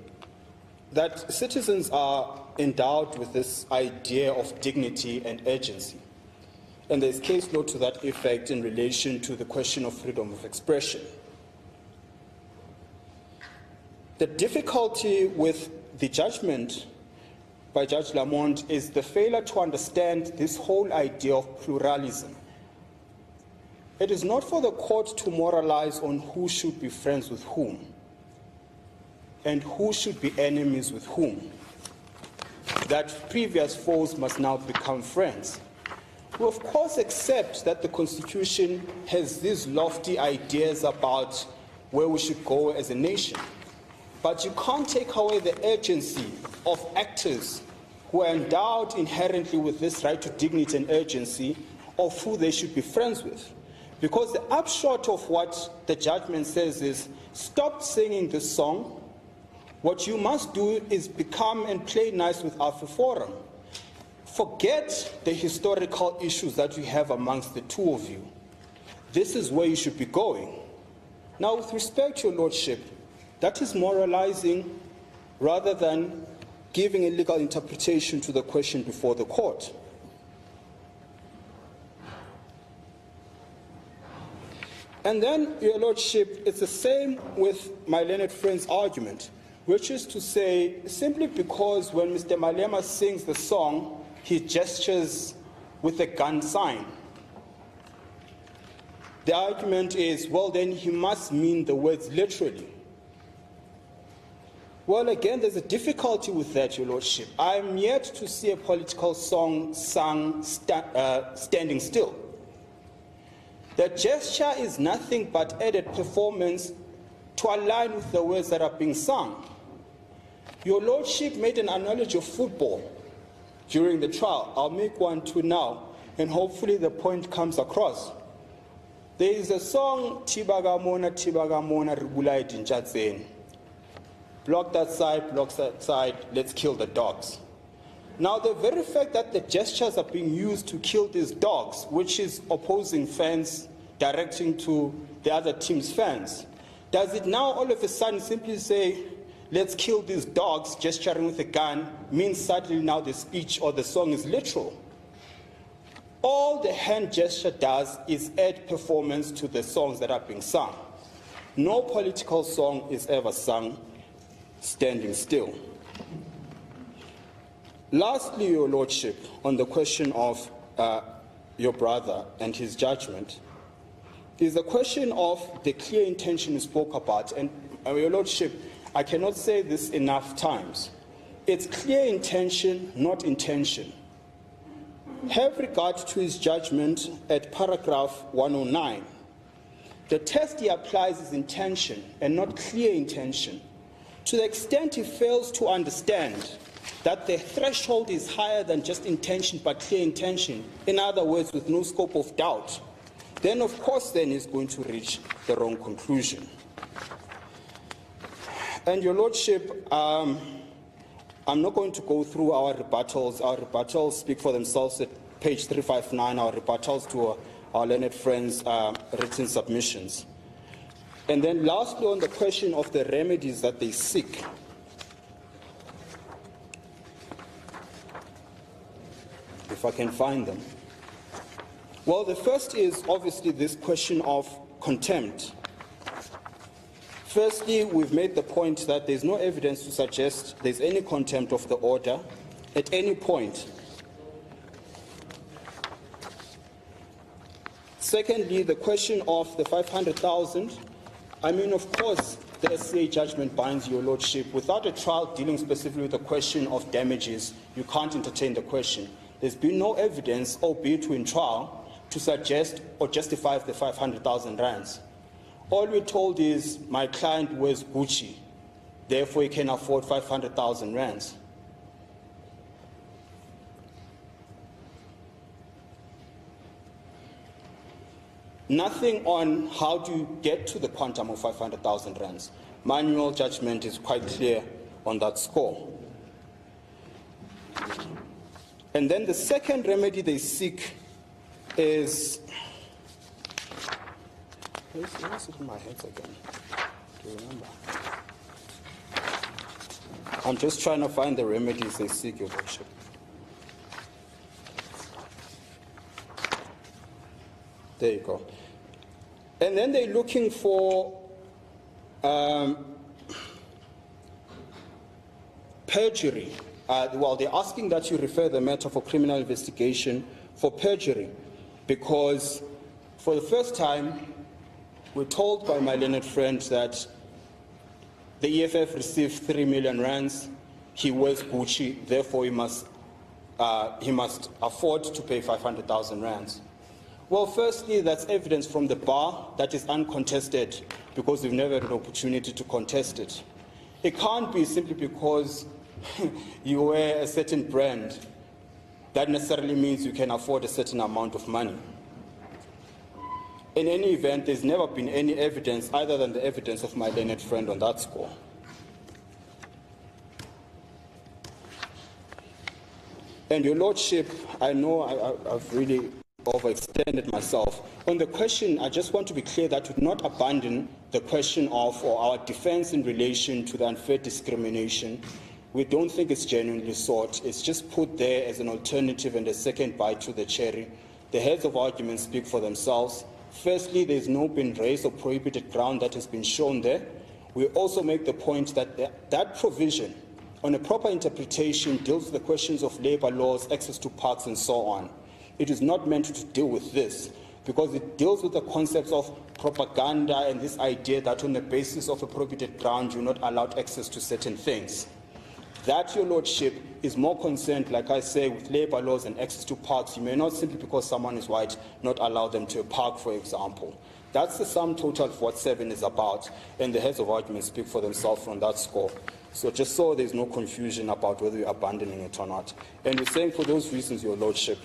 that citizens are endowed with this idea of dignity and urgency. And there's case law to that effect in relation to the question of freedom of expression. The difficulty with the judgment by Judge Lamont is the failure to understand this whole idea of pluralism. It is not for the court to moralize on who should be friends with whom and who should be enemies with whom, that previous foes must now become friends. We of course accept that the Constitution has these lofty ideas about where we should go as a nation. But you can't take away the urgency of actors who are endowed inherently with this right to dignity and urgency of who they should be friends with. Because the upshot of what the judgment says is, stop singing this song. What you must do is become and play nice with Alpha Forum. Forget the historical issues that you have amongst the two of you. This is where you should be going. Now, with respect to your lordship, that is moralizing rather than giving a legal interpretation to the question before the court. And then, your lordship, it's the same with my learned friend's argument, which is to say, simply because when Mr. Malema sings the song, he gestures with a gun sign. The argument is, well, then he must mean the words literally. Well, again, there's a difficulty with that, your lordship. I'm yet to see a political song sung standing still. The gesture is nothing but added performance to align with the words that are being sung. Your lordship made an analogy of football during the trial. I'll make one too now, and hopefully the point comes across. There is a song, Tibagamona, Tibagamona, Ribulai Dinchatzen. Block that side, let's kill the dogs. Now, the very fact that the gestures are being used to kill these dogs, which is opposing fans directing to the other team's fans, does it now all of a sudden simply say, let's kill these dogs, gesturing with a gun, means suddenly now the speech or the song is literal? All the hand gesture does is add performance to the songs that are being sung. No political song is ever sung standing still. Lastly, your lordship, on the question of your brother and his judgment, is the question of the clear intention you spoke about. And your lordship, I cannot say this enough times. It's clear intention, not intention. Have regard to his judgment at paragraph 109. The test he applies is intention and not clear intention. To the extent he fails to understand that the threshold is higher than just intention but clear intention, in other words, with no scope of doubt, then of course then he's going to reach the wrong conclusion. And your lordship, I'm not going to go through our rebuttals. Our rebuttals speak for themselves at page 359, our rebuttals to our learned friends' written submissions. And then lastly, on the question of the remedies that they seek, if I can find them. Well, the first is obviously this question of contempt. Firstly, we've made the point that there's no evidence to suggest there's any contempt of the order at any point. Secondly, the question of the 500,000. I mean, of course, the SCA judgment binds your lordship. Without a trial dealing specifically with the question of damages, you can't entertain the question. There's been no evidence, albeit to in trial, to suggest or justify the 500,000 rands. All we're told is my client wears Gucci, therefore he can afford 500,000 rands. Nothing on how do you get to the quantum of 500,000 rands. Manual judgment is quite clear on that score. And then the second remedy they seek is, where's it in my head again? Do you remember? I'm just trying to find the remedies they seek, your lordship. There you go. And then they're looking for perjury. Well, they're asking that you refer the matter for criminal investigation for perjury, because for the first time, we're told by my learned friend that the EFF received 3 million rands. He wears Gucci, therefore he must afford to pay 500,000 rands. Well, firstly, that's evidence from the bar that is uncontested because we've never had an opportunity to contest it. It can't be simply because you wear a certain brand that necessarily means you can afford a certain amount of money. In any event, there's never been any evidence other than the evidence of my learned friend on that score. And Your Lordship, I know I've really overextended myself. On the question, I just want to be clear that we do not abandon the question of or our defense in relation to the unfair discrimination. We don't think it's genuinely sought. It's just put there as an alternative and a second bite to the cherry. The heads of argument speak for themselves. Firstly, there's no been raised or prohibited ground that has been shown there. We also make the point that that provision on a proper interpretation deals with the questions of labour laws, access to parks and so on. It is not meant to deal with this because it deals with the concepts of propaganda and this idea that on the basis of a prohibited ground you're not allowed access to certain things. That, Your Lordship, is more concerned, like I say, with labour laws and access to parks. You may not simply because someone is white not allow them to a park, for example. That's the sum total of what 7 is about, and the heads of argument speak for themselves on that score. So just so there's no confusion about whether you're abandoning it or not. And we're saying for those reasons, Your Lordship,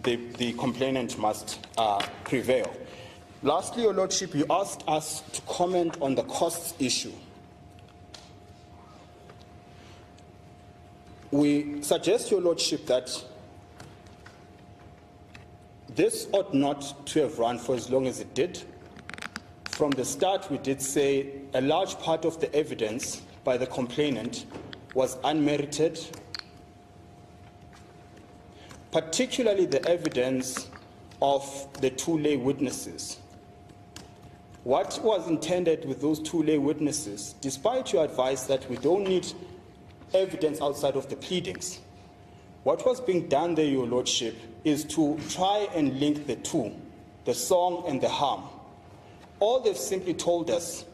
the complainant must prevail. Lastly, Your Lordship, you asked us to comment on the costs issue. We suggest, Your Lordship, that this ought not to have run for as long as it did. From the start, we did say a large part of the evidence by the complainant was unmerited, particularly the evidence of the 2 lay witnesses. What was intended with those 2 lay witnesses, despite your advice that we don't need evidence outside of the pleadings, what was being done there, Your Lordship, is to try and link the two, the song and the harm. All they've simply told us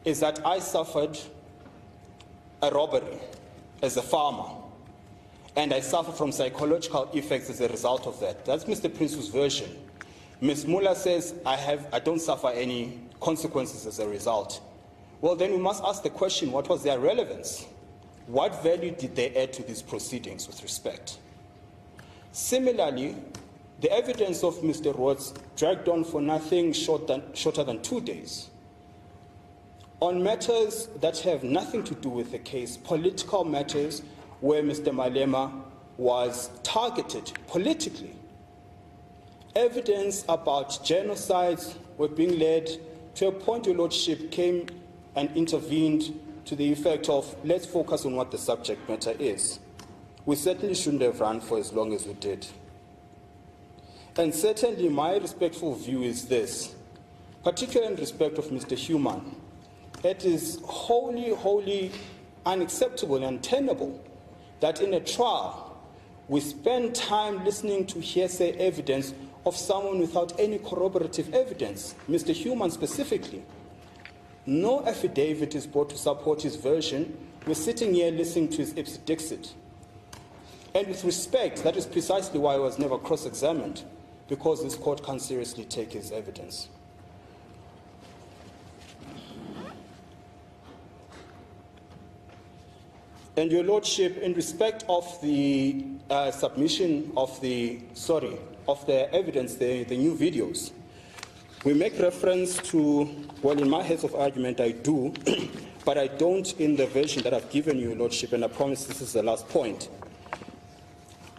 is that I suffered a robbery as a farmer, and I suffer from psychological effects as a result of that. That's Mr. Prince's version. Ms. Muller says, I don't suffer any consequences as a result. Well, then we must ask the question, what was their relevance? What value did they add to these proceedings with respect? Similarly, the evidence of Mr. Rhodes dragged on for nothing shorter than 2 days. On matters that have nothing to do with the case, political matters where Mr. Malema was targeted politically, evidence about genocides were being led to a point Your Lordship came and intervened to the effect of, let's focus on what the subject matter is. We certainly shouldn't have run for as long as we did. And certainly my respectful view is this, particularly in respect of Mr. Human. It is wholly unacceptable and untenable that in a trial we spend time listening to hearsay evidence of someone without any corroborative evidence, Mr. Human specifically. No affidavit is brought to support his version. We're sitting here listening to his ipse dixit. And with respect, that is precisely why I was never cross-examined, because this court can't seriously take his evidence. And Your Lordship, in respect of the submission of the evidence, the new videos, we make reference to, well, in my heads of argument I do, but I don't in the version that I've given you, Your Lordship, and I promise this is the last point.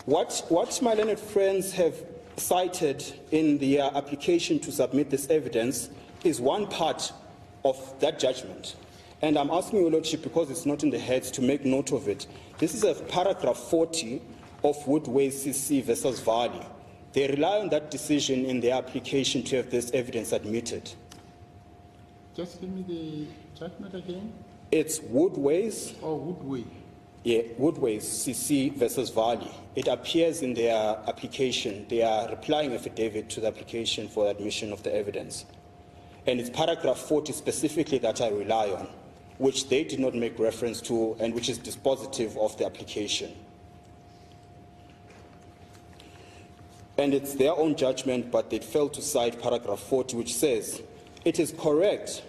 What my learned friends have cited in the application to submit this evidence is one part of that judgment. And I'm asking Your Lordship, because it's not in the heads, to make note of it. This is a paragraph 40 of Woodway CC versus Valley. They rely on that decision in their application to have this evidence admitted. Just give me the judgment again. It's Woodway's. Oh, Woodway. Yeah, Woodway's CC versus Valley. It appears in their application. They are replying affidavit to the application for admission of the evidence. And it's paragraph 40 specifically that I rely on, which they did not make reference to and which is dispositive of the application. And it's their own judgment, but they failed to cite paragraph 40, which says, it is correct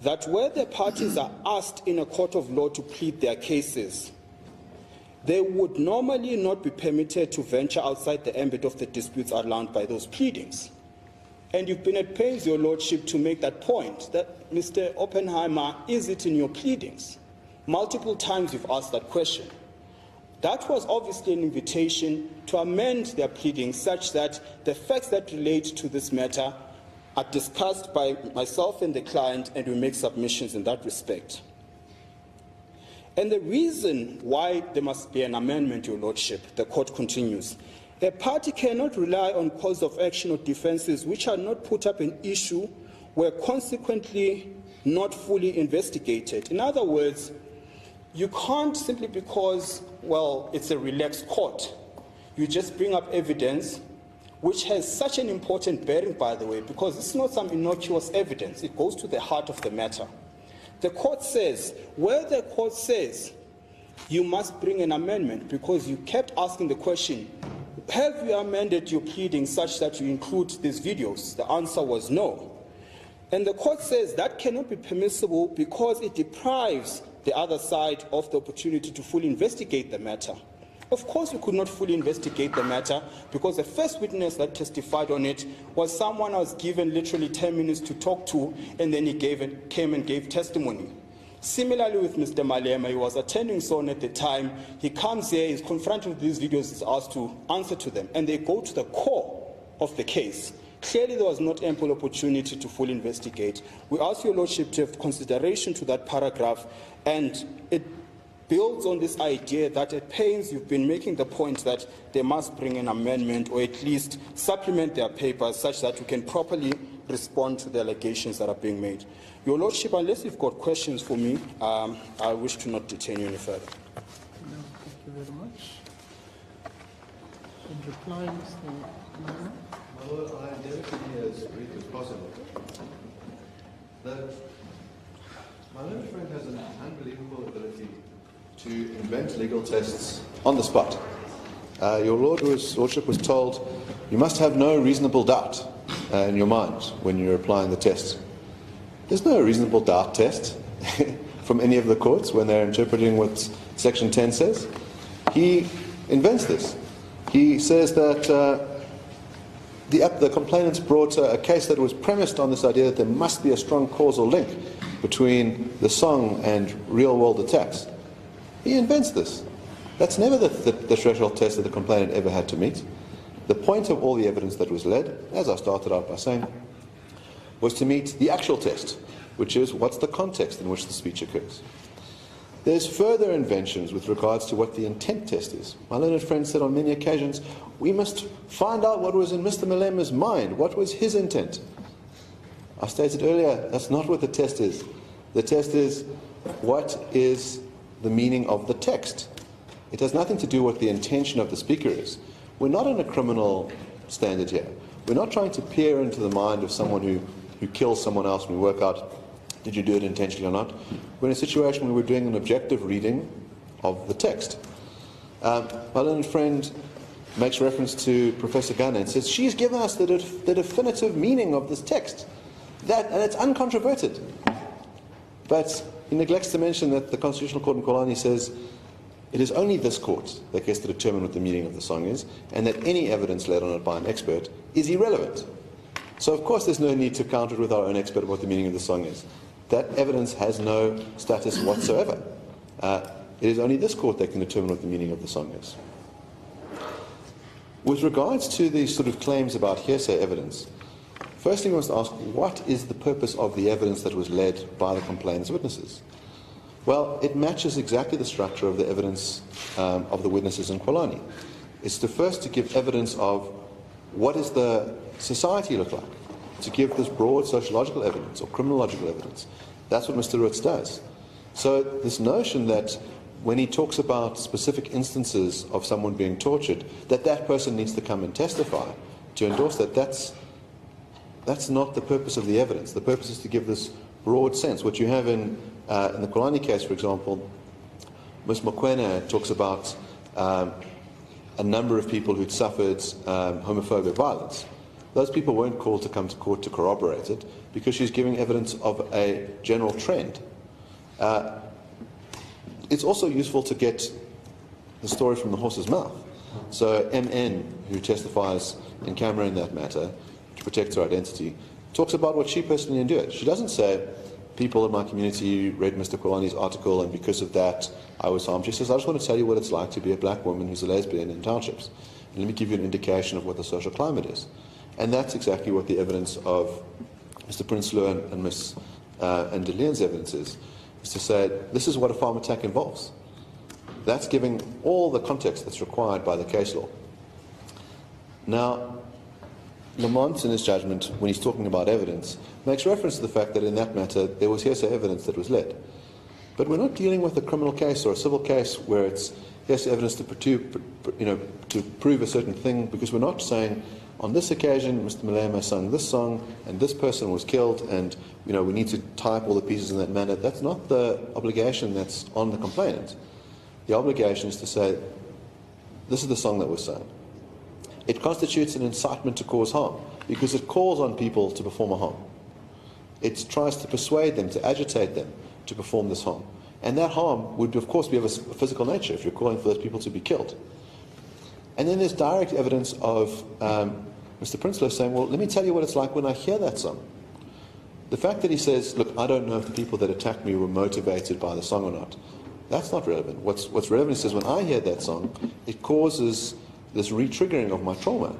that where the parties are asked in a court of law to plead their cases, they would normally not be permitted to venture outside the ambit of the disputes outlined by those pleadings. And you've been at pains, Your Lordship, to make that point, that, Mr. Oppenheimer, is it in your pleadings? Multiple times you've asked that question. That was obviously an invitation to amend their pleadings such that the facts that relate to this matter are discussed by myself and the client, and we make submissions in that respect. And the reason why there must be an amendment, Your Lordship, the court continues, a party cannot rely on cause of action or defences which are not put up an issue were consequently not fully investigated. In other words, you can't simply because, well, it's a relaxed court, you just bring up evidence which has such an important bearing, by the way, because it's not some innocuous evidence. It goes to the heart of the matter. The court says, where the court says you must bring an amendment because you kept asking the question, have you amended your pleading such that you include these videos? The answer was no. And the court says that cannot be permissible because it deprives the other side of the opportunity to fully investigate the matter. Of course, we could not fully investigate the matter because the first witness that testified on it was someone I was given literally 10 minutes to talk to, and then he came and gave testimony. Similarly with Mr. Malema, he was attending SON at the time. He comes here, he's confronted with these videos, he's asked to answer to them, and they go to the core of the case. Clearly, there was not ample opportunity to fully investigate. We ask Your Lordship to have consideration to that paragraph, and it builds on this idea that at pains you've been making the point that they must bring an amendment or at least supplement their papers such that we can properly respond to the allegations that are being made. Your Lordship, unless you've got questions for me, I wish to not detain you any further. No, thank you very much. In reply, Mr. Mano? My Lord, I endeavour to be as brief as possible. My learned friend has an unbelievable ability to invent legal tests on the spot. Your Lordship was told you must have no reasonable doubt in your mind when you're applying the test. There's no reasonable doubt test from any of the courts when they're interpreting what Section 10 says. He invents this. He says that the complainants brought a case that was premised on this idea that there must be a strong causal link between the song and real-world attacks. He invents this. That's never the threshold test that the complainant ever had to meet. The point of all the evidence that was led, as I started out by saying, was to meet the actual test, which is what's the context in which the speech occurs. There's further inventions with regards to what the intent test is. My learned friend said on many occasions, we must find out what was in Mr. Malema's mind, what was his intent. I stated earlier, that's not what the test is. The test is, what is the meaning of the text? It has nothing to do with what the intention of the speaker is. We're not in a criminal standard here. We're not trying to peer into the mind of someone who kills someone else and we work out, did you do it intentionally or not? We're in a situation where we're doing an objective reading of the text. My learned friend makes reference to Professor Gunner and says, she's given us the definitive meaning of this text. And it's uncontroverted. But he neglects to mention that the Constitutional Court in Kolani says it is only this court that gets to determine what the meaning of the song is, and that any evidence led on it by an expert is irrelevant. So of course there's no need to counter it with our own expert of what the meaning of the song is. That evidence has no status whatsoever. It is only this court that can determine what the meaning of the song is. With regards to these sort of claims about hearsay evidence, firstly we must ask, what is the purpose of the evidence that was led by the complainant's witnesses? Well, it matches exactly the structure of the evidence of the witnesses in Kolani. It's to give evidence of what does the society look like, to give this broad sociological evidence or criminological evidence. That's what Mr. Roots does. So this notion that when he talks about specific instances of someone being tortured, that person needs to come and testify to endorse that, that's not the purpose of the evidence. The purpose is to give this broad sense. What you have in the Kolani case, for example, Ms. Mokwena talks about a number of people who'd suffered homophobic violence. Those people weren't called to come to court to corroborate it because she's giving evidence of a general trend. It's also useful to get the story from the horse's mouth. So MN, who testifies in camera in that matter to protect her identity, talks about what she personally endured. She doesn't say, people in my community read Mr. Kolani's article and because of that I was harmed. She says, I just want to tell you what it's like to be a black woman who's a lesbian in townships. And let me give you an indication of what the social climate is. And that's exactly what the evidence of Mr. Prinsloo and Ms. and De Leon's evidence is to say, this is what a farm attack involves. That's giving all the context that's required by the case law. Now, Lamont, in his judgment, when he's talking about evidence, makes reference to the fact that in that matter there was hearsay evidence that was led. But we're not dealing with a criminal case or a civil case where it's hearsay evidence to prove a certain thing, because we're not saying, on this occasion, Mr. Malema sang this song, and this person was killed, and we need to tie up all the pieces in that manner. That's not the obligation that's on the complainant. The obligation is to say, this is the song that was sung. It constitutes an incitement to cause harm, because it calls on people to perform a harm. It tries to persuade them, to agitate them to perform this harm. And that harm would, of course, be of a physical nature if you're calling for those people to be killed. And then there's direct evidence of Mr. Prinsloo saying, well, let me tell you what it's like when I hear that song. The fact that he says, look, I don't know if the people that attacked me were motivated by the song or not, that's not relevant. What's relevant, he says, when I hear that song, it causes this re-triggering of my trauma.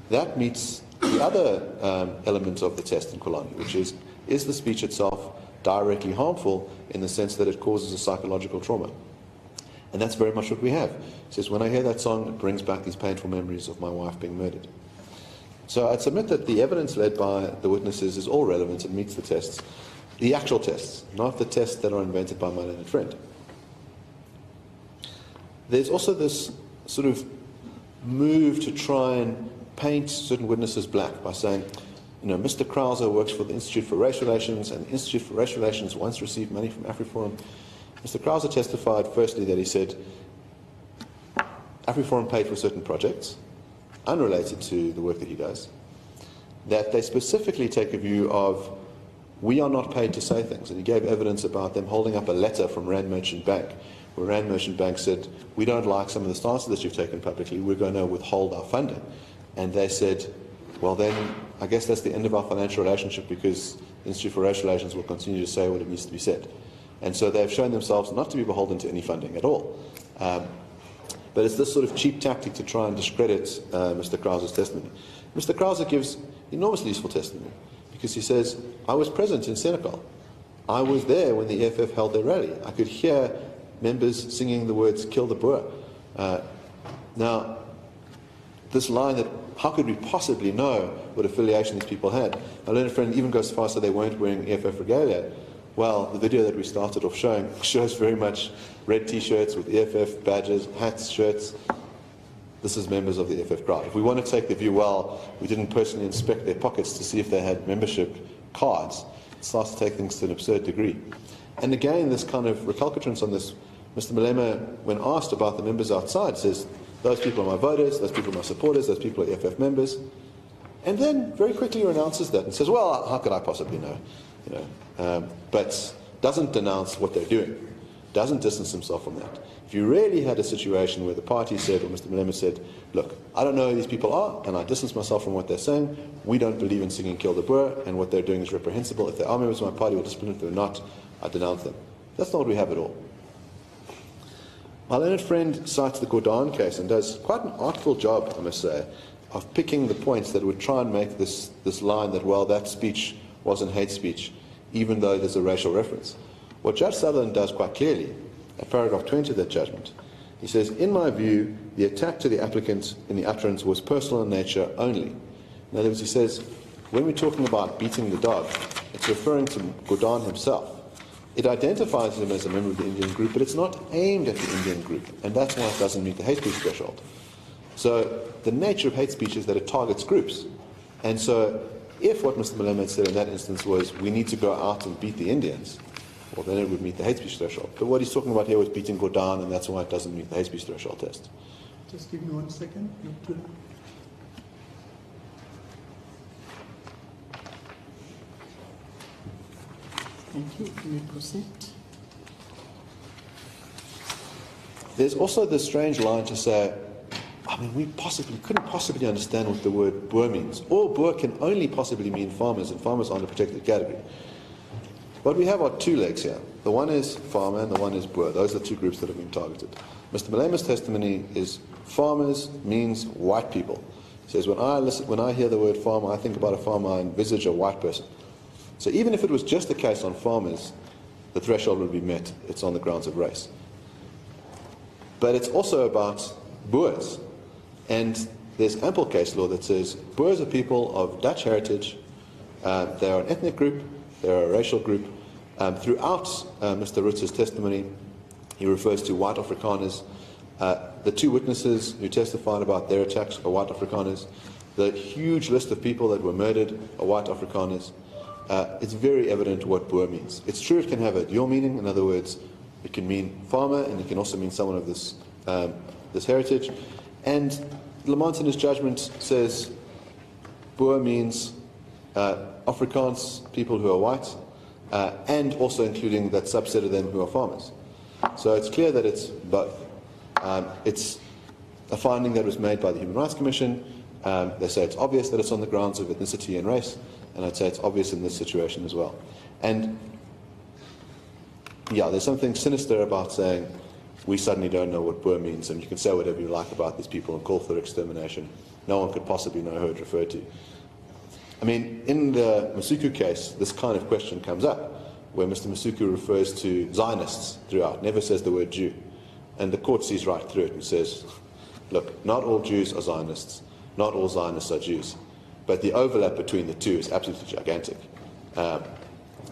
That meets the other element of the test in Kolani, which is the speech itself directly harmful in the sense that it causes a psychological trauma? And that's very much what we have. He says, when I hear that song, it brings back these painful memories of my wife being murdered. So I'd submit that the evidence led by the witnesses is all relevant and meets the tests, the actual tests, not the tests that are invented by my learned friend. There's also this sort of move to try and paint certain witnesses black by saying, Mr. Krauser works for the Institute for Race Relations, and the Institute for Race Relations once received money from AfriForum. Mr. Krauser testified, firstly, that he said AfriForum paid for certain projects, unrelated to the work that he does, that they specifically take a view of, we are not paid to say things. And he gave evidence about them holding up a letter from Rand Merchant Bank, where Rand Merchant Bank said, we don't like some of the stances that you've taken publicly, we're going to withhold our funding. And they said, well then, I guess that's the end of our financial relationship, because the Institute for Race Relations will continue to say what it needs to be said. And so they've shown themselves not to be beholden to any funding at all. But it's this sort of cheap tactic to try and discredit Mr. Krauser's testimony. Mr. Krauser gives enormously useful testimony, because he says, I was present in Senegal. I was there when the EFF held their rally. I could hear members singing the words, Kill the Boer. Now, this line that, how could we possibly know what affiliation these people had? My learned friend even goes so far as to say they weren't wearing EFF regalia. Well, the video that we started off showing shows very much red T-shirts with EFF badges, hats, shirts. This is members of the EFF crowd. If we want to take the view, well, we didn't personally inspect their pockets to see if they had membership cards, it starts to take things to an absurd degree. And again, this kind of recalcitrance on this, Mr. Malema, when asked about the members outside, says, those people are my voters, those people are my supporters, those people are EFF members. And then very quickly renounces that and says, well, how could I possibly know? But doesn't denounce what they're doing, doesn't distance himself from that. If you really had a situation where the party said, or Mr. Malema said, look, I don't know who these people are, and I distance myself from what they're saying, we don't believe in singing Kill the Boer, and what they're doing is reprehensible. If they are members of my party, we'll discipline. If they're not, I denounce them. That's not what we have at all. My learned friend cites the Gordon case and does quite an artful job, I must say, of picking the points that would try and make this line that, well, that speech wasn't hate speech, even though there's a racial reference. What Judge Sutherland does quite clearly, at paragraph 20 of that judgment, he says, in my view, the attack to the applicant in the utterance was personal in nature only. In other words, he says, when we're talking about beating the dog, it's referring to Gordon himself. It identifies him as a member of the Indian group, but it's not aimed at the Indian group, and that's why it doesn't meet the hate speech threshold. So the nature of hate speech is that it targets groups. And so if what Mr. Malema said in that instance was, we need to go out and beat the Indians, well, then it would meet the hate speech threshold. But what he's talking about here was beating Gordon, and that's why it doesn't meet the hate speech threshold test. Just give me 1 second. Thank you. You may proceed. there's also this strange line to say, I mean, we couldn't possibly understand what the word Boer means. Or Boer can only possibly mean farmers, and farmers aren't a protected category. What we have are two legs here. The one is farmer and the one is Boer. Those are the two groups that have been targeted. Mr. Malema's testimony is farmers means white people. He says, when I hear the word farmer, I think about a farmer, I envisage a white person. So even if it was just a case on farmers, the threshold would be met. It's on the grounds of race. But it's also about Boers. And there's ample case law that says Boers are people of Dutch heritage. They are an ethnic group. They are a racial group. Throughout Mr. Rutz's testimony, he refers to white Afrikaners. The two witnesses who testified about their attacks are white Afrikaners. The huge list of people that were murdered are white Afrikaners. It's very evident what Boer means. It's true it can have a dual meaning. In other words, it can mean farmer and it can also mean someone of this, this heritage. And Lamont in his judgment says Boer means Afrikaans, people who are white, and also including that subset of them who are farmers. So it's clear that it's both. It's a finding that was made by the Human Rights Commission. They say it's obvious that it's on the grounds of ethnicity and race, and I'd say it's obvious in this situation as well. And yeah, there's something sinister about saying we suddenly don't know what Boer means, and you can say whatever you like about these people and call for their extermination. No one could possibly know who it referred to. I mean, in the Masuku case, this kind of question comes up, where Mr. Masuku refers to Zionists throughout, never says the word Jew. And the court sees right through it and says, look, not all Jews are Zionists, not all Zionists are Jews, but the overlap between the two is absolutely gigantic.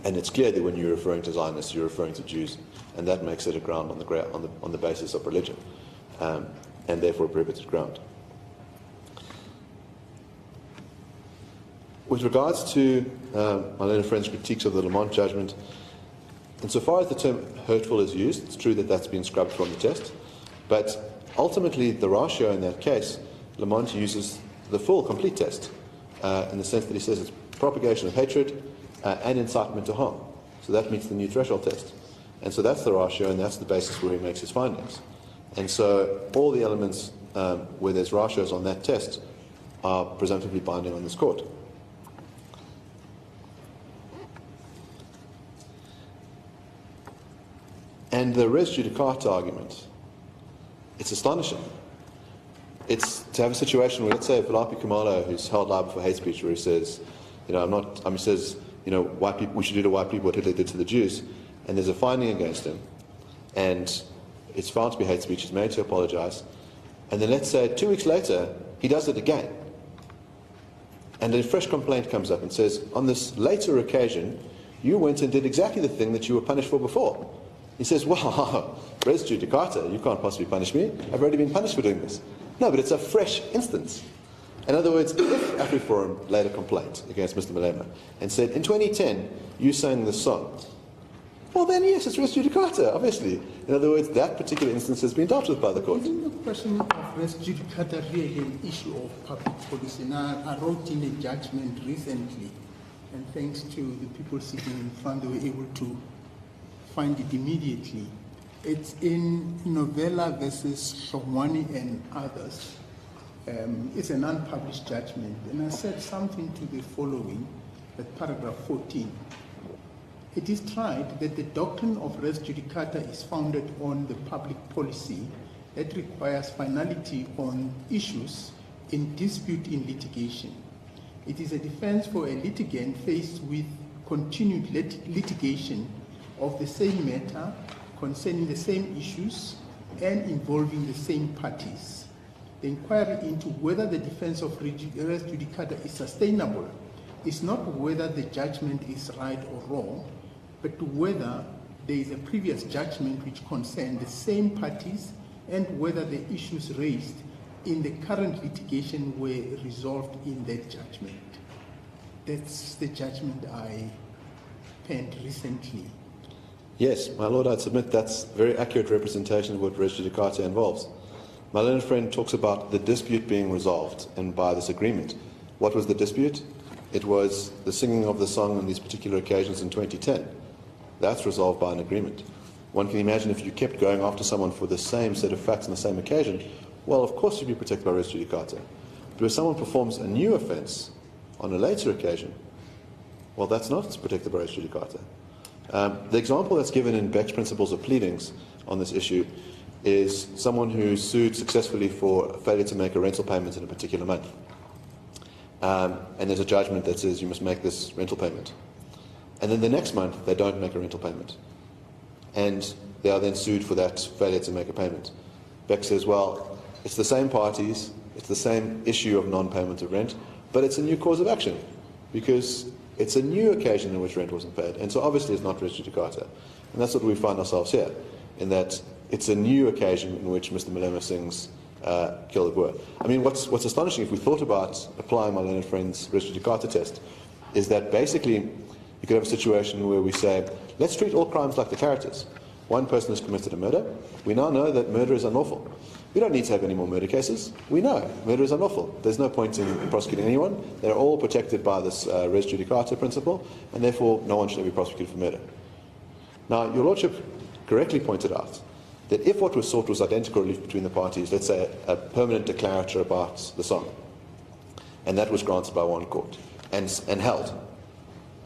And it's clear that when you're referring to Zionists, you're referring to Jews, and that makes it a ground on the basis of religion, and therefore a prohibited ground. With regards to my learned friend's critiques of the Lamont judgment, insofar as the term hurtful is used, it's true that that's been scrubbed from the test, but ultimately the ratio in that case, Lamont uses the full, complete test, in the sense that he says it's propagation of hatred and incitement to harm. So that meets the new threshold test. And so that's the ratio, and that's the basis where he makes his findings. And so all the elements where there's ratios on that test are presumptively binding on this court. And the res judicata argument, it's astonishing. It's to have a situation where, let's say, Philippi Kumalo, who's held liable for hate speech, where he says, he says, white people, we should do to white people what Hitler did to the Jews, and there's a finding against him, and it's found to be hate speech, he's made to apologize, and then let's say 2 weeks later, he does it again. And a fresh complaint comes up and says, on this later occasion, you went and did exactly the thing that you were punished for before. He says, well, res judicata, you can't possibly punish me. I've already been punished for doing this. No, but it's a fresh instance. In other words, if AfriForum laid a complaint against Mr. Malema and said, in 2010, you sang this song, well then yes, it's res judicata, obviously. In other words, that particular instance has been dealt with by the court. Isn't the question of res judicata really an issue of public policy? Now, I wrote in a judgment recently, and thanks to the people sitting in front, they were able to find it immediately. It's in Novella versus Shomwani and others. It's an unpublished judgment, and I said something to the following, at paragraph 14. It is tried that the doctrine of res judicata is founded on the public policy that requires finality on issues in dispute in litigation. It is a defense for a litigant faced with continued litigation of the same matter concerning the same issues and involving the same parties. The inquiry into whether the defense of res judicata is sustainable is not whether the judgment is right or wrong, but whether there is a previous judgment which concerned the same parties and whether the issues raised in the current litigation were resolved in that judgment. That's the judgment I penned recently. Yes, my lord, I'd submit that's a very accurate representation of what res judicata involves. My learned friend talks about the dispute being resolved and by this agreement. What was the dispute? It was the singing of the song on these particular occasions in 2010. That's resolved by an agreement. one can imagine if you kept going after someone for the same set of facts on the same occasion, well, of course you'd be protected by res judicata. But if someone performs a new offence on a later occasion, well, that's not protected by res judicata. The example that's given in Beck's Principles of Pleadings on this issue is someone who sued successfully for failure to make a rental payment in a particular month. And there's a judgment that says you must make this rental payment. And then the next month, they don't make a rental payment. And they are then sued for that failure to make a payment. Beck says, well, it's the same parties, it's the same issue of non-payment of rent, but it's a new cause of action, because it's a new occasion in which rent wasn't paid. And so obviously it's not res judicata. And that's what we find ourselves here, in that it's a new occasion in which Mr. Malema sings Kill the Boer. I mean, what's astonishing, if we thought about applying my learned friend's res judicata test, is that basically you could have a situation where we say, let's treat all crimes like declaratives. One person has committed a murder. We now know that murder is unlawful. We don't need to have any more murder cases. We know murder is unlawful. There's no point in prosecuting anyone. They're all protected by this res judicata principle, and therefore no one should ever be prosecuted for murder. Now, your Lordship correctly pointed out that if what was sought was identical relief between the parties, let's say a permanent declarature about the song, and that was granted by one court and held,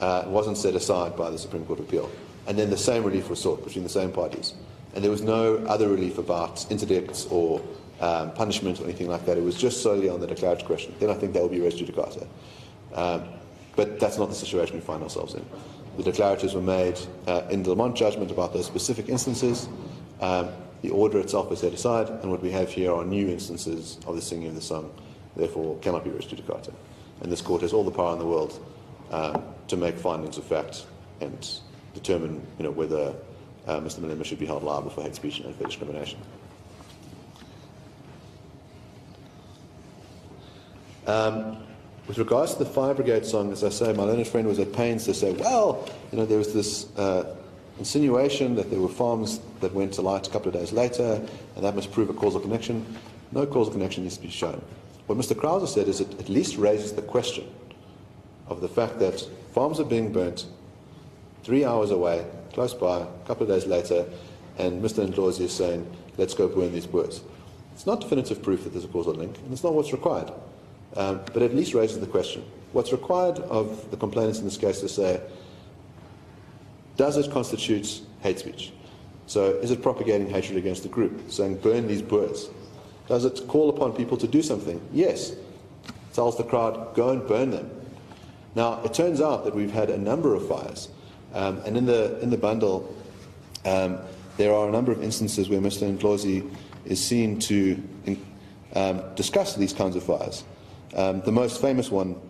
wasn't set aside by the Supreme Court of Appeal, and then the same relief was sought between the same parties, and there was no other relief about interdicts or punishment or anything like that, it was just solely on the declaratory question, then I think that would be res judicata. But that's not the situation we find ourselves in. The declaratives were made in the Lamont judgment about those specific instances. The order itself was set aside, and what we have here are new instances of the singing of the song, therefore cannot be res judicata. And this court has all the power in the world to make findings of fact and determine, whether Mr. Malema should be held liable for hate speech and unfair discrimination. With regards to the Fire Brigade song, as I say, my learned friend was at pains to say, well, there was this insinuation that there were farms that went to light a couple of days later, and that must prove a causal connection. No causal connection needs to be shown. What Mr. Krauser said is it at least raises the question of the fact that farms are being burnt 3 hours away, close by, a couple of days later, and Mr. Ndlozi is saying, let's go burn these Boers. It's not definitive proof that there's a causal link, and it's not what's required. But it at least raises the question. What's required of the complainants in this case to say, does it constitute hate speech? So is it propagating hatred against the group, saying burn these Boers? Does it call upon people to do something? Yes. It tells the crowd, go and burn them. Now, it turns out that we've had a number of fires, and in the bundle, there are a number of instances where Mr. Ndlozi is seen to discuss these kinds of fires. The most famous one,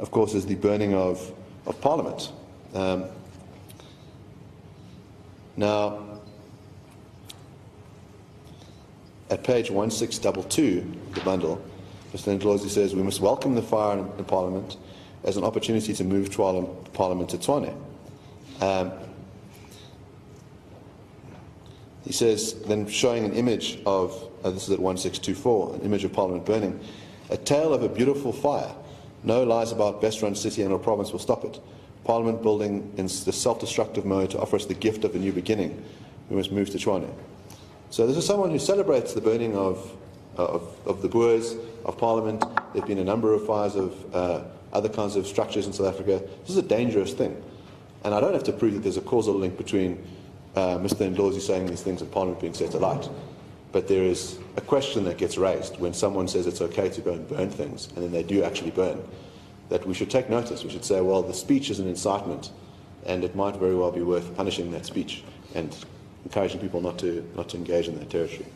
of course, is the burning of Parliament. Now, at page 1622 of the bundle, Mr. Ndlozi says, we must welcome the fire in Parliament as an opportunity to move Parliament to Tshwane. He says, then showing an image of, this is at 1624, an image of Parliament burning, a tale of a beautiful fire. No lies about best-run city and or province will stop it. Parliament building in the self-destructive mode to offer us the gift of a new beginning. We must move to Tshwane. So this is someone who celebrates the burning of the Boers, of Parliament. There have been a number of fires of other kinds of structures in South Africa. This is a dangerous thing. And I don't have to prove that there's a causal link between Mr. Ndlozi saying these things and Parliament being set alight. But there is a question that gets raised when someone says it's okay to go and burn things, and then they do actually burn, that we should take notice. We should say, well, the speech is an incitement, and it might very well be worth punishing that speech and encouraging people not to engage in that territory.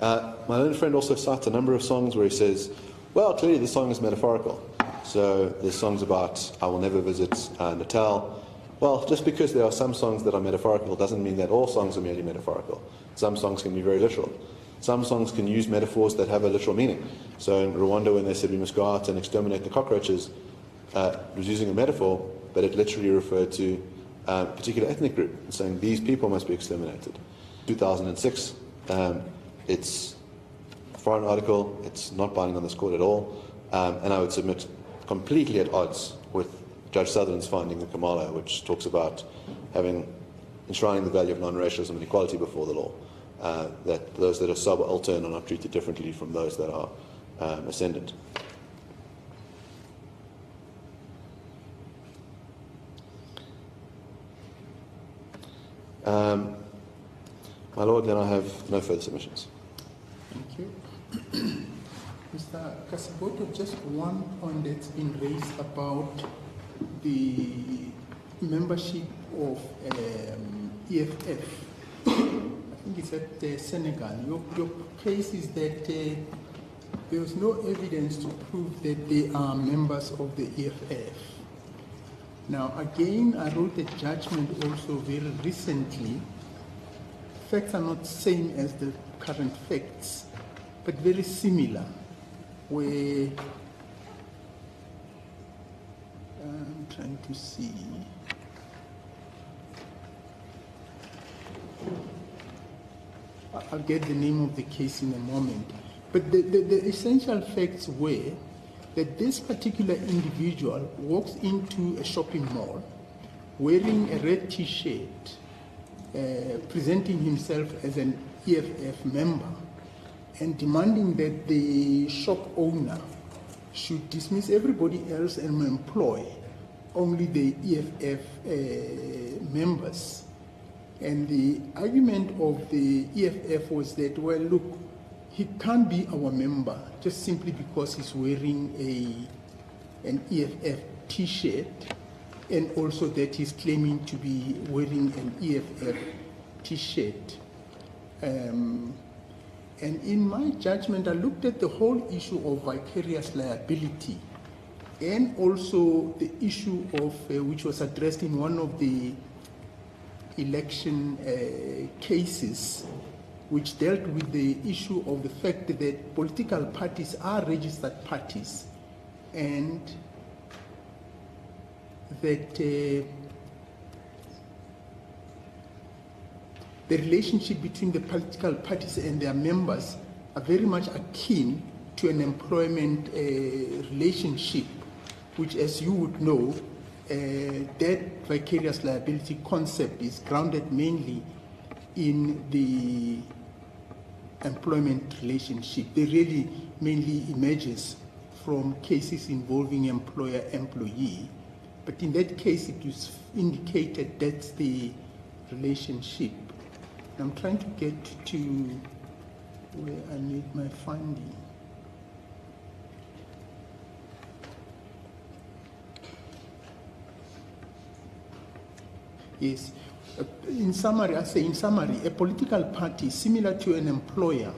My learned friend also cites a number of songs where he says, well, clearly this song is metaphorical. So there's songs about, I will never visit Natal. Well, just because there are some songs that are metaphorical doesn't mean that all songs are merely metaphorical. Some songs can be very literal. Some songs can use metaphors that have a literal meaning. So in Rwanda, when they said we must go out and exterminate the cockroaches, it was using a metaphor, but it literally referred to a particular ethnic group, saying these people must be exterminated. 2006, it's a foreign article, it's not binding on this court at all, and I would submit completely at odds with Judge Sutherland's finding in Kamala, which talks about enshrining the value of non-racialism and equality before the law, that those that are subaltern are not treated differently from those that are ascendant. My Lord, then I have no further submissions. Thank you. Mr. Kasiboto, just one point that's been raised about the membership of EFF. I think it's at Senegal. Your case is that there was no evidence to prove that they are members of the EFF. Now, again, I wrote a judgment also very recently. Facts are not same as the current facts, but very similar, where I'm trying to see. I'll get the name of the case in a moment. But the essential facts were that this particular individual walks into a shopping mall wearing a red T-shirt, presenting himself as an EFF member and demanding that the shop owner should dismiss everybody else and employ only the EFF members. And the argument of the EFF was that, well, look, he can't be our member just simply because he's wearing an EFF T-shirt, and also that he's claiming to be wearing an EFF T-shirt. And in my judgment, I looked at the whole issue of vicarious liability and also the issue of, which was addressed in one of the election cases, which dealt with the issue of the fact that political parties are registered parties and that the relationship between the political parties and their members are very much akin to an employment relationship, which, as you would know, that vicarious liability concept is grounded mainly in the employment relationship. They really mainly emerges from cases involving employer-employee. But in that case, it was indicated that's the relationship. I'm trying to get to where I made my finding. Yes. In summary, a political party similar to an employer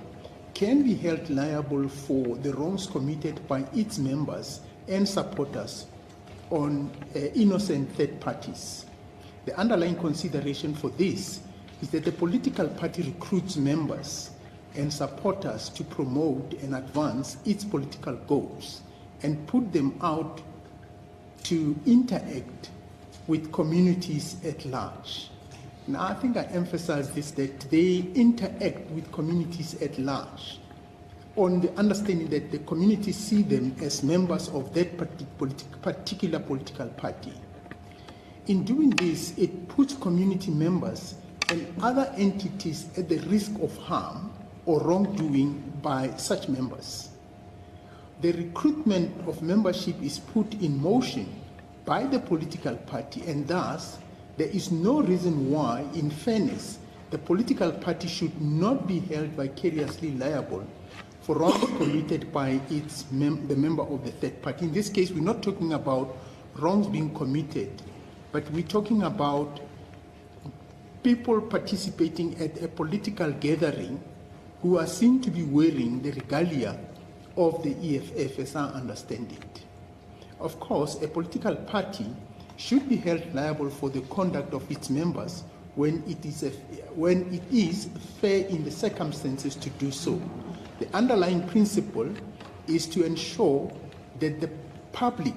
can be held liable for the wrongs committed by its members and supporters on innocent third parties. The underlying consideration for this is that the political party recruits members and supporters to promote and advance its political goals and put them out to interact with communities at large. Now, I think I emphasize this, that they interact with communities at large on the understanding that the communities see them as members of that particular political party. In doing this, it puts community members and other entities at the risk of harm or wrongdoing by such members. The recruitment of membership is put in motion by the political party, and thus there is no reason why, in fairness, the political party should not be held vicariously liable for wrongs committed by the member of the third party. In this case, we're not talking about wrongs being committed, but we're talking about people participating at a political gathering who are seen to be wearing the regalia of the EFF, as I understand it. Of course, a political party should be held liable for the conduct of its members when it is fair in the circumstances to do so. The underlying principle is to ensure that the public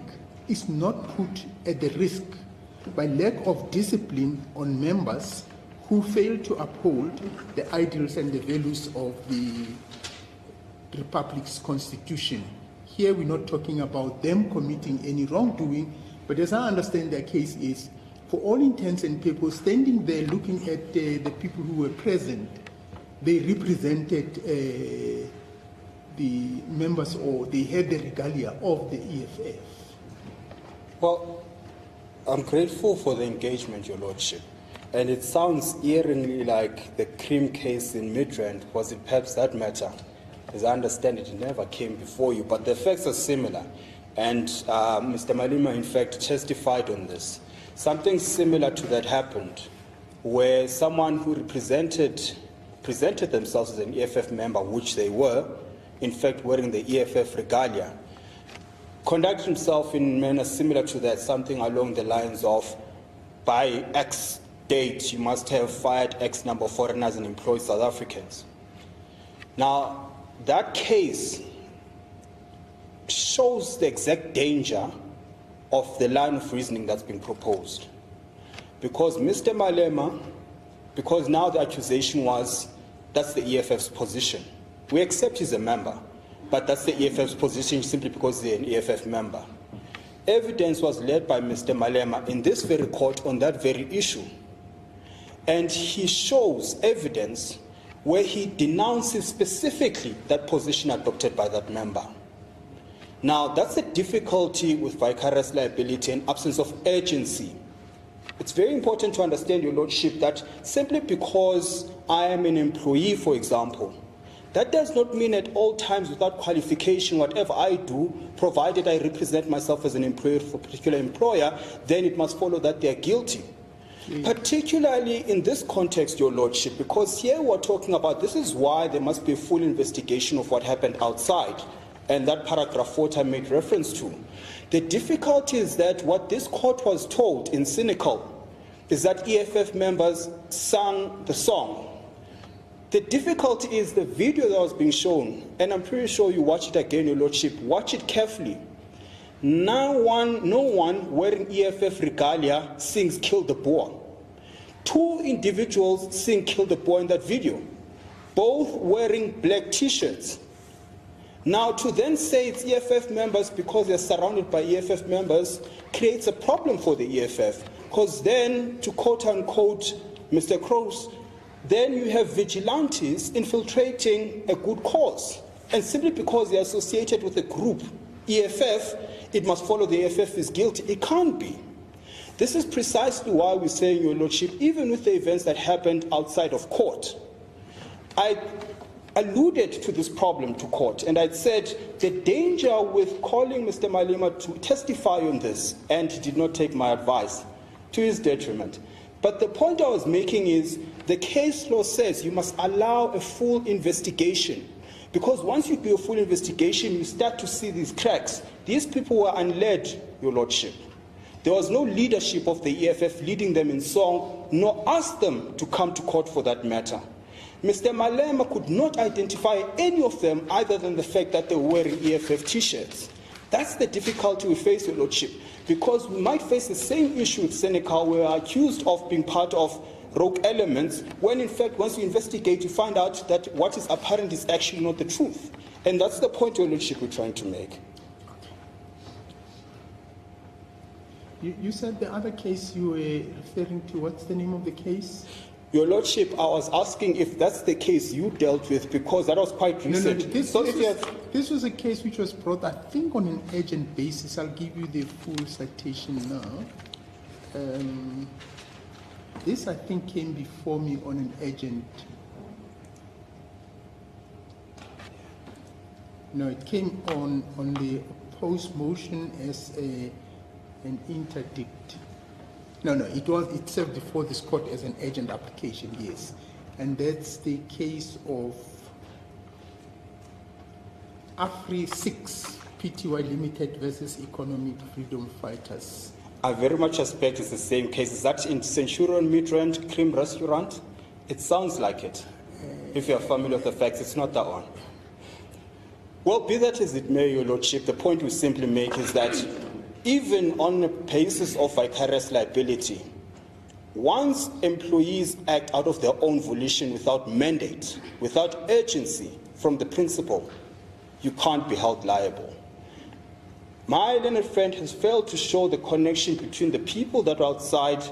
is not put at the risk by lack of discipline on members who fail to uphold the ideals and the values of the Republic's constitution. Here we're not talking about them committing any wrongdoing, But as I understand their case is, for all intents and purposes, standing there looking at the people who were present, they represented the members, or they had the regalia of the EFF. Well, I'm grateful for the engagement, Your Lordship. And it sounds eerily like the Cream case in Midrand. Was it perhaps that matter? As I understand it, it never came before you, but the facts are similar. And Mr. Malema, in fact, testified on this. Something similar to that happened, where someone who presented themselves as an EFF member, which they were, in fact wearing the EFF regalia, conducted himself in a manner similar to that, something along the lines of, by X date, you must have fired X number of foreigners and employed South Africans. Now, that case shows the exact danger of the line of reasoning that's been proposed. Because Mr. Malema, because now the accusation was, that's the EFF's position. We accept he's a member, but that's the EFF's position simply because they're an EFF member. Evidence was led by Mr. Malema in this very court on that very issue. And he shows evidence where he denounces specifically that position adopted by that member. Now, that's the difficulty with vicarious liability and absence of urgency. It's very important to understand, Your Lordship, that simply because I am an employee, for example, that does not mean at all times without qualification, whatever I do, provided I represent myself as an employer for a particular employer, then it must follow that they are guilty. Particularly in this context, Your Lordship, because here we're talking about, this is why there must be a full investigation of what happened outside, and that paragraph 40 I made reference to. The difficulty is that what this court was told in cynical is that EFF members sang the song. The difficulty is the video that was being shown, and I'm pretty sure you watch it again, Your Lordship, watch it carefully. No one wearing EFF regalia sings Kill the Boer. Two individuals sing Kill the Boer in that video, both wearing black t-shirts. Now, to then say it's EFF members because they're surrounded by EFF members creates a problem for the EFF, because then, to quote-unquote Mr. Kroos, then you have vigilantes infiltrating a good cause. And simply because they're associated with a group, EFF, it must follow the EFF is guilty. It can't be. This is precisely why we say, Your Lordship, even with the events that happened outside of court, I alluded to this problem to court, and I said the danger with calling Mr. Malema to testify on this, and he did not take my advice, to his detriment. But the point I was making is the case law says you must allow a full investigation. Because once you do a full investigation, you start to see these cracks. These people were unled, Your Lordship. There was no leadership of the EFF leading them in song, nor asked them to come to court for that matter. Mr. Malema could not identify any of them other than the fact that they were wearing EFF t-shirts. That's the difficulty we face, Your Lordship, because we might face the same issue with Senegal. We are accused of being part of rogue elements, when in fact once you investigate you find out that what is apparent is actually not the truth. And that's the point, Your Lordship, we're trying to make. You said the other case you were referring to, what's the name of the case? Your Lordship, I was asking if that's the case you dealt with, because that was quite recent. This was a case which was brought, I think, on an urgent basis. I'll give you the full citation now. This, I think, came before me on an urgent. No, it came on the opposed motion as an interdict. No, it served before this court as an urgent application, yes. And that's the case of AFRI 6, Pty Limited versus Economic Freedom Fighters. I very much suspect it's the same case. Is that in Centurion Midrand Cream Restaurant? It sounds like it. If you're familiar with the facts, it's not that one. Well, be that as it may, Your Lordship, the point we simply make is that even on the basis of vicarious liability, once employees act out of their own volition without mandate, without urgency from the principal, you can't be held liable. My learned friend has failed to show the connection between the people that are outside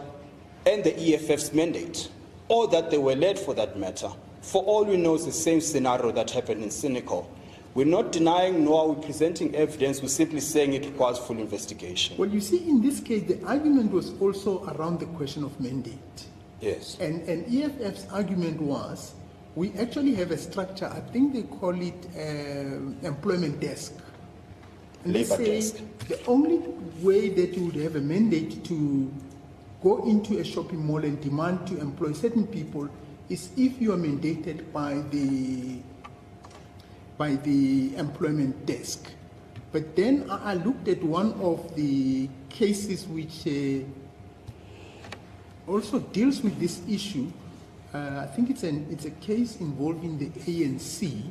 and the EFF's mandate, or that they were led for that matter. For all we know, it's the same scenario that happened in Senegal. We're not denying nor are we presenting evidence, we're simply saying it requires full investigation. Well, you see, in this case, the argument was also around the question of mandate. Yes. And EFF's argument was, we actually have a structure, I think they call it employment desk. And Labor they say desk. the only way that you would have a mandate to go into a shopping mall and demand to employ certain people is if you are mandated by the employment desk. But then I looked at one of the cases which also deals with this issue. I think it's a case involving the ANC,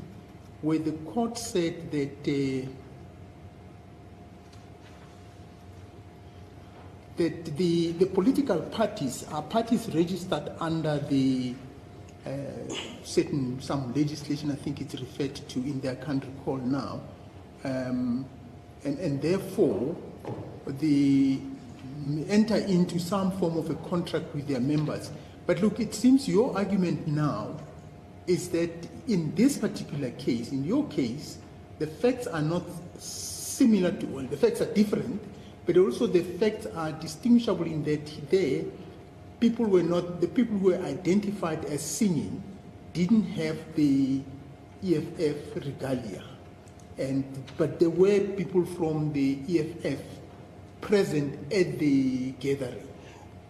where the court said that the political parties are parties registered under the some legislation, I think it's referred to in their country called now, and therefore they enter into some form of a contract with their members. But look, it seems your argument now is that in this particular case, in your case, the facts are not similar to, well, the facts are different, but also the facts are distinguishable in that there, people were not, the people who were identified as singing didn't have the EFF regalia. But there were people from the EFF present at the gathering.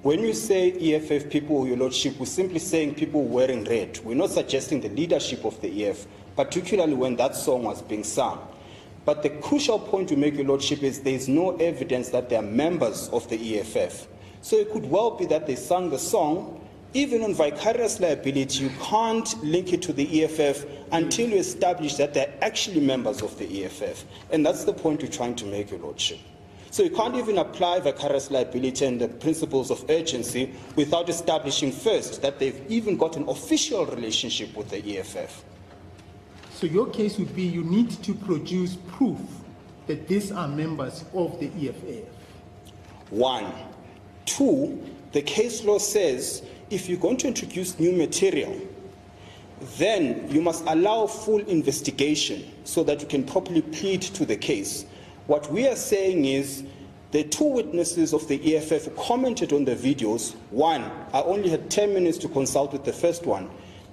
When you say EFF people, Your Lordship, we're simply saying people wearing red. We're not suggesting the leadership of the EFF, particularly when that song was being sung. But the crucial point to make, Your Lordship, is there is no evidence that they are members of the EFF. So it could well be that they sang the song. Even on vicarious liability, you can't link it to the EFF until you establish that they're actually members of the EFF. And that's the point we're trying to make, Your Lordship. So you can't even apply vicarious liability and the principles of urgency without establishing first that they've even got an official relationship with the EFF. So your case would be you need to produce proof that these are members of the EFF. One. Two, the case law says if you're going to introduce new material, then you must allow full investigation so that you can properly plead to the case. What we are saying is the two witnesses of the EFF who commented on the videos. One, I only had 10 minutes to consult with the first one.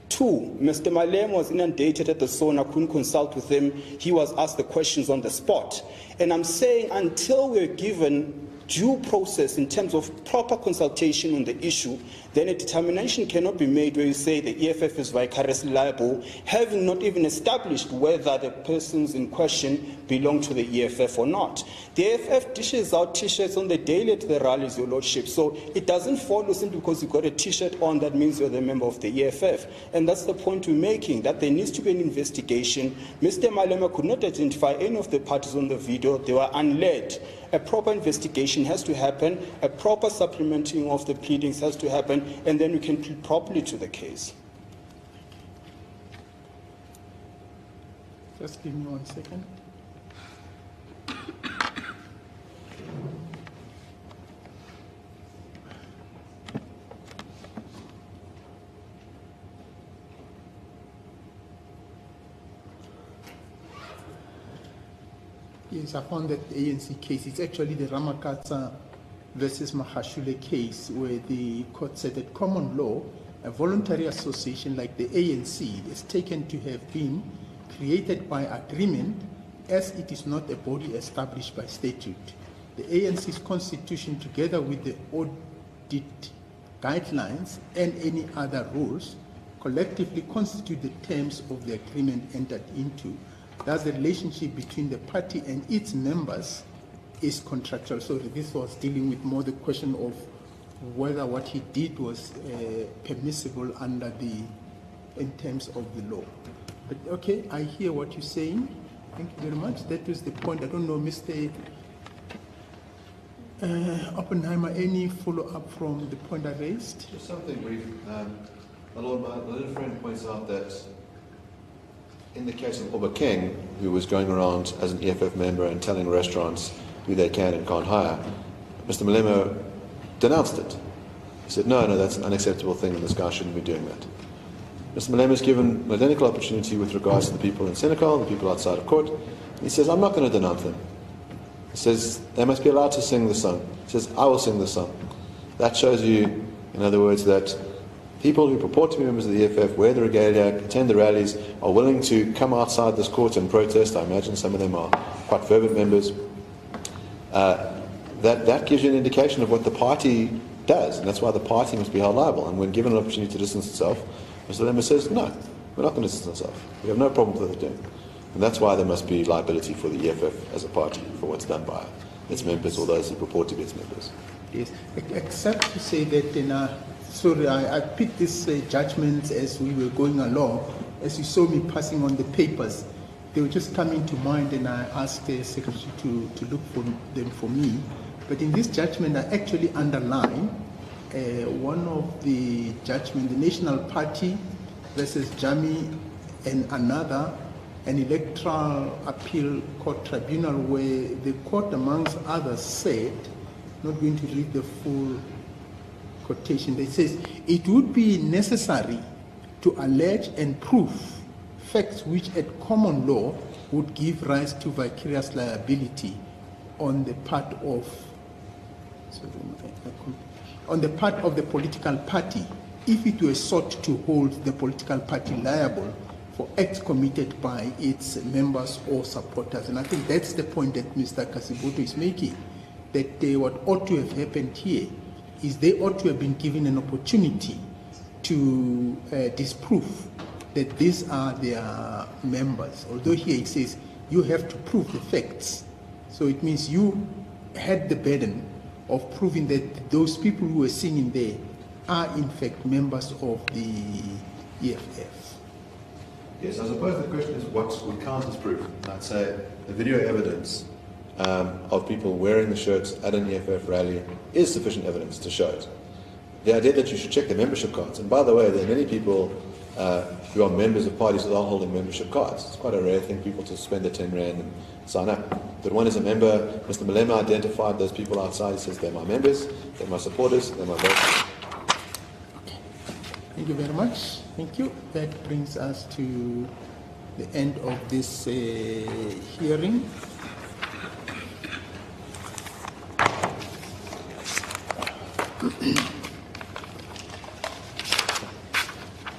Two, Mr. Malema was inundated at the sauna, couldn't consult with him. He was asked the questions on the spot. And I'm saying until we're given due process in terms of proper consultation on the issue, then a determination cannot be made where you say the EFF is vicariously liable, having not even established whether the persons in question belong to the EFF or not. The EFF dishes out T-shirts on the daily at the rallies, Your Lordship, so it doesn't follow simply because you've got a T-shirt on that means you're the member of the EFF. And that's the point we're making, that there needs to be an investigation. Mr. Malema could not identify any of the parties on the video. They were unled. A proper investigation has to happen, a proper supplementing of the pleadings has to happen, and then we can plead properly to the case. Just give me 1 second. Yes, I found that the ANC case, it's actually the Ramakatsa versus Mahashule case, where the court said that common law, a voluntary association like the ANC is taken to have been created by agreement as it is not a body established by statute. The ANC's constitution, together with the audit guidelines and any other rules, collectively constitute the terms of the agreement entered into. Thus, the relationship between the party and its members is contractual. So this was dealing with more the question of whether what he did was permissible under in terms of the law. But okay, I hear what you're saying. Thank you very much. That was the point. I don't know, Mr. Oppenheimer, any follow-up from the point I raised? Just something brief. My little friend points out that in the case of Oba King, who was going around as an EFF member and telling restaurants who they can and can't hire, Mr. Malema denounced it. He said, no, that's an unacceptable thing and this guy shouldn't be doing that. Mr. Malema is given an identical opportunity with regards to the people in Senegal, the people outside of court. He says, I'm not going to denounce them. He says, they must be allowed to sing the song. He says, I will sing the song. That shows you, in other words, that people who purport to be members of the EFF, wear the regalia, attend the rallies, are willing to come outside this court and protest. I imagine some of them are quite fervent members. That gives you an indication of what the party does, and that's why the party must be held liable. And when given an opportunity to distance itself, Mr. Lema says, no, we're not going to distance ourselves. We have no problem with what they're doing. And that's why there must be liability for the EFF as a party for what's done by its members or those who purport to be its members. Yes, except to say that, sorry, I picked these judgments as we were going along. As you saw me passing on the papers, they were just coming to mind, and I asked the secretary to look for them for me. But in this judgment, I actually underline one of the judgment, the National Party versus Jami, and another, an electoral appeal court tribunal, where the court, amongst others, said, not going to read the full quotation, it says, it would be necessary to allege and prove facts which at common law would give rise to vicarious liability on the part of the political party, if it were sought to hold the political party liable for acts committed by its members or supporters. And I think that's the point that Mr. Kasibuto is making, that what ought to have happened here is they ought to have been given an opportunity to disprove that these are their members. Although here it says you have to prove the facts. So it means you had the burden of proving that those people who were singing there are in fact members of the EFF. Yes, I suppose the question is what would count as proof? I'd say the video evidence of people wearing the shirts at an EFF rally is sufficient evidence to show it. The idea that you should check their membership cards, and by the way, there are many people who are members of parties without holding membership cards. It's quite a rare thing, people to spend their 10 rand and sign up. But one is a member. Mr. Malema identified those people outside. He says they're my members, they're my supporters, they're my voters. Okay. Thank you very much. Thank you. That brings us to the end of this hearing.